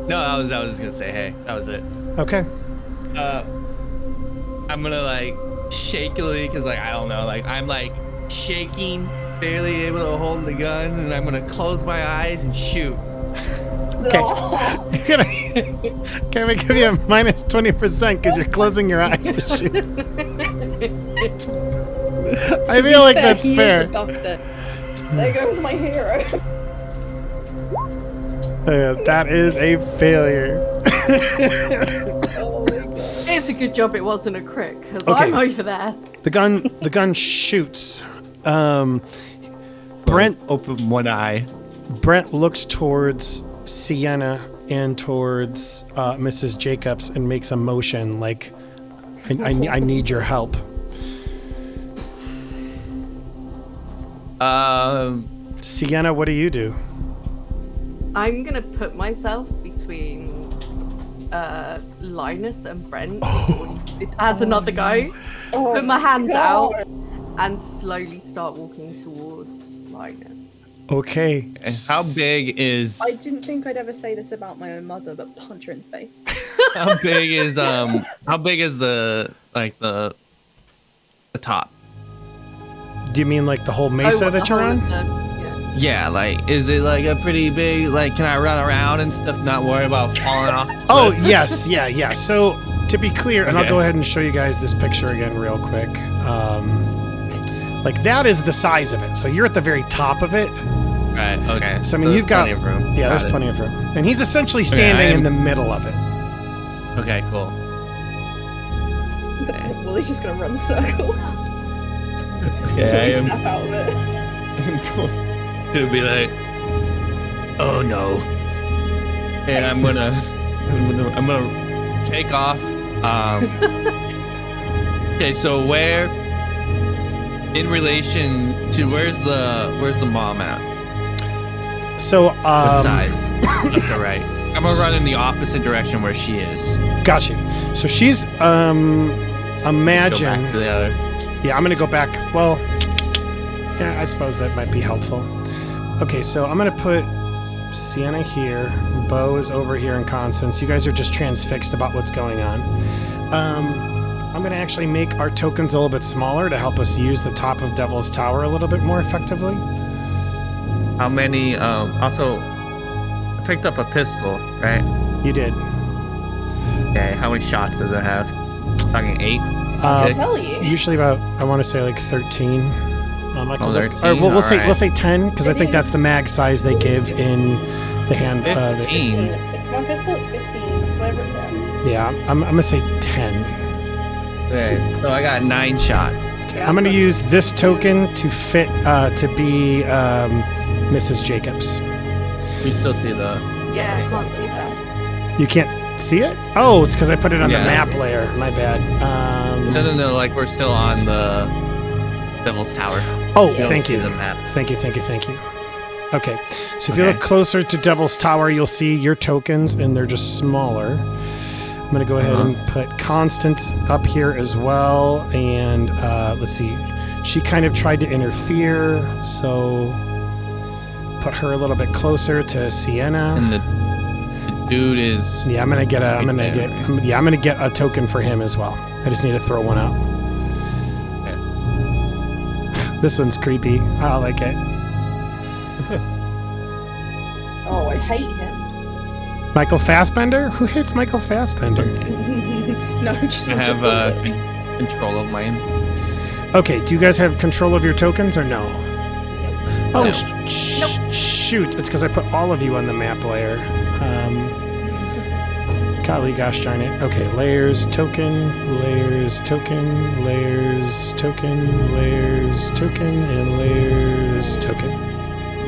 No, I was just gonna say hey. That was it. Okay. I'm gonna like shakily, cause like I don't know, like I'm like shaking, barely able to hold the gun, and I'm gonna close my eyes and shoot. Okay. Can we give you a minus 20% because you're closing your eyes to shoot? I feel like that's fair. There goes my hero. That is a failure. Oh my god. It's a good job it wasn't a crit, because Okay. I'm over there. The gun shoots. Brent open one eye. Brent looks towards Sienna and towards Mrs. Jacobs and makes a motion like, I need your help. Sienna, what do you do? I'm gonna put myself between Lynas and Brent. It has another go. Put my hand out and slowly start walking towards Lynas. Okay. And how big is? I didn't think I'd ever say this about my own mother, but punch her in the face. How big is the top? Do you mean like the whole mesa that you're on? Yeah, like, is it like a pretty big, like, can I run around and stuff, not worry about falling off? Oh, yes, yeah. So, to be clear, and I'll go ahead and show you guys this picture again real quick. Like, that is the size of it. So, you're at the very top of it. Right, okay. So, I mean, you've got... plenty of room. Yeah, there's plenty of room. And he's essentially standing in the middle of it. Okay, cool. Willie's just gonna run circles. Yeah, Until we snap out of it. It'll be like, oh no. And I'm gonna take off. Okay, so where, in relation to where's the mom at? So What side? Left or right? I'm gonna run in the opposite direction where she is. Gotcha. So she's imagine. Go back to the other. Yeah, I'm gonna go back. Well, yeah, I suppose that might be helpful. Okay, so I'm gonna put Sienna here. Beau is over here, and Constance. You guys are just transfixed about what's going on. I'm gonna actually make our tokens a little bit smaller to help us use the top of Devil's Tower a little bit more effectively. How many? Also, I picked up a pistol, right? You did. Okay. How many shots does it have? Talking 8. Usually about, I want to say like 13. Like 13? Or we'll Right. say 10 because I think that's the mag size they give in the hand. 15. It's my pistol, it's 15. That's what I've written down. Yeah, I'm gonna say 10. Okay, so I got 9 shots. Okay, I'm gonna use this token to fit to be Mrs. Jacobs. You still see the? Yeah, I can't see that. You can't see it? Oh, it's because I put it on the Yeah. map layer. My bad. No. Like we're still on the Devil's Tower. Oh, You don't thank see you. the map. Thank you. Okay, so if you look closer to Devil's Tower, you'll see your tokens, and they're just smaller. I'm going to go ahead and put Constance up here as well, and let's see. She kind of tried to interfere, so put her a little bit closer to Sienna. And the dude is. Yeah, I'm gonna get a token for him as well. I just need to throw one out. This one's creepy. I like it. Oh, I hate him. Michael Fassbender? Who hates Michael Fassbender? No, just I have control of mine. Okay, do you guys have control of your tokens or no? Oh, No. shoot. It's because I put all of you on the map layer. Golly gosh darn it. Okay, layers, token, layers, token, layers, token, layers, token, and layers, token.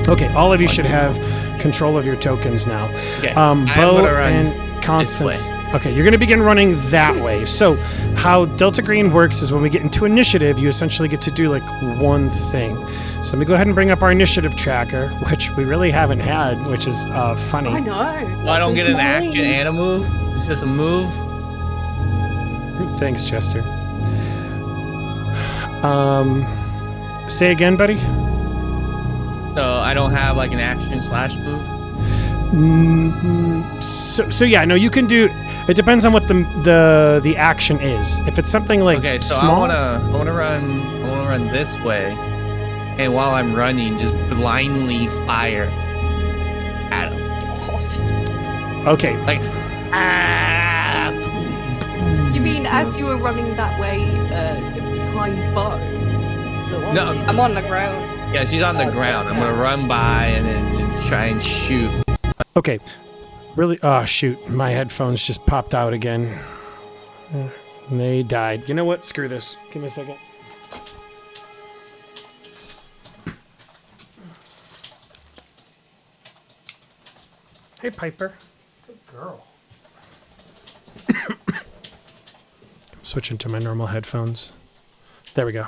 Okay, all of you should have control of your tokens now. Okay, Beau and Constance. Okay, you're going to begin running that way. So, how Delta Green works is when we get into initiative, you essentially get to do like one thing. So let me go ahead and bring up our initiative tracker, which we really haven't had, which is funny. I know. Well, I don't get an action and a move. It's just a move. Thanks, Chester. Say again, buddy. So I don't have like an action / move. So yeah, no, you can do. It depends on what the action is. If it's something like small, I wanna run this way, and while I'm running, just blindly fire at him. Okay. Like You mean as you were running that way behind Beau? No, I'm on the ground. yeah, she's on the ground. I'm gonna run by and then try and shoot. Okay. Really? Oh, shoot. My headphones just popped out again. They died. You know what? Screw this. Give me a second. Hey, Piper. Good girl. Switching to my normal headphones. There we go.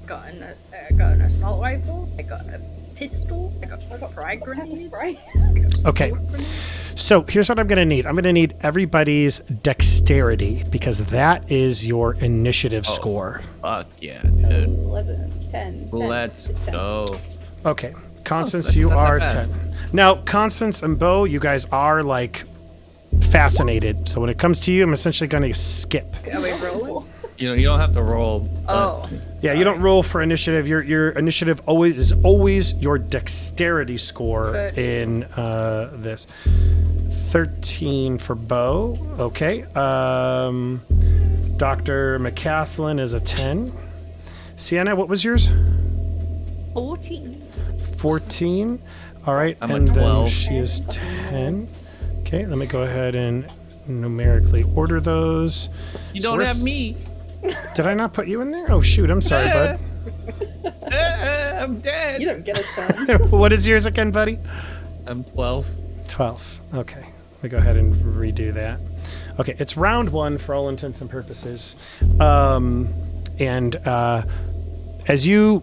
Got an assault rifle. I got a pistol. I got frag Pepper grenade. spray. Okay. So here's what I'm going to need. I'm going to need everybody's dexterity because that is your initiative score. Fuck yeah, dude. 11, 10. Let's 10. go. Okay. Constance, it's you not that are bad. 10. Now, Constance and Beau, you guys are like fascinated. So when it comes to you, I'm essentially going to skip. Are we rolling? You don't have to roll. Oh. Yeah, you don't roll for initiative. Your initiative is always your dexterity score 13. in this. 13 for Beau. Okay. Dr. McCaslin is a 10. Sienna, what was yours? 14. 14. All right. I'm a and then 12. she is 10. Okay, let me go ahead and numerically order those. You So don't we're have s- me. Did I not put you in there? Oh, shoot. I'm sorry, bud. I'm dead. You don't get a turn. What is yours again, buddy? I'm 12. 12. Okay. Let me go ahead and redo that. Okay, it's round one for all intents and purposes. As you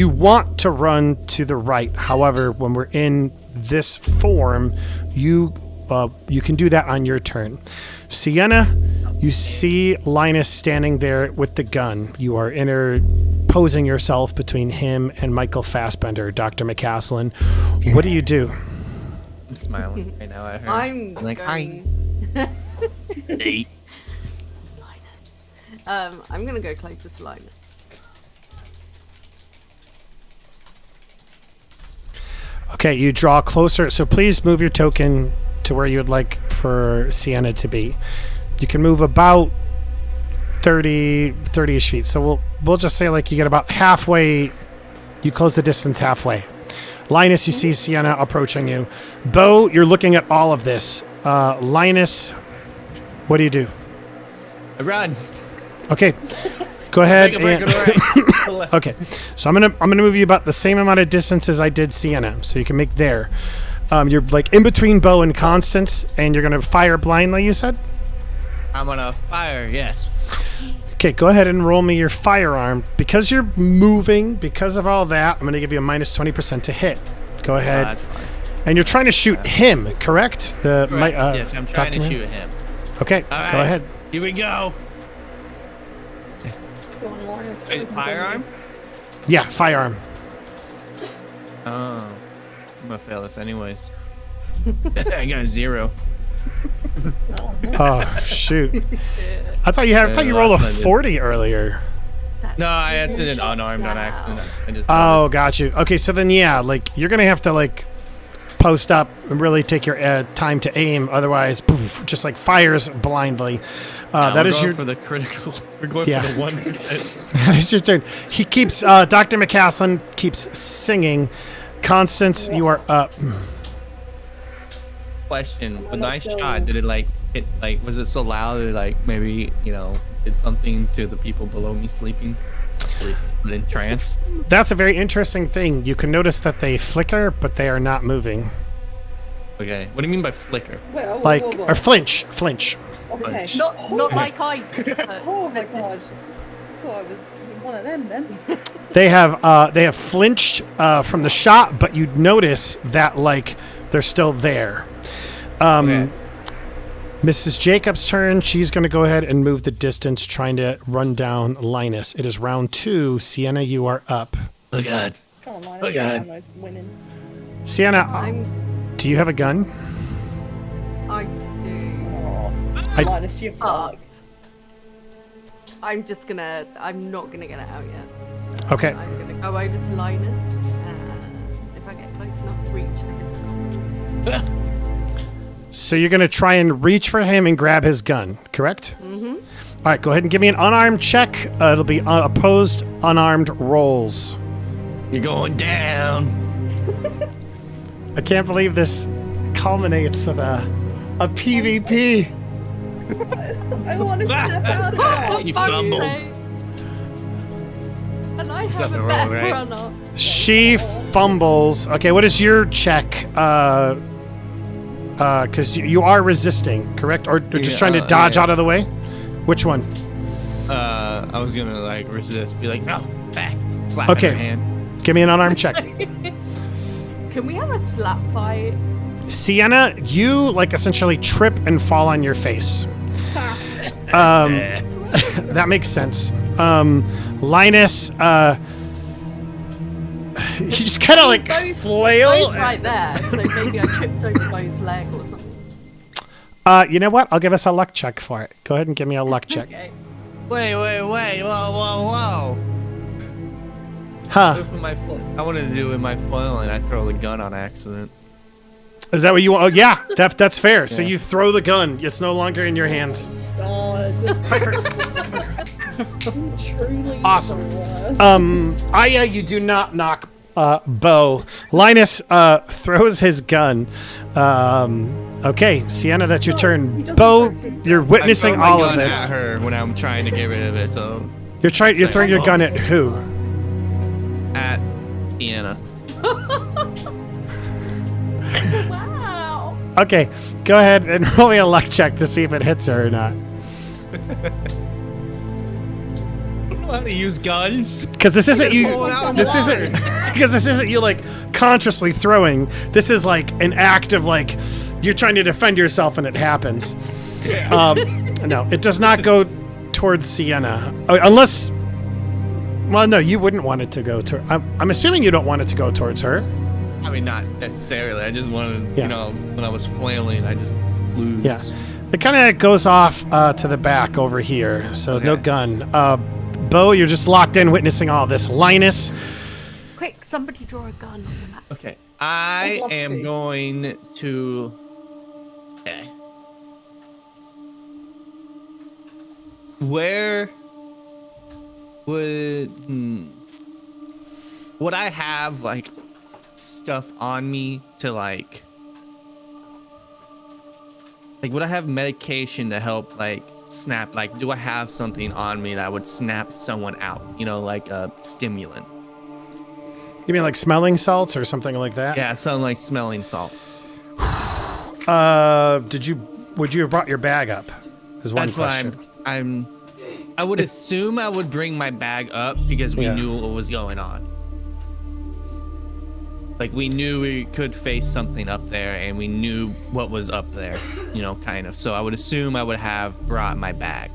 want to run to the right. However, when we're in this form, you can do that on your turn. Sienna, you see Lynas standing there with the gun. You are interposing yourself between him and Michael Fassbender, Dr. McCaslin. What do you do? I'm smiling right now at her. I'm like, going... Eight. I'm gonna go closer to Lynas. Okay, you draw closer. So please move your token to where you would like for Sienna to be. You can move about 30-ish feet. So we'll just say like you get about halfway. You close the distance halfway. Lynas, you see Sienna approaching you. Beau, you're looking at all of this. Lynas, what do you do? I run. Okay, go ahead. Take a break and- to the right. Okay, so I'm gonna move you about the same amount of distance as I did Sienna, so you can make there. You're like in between Beau and Constance, and you're gonna fire blindly. You said. I'm gonna fire. Yes. Okay, go ahead and roll me your firearm. Because you're moving, because of all that, I'm going to give you a minus 20% to hit. Go ahead. That's fine. And you're trying to shoot him, correct? Correct. Yes, I'm trying to Dr. shoot him. Okay, All right. go ahead. Here we go. Go on, Lawrence. Wait, firearm? Yeah, firearm. Oh, I'm gonna fail this anyways. I got a 0. Oh, shoot. I thought you rolled a last one I did. 40 earlier. No, I had to unarmed on accident. I just Oh, noticed. got you. Okay, so then, yeah, like, you're going to have to, like, post up and really take your time to aim. Otherwise, poof, just, like, fires blindly. That we're is going your... for the critical. We're going Yeah. for the 1%. That is your turn. He keeps... Dr. McCaslin keeps singing. Constance, you are up. Question: When not I still- shot, did it like hit? Like, was it so loud? Or like maybe did something to the people below me sleeping in trance? That's a very interesting thing. You can notice that they flicker, but they are not moving. Okay, what do you mean by flicker? Whoa, Like, whoa. or flinch. Okay. Not like I did. Oh my god. I thought I was one of them then. They have flinched from the shot, but you notice that like they're still there. Okay. Mrs. Jacobs' turn. She's going to go ahead and move the distance, trying to run down Lynas. It is round 2. Sienna, you are up. Oh God. Come on, Linus. Oh, God. I'm always winning. Sienna, do you have a gun? I do. Oh, I- Linus, you're fucked. I'm not gonna get it out yet. Okay. I'm gonna go over to Lynas, and if I get close enough, reach for his gun. So you're going to try and reach for him and grab his gun, correct? Mm-hmm. All right, go ahead and give me an unarmed check. It'll be opposed unarmed rolls. You're going down. I can't believe this culminates with a PvP. I want to step out of it. She Fuck's fumbled. sake. And I Just have have a to roll, better right? runner. She fumbles. Okay, what is your check? Because you are resisting, correct? Or just trying to dodge out of the way? Which one? I was gonna like resist, be like, no, back, slap in her hand. Give me an unarmed check. Can we have a slap fight? Sienna, you like essentially trip and fall on your face. That makes sense. Lynas, you just kind of like flail. Beau's right there, so maybe I tripped over Beau's leg or something. You know what? I'll give us a luck check for it. Go ahead and give me a luck check. Okay. Wait, whoa. Huh? I wanted to do it with my flail and I throw the gun on accident. Is that what you want? Oh, yeah, that's fair. So you throw the gun. It's no longer in your hands. Awesome. Aya, you do not knock Beau. Linus throws his gun. Okay, Sienna, that's your turn. Beau, you're witnessing all of this. At her when I'm trying to get rid of it, so You're throwing your gun at who? at Ayianna. Wow. Okay, go ahead and roll me a luck check to see if it hits her or not. I don't know how to use guns. Because this isn't you. Pull it out This and isn't because this isn't you like consciously throwing. This is like an act of like you're trying to defend yourself and it happens. No, it does not go towards Sienna unless. Well, no, you wouldn't want it to go to. I'm assuming you don't want it to go towards her. I mean, not necessarily. I just wanted, Yeah. you know, when I was flailing, I just lose. Yeah. It kind of goes off to the back over here, so no Okay. gun. Beau, you're just locked in witnessing all this. Linus, Quick, somebody draw a gun on the map. Okay. I love am to. going to. Okay. Where would I have like stuff on me to like would I have medication to help like snap, like do I have something on me that would snap someone out, you know, like a stimulant? you mean like smelling salts or something like that? Yeah, something like smelling salts. Would you have brought your bag up? Is one That's question. why I would assume I would bring my bag up because we Yeah. knew what was going on. Like we knew we could face something up there and we knew what was up there, you know, kind of. So I would assume I would have brought my bag.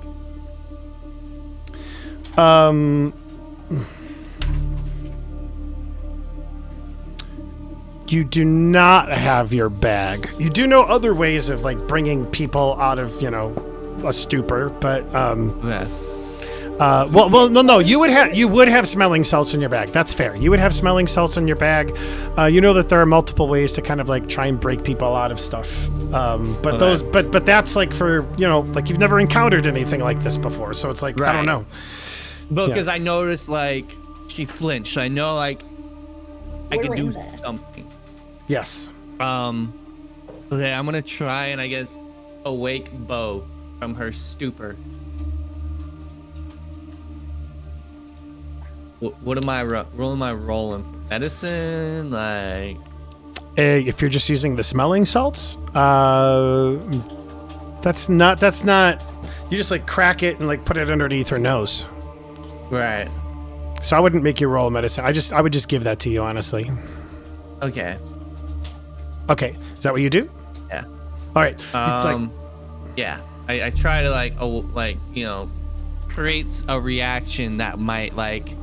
You do not have your bag. You do know other ways of like bringing people out of, you know, a stupor, but Yeah. no. You would have smelling salts in your bag. That's fair. You would have smelling salts in your bag. You know that there are multiple ways to kind of like try and break people out of stuff. But that's like for, you know, like you've never encountered anything like this before. So it's like I don't Right. know. But Yeah. because I noticed like she flinched. I know like I We're could do in there. something. Yes. Okay, I'm gonna try and I guess awake Beau from her stupor. What am I rolling? Medicine, like If you're just using the smelling salts, that's not. You just like crack it and like put it underneath her nose. right? So I wouldn't make you roll medicine. I would just give that to you, honestly. Okay, Okay, is that what you do? yeah. All right. Like, Yeah. I try to like you know, creates a reaction that might like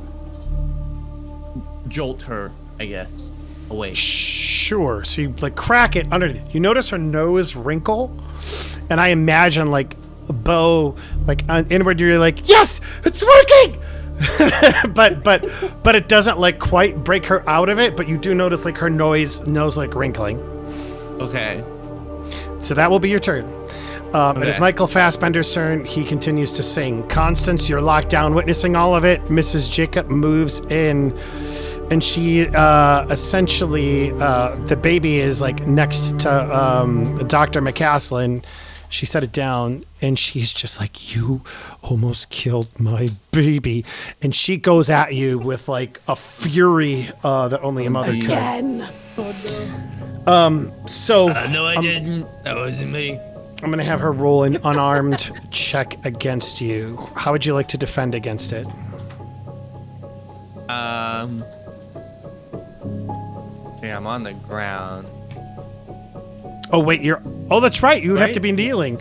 jolt her, I guess, awake. sure. So you like crack it underneath. You notice her nose wrinkle, and I imagine like Beau, like inward, you're like, yes, it's working. but it doesn't like quite break her out of it. But you do notice like her nose like wrinkling. Okay. So that will be your turn. It is Okay. Michael Fassbender's turn. He continues to sing. Constance, you're locked down, witnessing all of it. Mrs. Jacob moves in. and she essentially the baby is like next to Dr. McCaslin. She set it down, and she's just like, "You almost killed my baby," and she goes at you with like a fury that only a mother could. So no, I didn't. That wasn't me. I'm gonna have her roll an unarmed check against you. How would you like to defend against it? Okay, I'm on the ground. Oh wait, oh, that's right. You would have to be kneeling.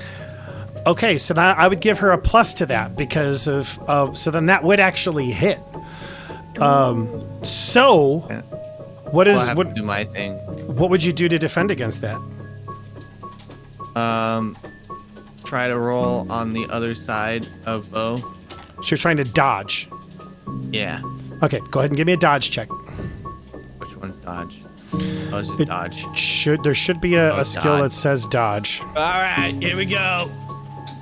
Okay, so that I would give her a plus to that because of so then that would actually hit. So what is I'll have what to do my thing? What would you do to defend against that? Try to roll on the other side of Beau. So you're trying to dodge. Yeah. Okay, go ahead and give me a dodge check. Which one's dodge? Oh, it's just dodge. There should be a skill dodge. that says dodge. All right, here we go.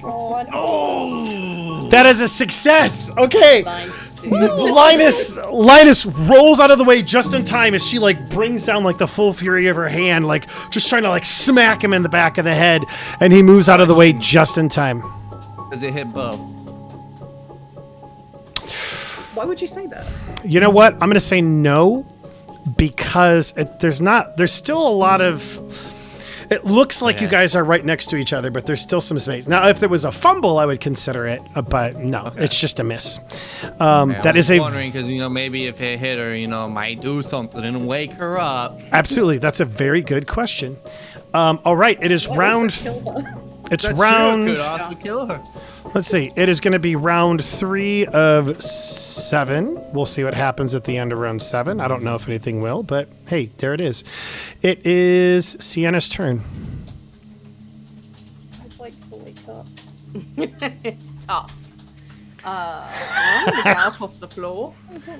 Oh! That is a success. Okay. Nice. Lynas rolls out of the way just in time as she like brings down like the full fury of her hand, like just trying to like smack him in the back of the head, and he moves out of the way just in time. Does it hit Beau? Why would you say that? You know what? I'm going to say no because there's still a lot of. It looks like you guys are right next to each other, but there's still some space. Now, if there was a fumble, I would consider it, but no, it's just a miss. That is wondering because maybe if it hit her, might do something and wake her up. Absolutely, that's a very good question. All right, it is round. It's round. Could also kill her. Let's see. It is going to be round 3 of 7. We'll see what happens at the end of round 7. I don't know if anything will, but hey, there it is. It is Sienna's turn. I'd like to wake up. Tough. I'm gonna get up off the floor.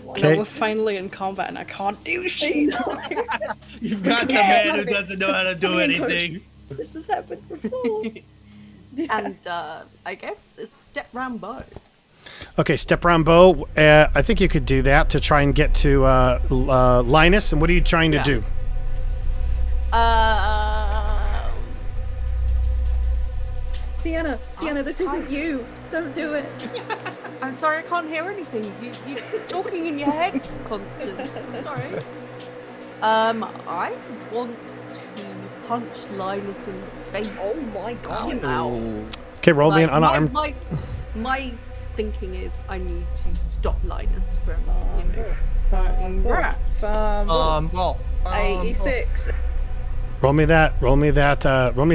Okay. We're finally in combat and I can't do shit. You've got the man who doesn't know how to do anything. This has happened before. And I guess step round Beau. Okay, step around Beau. I think you could do that to try and get to Lynas. And what are you trying to do? Sienna, this isn't you. Don't do it. I'm sorry, I can't hear anything. You're talking in your head, Constance. I'm sorry. I want to punch Lynas in the face. Oh my god. Okay, roll me an unarmed. My thinking is I need to stop Lynas from, Fumble. 86. Roll me that. Roll me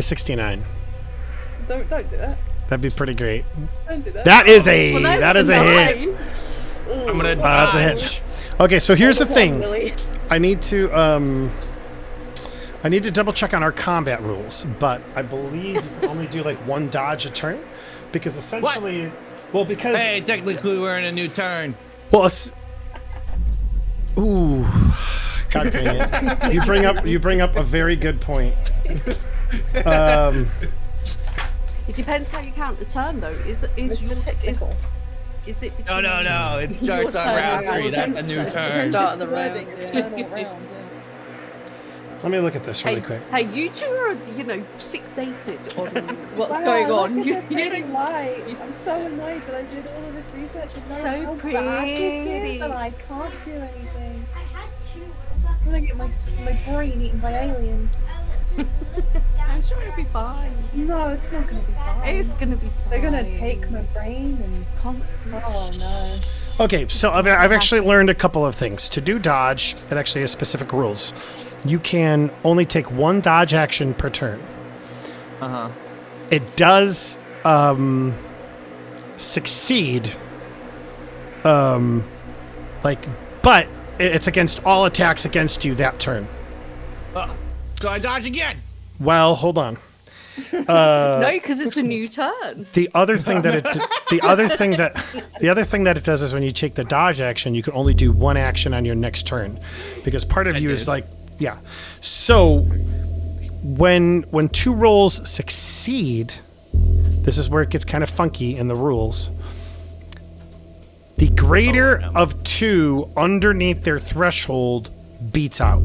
69. Don't do that. That'd be pretty great. Don't do that. That is a hit. I'm gonna That's a hit. Okay, so here's the thing. Willy. I need to double check on our combat rules, but I believe you can only do like one dodge a turn, because essentially, hey, technically we're in a new turn. Well, ooh, god dang it! You bring up a very good point. It depends how you count the turn, though. Is it between No. It starts on round 3. That's a new turn. Start of the round. Let me look at this really quick. Hey, you two are, fixated on what's going on. Lights. I'm so annoyed that I did all of this research with no how bad this is, and I can't do anything. I had 2 I'm gonna get my brain eaten by aliens. I'm sure it'll be fine. No, it's not gonna be fine. It's gonna be fine. They're gonna take my brain and Constance. oh no. Okay, so I've actually learned a couple of things. To do dodge, it actually has specific rules. You can only take 1 dodge action per turn. It does succeed, but it's against all attacks against you that turn. So I dodge again. Well, hold on. No, because it's a new turn. The other thing that it does is when you take the dodge action, you can only do 1 action on your next turn, because part of you is like, yeah. So when 2 rolls succeed, this is where it gets kind of funky in the rules. The greater of 2 underneath their threshold beats out.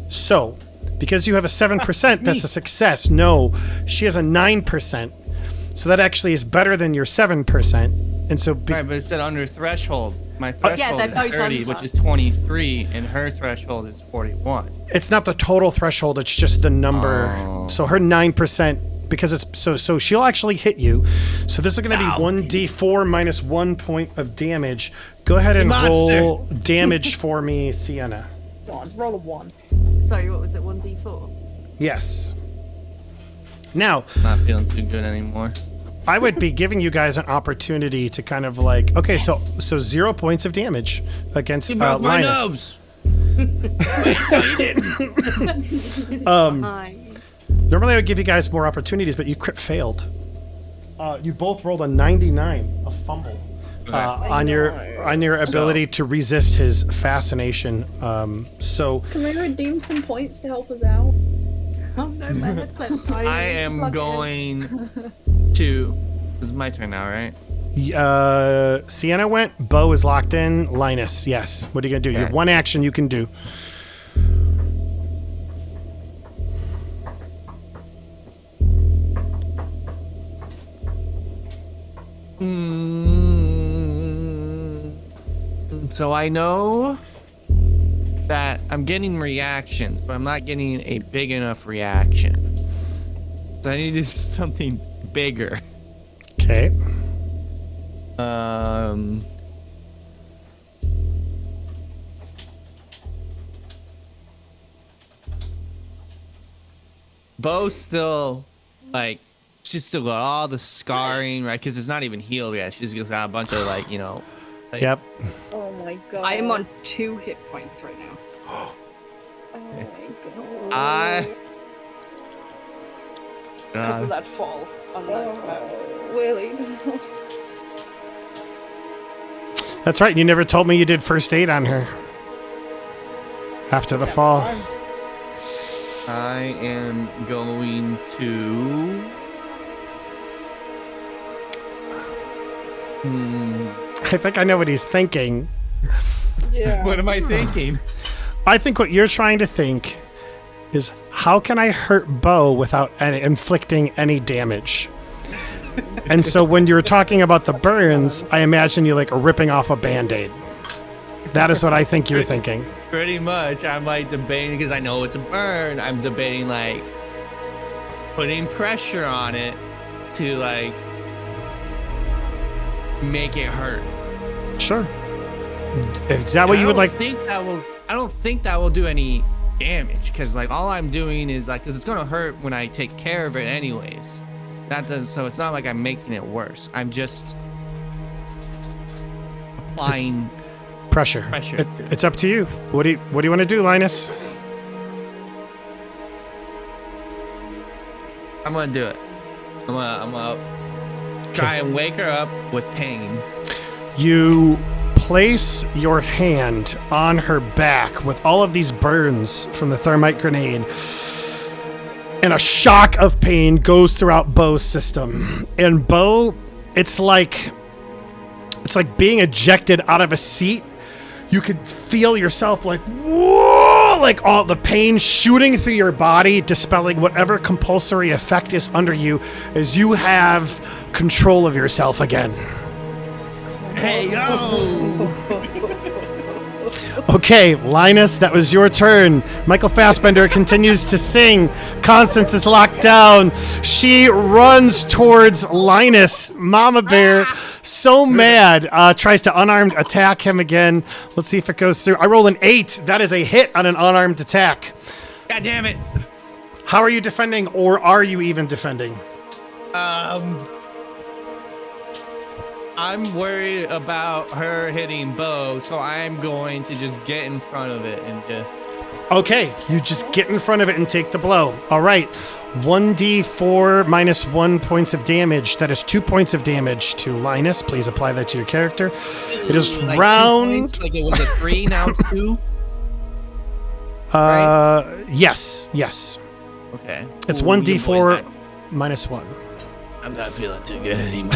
So, because you have a 7%, that's a success. No, she has a 9%. So that actually is better than your 7%. And so right, but it said under threshold. My threshold they're is both 30, under. which is 23, and her threshold is 41. it's not the total threshold, it's just the number. Oh. So her 9%, because it's so she'll actually hit you. So this is going to be 1d4 minus 1 point of damage. Go ahead and roll damage for me, Sienna. Go on, roll a 1. Sorry, what was it? 1d4. Yes. Now, Not feeling too good anymore. I would be giving you guys an opportunity to kind of like, okay, so 0 points of damage against My Lynas. nose. Normally I would give you guys more opportunities, but you crit failed. You both rolled a 99, a fumble, on your ability to resist his fascination. So Can we redeem some points to help us out? Oh no, my headset's tiny. I am going to. This is my turn now, right? Sienna went. Beau is locked in. Lynas, yes. What are you gonna do? You have one action you can do. So I know that I'm getting reactions, but I'm not getting a big enough reaction. So I need to do something bigger. Okay. Beau's still, like, she's still got all the scarring, right? Because it's not even healed yet. She's just got a bunch of, like, you know. Like, Yep. Oh my god. I am on 2 hit points right now. Oh my god. Because of that fall. On the Willie. That's right. You never told me you did first aid on her after the fall. I am going to. I think I know what he's thinking. Yeah. What am I thinking? I think what you're trying to think is, how can I hurt Beau without inflicting any damage? And so when you're talking about the burns, I imagine you like ripping off a Band-Aid. That is what I think you're thinking. Pretty much. I'm like debating, because I know it's a burn. I'm debating like putting pressure on it to like make it hurt. Sure. Is that what you would like? I don't think that will do any damage, because like all I'm doing is like, because it's gonna hurt when I take care of it anyways. So it's not like I'm making it worse. I'm just applying pressure. It's up to you. What do you want to do, Lynas? I'm gonna do it. I'm gonna try and wake her up with pain. You place your hand on her back with all of these burns from the thermite grenade, and a shock of pain goes throughout Beau's system. And Beau, it's like being ejected out of a seat. You could feel yourself like, whoa, like all the pain shooting through your body, dispelling whatever compulsory effect is under you as you have control of yourself again. Hey, yo! Okay, Lynas, that was your turn. Michael Fassbender continues to sing. Constance is locked down. She runs towards Lynas. Mama Bear, so mad, tries to unarmed attack him again. Let's see if it goes through. I roll an 8. That is a hit on an unarmed attack. God damn it. How are you defending, or are you even defending? I'm worried about her hitting Beau, so I'm going to just get in front of it and just... Okay, you just get in front of it and take the blow. All right, 1d4 minus 1 points of damage. That is 2 points of damage to Lynas. Please apply that to your character. It is like round... 2 points, like it was a 3, now it's 2? Right? Yes. Okay. It's 1d4 minus 1. I'm not feeling too good anymore.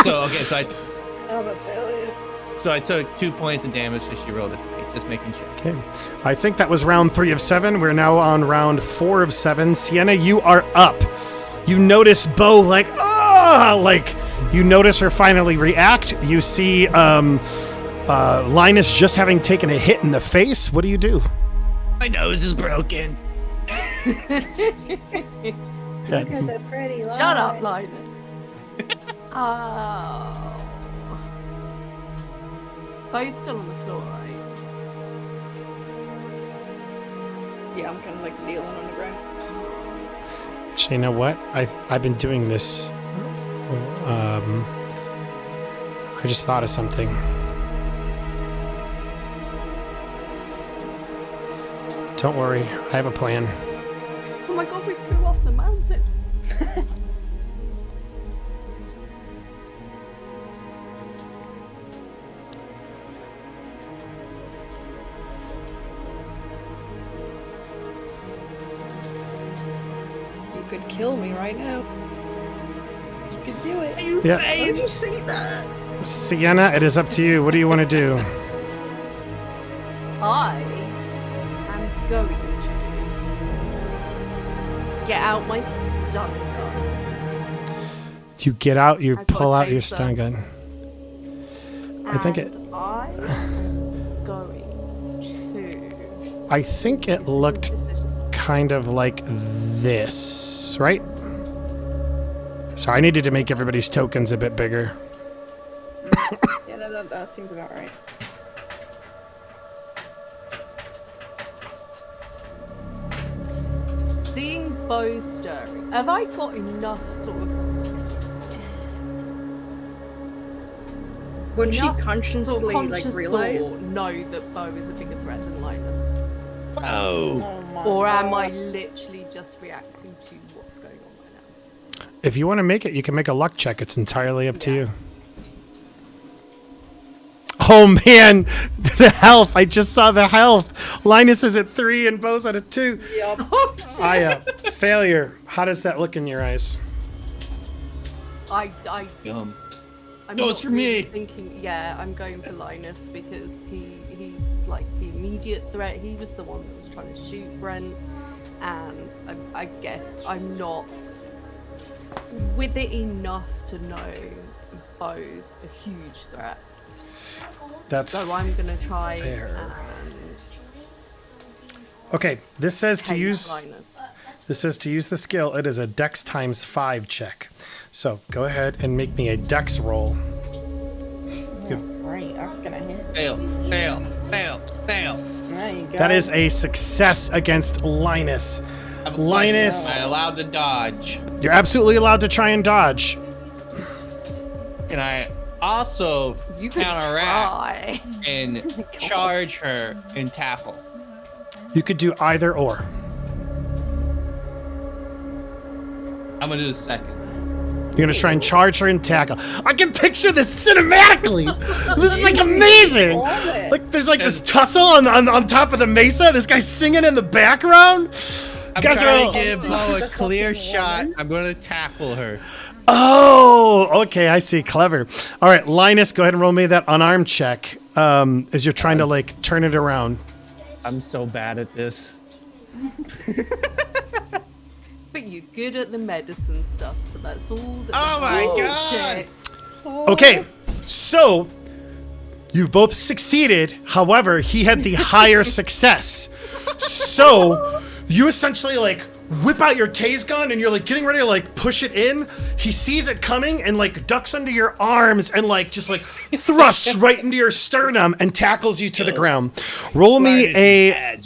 So I'm a failure. So I took 2 points of damage, so she rolled a 3. Just making sure. Okay. I think that was round 3 of 7. We're now on round 4 of 7. Sienna, you are up. You notice Beau like, you notice her finally react. You see Lynas just having taken a hit in the face. What do you do? My nose is broken. Look at the pretty line. Shut up, Lynas. Oh. Beau's still on the floor, right? Yeah, I'm kind of like kneeling on the ground. Actually, you know what? I've been doing this. I just thought of something. Don't worry, I have a plan. Oh my god, we flew off the mountain. You could kill me right now. You could do it. Yeah. Did you see that? Sienna, it is up to you. What do you want to do? I am going to get out my stun gun. You get out, you I've got pull a out your taser. stun gun. I think it. And I am going to. I think it looked Decisions. kind of like this, right? So I needed to make everybody's tokens a bit bigger. Yeah, that seems about right. Seeing Beau stirring, have I got enough sort of? Would she enough consciously sort of like conscious realize? thought know that Beau is a bigger threat than Lynas? Oh. Oh my Or am God. I literally just reacting to what's going on right now? If you want to make it, you can make a luck check. It's entirely up to you. Oh man, the health. I just saw the health. Linus is at 3 and Beau's at a 2. Yup. Oh, shit. Failure. How does that look in your eyes? I'm No, it's not for me. thinking, yeah, I'm going for Lynas because he's like the immediate threat. He was the one that was trying to shoot Brent, and I guess I'm not with it enough to know Beau's a huge threat. That's So I'm gonna try fair. and okay. This says to take use. Lynas. This says to use the skill. It is a Dex times 5 check. So go ahead and make me a Dex roll. Right, that's gonna hit. Fail. There you go. That is a success against Linus. I have a Linus. question. Am I allowed to dodge? You're absolutely allowed to try and dodge. Can I also You can counteract try. and charge her and tackle? You could do either or. I'm gonna do the second. You're gonna try and charge her and tackle. I can picture this cinematically. This is like amazing. Like there's like this tussle on top of the mesa. This guy's singing in the background. I'm Guys are trying all- to give Beau a clear shot. I'm gonna tackle her. Oh, okay, I see. Clever. All right, Linus, go ahead and roll me that unarmed check. As you're trying to like turn it around. I'm so bad at this. But you're good at the medicine stuff, so that's all that Oh my God. God! Okay, so you've both succeeded. However, he had the higher success. So you essentially like whip out your tase gun and you're like getting ready to like push it in. He sees it coming and like ducks under your arms and like just like thrusts right into your sternum and tackles you to the ground. Roll me a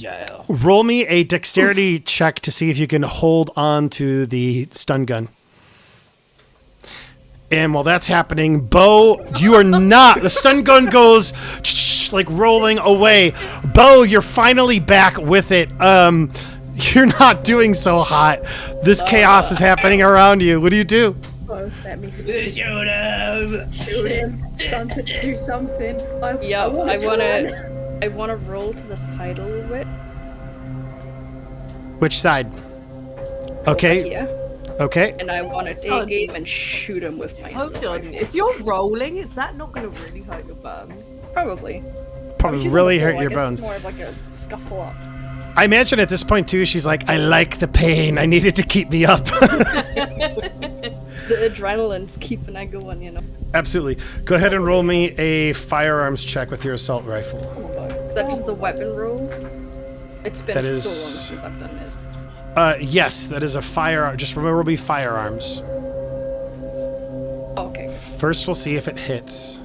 dexterity check to see if you can hold on to the stun gun. And while that's happening, Beau, you are not. The stun gun goes like rolling away. Beau, you're finally back with it. You're not doing so hot. This chaos is happening around you. What do you do? Oh, set me. Shoot him! Shoot him. Stunt it. Do something. Yep, want I to wanna. I want to roll to the side a little bit. Which side? Okay. Yeah. Okay. And I want to take aim and shoot him with my Hold sword. on, if you're rolling, is that not going to really hurt your burns? Probably. Probably She's really on the hurt floor. your I guess bones. It's more of like a scuffle up. I imagine at this point too, she's like, I like the pain. I need it to keep me up. The adrenaline's keeping it going, you know. Absolutely. Go ahead and roll me a firearms check with your assault rifle. Is that just the weapon roll? It's been That so is- long since I've done this. Yes, that is a firearm. Just remember, it'll be firearms. Okay. First, we'll see if it hits.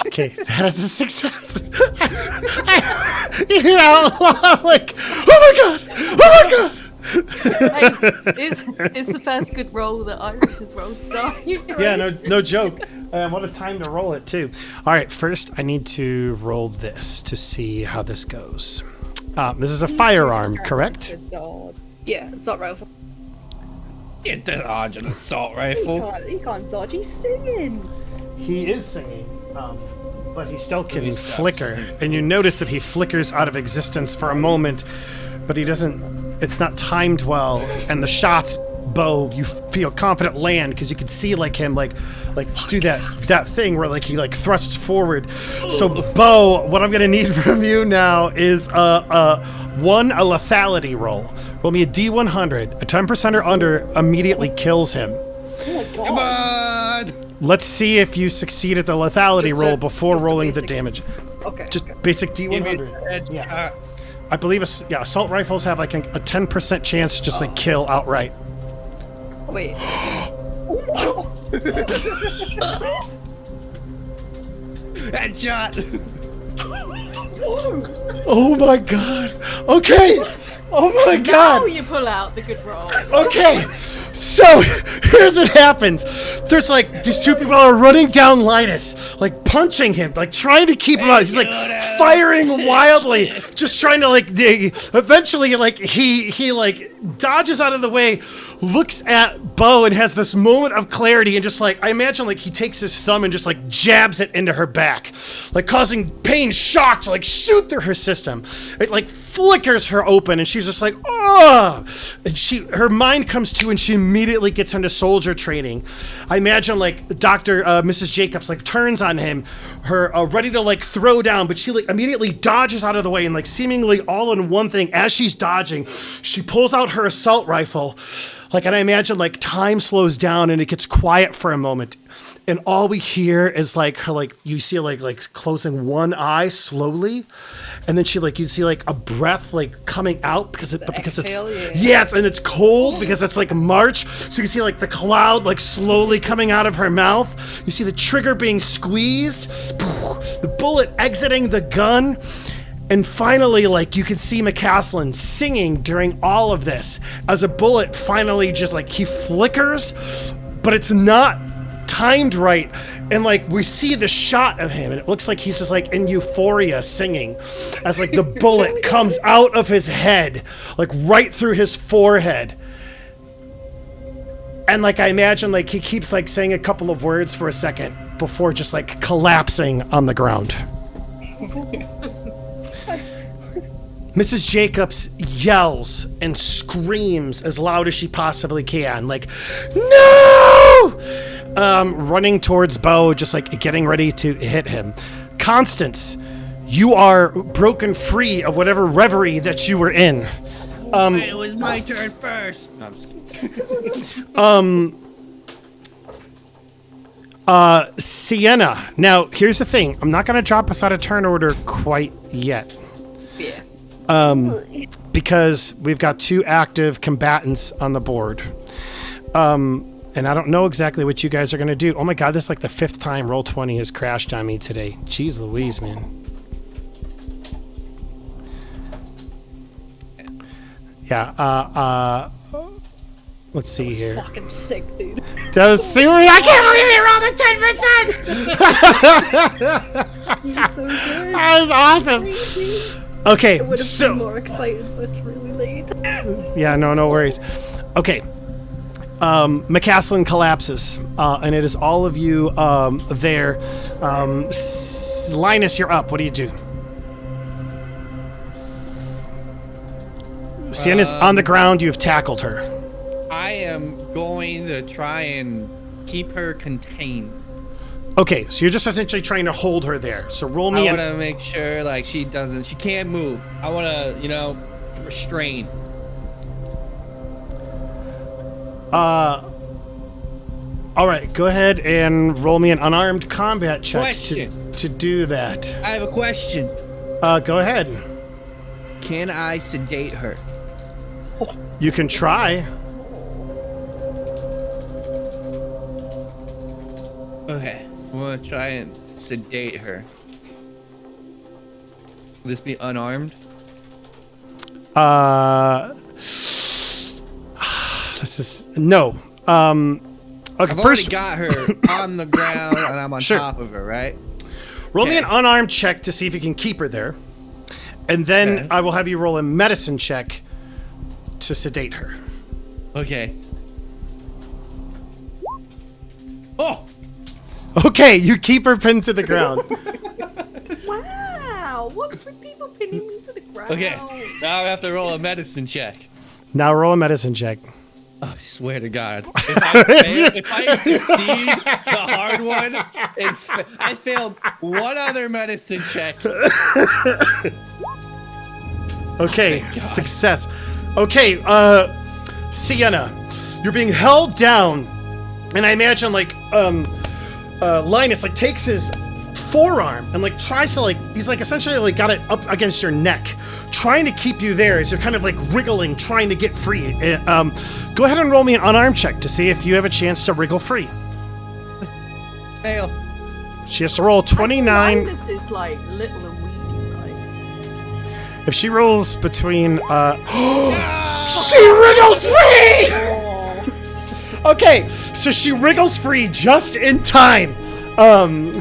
Okay, that is a success. You know, I'm like, oh my god! Hey, it's the first good roll that Irish has rolled today. Yeah, no joke. What a time to roll it too. All right, first I need to roll this to see how this goes. This is a firearm, correct? Yeah, assault rifle. Get the dodge an assault He rifle. can't dodge. He's singing. He is singing, but he still can He stops flicker. singing. And you notice that he flickers out of existence for a moment, but he doesn't. It's not timed well, and the shots, Beau, you feel confident land because you can see like him like do that thing where like he like thrusts forward. So Beau, what I'm gonna need from you now is a lethality roll. Roll me a D100. A 10% or under immediately kills him. Oh my god. Come on. Let's see if you succeed at the lethality Just roll a- before just a rolling the basic- damage. Okay. Just okay. basic Give me D100. the Yeah. I believe assault rifles have like a 10% chance to just like kill outright. Wait. headshot. Oh my god. Okay. Oh my Now god. you pull out the good roll. Okay. So here's what happens. There's like these two people are running down Lynas, like punching him, like trying to keep him out. He's like firing wildly, just trying to like dig. Eventually, like he like dodges out of the way, looks at Beau and has this moment of clarity and just like I imagine like he takes his thumb and just like jabs it into her back, like causing pain shock to like shoot through her system. It like flickers her open and she's just like oh, and her mind comes to and she immediately gets into soldier training. I imagine like Mrs. Jacobs like turns on him, her ready to like throw down, but she like immediately dodges out of the way and like seemingly all in one thing as she's dodging, she pulls out her assault rifle. Like, and I imagine like time slows down and it gets quiet for a moment. And all we hear is like her, like you see like closing one eye slowly. And then you see like a breath like coming out because exhale, it's cold because it's like March. So you see like the cloud like slowly coming out of her mouth. You see the trigger being squeezed, the bullet exiting the gun. And finally, like, you can see McCaslin singing during all of this as a bullet finally just, like, he flickers, but it's not timed right. And, like, we see the shot of him, and it looks like he's just, like, in euphoria singing as, like, the bullet comes out of his head, like, right through his forehead. And, like, I imagine, like, he keeps, like, saying a couple of words for a second before just, like, collapsing on the ground. Mrs. Jacobs yells and screams as loud as she possibly can, like, no! Running towards Beau, just like getting ready to hit him. Constance, you are broken free of whatever reverie that you were in. Wait, it was my turn first. No, I'm just kidding. Sienna. Now, here's the thing. I'm not going to drop us out of turn order quite yet. Yeah. Because we've got two active combatants on the board. And I don't know exactly what you guys are going to do. Oh my god, this is like the 5th time Roll20 has crashed on me today. Jeez Louise, man. Yeah, let's see here. Fucking sick, dude. I can't believe you rolled a 10%! You're so good. That was awesome. Okay, I would have so been more excited, but it's really late. yeah, no worries. Okay, McCaslin collapses, and it is all of you there. Lynas, you're up. What do you do? Sienna's on the ground. You have tackled her. I am going to try and keep her contained. Okay, so you're just essentially trying to hold her there. So roll me I an... want to make sure like she can't move. I want to, restrain. All right, go ahead and roll me an unarmed combat check to do that. I have a question. Go ahead. Can I sedate her? You can try. Okay, I'm gonna try and sedate her. Will this be unarmed? This is no. Okay, I've already got her on the ground and I'm on Sure. top of her, right? Roll me an unarmed check to see if you can keep her there, and then Okay. I will have you roll a medicine check to sedate her. Okay. Oh! Okay, you keep her pinned to the ground. Wow, what's with people pinning me to the ground? Okay, now I have to roll a medicine check. Now roll a medicine check. Oh, I swear to God. If I succeed the hard one, I failed one other medicine check. Okay, success. Okay, Sienna, you're being held down, and I imagine Lynas takes his forearm and tries to he's essentially got it up against your neck, trying to keep you there as you're kind of wriggling, trying to get free. Go ahead and roll me an unarmed check to see if you have a chance to wriggle free. Fail. She has to roll 29. This is little and weedy, right? If she rolls between, she wriggles free! Okay, so she wriggles free just in time,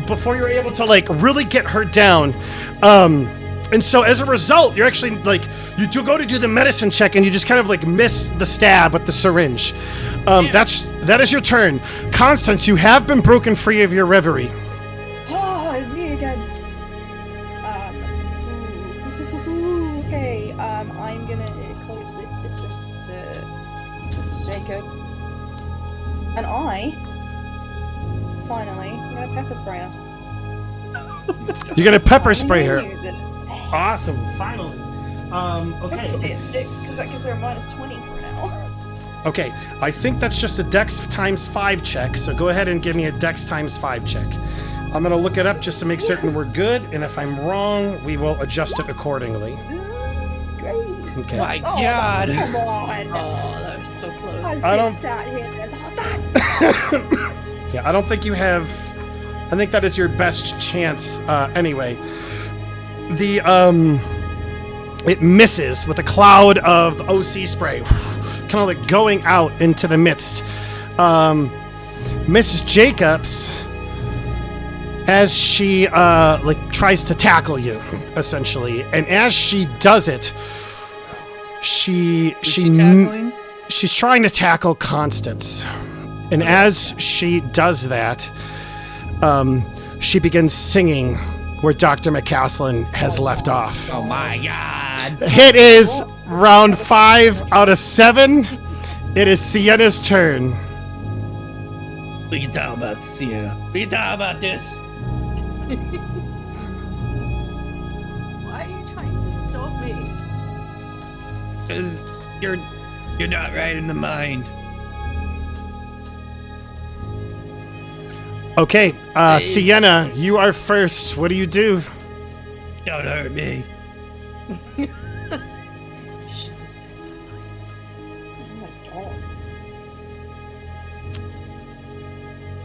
before you're able to really get her down. And so as a result, you're actually you do go to do the medicine check and you just kind of miss the stab with the syringe. That is your turn. Constance, you have been broken free of your reverie. Oh, me again. Okay, I'm gonna close this distance to Mr. Jacob. And finally, I'm gonna pepper spray her. You're gonna pepper spray her. Use it. Awesome, finally. Okay. Hopefully it sticks, because that gives her a -20 for now. Okay, I think that's just a Dex ×5 check, so go ahead and give me a Dex ×5 check. I'm gonna look it up just to make certain we're good, and if I'm wrong, we will adjust it accordingly. Great. Okay. My God. Come on. Oh, that was so close. I've I don't- been sat here this whole time. Yeah, I don't think you have... I think that is your best chance, anyway. It misses with a cloud of OC spray, kind of going out into the midst. Mrs. Jacobs, as she tries to tackle you, essentially, and as she does it, she's trying to tackle Constance, and as she does that, she begins singing where Dr. McCaslin has left off. Oh my God. It is round 5 out of 7. It is Sienna's turn. We can talk about Sienna. We can talk about this. Why are you trying to stop me? Because you're not right in the mind. Okay, Sienna, you are first. What do you do? Don't hurt me.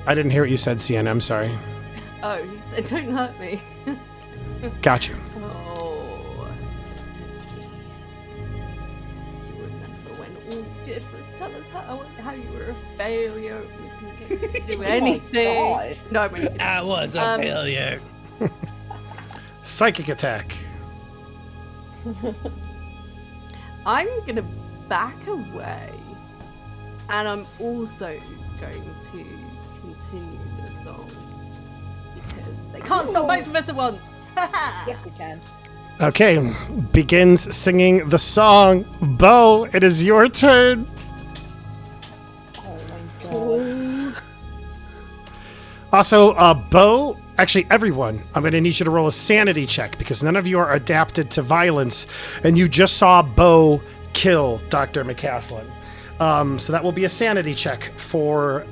I didn't hear what you said, Sienna. I'm sorry. Oh, he said, don't hurt me. Got you. Oh. You remember when all you did was tell us how you were a failure. We didn't get to do anything. God. No, I'm only kidding. I was a failure. Psychic attack. I'm going to back away. And I'm also going to continue the song. Because they can't stop both of us at once. Yes, we can. Okay, begins singing the song. Beau, it is your turn. God. Also, Beau, actually everyone, I'm going to need you to roll a sanity check because none of you are adapted to violence, and you just saw Beau kill Dr. McCaslin. So that will be a sanity check for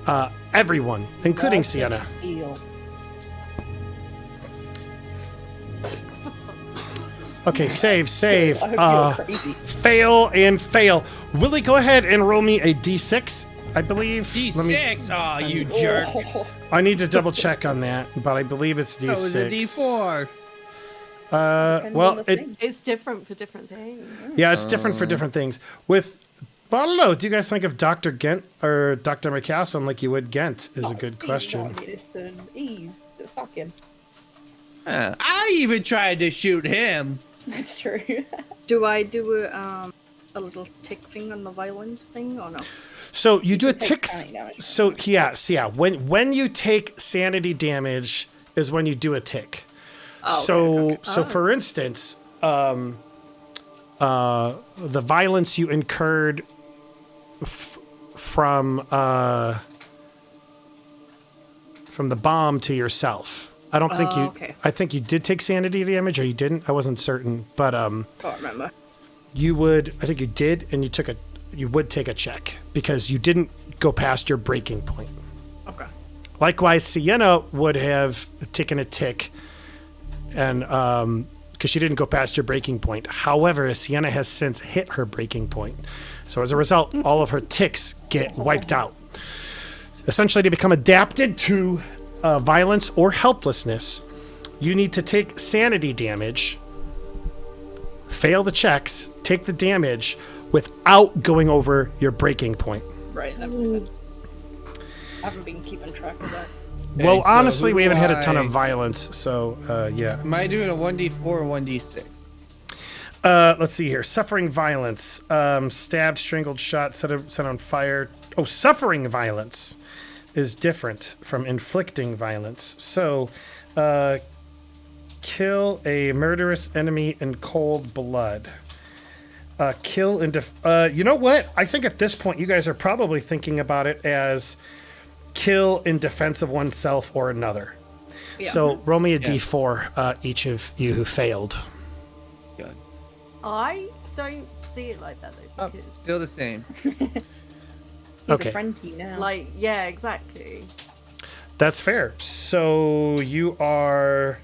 everyone, including Sienna. Steal. Okay, save. I hope you're crazy. Fail and fail. Willie, go ahead and roll me a d6, I believe. D6? Aw, you jerk. Oh. I need to double check on that, but I believe it's d6. That was a D4. Well, It's different for different things. yeah, it's different for different things. But I don't know. Do you guys think of Dr. Gent or Dr. McCaslin like you would Gent? Is a good question. Listen, he's fucking. I even tried to shoot him. That's true. Do I do a little tick thing on the violence thing or no? So you do a Take tick. sanity damage. So yeah. When you take sanity damage is when you do a tick. Oh, So for instance, the violence you incurred from the bomb to yourself. I don't think you. Okay. I think you did take sanity damage, or you didn't. I wasn't certain, but Can't remember. you would. I think you did, and you would take a check because you didn't go past your breaking point. Okay. Likewise, Sienna would have taken a tick, and because she didn't go past her breaking point. However, Sienna has since hit her breaking point, so as a result, all of her ticks get wiped out. Essentially, to become adapted to violence or helplessness, you need to take sanity damage, fail the checks, take the damage without going over your breaking point. Right, that makes sense. I haven't been keeping track of that. Well, Okay, so honestly, who we haven't do had a ton I- of violence, so yeah. Am I doing a 1d4 or 1d6? Let's see here. Suffering violence. Stabbed, strangled, shot, set on fire. Oh, suffering violence is different from inflicting violence. So, kill a murderous enemy in cold blood. Kill in you know what? I think at this point you guys are probably thinking about it as kill in defense of oneself or another. Yeah. So roll me a d4, each of you who failed. Good. I don't see it like that though, Oh, because still the same. He's Okay. a friend to you now. like, yeah, exactly. That's fair. So you are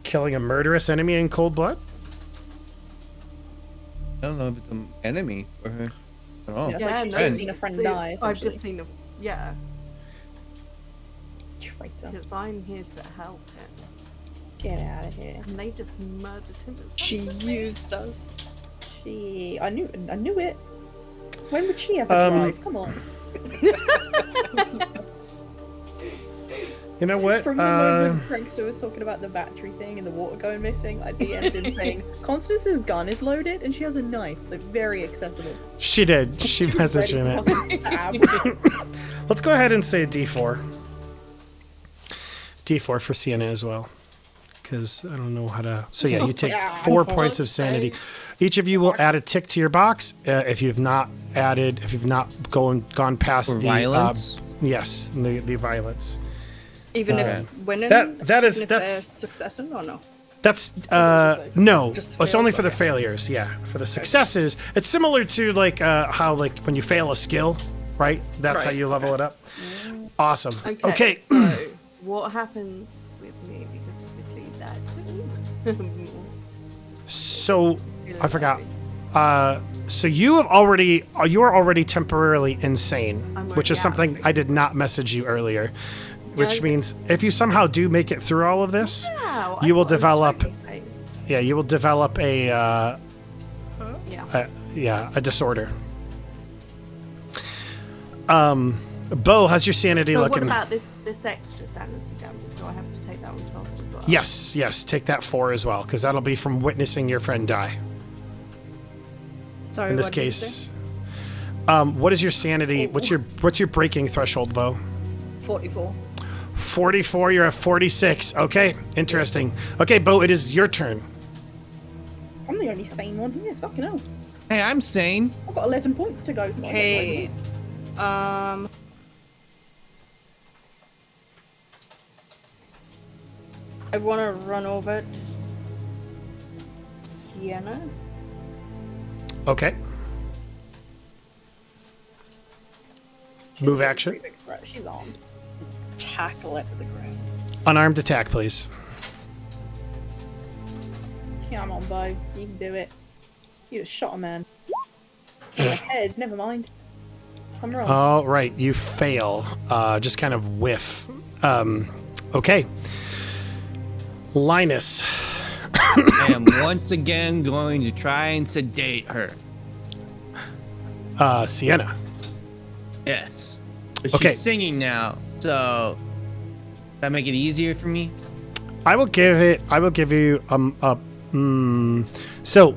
killing a murderous enemy in cold blood? I don't know if it's an enemy for her at all. Yeah. Yeah, she's no, just seen a friend it's- die, I've essentially. just seen a Traitor. because I'm here to help him, Get out of here. and they just murdered him. She used us. I knew it. When would she ever drive? Come on. You know what? From the moment Prankster was talking about the battery thing and the water going missing, I DM'd him saying, Constance's gun is loaded and she has a knife. Like, very accessible. She did. She She's messaged ready me to that. fucking stab. Let's go ahead and say D4. D4 for Sienna as well. Because I don't know how to... So yeah, you take Yeah, 4 points of sanity. Each of you will add a tick to your box if you've not gone past For the... violence? Yes, the violence. Even if winning, that is- even if that's- they're successing or no? That's no. Just the It's only fails, for the okay. failures. Yeah, for the successes, it's similar to like how like when you fail a skill, right? That's how Right, you level it up. Awesome. Okay. So what happens with me? Because obviously that. So I forgot. So you are already temporarily insane, which is something I did not message you earlier. Which means if you somehow do make it through all of this, you will develop. Yeah, you will develop a disorder. Beau, how's your sanity So looking? what about this extra sanity damage? Do I have to take that on top as well? Yes, take that 4 as well, because that'll be from witnessing your friend die. Sorry, In this what did you case, what is your sanity? What's your breaking threshold, Beau? say? 44. 44. You're at 46. Okay, interesting. Okay, Beau, it is your turn. I'm the only sane one here. Fucking hell. Hey, I'm sane. I've got 11 points to go. So Okay. I want to run over to Sienna. Okay. Move action. She's on. Tackle it to the ground. Unarmed attack, please. Come on, Beau. You can do it. You just shot a man. In the head, never mind. I'm wrong. All right, you fail. Just kind of whiff. Okay. Lynas. I am once again going to try and sedate her. Sienna. Yes. But Okay. she's singing now, so that make it easier for me? I will give you so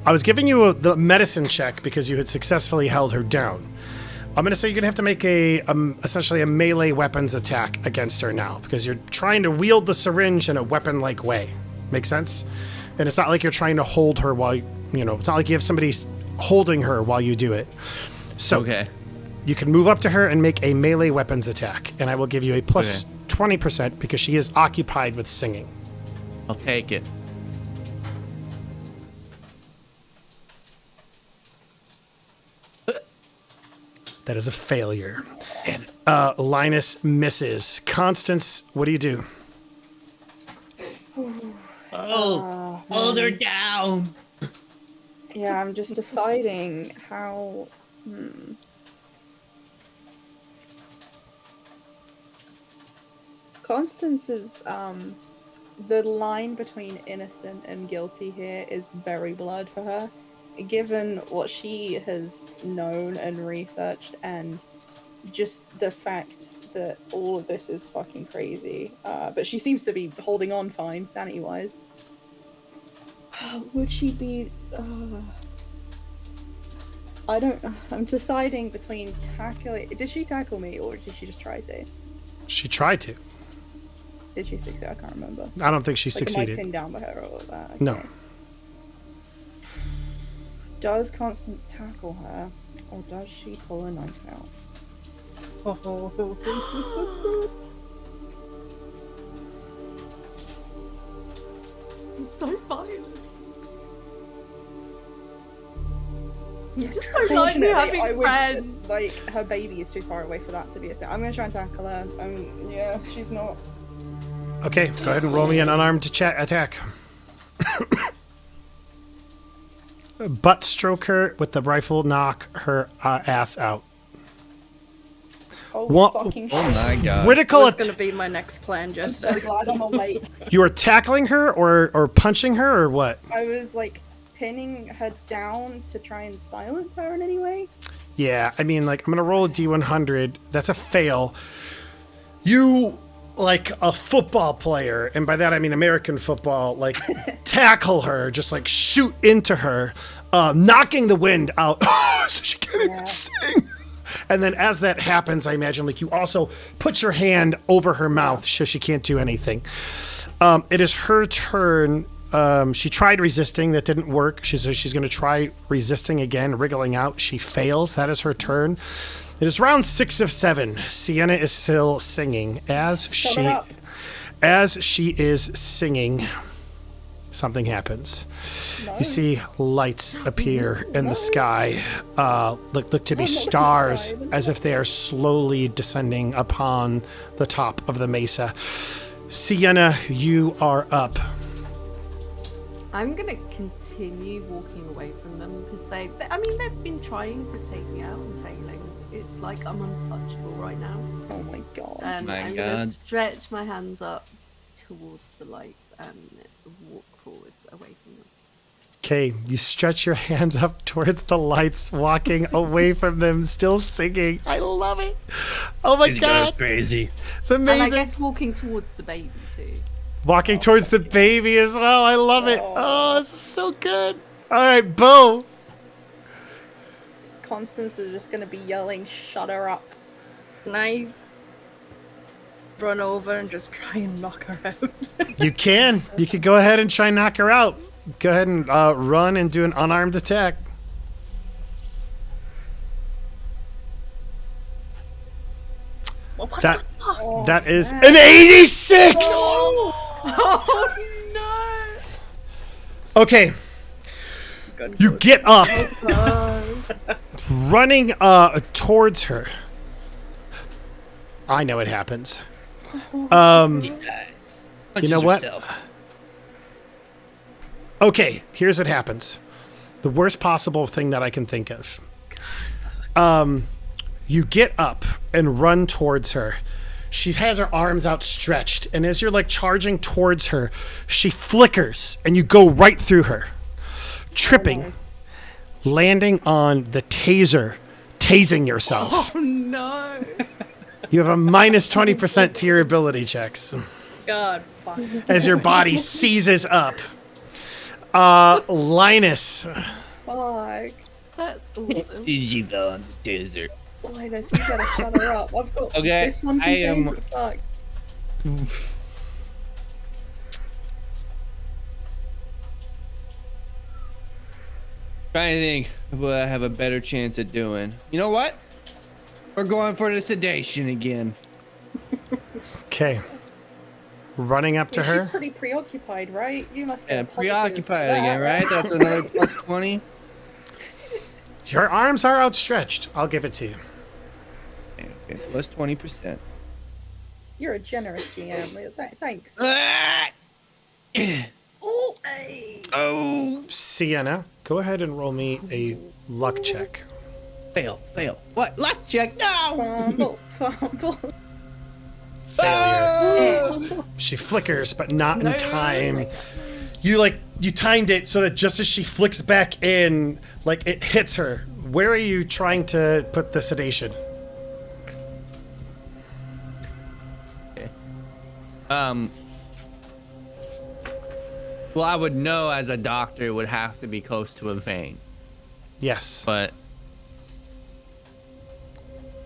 I was giving you the medicine check because you had successfully held her down. I'm going to say you're going to have to make essentially a melee weapons attack against her now because you're trying to wield the syringe in a weapon-like way. Make sense? And it's not like you're trying to hold her while, it's not like you have somebody holding her while you do it. So Okay. you can move up to her and make a melee weapons attack, and I will give you a plus 20% because she is occupied with singing. I'll take it. That is a failure. Lynas misses. Constance, what do you do? Hold her down. Yeah, I'm just deciding how. Constance is the line between innocent and guilty here is very blurred for her, given what she has known and researched, and just the fact that all of this is fucking crazy. But she seems to be holding on fine, sanity-wise. Would she be? I don't. I'm deciding between tackling. Did she tackle me, or did she just try to? She tried to. Did she succeed? I can't remember. I don't think she Am I succeeded. pinned down by her or all of that? No. Okay. Does Constance tackle her, or does she pull a knife out? He's so violent. You just don't like me having I would, friends. like, her baby is too far away for that to be a thing. I'm gonna try and tackle her. Yeah, she's not. Okay, go ahead and roll me an unarmed attack. Butt stroke her with the rifle, knock her ass out. Oh, fucking shit. Oh my god. Critical That's gonna be my next plan. I'm Just so glad I'm awake. You are tackling her or punching her or what? I was, like, pinning her down to try and silence her in any way. Yeah, I mean, like, I'm gonna roll a D100. That's a fail. You, like a football player, and by that I mean American football, like, tackle her, just like shoot into her, knocking the wind out so she can't even sing. And then as that happens, I imagine, like, you also put your hand over her mouth so she can't do anything. It is her turn. She tried resisting. That didn't work. She's going to try resisting again, wriggling out. She fails. That is her turn. It is round 6 of 7. Sienna is still singing. As she is singing, something happens. No. You see lights appear in the sky. Look to be stars, as if they are slowly descending upon the top of the mesa. Sienna, you are up. I'm gonna continue walking away from them because they've been trying to take me out and failing. It's like I'm untouchable right now. Oh my god. I'm gonna stretch my hands up towards the light and walk forwards away from them. Okay, you stretch your hands up towards the lights, walking away from them, still singing. I love it. Oh my god. That's crazy. It's amazing. And I guess walking towards the baby too. Walking towards the baby as well. I love it. Oh, this is so good. All right, Beau. Constance is just going to be yelling, "Shut her up." Can I run over and just try and knock her out? You can. You could go ahead and try and knock her out. Go ahead and run and do an unarmed attack. That is an 86. Oh no! Okay, you get up, running towards her. I know it happens. You know what? Okay, here's what happens. The worst possible thing that I can think of. You get up and run towards her. She has her arms outstretched, and as you're like charging towards her, she flickers, and you go right through her, tripping, landing on the taser, tasing yourself. Oh no! You have a minus 20% to your ability checks God, fuck. as your body seizes up. Lynas. Fuck. That's awesome. She fell on the desert. Lynas, you gotta shut her up. I've got Okay, this one I am- contained. Fuck. Trying to think of what I have a better chance at doing. You know what? We're going for the sedation again. Okay. Running up to She's her. pretty preoccupied, right? You must Yeah, have positive preoccupied for that, again, right? That's another plus 20. Your arms are outstretched. I'll give it to you. Okay, plus 20%. You're a generous GM. Thanks. Oh, oh, Sienna, go ahead and roll me a luck check. fail. What? Luck check? No. Fumble. Failure. She flickers, but not in time. You timed it so that just as she flicks back in, like it hits her. Where are you trying to put the sedation? Okay. Well, I would know as a doctor it would have to be close to a vein. Yes. But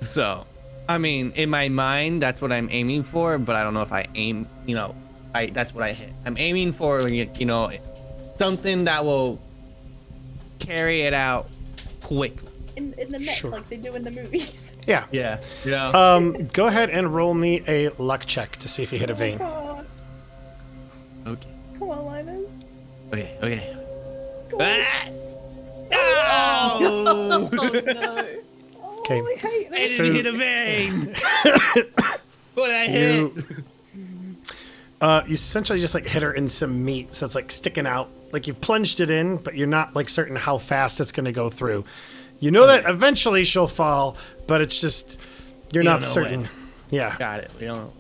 so, I mean, in my mind, that's what I'm aiming for. But I don't know if I aim. That's what I hit. I'm aiming for, something that will carry it out quickly. In the neck, Sure. like they do in the movies. Yeah. Yeah. Go ahead and roll me a luck check to see if you hit a vein. God. Okay. Come on, Lynas. Okay. Come on. Ah! Oh No! no! Okay. I hate I this. didn't hit a vein. What I hit? You essentially just like hit her in some meat, so it's like sticking out. Like you've plunged it in, but you're not like certain how fast it's going to go through. You know that eventually she'll fall, but it's just you're You not don't know certain. when. Yeah. Got it. We don't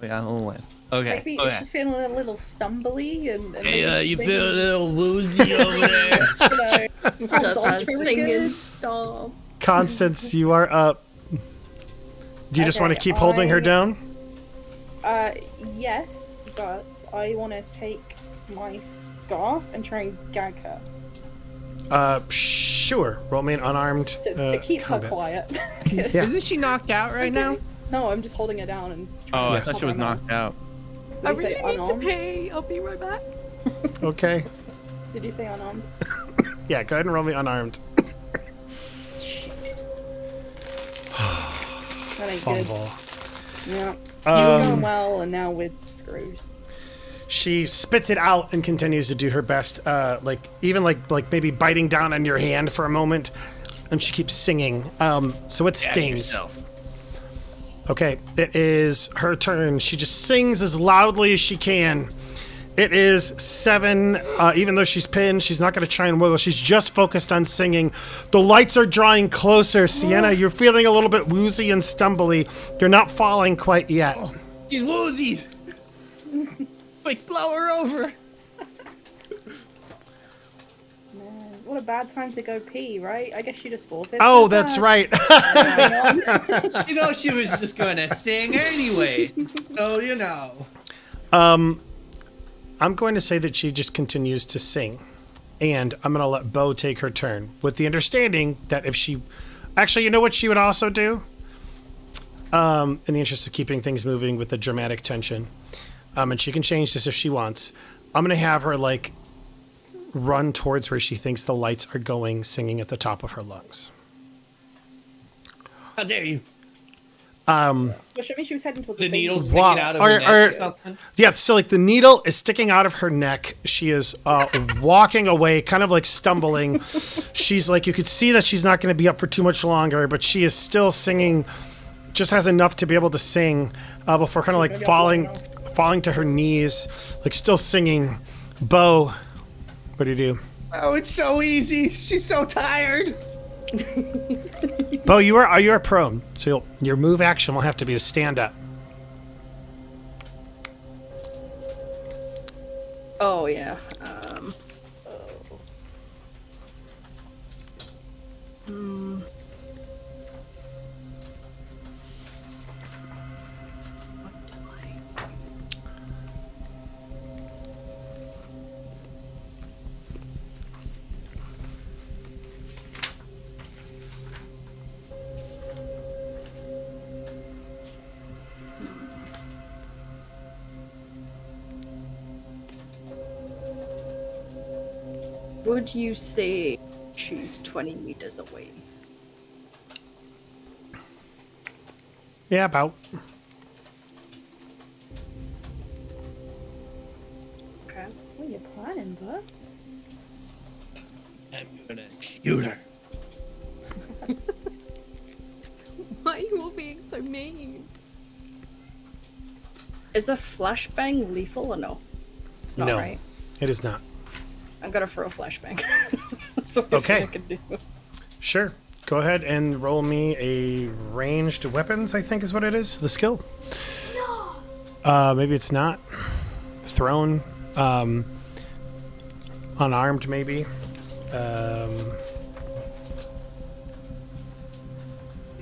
when. Okay. Maybe is she feeling a little stumbly and Hey, you maybe feel a little woozy over there? you know, Does that triggered? singing stop? Constance, you are up. Do you just want to keep holding her down? Yes, but I want to take my scarf and try and gag her Sure. Roll me an unarmed to keep combat. her quiet. Yeah. Isn't she knocked out right now? No, I'm just holding her down and. Oh, I Yes. thought she was knocked out. I Did you say really need to unarmed? pee. I'll be right back. Okay. Did you say unarmed? Yeah, go ahead and roll me unarmed. That ain't good. Fumble. Yeah. You were going well, and now we're screwed. She spits it out and continues to do her best, like maybe biting down on your hand for a moment, and she keeps singing. So it stings. Okay, it is her turn. She just sings as loudly as she can. It is 7. Even though she's pinned, she's not going to try and wiggle. She's just focused on singing. The lights are drawing closer. Sienna, you're feeling a little bit woozy and stumbly. You're not falling quite yet. She's woozy. Like, blow her over. Man, what a bad time to go pee, right? I guess you just forfeit. Oh, that's right. You know she was just gonna sing anyway. So I'm going to say that she just continues to sing. And I'm going to let Beau take her turn. With the understanding that if she... Actually, you know what she would also do? In the interest of keeping things moving with the dramatic tension. And she can change this if she wants. I'm going to have her, like, run towards where she thinks the lights are going, singing at the top of her lungs. How dare you? Which I mean, she was heading towards The baby. needle's Wow. sticking out of her neck or something. Yeah, so like the needle is sticking out of her neck. She is walking away, kind of like stumbling. She's like, you could see that she's not going to be up for too much longer, but she is still singing, just has enough to be able to sing before kind of like falling to her knees, like still singing. Beau, what do you do? Oh, it's so easy. She's so tired. Beau, you are prone, so your move action will have to be to stand up. Oh yeah. Would you say she's 20 meters away? Yeah, about. Okay. What are you planning, bud? I'm gonna shoot her. Why are you all being so mean? Is the flashbang lethal or no? It's not, No. right? It is not. I'm gonna throw a flashbang. That's the only Okay. thing I can do. Sure. Go ahead and roll me a ranged weapons, I think is what it is, the skill. No. Maybe it's not. Thrown. Unarmed, maybe.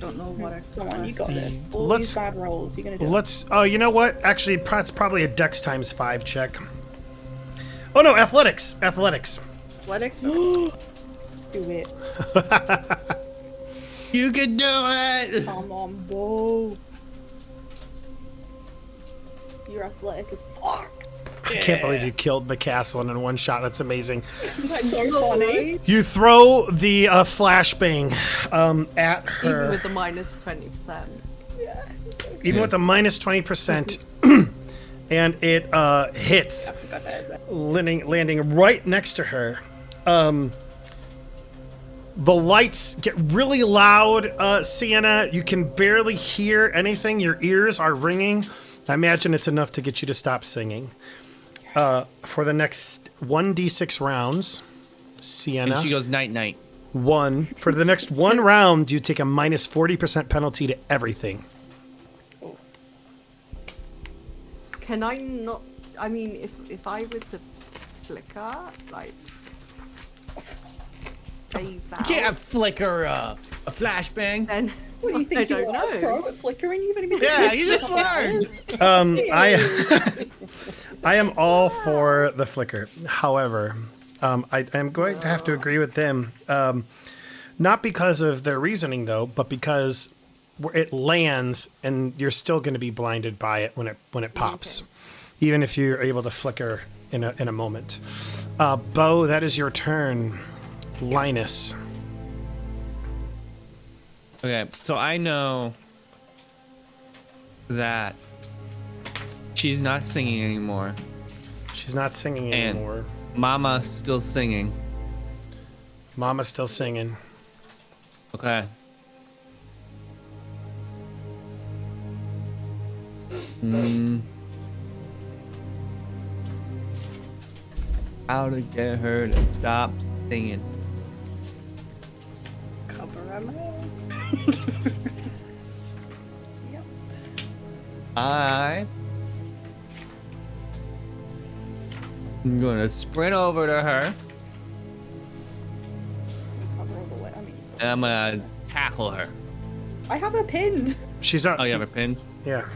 Don't know what I. Come on, you got this. All Let's- these bad rolls, you're gonna do it. Let's. Oh, you know what? Actually, it's probably a Dex times 5 check. Oh no, athletics. Athletics. Athletics? Do it. You can do it. Come on, Beau. You're athletic as fuck. I can't believe you killed McCaslin in one shot. That's amazing. That's so funny. You throw the flashbang at Even her. with the minus 20%. Even with the minus 20%, and it hits, landing right next to her. The lights get really loud, Sienna. You can barely hear anything. Your ears are ringing. I imagine it's enough to get you to stop singing. For the next 1d6 rounds, Sienna. And she goes night night. 1. For the next 1 round, you take a minus 40% penalty to everything. Can I not? I mean, if I were to flicker, like phase out, You can't flicker a flashbang. then What do you think I you don't are, know. pro at flickering? You've only been Yeah, you just learned. I am all for the flicker. However, I am going to have to agree with them. Not because of their reasoning, though, but because it lands and you're still going to be blinded by it when it pops, even if you're able to flicker in a moment. Beau, that is your turn. Lynas. Okay, so I know that she's not singing anymore. She's not singing And- anymore. Mama's still singing. Mama's still singing. Okay. How to get her to stop singing? Cover her mouth. I'm gonna sprint over to her Cover all the way. I mean, and I'm gonna tackle her. I have her pinned. She's up. Oh, you have her pinned? Yeah.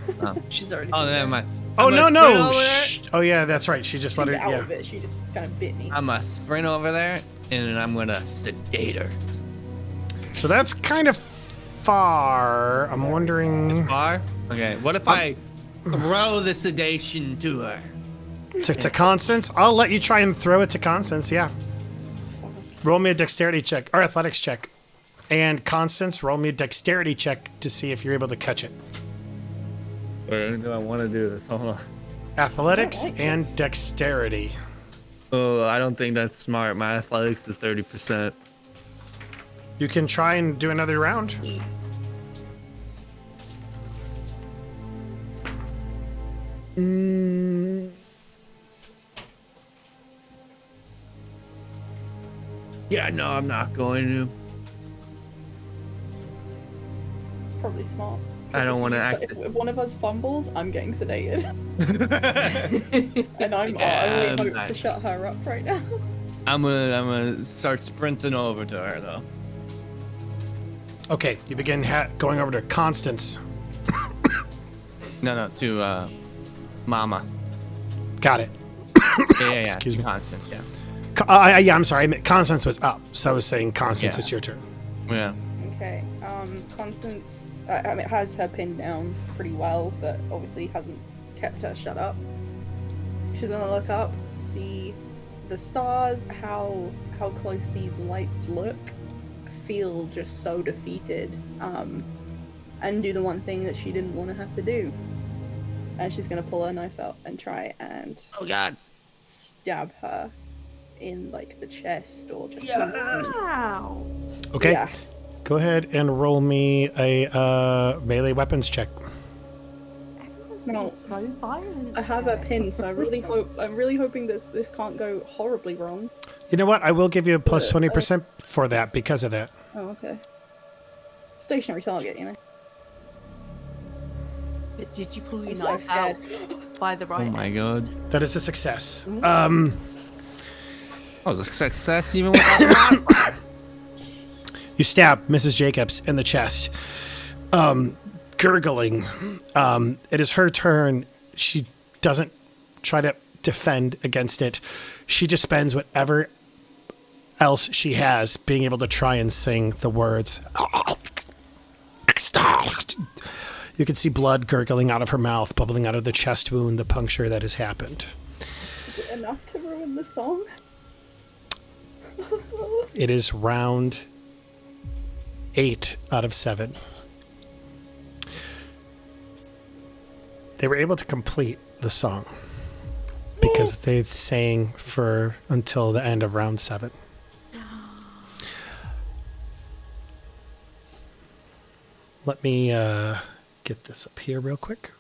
She's already. Oh, been never there. mind. Oh, I'm gonna no. sprint over there. Shh. Oh, yeah, that's right. She just let her. Get out Yeah. of it. She just kind of bit me. I'm gonna sprint over there and I'm gonna sedate her. So that's kind of far. I'm wondering. Far? Okay, what if I throw the sedation to her? To Constance? I'll let you try and throw it to Constance, yeah. Roll me a dexterity check or athletics check. And Constance, roll me a dexterity check to see if you're able to catch it. Where do I want to do this? Hold on. Athletics and dexterity. Oh, I don't think that's smart. My athletics is 30%. You can try and do another round. Yeah, no, I'm not going to. It's probably smart. I don't want to act. If one of us fumbles, I'm getting sedated. And I really hope to shut her up right now. I'm gonna start sprinting over to her though. Okay, you begin going over to Constance. No, to Mama. Got it. Yeah, Excuse me. Constance, yeah. Yeah, I'm sorry. Constance was up, so I was saying Constance, it's your turn. Yeah. Okay. Constance, I mean, has her pinned down pretty well, but obviously hasn't kept her shut up. She's gonna look up, see the stars, how close these lights look, feel just so defeated, and do the one thing that she didn't want to have to do. And she's gonna pull her knife out and try and stab her in like the chest or just something. Wow. Okay. Yeah. Go ahead and roll me a melee weapons check. Everyone's No. been so violent. I have her pinned, so I'm really hoping this can't go horribly wrong. You know what? I will give you a plus 20% for that because of that. Oh, okay. Stationary target, you know. But did you pull your I'm so knife out scared. by the right Oh my hand? god. That is a success. That was a success even without the knife. You stab Mrs. Jacobs in the chest, gurgling. It is her turn. She doesn't try to defend against it. She just spends whatever else she has being able to try and sing the words. You can see blood gurgling out of her mouth, bubbling out of the chest wound, the puncture that has happened. Is it enough to ruin the song? It is round 8 out of 7. They were able to complete the song because they sang for until the end of round 7. Let me get this up here real quick.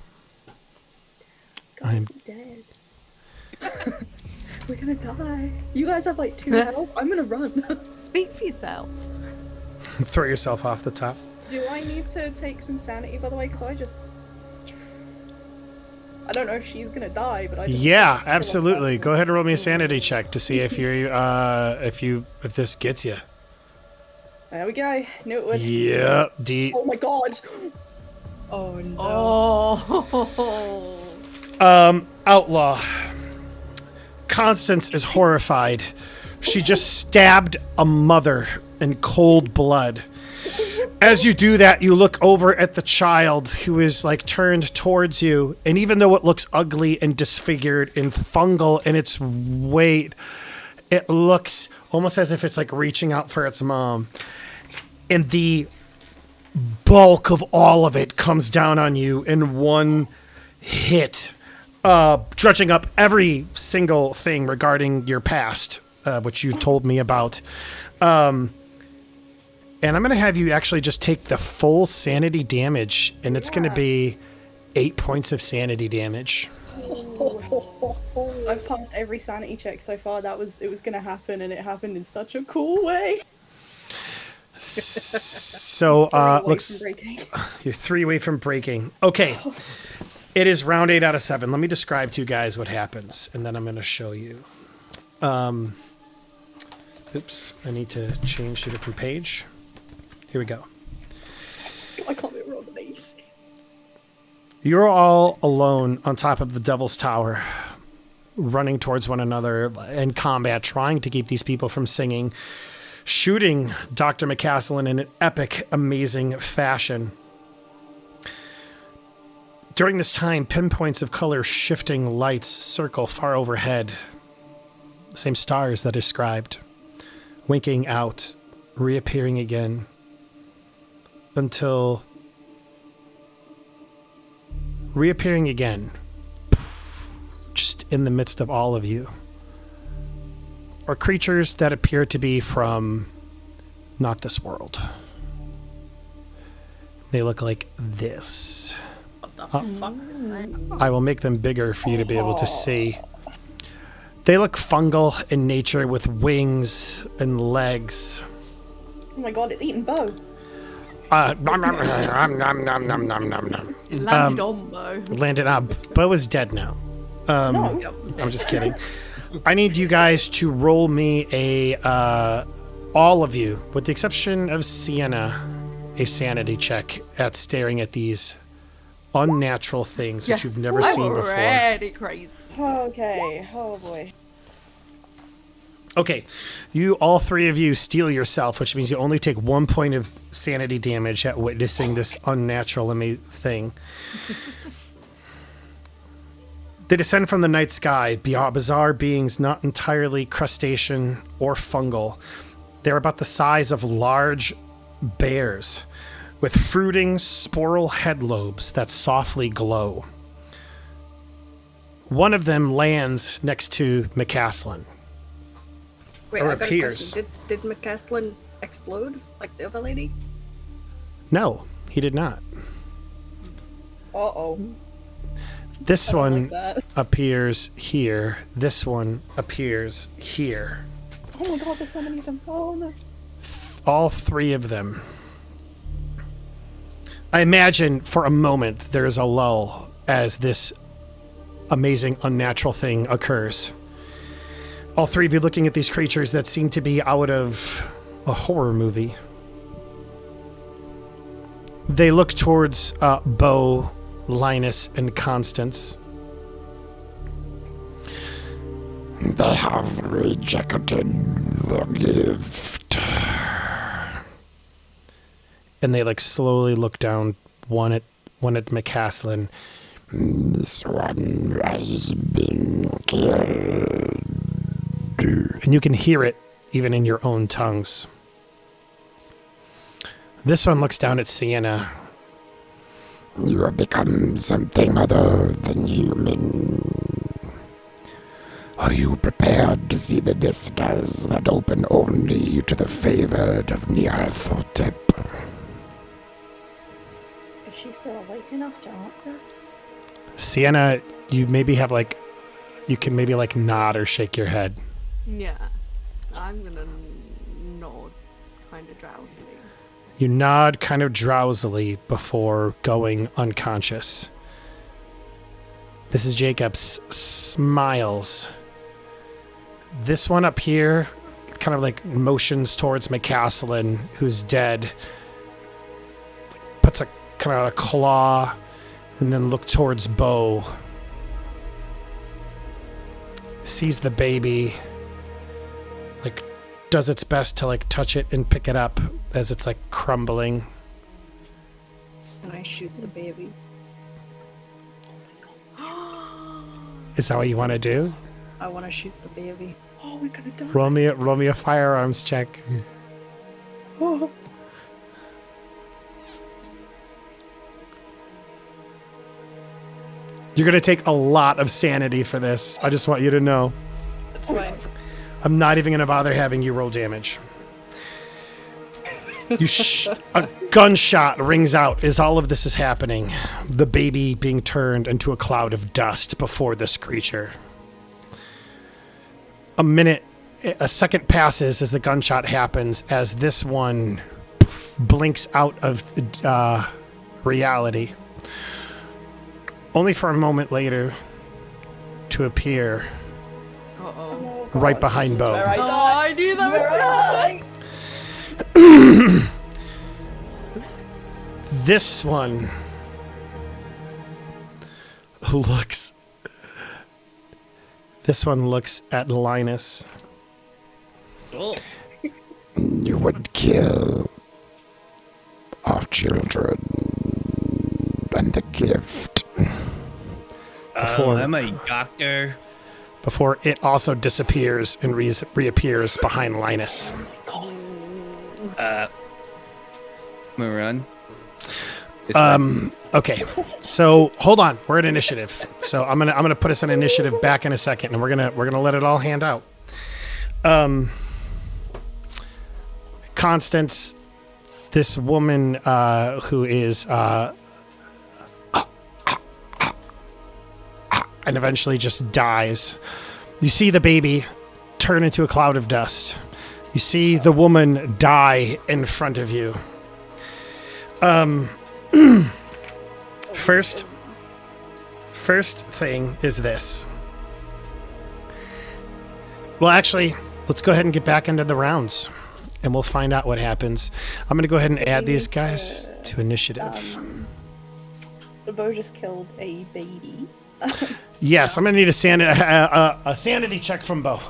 I'm dead. We're gonna die. You guys have like 2 health. I'm gonna run. Speak for yourself. throw yourself off the top. Do I need to take some sanity, by the way? Because I don't know if she's gonna die, but Yeah, absolutely. Go ahead and roll me a sanity check to see if you're if this gets you. There we go. Knew it would. Yeah, D. Oh my god. Oh no. Oh. Outlaw. Constance is horrified. She just stabbed a mother in cold blood. As you do that, you look over at the child who is like turned towards you, and even though it looks ugly and disfigured and fungal in its weight, it looks almost as if it's like reaching out for its mom. And the bulk of all of it comes down on you in one hit, dredging up every single thing regarding your past, which you told me about. And I'm going to have you actually just take the full sanity damage, and it's going to be 8 points of sanity damage. I've passed every sanity check so far. It was going to happen, and it happened in such a cool way. So, looks you're 3 away from breaking. Okay. It is round 8 out of 7. Let me describe to you guys what happens, and then I'm going to show you. Oops, I need to change to a different page. Here we go. I can't be wrong, please. You're all alone on top of the Devil's Tower, running towards one another in combat, trying to keep these people from singing, shooting Dr. McCaslin in an epic, amazing fashion. During this time, pinpoints of color shifting lights circle far overhead. The same stars that I described, winking out, reappearing again, until reappearing again, just in the midst of all of you, are creatures that appear to be from not this world. They look like this. What the fuck is that? I will make them bigger for you to be able to see. They look fungal in nature with wings and legs. Oh my god, it's eating Beau. Nom, nom, nom, nom, nom, nom, nom, nom, nom. It landed on Beau. Landed up. Beau is dead now. No. I'm just kidding. I need you guys to roll me all of you, with the exception of Sienna, a sanity check at staring at these unnatural things which you've never seen before. Already crazy. Okay, oh boy. Okay, all three of you steal yourself, which means you only take 1 point of sanity damage at witnessing this unnatural thing. They descend from the night sky, bizarre beings not entirely crustacean or fungal. They're about the size of large bears, with fruiting sporal head lobes that softly glow. One of them lands next to McCaslin. Wait, Or I got appears. a question. Did McCaslin explode like the other lady? No, he did not. Uh-oh. This I don't one like that. appears here. This one appears here. Oh my god, there's so many of them. Oh no. All three of them. I imagine for a moment there's a lull as this amazing unnatural thing occurs. All three of you looking at these creatures that seem to be out of a horror movie. They look towards Beau, Lynas, and Constance. They have rejected the gift. And they slowly look down, one at McCaslin. This one has been killed. And you can hear it even in your own tongues. This one looks down at Sienna. You have become something other than human. Are you prepared to see the vistas that open only to the favored of Nyarlathotep? Is she still awake enough to answer? Sienna, you maybe have you can maybe nod or shake your head. Yeah. I'm gonna nod kind of drowsily. You nod kind of drowsily before going unconscious. Mrs. Jacobs smiles. This one up here kind of motions towards McCaslin, who's dead. Puts a kind of a claw and then look towards Beau. Sees the baby. Does its best to touch it and pick it up as it's crumbling. And I shoot the baby. Is that what you want to do? I want to shoot the baby. Oh, we're gonna die. Roll me a firearms check. Oh. You're gonna take a lot of sanity for this. I just want you to know. That's fine. I'm not even gonna bother having you roll damage. A gunshot rings out as all of this is happening. The baby being turned into a cloud of dust before this creature. A second passes as the gunshot happens, as this one blinks out of reality. Only for a moment later to appear Uh-oh. right behind Beau. I knew that was right. This one looks at Lynas. Oh. You would kill our children and the gift. I'm a doctor. Before it also disappears and reappears behind Lynas. Maroon. Okay. So hold on. We're at initiative. So I'm gonna put us in initiative back in a second, and we're gonna let it all hand out. Constance, this woman who is and eventually just dies. You see the baby turn into a cloud of dust. You see the woman die in front of you. First thing is this. Well, actually, let's go ahead and get back into the rounds, and we'll find out what happens. I'm going to go ahead and add these guys to initiative. Beau just killed a baby. Yes, I'm going to need a sanity check from Beau.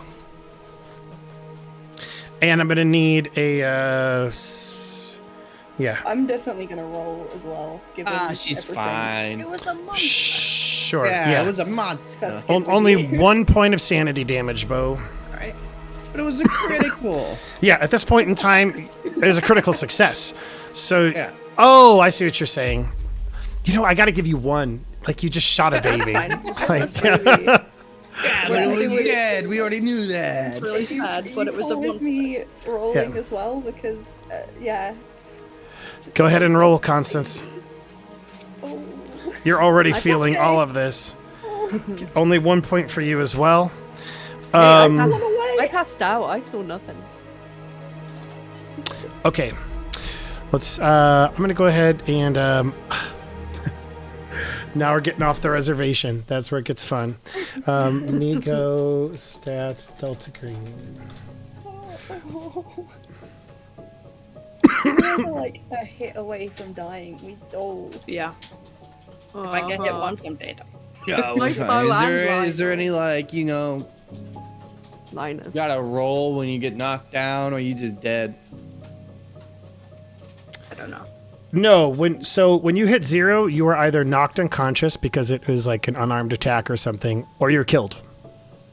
And I'm going to need a... yeah. I'm definitely going to roll as well. Given she's everything. fine. It was a monster. Sure. Yeah, it was a monster. Only 1 point of sanity damage, Beau. Alright. But it was a critical. Yeah, at this point in time, it was a critical success. So, Yeah. oh, I see what you're saying. You know, I got to give you one. Like, you just shot a baby. Like, Yeah, but it was dead. We already knew that. It's really sad, but it was a With monster. me rolling Yeah. as well because, yeah. go ahead and roll, Constance. Oh. You're already feeling all of this. Only 1 point for you as well. I passed out. I saw nothing. Okay. Let's, I'm going to go ahead and, now we're getting off the reservation. That's where it gets fun. Nico, stats, Delta Green. You guys are like a hit away from dying. Yeah. If I get hit once, I'm dead. Yeah, My we're bow fine. and Is there rifle. any, like, you know, Lynas. you gotta roll when you get knocked down, or you just dead? I don't know. No, when you hit 0, you were either knocked unconscious because it was like an unarmed attack or something, or you're killed.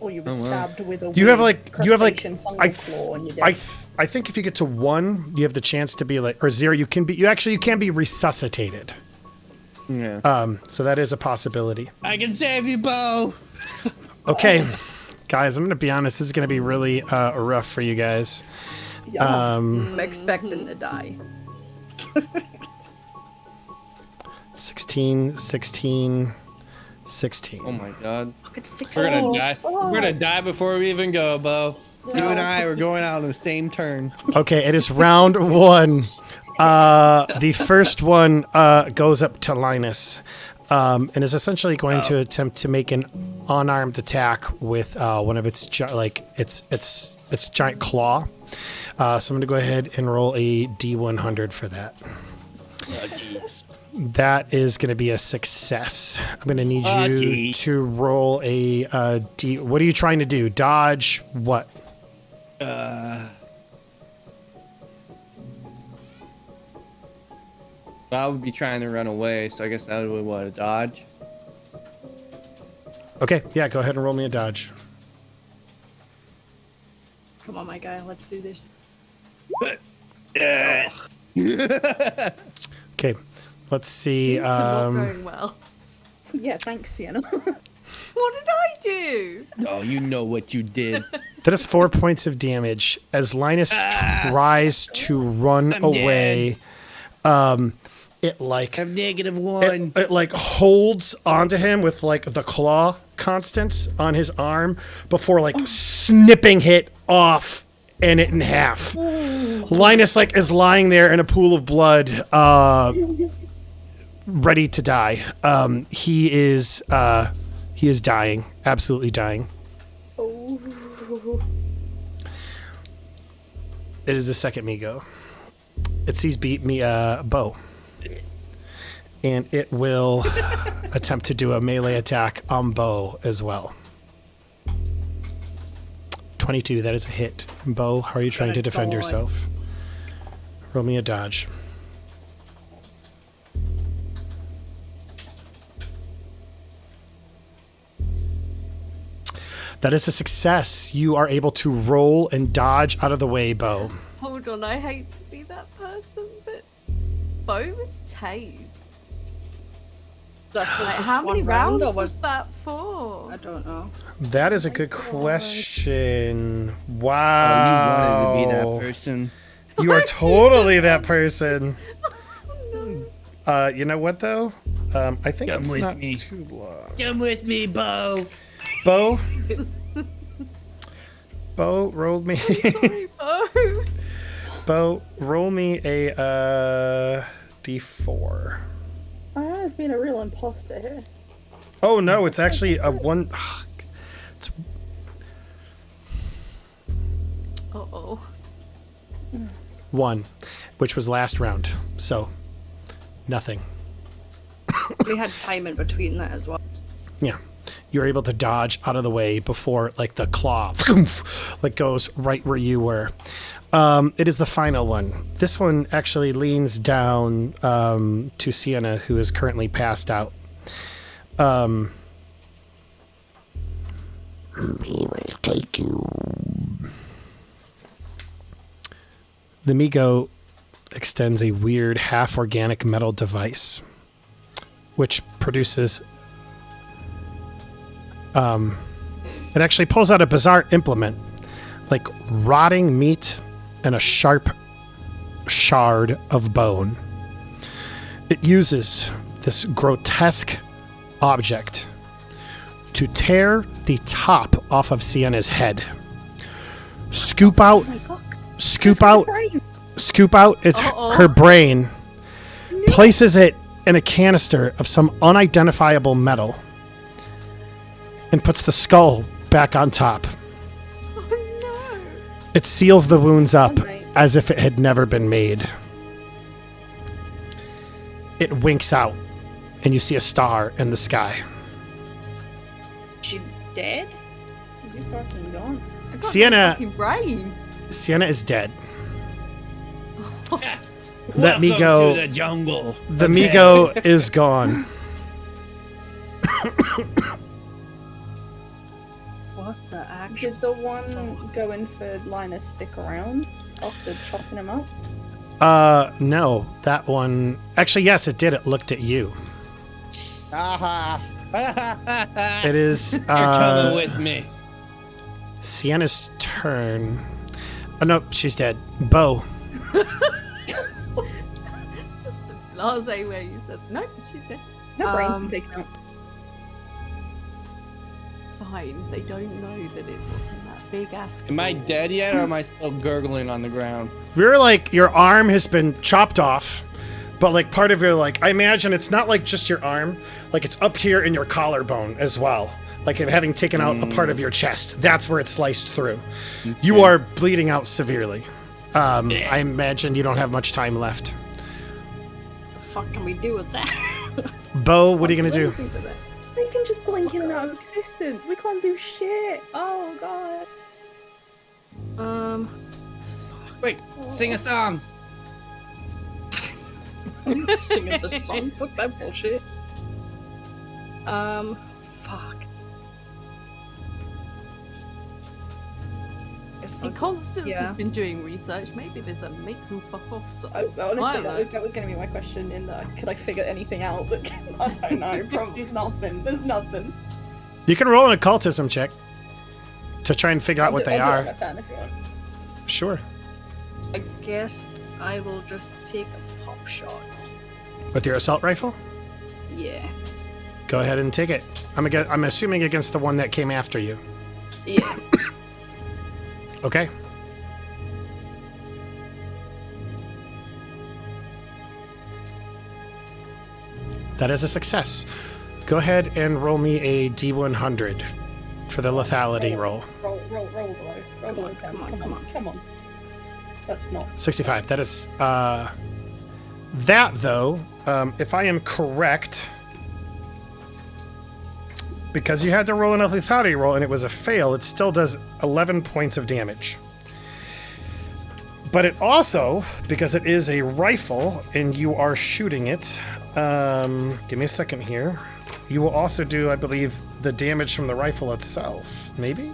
Or you were Oh, wow. stabbed with a You have weird like crustacean fungus claw and you're dead. I think if you get to 1, you have the chance to be like, or 0, you can be resuscitated. Yeah. So that is a possibility. I can save you, Beau. Okay, guys, I'm gonna be honest. This is gonna be really rough for you guys. I'm expecting to die. 16, 16, 16. Oh my god. It's 6. We're gonna die. fuck. We're gonna die before we even go, Beau. You and I were going out on the same turn. Okay, it is round 1. The first one goes up to Lynas, and is essentially going to attempt to make an unarmed attack with one of its its giant claw. So I'm going to go ahead and roll a D100 for that. Oh, jeez. That is going to be a success. I'm going to need you to roll a D. What are you trying to do? Dodge what? I would be trying to run away, so I guess that would be what, a dodge? Okay, yeah, go ahead and roll me a dodge. Come on, my guy. Let's do this. Okay, let's see. It's not going well. Yeah, thanks, Sienna. What did I do? Oh, you know what you did. That is 4 points of damage as Lynas tries to run away. It like I'm -1. it like holds onto him with like the claw Constance on his arm before like snipping it off and it in half. Lynas like is lying there in a pool of blood, ready to die. He is dying, absolutely dying. Oh. It is the second Migo. It sees Beau. And it will attempt to do a melee attack on Beau as well. 22, that is a hit. Beau, how are you trying to defend yourself? Roll me a dodge. That is a success. You are able to roll and dodge out of the way, Beau. Hold on, I hate to be that person, but Beau was tased. that for Like, just how many one round, rounds or was that for? I don't know. That is a good question. Oh, you Wow. wanted to be that person. You are totally that person. You know what though? I think Come it's with not me. too long. Come with me, Beau. Beau. Beau rolled me. Sorry, Beau. Beau, roll me a d4. Ayianna's been a real imposter here. Oh no, it's actually a one. It's Uh-oh. 1, which was last round. So nothing. We had time in between that as well. Yeah. You're able to dodge out of the way before like the claw like goes right where you were. It is the final one. This one actually leans down to Sienna, who is currently passed out. We will take you. The Migo extends a weird half-organic metal device, which produces... it actually pulls out a bizarre implement, like rotting meat and a sharp shard of bone. It uses this grotesque object to tear the top off of Sienna's head, scoop out its her brain, places it in a canister of some unidentifiable metal, and puts the skull back on top. Oh no. It seals the wounds up as if it had never been made. It winks out, and you see a star in the sky. She dead? You fucking gone. I got Sienna- no fucking brain. Sienna is dead. That Welcome Migo, to the jungle. the Migo is gone. What the actual? Did the one going for Lynas stick around after chopping him up? No, that one. Actually, yes, it did. It looked at you. It is You're coming with me. Sienna's turn. Oh, no, she's dead. Beau. Just the blase way you said, nope, she's dead. Her brain's been taken out. It's fine. They don't know that it wasn't that big after. Am I dead yet, or am I still gurgling on the ground? We were like, your arm has been chopped off, but like part of your, like, I imagine it's not like just your arm, like it's up here in your collarbone as well. Like having taken out a part of your chest. That's where it's sliced through. Okay. You are bleeding out severely. I imagine you don't have much time left. The fuck can we do with that? Beau, what are you gonna do? They can just blink in and out of existence. We can't do shit. Oh god. Wait, sing a song. Singing the song. Fuck that bullshit. Fuck. Constance has been doing research. Maybe there's a make them fuck off. So Honestly, that was going to be my question. In that, could I figure anything out? But I don't know. Probably nothing. There's nothing. You can roll an occultism check to try and figure out what they I'll are. do it on my turn if you want. Sure. I guess I will just take a pop shot. With your assault rifle? Yeah. Go ahead and take it. I'm assuming against the one that came after you. Yeah. Okay. That is a success. Go ahead and roll me a D100 for the lethality roll. Roll below. Roll below 10. Come on. That's not 65. That is that though, if I am correct, because you had to roll an lethality roll and it was a fail, it still does 11 points of damage. But it also, because it is a rifle and you are shooting it, give me a second here. You will also do, I believe, the damage from the rifle itself. Maybe?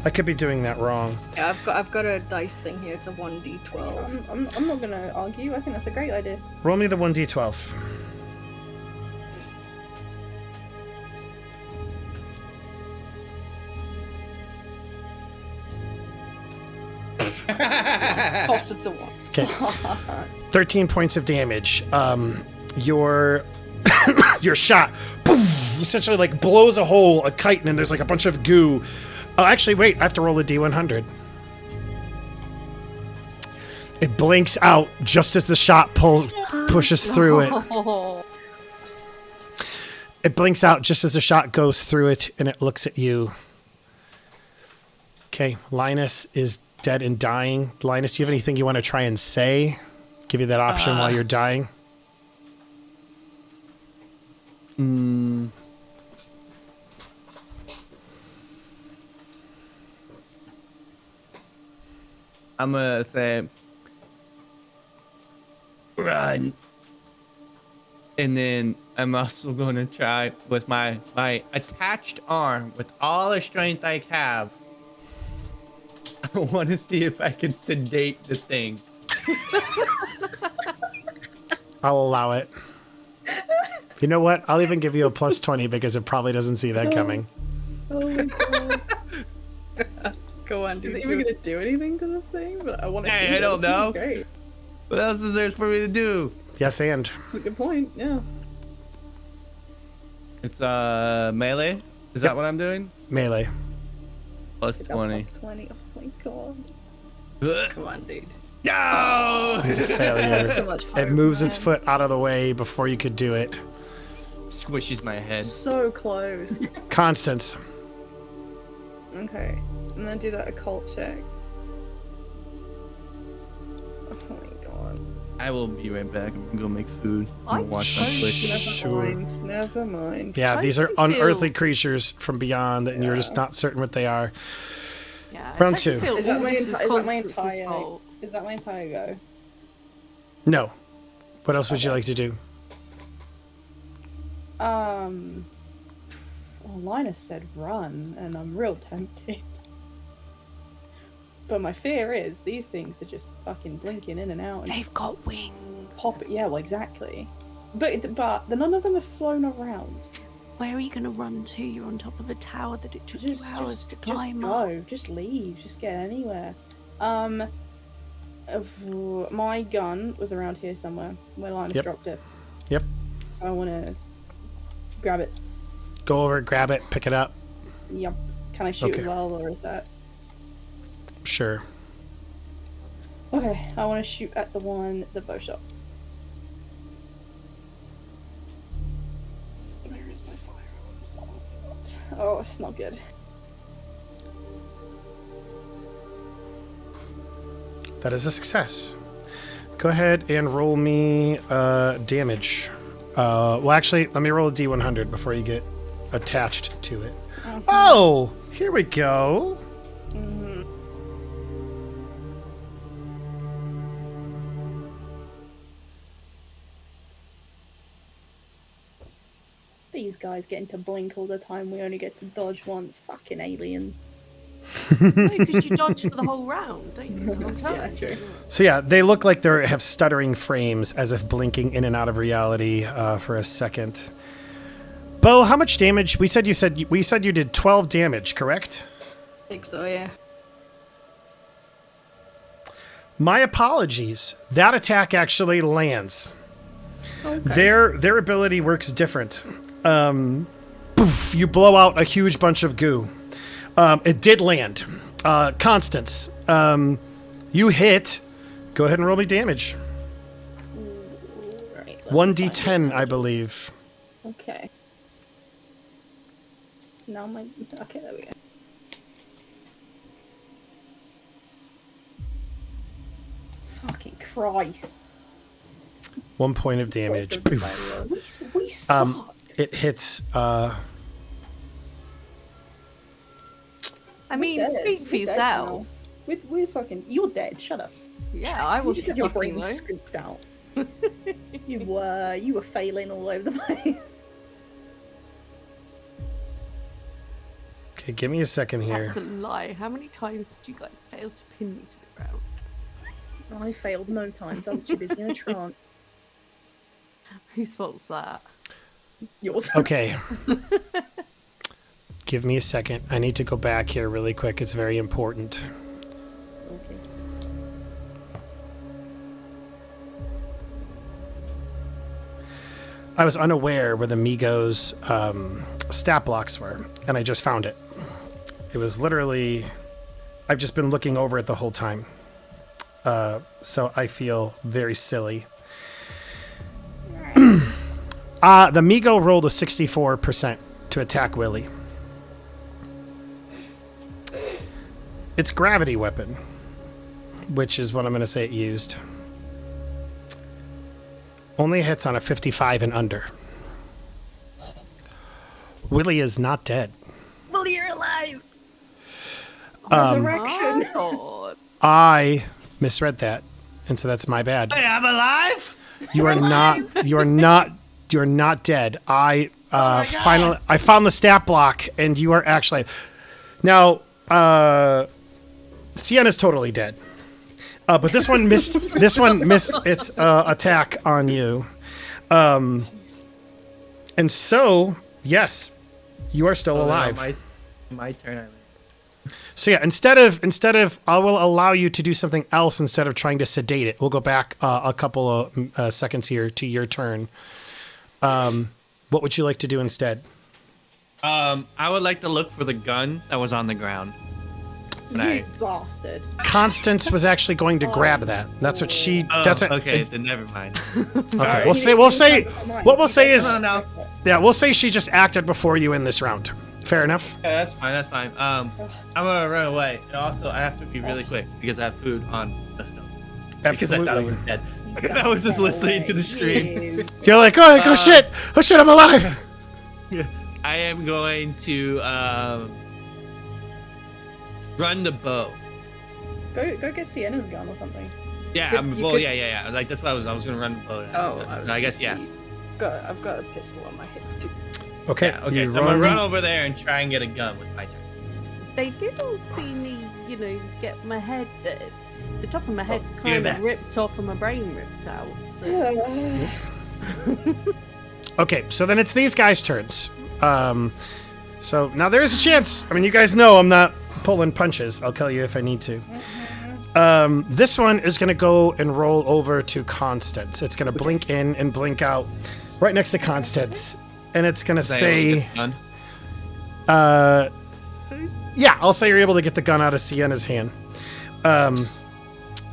I could be doing that wrong. Yeah, I've got a dice thing here. It's a 1d12. I'm not gonna argue. I think that's a great idea. Roll me the 1d12. Toss it to one. Okay. 13 points of damage. Your your shot poof, essentially like blows a hole, a kite, and there's like a bunch of goo. Oh, actually, wait. I have to roll a D100. It blinks out just as the shot pushes through it. It blinks out just as the shot goes through it, and it looks at you. Okay, Lynas is dead and dying. Lynas, do you have anything you want to try and say? Give you that option while you're dying. I'm gonna say run, and then I'm also gonna try with my attached arm with all the strength I have. I want to see if I can sedate the thing. I'll allow it. You know what? I'll even give you a plus 20 because it probably doesn't see that coming. Oh my god. Go on, Is it even gonna do anything to this thing? But I want to see. Hey, I don't know. Great. What else is there for me to do? Yes, and. That's a good point. Yeah. It's melee. Is that what I'm doing? Melee. Plus 20. Plus 20. Oh my god. Come on, dude. No! It's a failure. So much It hope, moves its man. foot out of the way before you could do it. Squishes my head. So close. Constance. Okay. And then do that occult check. Oh my god. I will be right back. I'm gonna go make food. I'm I gonna watch don't Netflix. Never mind. Yeah, Don't these are you feel- unearthly creatures from beyond, and you're just not certain what they are. Yeah, Round I totally two. feel Is that all my this enti- is that my Constance's entire- fault. Is that my entire go? No. What else would you like to do? Well, Lynas said run, and I'm real tempted. But my fear is these things are just fucking blinking in and out. And They've got wings. pop. Yeah, well, exactly. But none of them have flown around. Where are you going to run to? You're on top of a tower that it took you hours to climb just up. go. Just leave. Just get anywhere. My gun was around here somewhere where Linus Yep. dropped it. Yep. So I want to grab it. Go over, grab it, pick it up. Yep. Can I shoot Okay. as well, or is that? Sure. Okay, I want to shoot at the one the bow shot. Where is my firearms? Oh, it's not good. That is a success. Go ahead and roll me damage. Well, actually, let me roll a D100 before you get attached to it. Oh, here we go. Mm-hmm. These guys getting to blink all the time. We only get to dodge once. Fucking alien. Because you dodge for the whole round, don't you? The whole time. Yeah, true. So yeah, they look like they have stuttering frames, as if blinking in and out of reality for a second. Beau, how much damage? We said you did 12 damage, correct? I think so, yeah. My apologies. That attack actually lands. Okay. Their ability works different. Poof, you blow out a huge bunch of goo. It did land. Constance, you hit. Go ahead and roll me damage. Right, 1d10, I believe. Okay. Now my... Okay, there we go. Fucking Christ. 1 point of damage. Poof. We suck. It hits. I mean, Dead. speak for We're dead yourself. now. We're fucking... You're dead. Shut up. Yeah, I You was just had your fucking brain low. scooped out. You were failing all over the place. Okay, give me a second here. That's a lie. How many times did you guys fail to pin me to the ground? I failed no times. I was too busy in a trance. Whose fault's that? Yours. Okay. Give me a second. I need to go back here really quick. It's very important. Okay. I was unaware where the Migos stat blocks were, and I just found it. It was literally, I've just been looking over it the whole time. So I feel very silly. The Migo rolled a 64% to attack Willy. It's gravity weapon, which is what I'm going to say it used. Only hits on a 55 and under. Willy is not dead. Willy, you're alive. Resurrection. I misread that, and so that's my bad. Hey, I'm alive. You are not. You are not. You are not dead. I finally I found the stat block, and you are actually now. Sienna's totally dead, but this one missed. This one missed its attack on you, and so yes, you are still alive. My turn. So yeah, instead of, I will allow you to do something else instead of trying to sedate it. We'll go back a couple of seconds here to your turn. What would you like to do instead? I would like to look for the gun that was on the ground. You bastard. Constance was actually going to grab that. That's what she. That's it. Okay, then never mind. Okay, Right. we'll say what we'll say is No. yeah, we'll say she just acted before you in this round. Fair enough. Yeah, that's fine. That's fine. I'm gonna run away, and also I have to be really quick because I have food on the stove. Because I thought I was dead. I was just listening to the stream. You're like, oh shit, I'm alive. I am going to run the bow. Go get Sienna's gun or something. Yeah, yeah. Like that's what I was gonna run the bow. I guess yeah. I've got a pistol on my hip too. Okay. Yeah, okay. So I'm gonna run over there and try and get a gun with my turn. They did all see me, get my head, the top of my head you're kind of back. ripped off and my brain ripped out. So. Okay, so then it's these guys' turns. So now there is a chance. I mean, you guys know I'm not pulling punches. I'll tell you if I need to. This one is going to go and roll over to Constance. It's going to blink in and blink out right next to Constance. And it's going to say... yeah, I'll say you're able to get the gun out of Sienna's hand.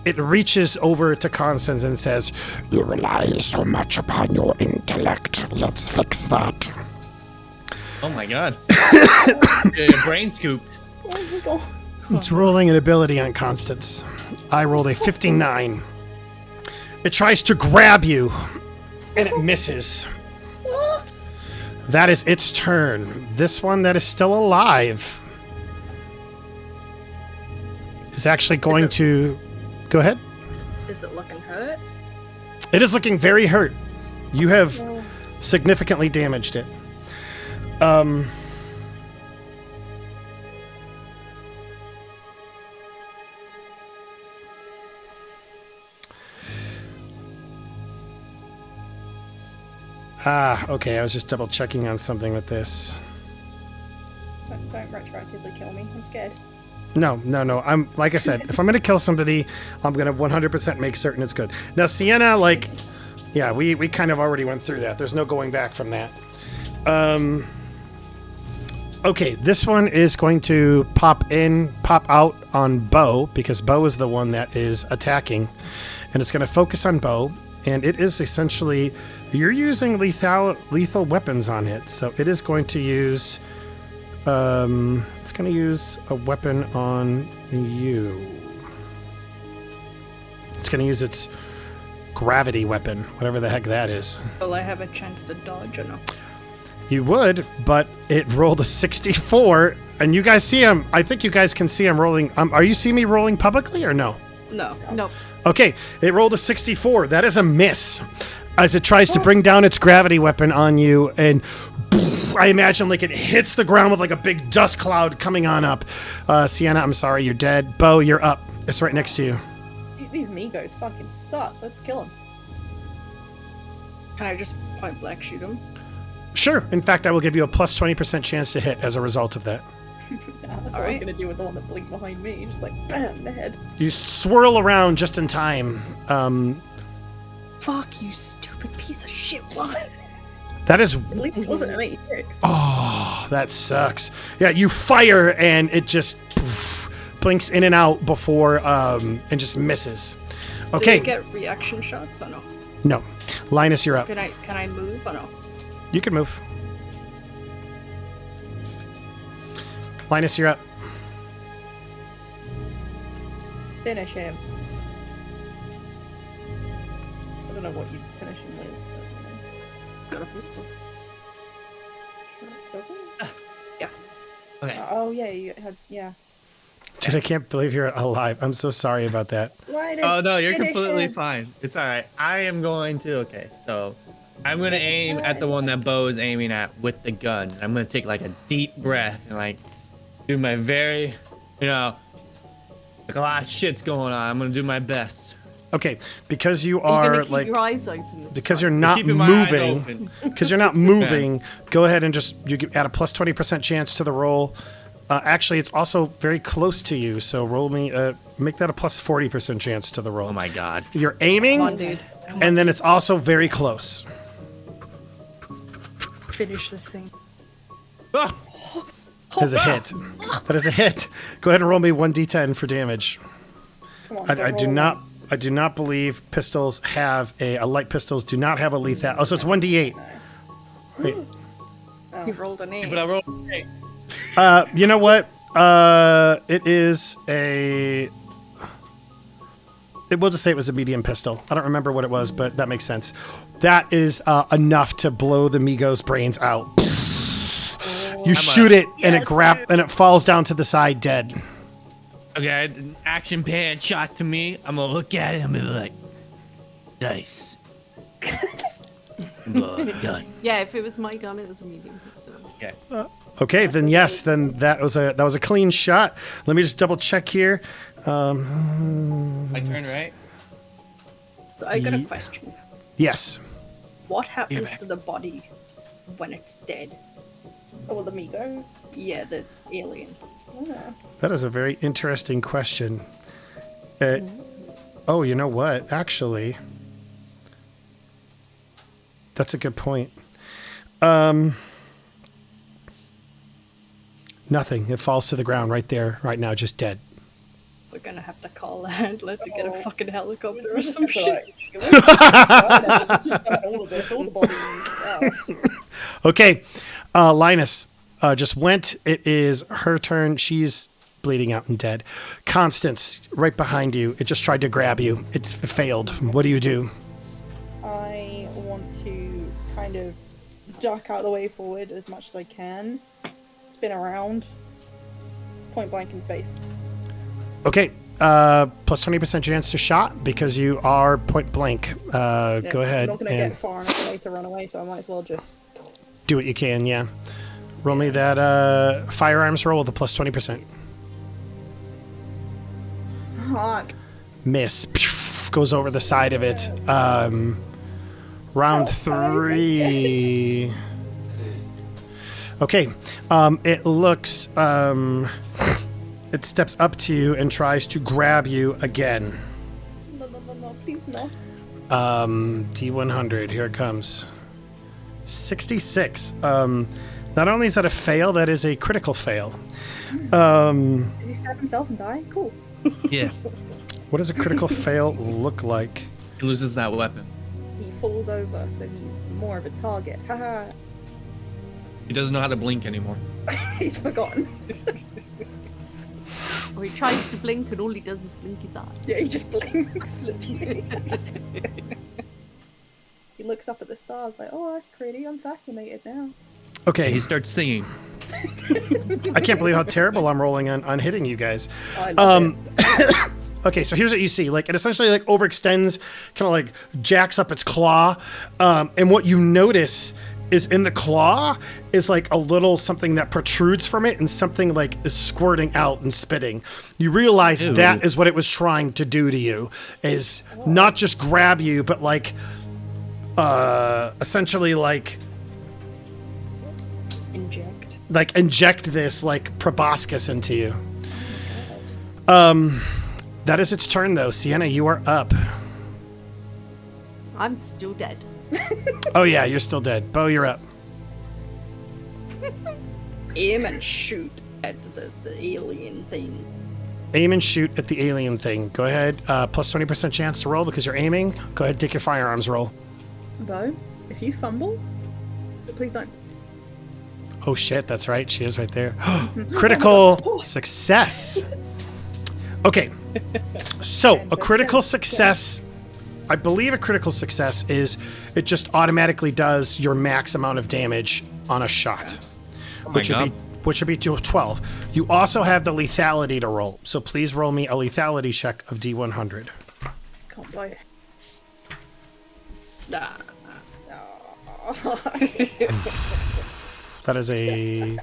It reaches over to Constance and says, You rely so much upon your intellect. Let's fix that. Oh my god. Your brain scooped. Oh my god. It's rolling an ability on Constance. I rolled a 59. It tries to grab you, and it misses. That is its turn. This one that is still alive is actually going to... Go ahead. Is it looking hurt? It is looking very hurt. You have significantly damaged it. Okay, I was just double checking on something with this. Don't retroactively kill me. I'm scared. No. I'm like I said, if I'm gonna kill somebody, I'm gonna 100% make certain it's good. Now, Sienna, yeah, we kind of already went through that. There's no going back from that. Okay, this one is going to pop out on Beau because Beau is the one that is attacking, and it's gonna focus on Beau. And it is essentially, you're using lethal weapons on it. So it is going to use, it's going to use a weapon on you. It's going to use its gravity weapon, whatever the heck that is. Will I have a chance to dodge or no? You would, but it rolled a 64, and you guys see him. I think you guys can see him rolling. Are you seeing me rolling publicly or no? No. Nope. Okay, it rolled a 64. That is a miss as it tries to bring down its gravity weapon on you, and I imagine it hits the ground with a big dust cloud coming on up. Sienna, I'm sorry, you're dead. Beau, you're up. It's right next to you. These Migos fucking suck. Let's kill them. Can I just point blank shoot him? Sure. In fact, I will give you a plus 20% chance to hit as a result of that. That's what I was gonna do with the one that blinked behind me. Just bam, the head. You swirl around just in time. Fuck you, stupid piece of shit. What? That is. At least it wasn't an 86. Oh, that sucks. Yeah, you fire and it just blinks in and out before and just misses. Okay. Do you get reaction shots or no? No. Lynas, you're up. Can I move or no? You can move. Lynas, you're up. Finish him. I don't know what you'd finish him with. Got a pistol. Does it? Yeah. Okay. Oh yeah, you had Dude, I can't believe you're alive. I'm so sorry about that. Oh no, you're completely fine. It's all right. I am going to. Okay, so I'm gonna aim at the one that Beau is aiming at with the gun. I'm gonna take like a deep breath and like do my very, like a lot of shit's going on. I'm gonna do my best. Okay, because you Are you are gonna keep like your eyes open this because time? you're not Keeping my eyes moving. open. Because you're not moving, go ahead and just add a plus 20% chance to the roll. Actually, it's also very close to you, so roll me. Make that a plus 40% chance to the roll. Oh my god. You're aiming, Come on, dude. and then it's also very close. Finish this thing. Ah! That is a hit. That is a hit. Go ahead and roll me 1d10 for damage. Come on, I do not. I do not believe pistols have a light pistols do not have a lethal. Oh, so it's 1d8. Wait. He rolled an 8. But I rolled 8. You know what? It is a. We'll just say it was a medium pistol. I don't remember what it was, but that makes sense. That is enough to blow the Migo's brains out. You shoot it, and it falls down to the side, dead. Okay, an action pan shot to me. I'm gonna look at it. I'm gonna be like, nice. Gun. Yeah, if it was my gun, it was a medium pistol. Okay. Okay, then yes, then that was a clean shot. Let me just double check here. My turn, right? So I got a question. Yes. What happens back. to the body when it's dead? Oh, the Migo. Yeah, the alien. Yeah. That is a very interesting question. Oh, you know what? Actually, that's a good point. Nothing. It falls to the ground right there, right now, just dead. We're gonna have to call the handler to get a fucking helicopter or some shit. Okay, Lynas just went. It is her turn. She's bleeding out and dead. Constance, right behind you. It just tried to grab you. It failed. What do you do? I want to kind of duck out of the way forward as much as I can, spin around, point blank in the face. Okay, plus 20% chance to shot because you are point blank. Yeah, go ahead I'm not going to and get far enough away to run away, so I might as well just... do what you can, yeah. Roll me that firearms roll with a plus 20%. Fuck. Miss. Goes over the side of it. Round 3. Okay. It looks... it steps up to you and tries to grab you again. No, please no. D100. Here it comes. 66. Not only is that a fail, that is a critical fail. Does he stab himself and die? Cool. Yeah. What does a critical fail look like? He loses that weapon. He falls over, so he's more of a target. Haha. He doesn't know how to blink anymore. He's forgotten. Or he tries to blink and all he does is blink his eye. Yeah, he just blinks, literally. He looks up at the stars like, oh, that's pretty. I'm fascinated now. Okay. He starts singing. I can't believe how terrible I'm rolling on hitting you guys. I love it. Okay, so here's what you see. Like, it essentially like overextends, kind of like jacks up its claw. And what you notice is in the claw is like a little something that protrudes from it and something like is squirting out and spitting. You realize Ew. that is what it was trying to do to you, is not just grab you, but like essentially like inject this like proboscis into you. That is its turn though. Sienna, you are up. I'm still dead. Oh yeah, you're still dead. Beau, you're up. Aim and shoot at the alien thing. Aim and shoot at the alien thing. Go ahead. Plus 20% chance to roll because you're aiming. Go ahead and take your firearms roll. Beau, if you fumble, please don't. Oh shit, that's right. She is right there. Critical success. Okay. So a critical success, I believe a critical success is it just automatically does your max amount of damage on a shot. Which would be to 12. You also have the lethality to roll. So please roll me a lethality check of D100. Can't blow. That is a...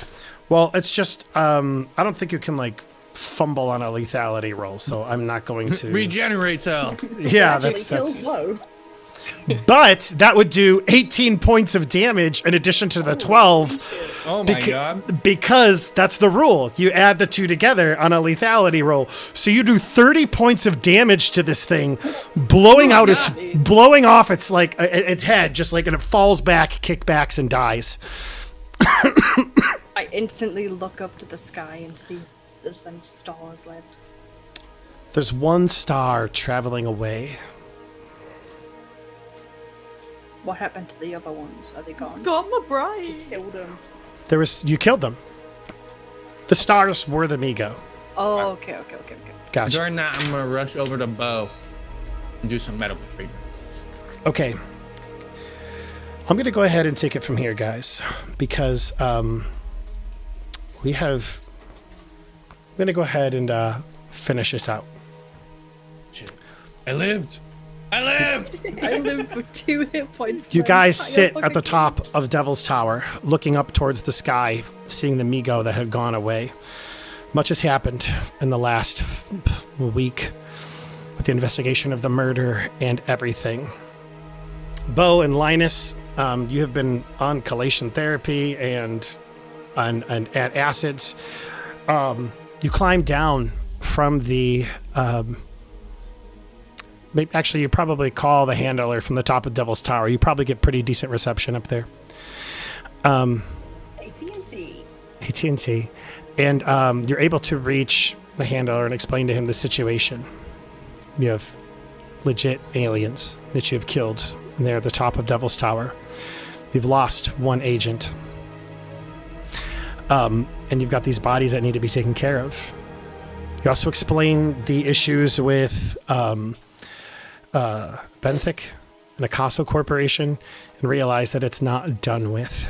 Well, it's just... I don't think you can, like, fumble on a lethality roll, so I'm not going to... Regenerate cell. Yeah, that's... But that would do 18 points of damage in addition to the 12. Oh my god. Because that's the rule. You add the two together on a lethality roll. So you do 30 points of damage to this thing, blowing off its like its head, just like, and it falls back, kickbacks, and dies. I instantly look up to the sky and see if there's any stars left. There's one star traveling away. What happened to the other ones? Are they gone? It's got my brain. Killed him. You killed them. The stars were the Migo. Oh, okay. Gotcha. During that, I'm gonna rush over to Beau and do some medical treatment. Okay. I'm gonna go ahead and take it from here, guys, because I'm gonna go ahead and finish this out. Shit. I lived for 2 hit points. You guys sit at the top of Devil's Tower, looking up towards the sky, seeing the Migo that had gone away. Much has happened in the last week with the investigation of the murder and everything. Beau and Lynas, you have been on chelation therapy and at acids. You climb down from the... Actually, you probably call the handler from the top of Devil's Tower. You probably get pretty decent reception up there. AT&T. AT&T. And you're able to reach the handler and explain to him the situation. You have legit aliens that you have killed, and they're at the top of Devil's Tower. You've lost one agent. And you've got these bodies that need to be taken care of. You also explain the issues with... Benthic and Acaso Corporation, and realize that it's not done with.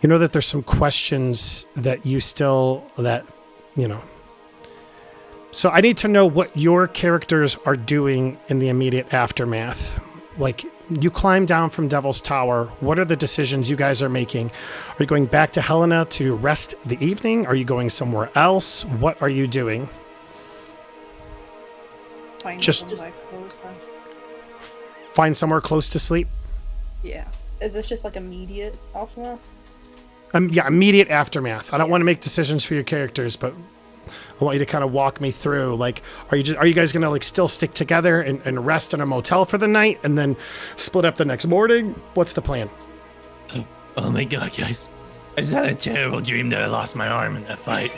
You know that there's some questions that so I need to know what your characters are doing in the immediate aftermath. Like, you climb down from Devil's Tower. What are the decisions you guys are making? Are you going back to Helena to rest the evening? Are you going somewhere else? What are you doing? Find somewhere close to sleep. Yeah. Is this just like immediate aftermath? Yeah, immediate aftermath. I don't want to make decisions for your characters, but I want you to kind of walk me through. Like, are you guys gonna like still stick together and rest in a motel for the night and then split up the next morning? What's the plan? Oh my god, guys! I just had a terrible dream that I lost my arm in that fight.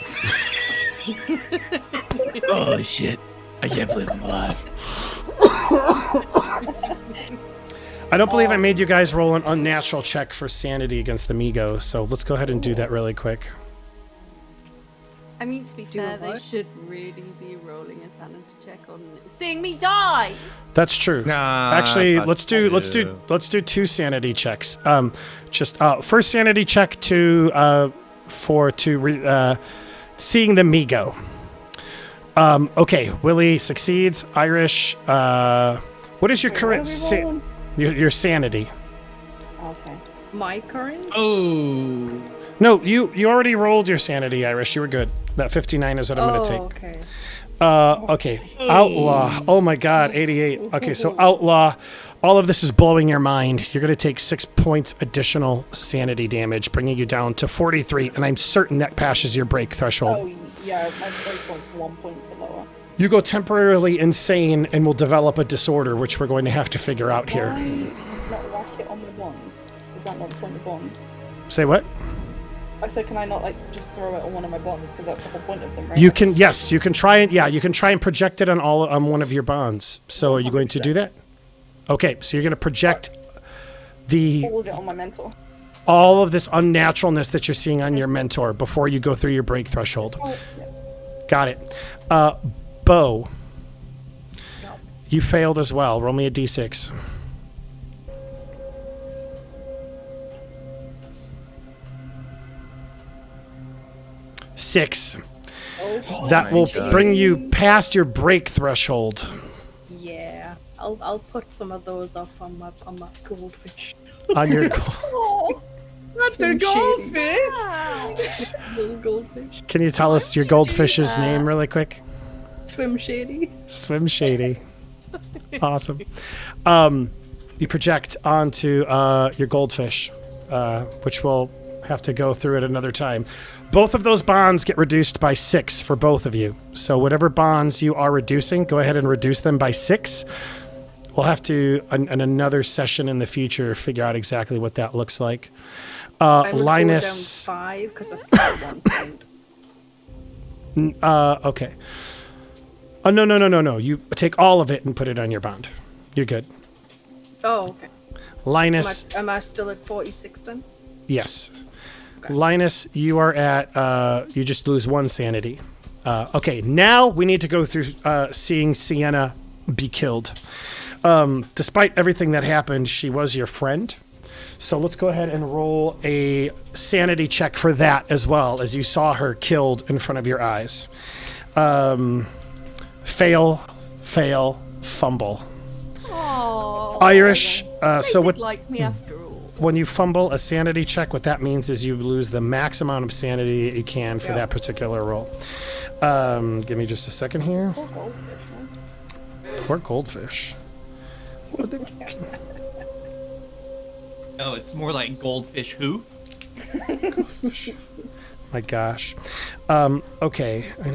Holy shit! I can't believe I'm alive. I don't believe I made you guys roll an unnatural check for sanity against the Migo, so let's go ahead and do that really quick. I mean, to be fair, they should really be rolling a sanity check on seeing me die. That's true. Nah, actually, let's do 2 sanity checks. First sanity check for seeing the Migo. Okay, Willie succeeds. Irish, what is your current your sanity? Okay. My current? Oh. No, you already rolled your sanity, Irish. You were good. That 59 is what I'm going to take. Okay. Okay. Outlaw. Oh my god, 88. Okay, so Outlaw. All of this is blowing your mind. You're going to take 6 points additional sanity damage, bringing you down to 43, and I'm certain that passes your break threshold. Oh, yeah, my break point's 1 point below. You go temporarily insane and will develop a disorder, which we're going to have to figure out here. Not whack it on the bonds? Is that not the point of bond? Say what? I said, can I not like just throw it on one of my bonds? Because that's the whole point of them, right? You can, yes, you can try and you can try and project it on one of your bonds. So are you going to do that? Okay, so you're going to project Hold it on my mentor. all of this unnaturalness that you're seeing on your mentor before you go through your break threshold. Got it. Beau, you failed as well. Roll me a d6. Six. That will bring you past your break threshold. Yeah, I'll put some of those off on my goldfish. On your Not the goldfish. Little goldfish. Can you tell us your goldfish's name really quick? Swim Shady. Swim Shady. Awesome. You project onto your goldfish, which we'll have to go through at another time. Both of those bonds get reduced by 6 for both of you. So whatever bonds you are reducing, go ahead and reduce them by 6. We'll have to, in another session in the future, figure out exactly what that looks like. I would Lynas. go down 5 because I still have 1 point. Okay. Oh, no. You take all of it and put it on your bond. You're good. Oh, okay. Lynas. Am I still at 46 then? Yes. Okay. Lynas, you are at, you just lose 1 sanity. Okay, now we need to go through seeing Sienna be killed. Despite everything that happened, she was your friend. So let's go ahead and roll a sanity check for that as well, as you saw her killed in front of your eyes. Fail, fumble. Aww. Irish, so what? Like me after all. When you fumble a sanity check, what that means is you lose the max amount of sanity that you can for that particular roll. Give me just a second here. Poor goldfish. No, it's more like goldfish who? My gosh. Okay, I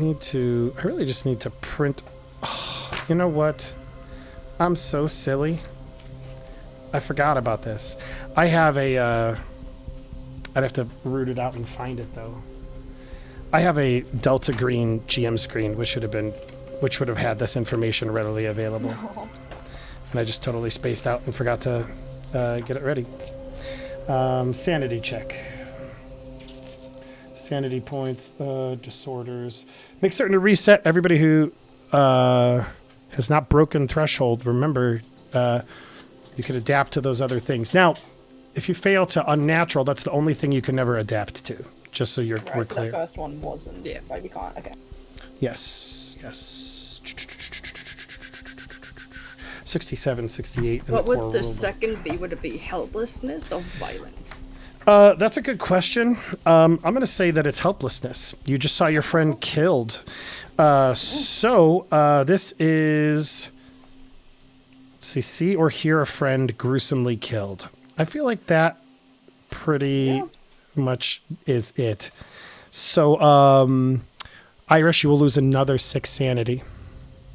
really just need to print. Oh, you know what? I'm so silly. I forgot about this. I have I'd have to root it out and find it though. I have a Delta Green GM screen, which would have had this information readily available. And I just totally spaced out and forgot to get it ready. Sanity check. Sanity points, disorders. Make certain to reset everybody who has not broken threshold. Remember, you can adapt to those other things. Now, if you fail to unnatural, that's the only thing you can never adapt to. Just so we're so clear. The first one wasn't. Yeah. Like we can't. Okay. Yes. 67, 68. What would the second be? Would it be helplessness or violence? That's a good question. I'm going to say that it's helplessness. You just saw your friend killed. So this is... Let's see or hear a friend gruesomely killed. I feel like that pretty much is it. So, Irish, you will lose another 6 sanity.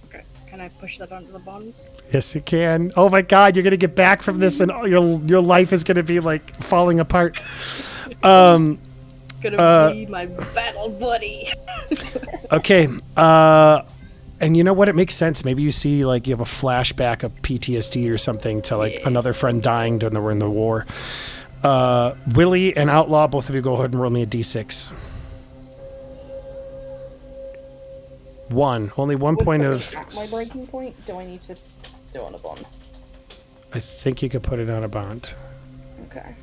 Okay. Can I push that onto the bonds? Yes, you can. Oh my God, you're gonna get back from this, and your life is gonna be like falling apart. Gonna be my battle buddy. Okay. And you know what? It makes sense. Maybe you see like you have a flashback of PTSD or something to like another friend dying during the war. Willy and Outlaw, both of you go ahead and roll me a d6. 1. Only 1 point of... My breaking point? Do I need to do it on a bond? I think you could put it on a bond. Okay.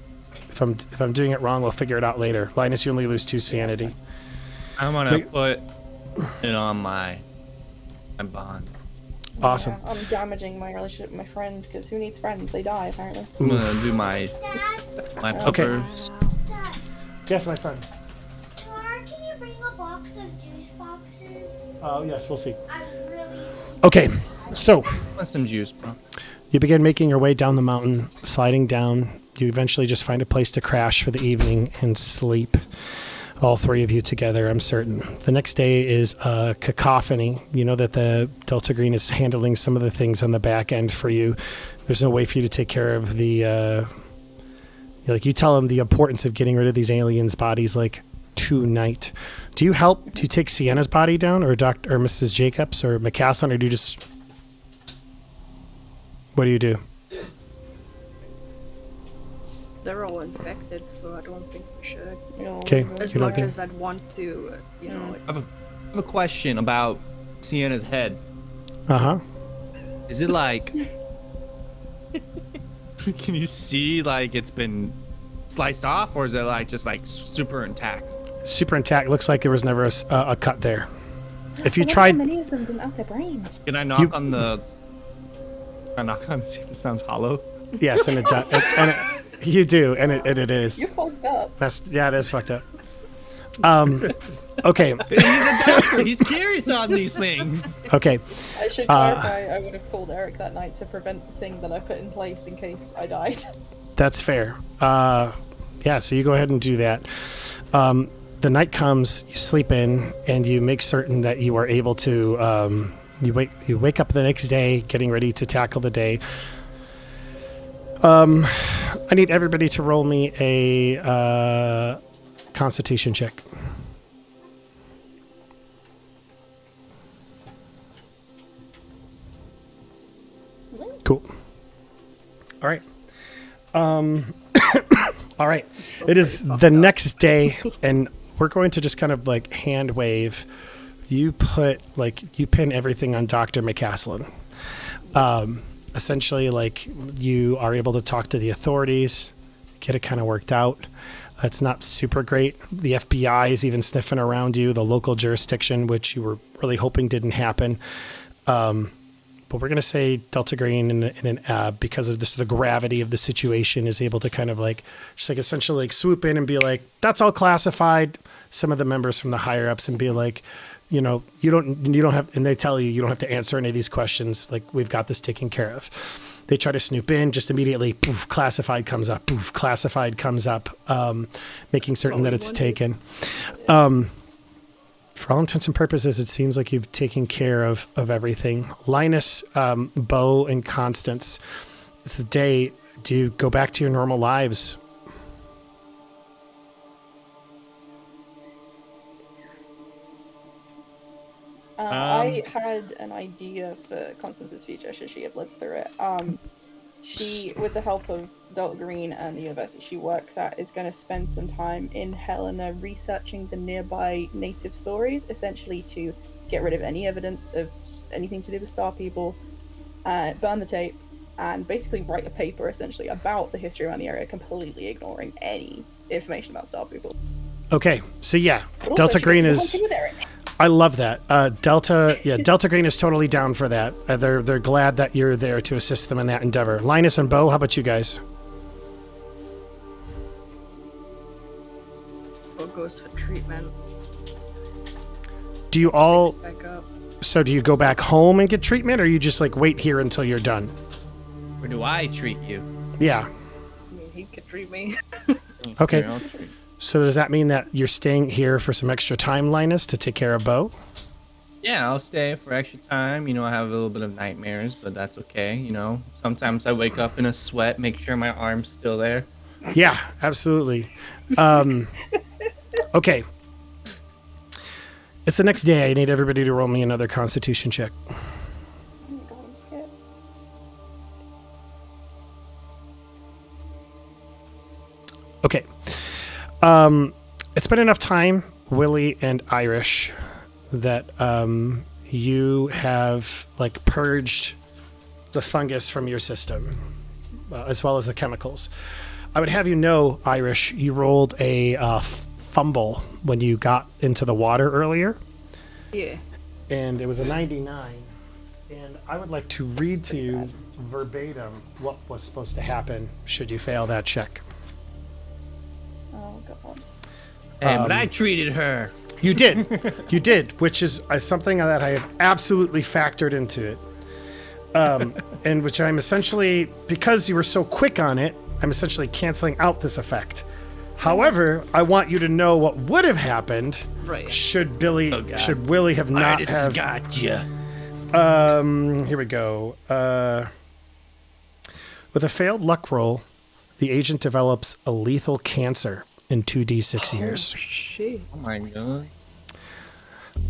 If I'm doing it wrong, we'll figure it out later. Linus, you only lose 2 sanity. I'm gonna put it on my bond. Awesome. Yeah, I'm damaging my relationship with my friend because who needs friends? They die apparently. I'm gonna do my peppers. Dad, Yes, my son. can you bring a box of juice boxes? Oh, yes, we'll see. I really... Okay, so Want some juice, bro? you begin making your way down the mountain, sliding down. You eventually just find a place to crash for the evening and sleep. all three of you together, I'm certain. The next day is a cacophony. You know that the Delta Green is handling some of the things on the back end for you. There's no way for you to take care of the... like, you tell them the importance of getting rid of these aliens' bodies, like, tonight. Do you help? Do you take Sienna's body down, or Dr. or Mrs. Jacobs, or McCaslin, or do you just... What do you do? They're all infected, so I don't think we should. Okay. As much as I'd want to, you know. I have a question about Sienna's head. Uh-huh. Is it like... Can you see, like, it's been sliced off, or is it, like, just, like, super intact? Super intact. Looks like there was never a cut there. If you I wonder tried... how many of them didn't have their brains. Can I knock on the... Can I knock on to see if it sounds hollow? Yes, and it does. You do, and it is. You're fucked up. Yeah, it is fucked up. Okay. He's a doctor. He's curious on these things. Okay. I should clarify, I would have called Eric that night to prevent the thing that I put in place in case I died. That's fair. Yeah, so you go ahead and do that. The night comes, you sleep in, and you make certain that you are able to... You wake up the next day, getting ready to tackle the day. I need everybody to roll me a Constitution check. Cool. All right. All right. It is the next day, and we're going to just kind of like hand wave. You pin everything on Dr. McCaslin. Essentially, like, you are able to talk to the authorities, get it kind of worked out. It's not super great. The FBI is even sniffing around you, the local jurisdiction, which you were really hoping didn't happen. But we're going to say Delta Green, because of the gravity of the situation, is able to kind of like, just like essentially like swoop in and be like, that's all classified. Some of the members from the higher ups and be like, you know, you don't have, and they tell you don't have to answer any of these questions. Like, we've got this taken care of. They try to snoop in, just immediately, poof, classified comes up, poof, classified comes up, making certain that it's taken. For all intents and purposes, it seems like you've taken care of everything. Lynas, Beau, and Constance, it's the day. Do you go back to your normal lives? I had an idea for Constance's future should she have lived through it. She, with the help of Delta Green and the university she works at, is going to spend some time in Helena researching the nearby native stories, essentially to get rid of any evidence of anything to do with Star People, burn the tape, and basically write a paper essentially about the history around the area, completely ignoring any information about Star People. Okay, so yeah, Delta Green is... I love that. Delta Green is totally down for that. They're glad that you're there to assist them in that endeavor. Lynas and Beau, how about you guys? Beau goes for treatment. Do you all... Back up. So do you go back home and get treatment, or you just like wait here until you're done? Or do I treat you? Yeah. I mean, he could treat me. Okay. So does that mean that you're staying here for some extra time, Lynas, to take care of Beau? Yeah, I'll stay for extra time. You know, I have a little bit of nightmares, but that's okay. You know, sometimes I wake up in a sweat, make sure my arm's still there. Yeah, absolutely. Okay. It's the next day. I need everybody to roll me another Constitution check. Oh my god, I'm scared. Okay. It's been enough time, Willy and Irish, that you have like purged the fungus from your system, as well as the chemicals. I would have you know, Irish, you rolled a fumble when you got into the water earlier. Yeah. And it was a 99. And I would like to read to you verbatim what was supposed to happen should you fail that check. Oh god. Hey, but I treated her. You did. You did, which is something that I have absolutely factored into it. And which I'm essentially, because you were so quick on it, I'm essentially canceling out this effect. However, I want you to know what would have happened Right. should Willie have not have. Gotcha. Here we go. With a failed luck roll, the agent develops a lethal cancer in 2d6 years. Shit. Oh my god.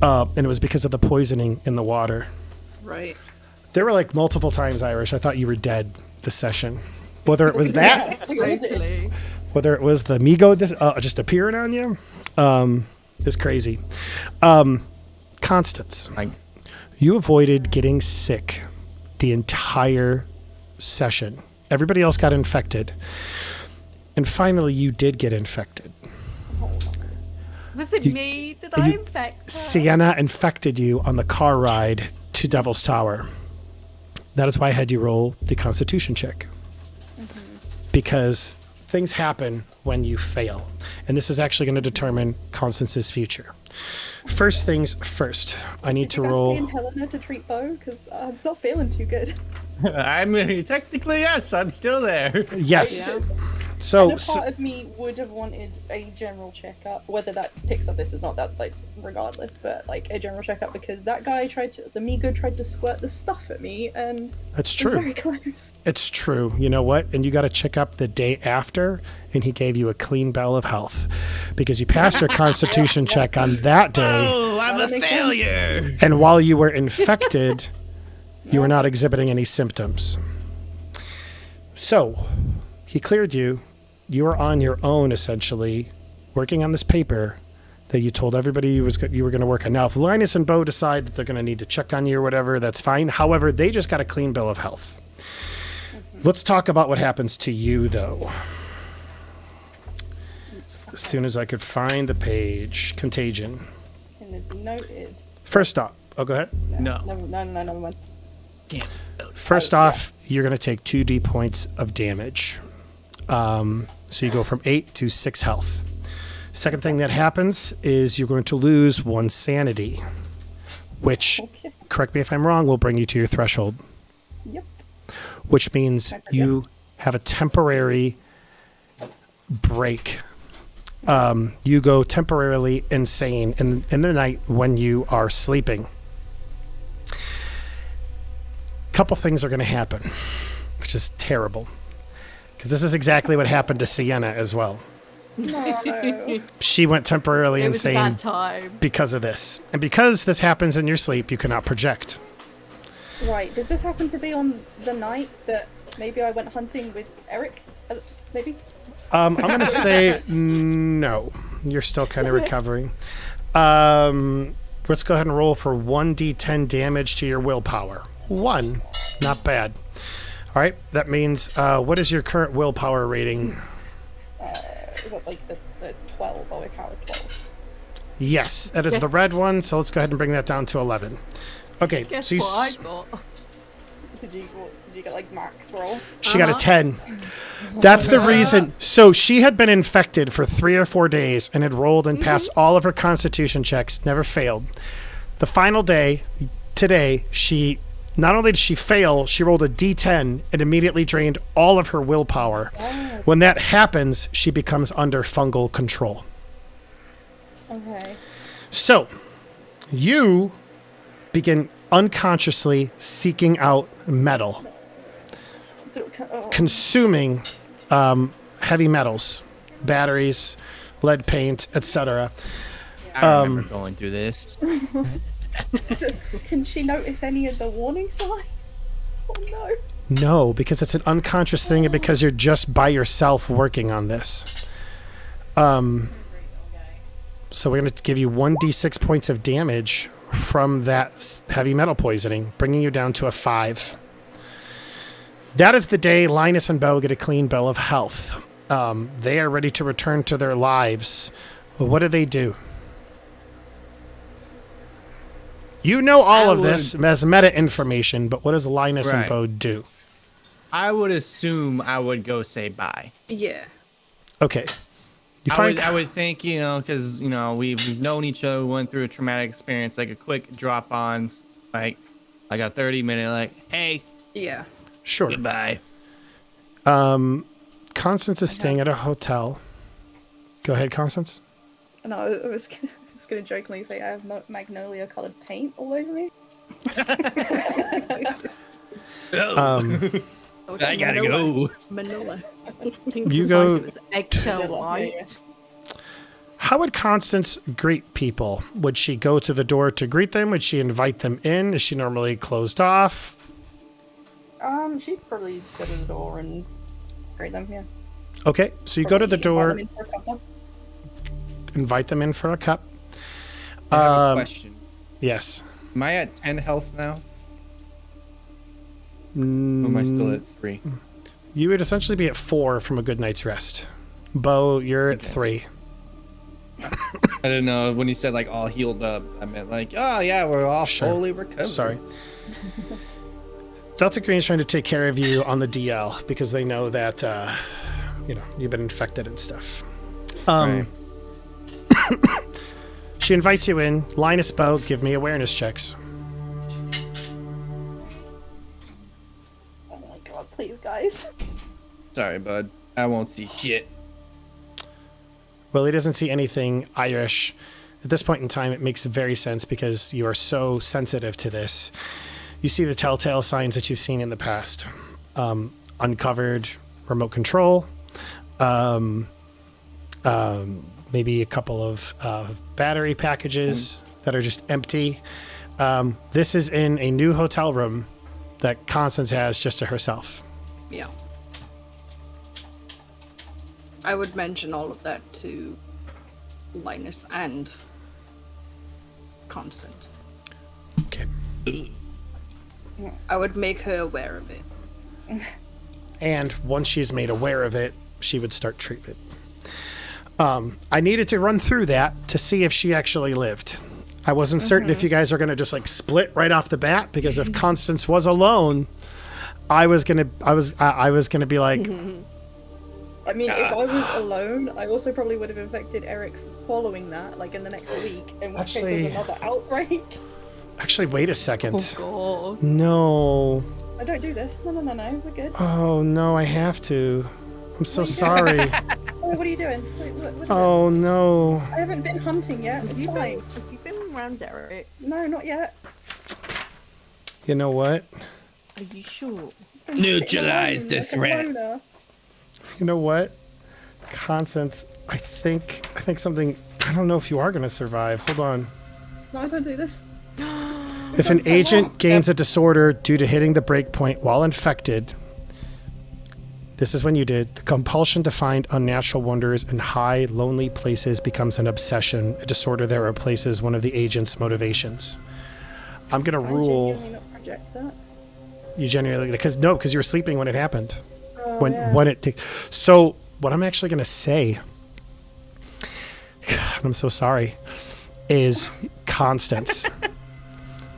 And it was because of the poisoning in the water. Right. There were like multiple times, Irish, I thought you were dead this session. Whether it was that, Totally. whether it was the Migo just appearing on you, is crazy. Constance, you avoided getting sick the entire session. Everybody else got infected. And finally, you did get infected. Was it me? Did I infect her? Sienna infected you on the car ride to Devil's Tower. That is why I had you roll the Constitution check. Because things happen when you fail. And this is actually going to determine Constance's future. First things first, I need to roll. Did Helena to treat Beau? Because I'm not feeling too good. I mean, technically, yes, I'm still there. Yes. Yeah. So, And a part of me would have wanted a general checkup. Whether that picks up this is not that, like, regardless, but like a general checkup because that guy the Migo tried to squirt the stuff at me, and that's it was true. very close. It's true. You know what? And you got to check up the day after, and he gave you a clean bill of health because you passed your Constitution check on that day. Oh, I'm a failure. And while you were infected, you were not exhibiting any symptoms. So, he cleared you. You were on your own, essentially, working on this paper that you told everybody you were going to work on. Now, if Lynas and Beau decide that they're going to need to check on you or whatever, that's fine. However, they just got a clean bill of health. Let's talk about what happens to you, though. As soon as I could find the page. Contagion. Can it be noted? First off, go ahead. No. No, never mind. Damn. First off, you're going to take 2d points of damage. So you go from 8 to 6 health. Second thing that happens is you're going to lose 1 sanity, which, correct me if I'm wrong, will bring you to your threshold. Yep. Which means you have a temporary break. You go temporarily insane in the night when you are sleeping. Couple things are going to happen, which is terrible. Because this is exactly what happened to Sienna as well. No. She went temporarily It was a insane bad time. because of this. And because this happens in your sleep, you cannot project. Right. Does this happen to be on the night that maybe I went hunting with Eric? Maybe? I'm going to say no. You're still kind of recovering. Let's go ahead and roll for 1d10 damage to your willpower. 1. Not bad. All right. That means, what is your current willpower rating? Is that like it's 12? Oh, I counted 12. Yes, that is the red one. So let's go ahead and bring that down to 11. Okay. Guess so what I got? Did you get like max roll? She got a 10. That's the reason. So she had been infected for 3 or 4 days and had rolled and passed all of her Constitution checks, never failed. The final day, today, not only did she fail, she rolled a d10 and immediately drained all of her willpower. When that happens, she becomes under fungal control. Okay. So, you begin unconsciously seeking out metal, consuming heavy metals, batteries, lead paint, etc. I remember going through this. Can she notice any of the warning signs? Oh no. No, because it's an unconscious thing and because you're just by yourself working on this. So we're going to give you 1d6 points of damage from that heavy metal poisoning, bringing you down to a 5. That is the day Lynas and Beau get a clean bill of health. They are ready to return to their lives. Well, what do? You know all of this as meta information, but what does Lynas and Beau do? I would assume I would go say bye. Yeah. Okay. I would think, because, we've known each other, went through a traumatic experience, like a quick drop on, like a 30-minute, like, hey. Yeah. Sure. Goodbye. Constance is staying at a hotel. Go ahead, Constance. No, I was gonna jokingly say I have magnolia-colored paint all over me. I gotta go. Manila. I think You you'll go find it was eggshell white. How would Constance greet people? Would she go to the door to greet them? Would she invite them in? Is she normally closed off? She'd probably go to the door and greet them, yeah. Okay, so you go to the door, Invite them in for a cuppa. invite them in for a cup. I have a question. Yes. Am I at 10 health now? Or am I still at 3? You would essentially be at 4 from a good night's rest. Beau, you're at 3. I didn't know when you said like all healed up. I meant like, oh yeah, we're all fully recovered. Sorry. Delta Green's trying to take care of you on the DL because they know that, you've been infected and stuff. Right. She invites you in. Lynas, Beau, give me awareness checks. Oh my god, please, guys. Sorry, bud. I won't see shit. Well, he doesn't see anything Irish. At this point in time, it makes very sense because you are so sensitive to this. You see the telltale signs that you've seen in the past. Uncovered remote control. Maybe a couple of battery packages that are just empty. This is in a new hotel room that Constance has just to herself. Yeah. I would mention all of that to Lynas and Constance. Okay. I would make her aware of it. And once she's made aware of it, she would start treatment. I needed to run through that to see if she actually lived. I wasn't certain if you guys are going to just like split right off the bat, because if Constance was alone, I was gonna be like. I mean, if I was alone, I also probably would have infected Eric following that, like in the next week, in which case there's another outbreak. Actually, wait a second. Oh, God. No. I don't do this. No, we're good. Oh no, I have to. I'm so sorry. Oh, what are you doing? What Oh no. I haven't been hunting yet. It's fine. Have you been around Eric? No, not yet. You know what? Are you sure? I'm Neutralize sitting the alone, threat. like a loner. You know what? Constance, I think something. I don't know if you are going to survive. Hold on. No, I don't do this. If an agent gains a disorder due to hitting the breakpoint while infected, this is when you did. The compulsion to find unnatural wonders in high, lonely places becomes an obsession. A disorder that replaces one of the agent's motivations. I'm going to rule. I genuinely not project that. You genuinely, because you were sleeping when it happened. Oh, When it. So what I'm actually going to say, God, I'm so sorry, is Constance.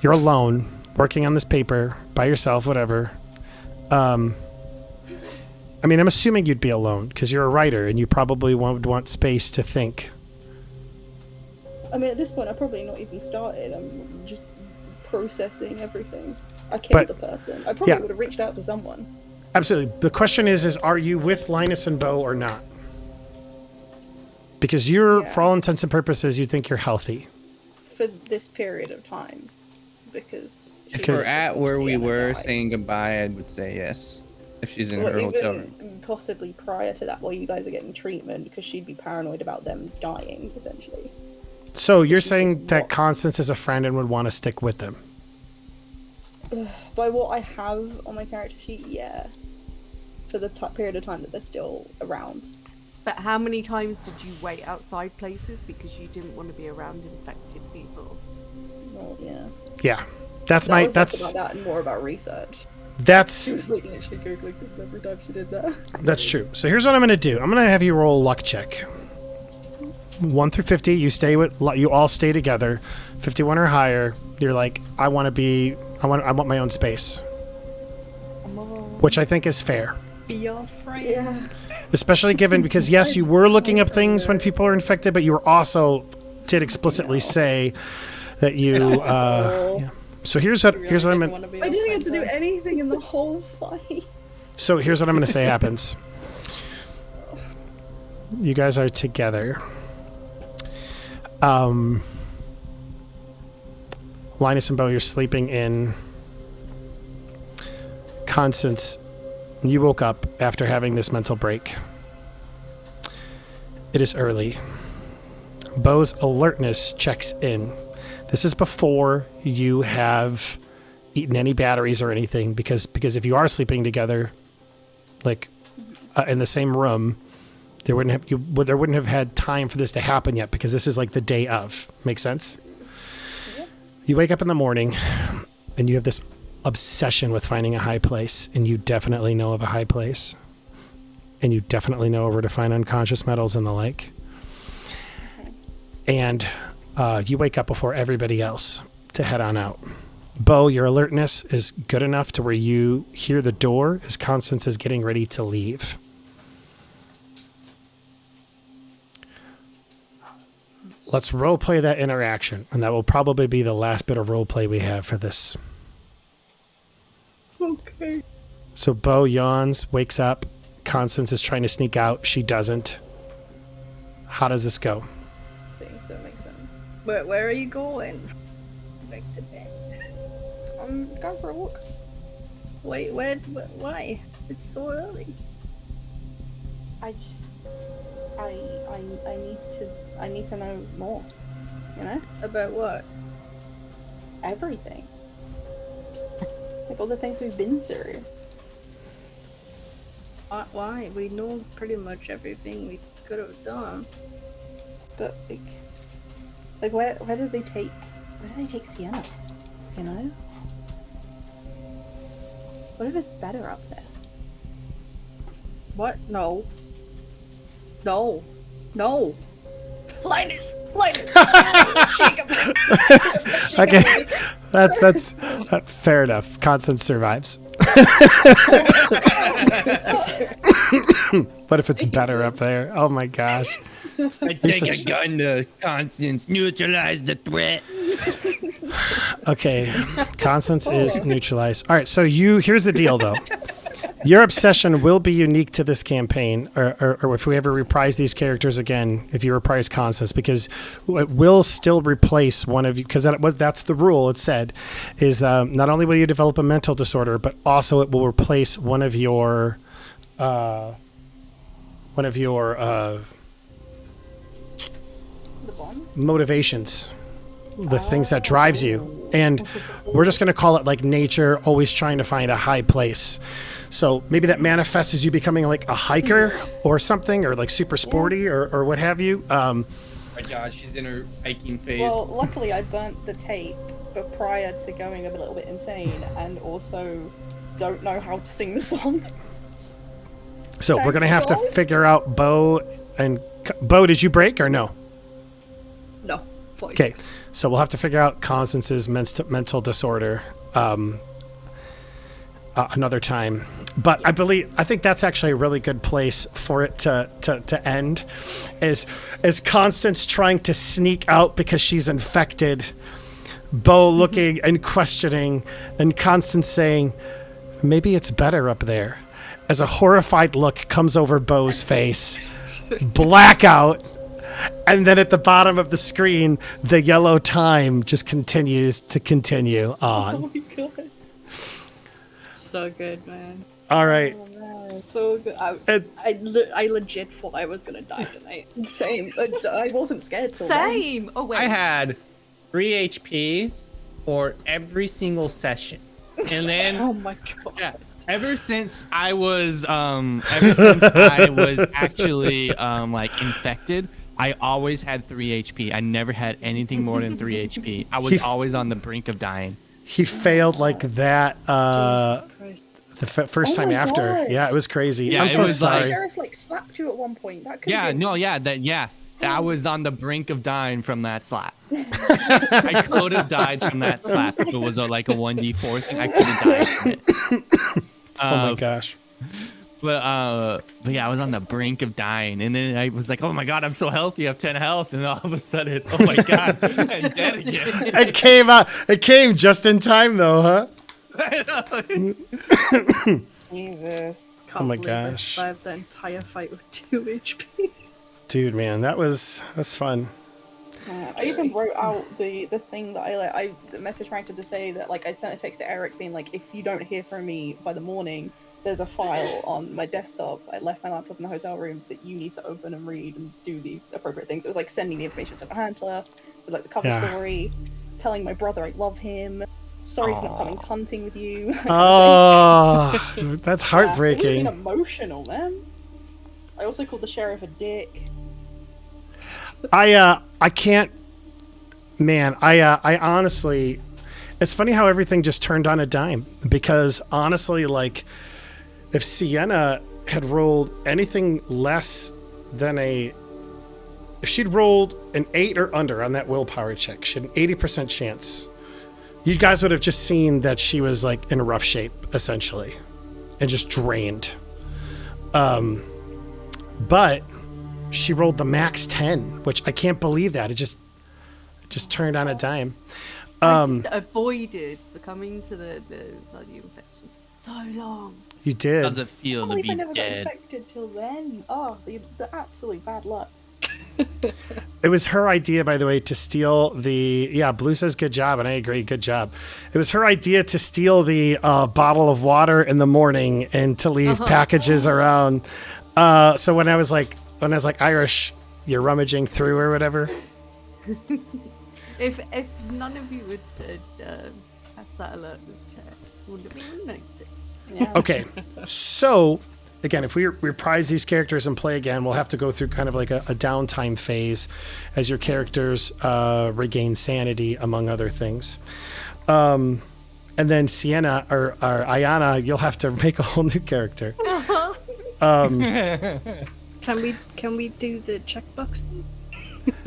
You're alone, working on this paper by yourself, whatever. I'm assuming you'd be alone because you're a writer and you probably would want space to think. I mean, at this point, I've probably not even started. I'm just processing everything. I killed the person. I probably would have reached out to someone. Absolutely. The question is are you with Lynas and Beau or not? Because for all intents and purposes, you think you're healthy. For this period of time. Because If we're at where we were saying goodbye, I would say yes. If she's in her hotel room. Possibly prior to that, while you guys are getting treatment, because she'd be paranoid about them dying, essentially. So you're saying that Constance is a friend and would want to stick with them? By what I have on my character sheet, yeah. For the period of time that they're still around. But how many times did you wait outside places because you didn't want to be around infected people? Well, yeah. Yeah. That's about that and more about research. That's She was like literally googling things every time she did that. That's true. So here's what I'm going to do. I'm going to have you roll a luck check. 1 through 50, you all stay together. 51 or higher, you're like, I want my own space. Which I think is fair. Be your friend. Yeah. Especially given, because yes, you were looking up things when people are infected, but you were also did explicitly say that you, yeah. So here's what I'm going to... I didn't get to do anything in the whole fight. So here's what I'm going to say happens. You guys are together. Lynas and Beau, you're sleeping in. Constance, you woke up after having this mental break. It is early. Beau's alertness checks in. This is before you have eaten any batteries or anything, because if you are sleeping together, like in the same room, there wouldn't have had time for this to happen yet, because this is like the day of. Make sense? Yeah. You wake up in the morning and you have this obsession with finding a high place, and you definitely know of a high place, and you definitely know where to find unconscious metals and the like. And you wake up before everybody else to head on out. Beau, your alertness is good enough to where you hear the door as Constance is getting ready to leave. Let's roleplay that interaction, and that will probably be the last bit of roleplay we have for this. Okay. So Beau yawns, wakes up. Constance is trying to sneak out. She doesn't. How does this go? I think so makes sense. Where are you going? Back to bed. I'm going for a walk. Wait, why? It's so early. I need to know more. You know? About what? Everything. Like all the things we've been through. Why? We know pretty much everything we could have done. But like where did they take Sienna? You know? What if it's better up there? What? No. Lynas! Shake him! Okay, that's fair enough. Constance survives. But if it's better up there, oh my gosh! I take a gun to Constance, neutralize the threat. Okay, Constance is neutralized. All right, so here's the deal, though. Your obsession will be unique to this campaign, or if we ever reprise these characters again, if you reprise Constance, because it will still replace one of you, because that's the rule. It said is not only will you develop a mental disorder, but also it will replace one of your motivations, the things that drives you. And we're just going to call it like nature, always trying to find a high place. So maybe that manifests as you becoming like a hiker or something, or like super sporty or what have you. Oh my God, she's in her hiking phase. Well, luckily I burnt the tape, but prior to going a little bit insane, and also don't know how to sing the song. So we're going to have to figure out Beau. And Beau, did you break or no? No. Okay, so we'll have to figure out Constance's mental disorder another time. But I think that's actually a really good place for it to end, is Constance trying to sneak out because she's infected, Beau looking and questioning, and Constance saying, maybe it's better up there, as a horrified look comes over Beau's face. Blackout. And then at the bottom of the screen, the yellow time just continues to continue on. Oh my God. So good, man. All right. Oh, So good. I legit thought I was gonna die tonight. same. I wasn't scared till Same. Oh wait. I had 3 HP for every single session, and then Oh my God. yeah, ever since I was actually like infected, I always had 3 HP. I never had anything more than 3 HP. I was always on the brink of dying. He failed like that the first Oh time my after. gosh. Yeah, it was crazy. Yeah, I'm it so was sorry. The sheriff like slapped you at one point. That could Yeah, be... no, yeah, I was on the brink of dying from that slap. I could have died from that slap if it was like a 1d4 thing. I could have died from it. Oh my gosh. But yeah, I was on the brink of dying, and then I was like, "Oh my God, I'm so healthy. I have 10 health," and all of a sudden, oh my God, I'm dead again. It came just in time, though, huh? Jesus. Can't Oh my believe I gosh. survived the entire fight with 2 HP. Dude, man, that's fun. I even wrote out the thing that I messaged Franklin to say that like I'd sent a text to Eric being like, if you don't hear from me by the morning, there's a file on my desktop. I left my laptop in the hotel room that you need to open and read and do the appropriate things. It was like sending the information to the handler, with like the cover story, telling my brother I love him. Sorry for not coming hunting with you. Oh, that's heartbreaking. It would have been emotional, man. I also called the sheriff a dick. I can't, man. I honestly, it's funny how everything just turned on a dime, because honestly, like, if Sienna had rolled anything less than if she'd rolled an 8 or under on that willpower check, she had an 80% chance. You guys would have just seen that she was like in rough shape, essentially, and just drained. But she rolled the max 10, which I can't believe that. It just turned on a dime. I just avoided succumbing to the bloody infection for so long. You did. How's it feel to be I never got dead? infected till then. Oh, the absolute bad luck. It was her idea, by the way, to steal the... Yeah, Blue says good job, and I agree, good job. It was her idea to steal the bottle of water in the morning and to leave packages around. So when I was like, Irish, you're rummaging through or whatever. If none of you would pass that alert in this chat, wouldn't have even noticed. Yeah. Okay, so again, if we reprise these characters and play again, we'll have to go through kind of like a downtime phase as your characters regain sanity, among other things. And then Sienna or Ayianna, you'll have to make a whole new character. Can we do the checkbox thing?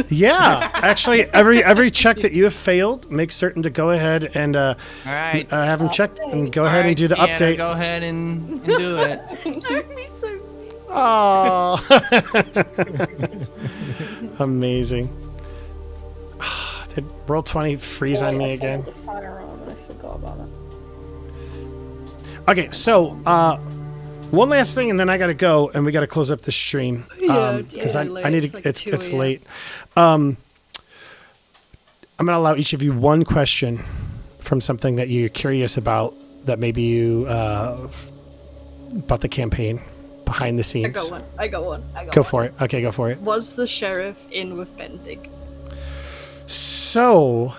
Yeah, actually, every check that you have failed, make certain to go ahead and All right. have them checked and go ahead and do the Sienna, update. Go ahead and do it. Don't be so mean. Oh, amazing. Did roll 20 freeze on me again? The firearm, and I forgot about that. Okay, so one last thing, and then I gotta go, and we gotta close up the stream because I need to. It's like It's 2 it's a.m. late. I'm gonna allow each of you one question from something that you're curious about, that maybe you about the campaign behind the scenes. I got one. Go for it. Okay, go for it. Was the sheriff in with Bendig? So,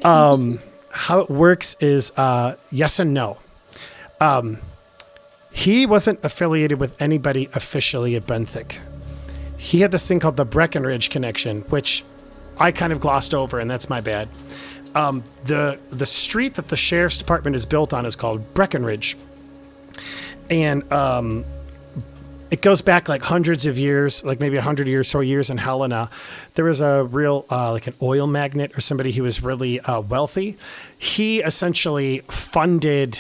how it works is yes and no. He wasn't affiliated with anybody officially at Benthic. He had this thing called the Breckenridge connection, which I kind of glossed over, and that's my bad. The street that the sheriff's department is built on is called Breckenridge, and it goes back like hundreds of years, like maybe 100 years or so years in Helena. There was a real like an oil magnate or somebody who was really wealthy. He essentially funded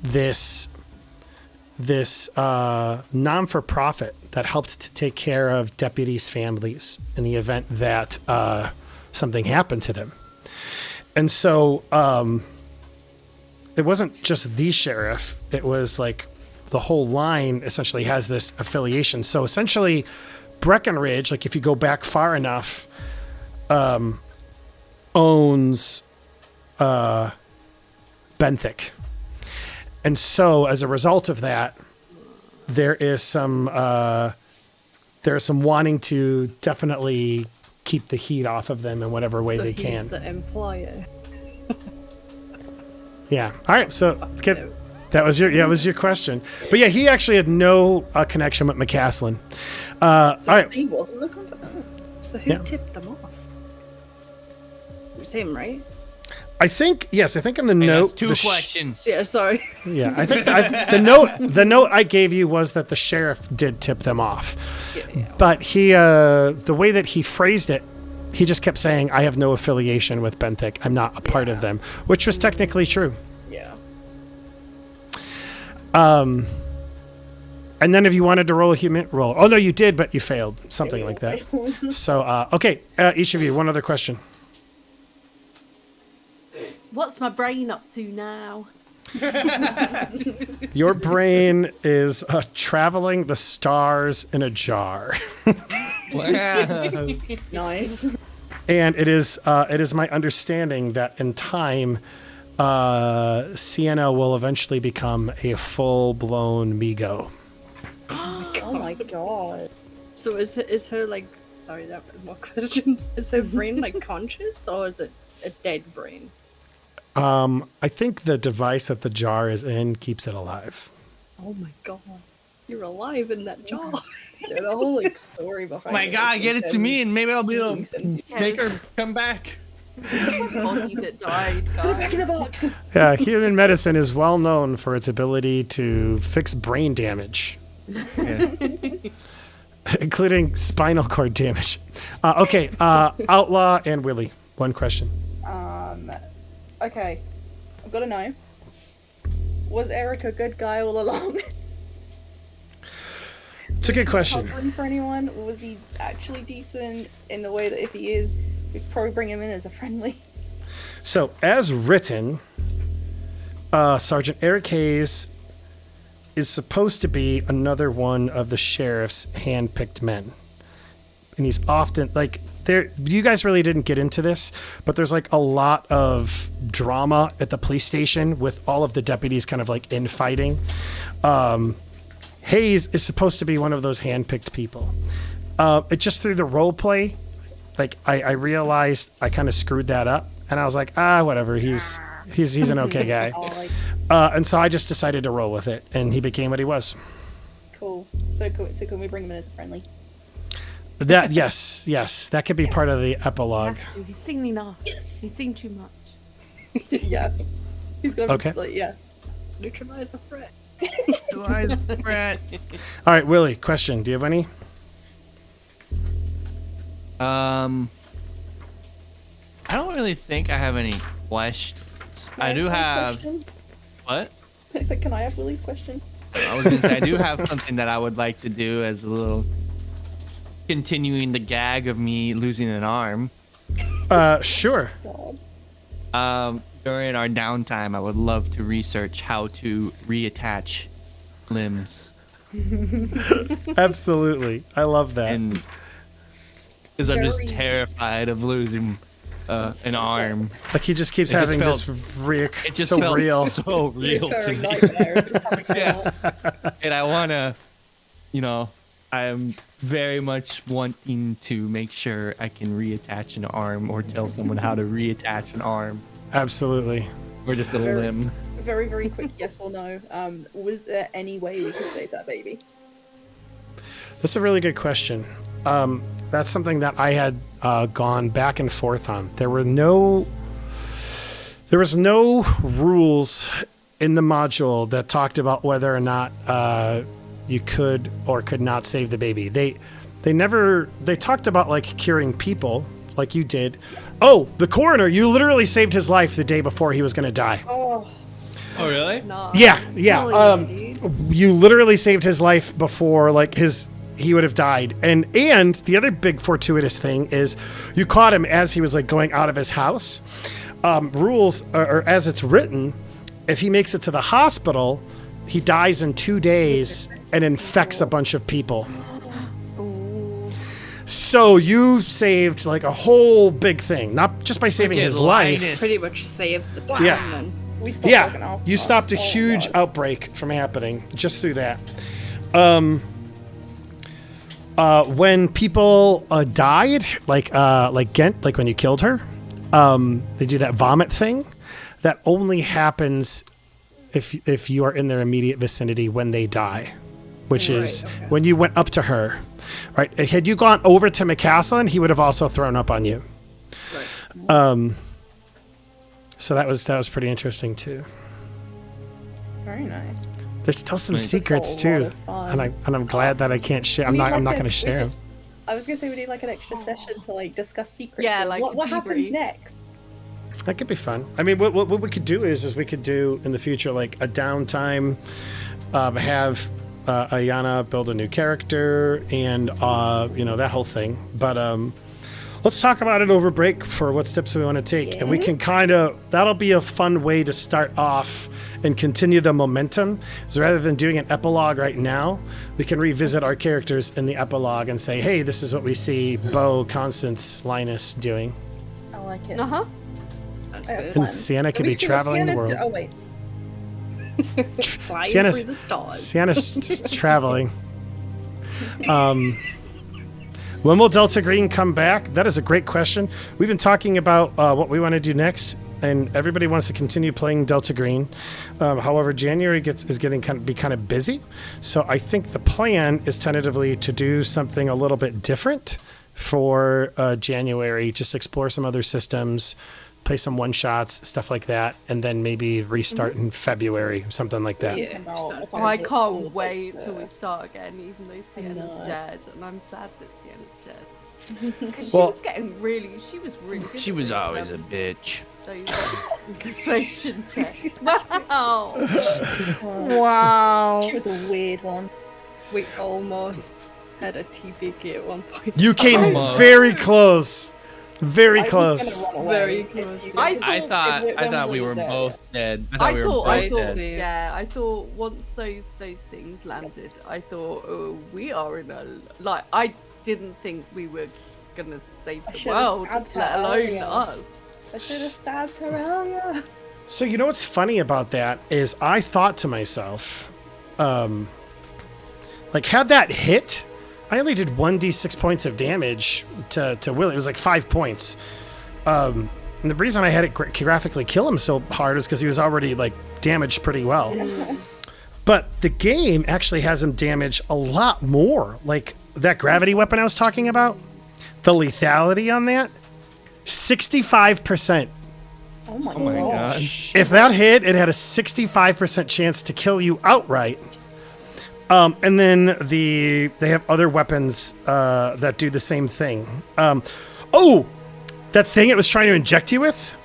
this non-for-profit that helped to take care of deputies' families in the event that something happened to them. And so it wasn't just the sheriff. It was like the whole line essentially has this affiliation. So essentially Breckenridge, like if you go back far enough, owns Benthic. And so, as a result of that, there is some wanting to definitely keep the heat off of them in whatever way they can. So he's the employer. Yeah. All right. So that was your question. But yeah, he actually had no connection with McCaslin. All right. He wasn't the contact. So who tipped them off? It was him, right? I think in the Hey, note. that's 2 questions. Yeah, sorry. Yeah, I think the note I gave you was that the sheriff did tip them off, but he the way that he phrased it, he just kept saying, "I have no affiliation with Benthic. I'm not a part of them," which was technically true. Yeah. And then if you wanted to roll a human roll, oh no, you did, but you failed, something like that. So okay, each of you, one other question. What's my brain up to now? Your brain is traveling the stars in a jar. Wow. Nice. And it is my understanding that in time, Sienna will eventually become a full-blown Migo. Oh my god. So is her like? Sorry, that was more questions. Is her brain like conscious, or is it a dead brain? I think the device that the jar is in keeps it alive. Oh my god, you're alive in that jar. Yeah, the whole like story behind Oh my it. God, get it to me and maybe I'll be able Being to sent to make her come back. Body that died, back in the guys. box. Yeah, human medicine is well known for its ability to fix brain damage, Yes. including spinal cord damage. Okay, Outlaw and Willy, one question. Okay, I've got to know. Was Eric a good guy all along? It's a good question. Covering for anyone? Or was he actually decent in the way that if he is, we'd probably bring him in as a friendly? So, as written, Sergeant Eric Hayes is supposed to be another one of the sheriff's hand-picked men. And he's often, like, you guys really didn't get into this, but there's, like, a lot of drama at the police station with all of the deputies kind of, like, infighting. Hayes is supposed to be one of those hand-picked people. It just through the role play, like, I realized I kind of screwed that up. And I was like, whatever, he's an okay guy. And so I just decided to roll with it, and he became what he was. Cool. So can we bring him in as a friendly? That yes, that could be part of the epilogue. He's seen enough. He's seen too much. Yeah. He's gonna Okay. be like, yeah. Neutralize the threat. Brent. All right, Willy, question. Do you have any? I don't really think I have any questions. I do have. Question? What? I said, can I have Willie's question? I was gonna say I do have something that I would like to do as a little continuing the gag of me losing an arm. Sure. God. During our downtime, I would love to research how to reattach limbs. Absolutely. I love that. And because I'm just Very- terrified of losing an arm. Like he just keeps It just having felt- this It just so felt real. so real to Recurring me. nightmare. Yeah. And I wanna, I'm very much wanting to make sure I can reattach an arm or tell someone how to reattach an arm Absolutely. or just a Very- limb. Very, very quick yes or no. Was there any way we could save that baby? That's a really good question. That's something that I had gone back and forth on. There was no rules in the module that talked about whether or not you could or could not save the baby. They talked about like curing people like you did. Oh, the coroner, you literally saved his life the day before he was going to die. Oh, Oh, really? No. Yeah. Hell yeah, dude. You literally saved his life before like he would have died. And the other big fortuitous thing is you caught him as he was like going out of his house. Rules or as it's written, if he makes it to the hospital, he dies in 2 days and infects a bunch of people. So you saved like a whole big thing, not just by saving Look at his life. Lynas. Pretty much saved the town. Yeah. Then. we stopped fucking Yeah, off. you stopped a Oh, huge God. outbreak from happening just through that. When people died, like Gent, like when you killed her, they do that vomit thing. That only happens if you are in their immediate vicinity when they die, which is okay. when you went up to her. Right? Had you gone over to McCaslin, he would have also thrown up on you. Right. So that was pretty interesting too. Very nice. There's still some Nice. secrets That's a lot too, of fun. and I'm glad that I can't share. I'm We not need going like to a- share them. I was gonna say we need like an extra session to like discuss secrets. Yeah, and like what a happens debrief. next. That could be fun. I mean, what we could do is we could do in the future like a downtime, have Ayianna build a new character and that whole thing. But let's talk about it over break for what steps we want to take. And we can that'll be a fun way to start off and continue the momentum. So rather than doing an epilogue right now, we can revisit our characters in the epilogue and say, hey, this is what we see Beau, Constance, Lynas doing. I like it. Uh-huh. And Sienna could be traveling the world. Oh, wait. Flying Sienna's- through the stars. Sienna's just traveling. When will Delta Green come back? That is a great question. We've been talking about what we want to do next, and everybody wants to continue playing Delta Green. However, January is getting kind of busy, so I think the plan is tentatively to do something a little bit different for January. Just explore some other systems, play some one-shots, stuff like that, and then maybe restart in February, something like that. Yeah. Oh, I can't wait till we start again, even though Sienna's dead, and I'm sad that Sienna's dead. Because she was really good. She was always a bitch. Those persuasion checks. Wow. Wow. She was a weird one. We almost had a TPK at one point. You came very close. Very close. Very close. I thought we were both dead. I thought once those things landed, I thought, oh, we are in a I didn't think we were gonna save the world, let alone us. I should have stabbed her earlier. So you know what's funny about that is I thought to myself, had that hit, I only did 1d6 points of damage to Willie. It was like 5 points. And the reason I had it graphically kill him so hard is because he was already damaged pretty well. But the game actually has him damage a lot more. Like that gravity weapon I was talking about, the lethality on that, 65%. Oh my god. If that hit, it had a 65% chance to kill you outright. And then they have other weapons that do the same thing. That thing it was trying to inject you with?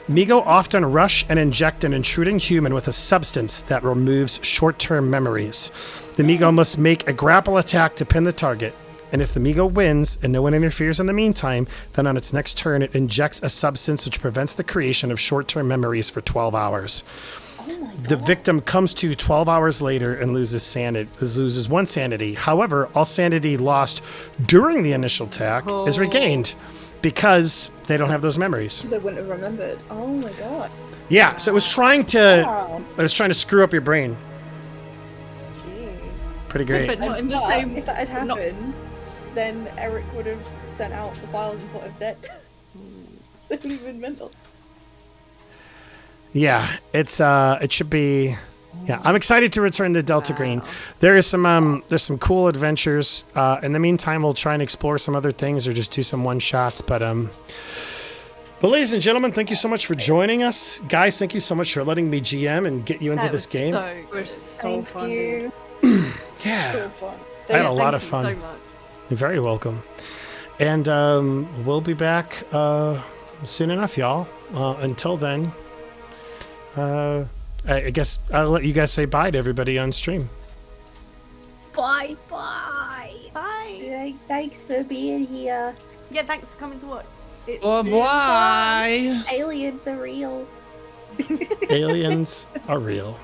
Migo often rush and inject an intruding human with a substance that removes short-term memories. The Migo must make a grapple attack to pin the target. And if the Migo wins and no one interferes in the meantime, then on its next turn it injects a substance which prevents the creation of short-term memories for 12 hours. The victim comes to 12 hours later and loses 1 sanity. However, all sanity lost during the initial attack is regained because they don't have those memories. Because I wouldn't have remembered. Oh my god. Yeah, so it was trying to screw up your brain. Jeez. Pretty great. But not in the same. If that had happened, then Eric would have sent out the files and thought I was dead. That would have been mental. Yeah, it should be. Yeah, I'm excited to return to Delta Green. There's some cool adventures. In the meantime, we'll try and explore some other things or just do some one shots. But ladies and gentlemen, thank you so much for joining us, guys. Thank you so much for letting me GM and get you into this game. It was so fun. You. Yeah, So fun. I had a lot of fun. Thank you so much. You're very welcome. And we'll be back soon enough, y'all. Until then. I guess I'll let you guys say bye to everybody on stream. Bye. Bye. Thanks for being here. Yeah, thanks for coming to watch. Bye. Aliens are real. Aliens are real.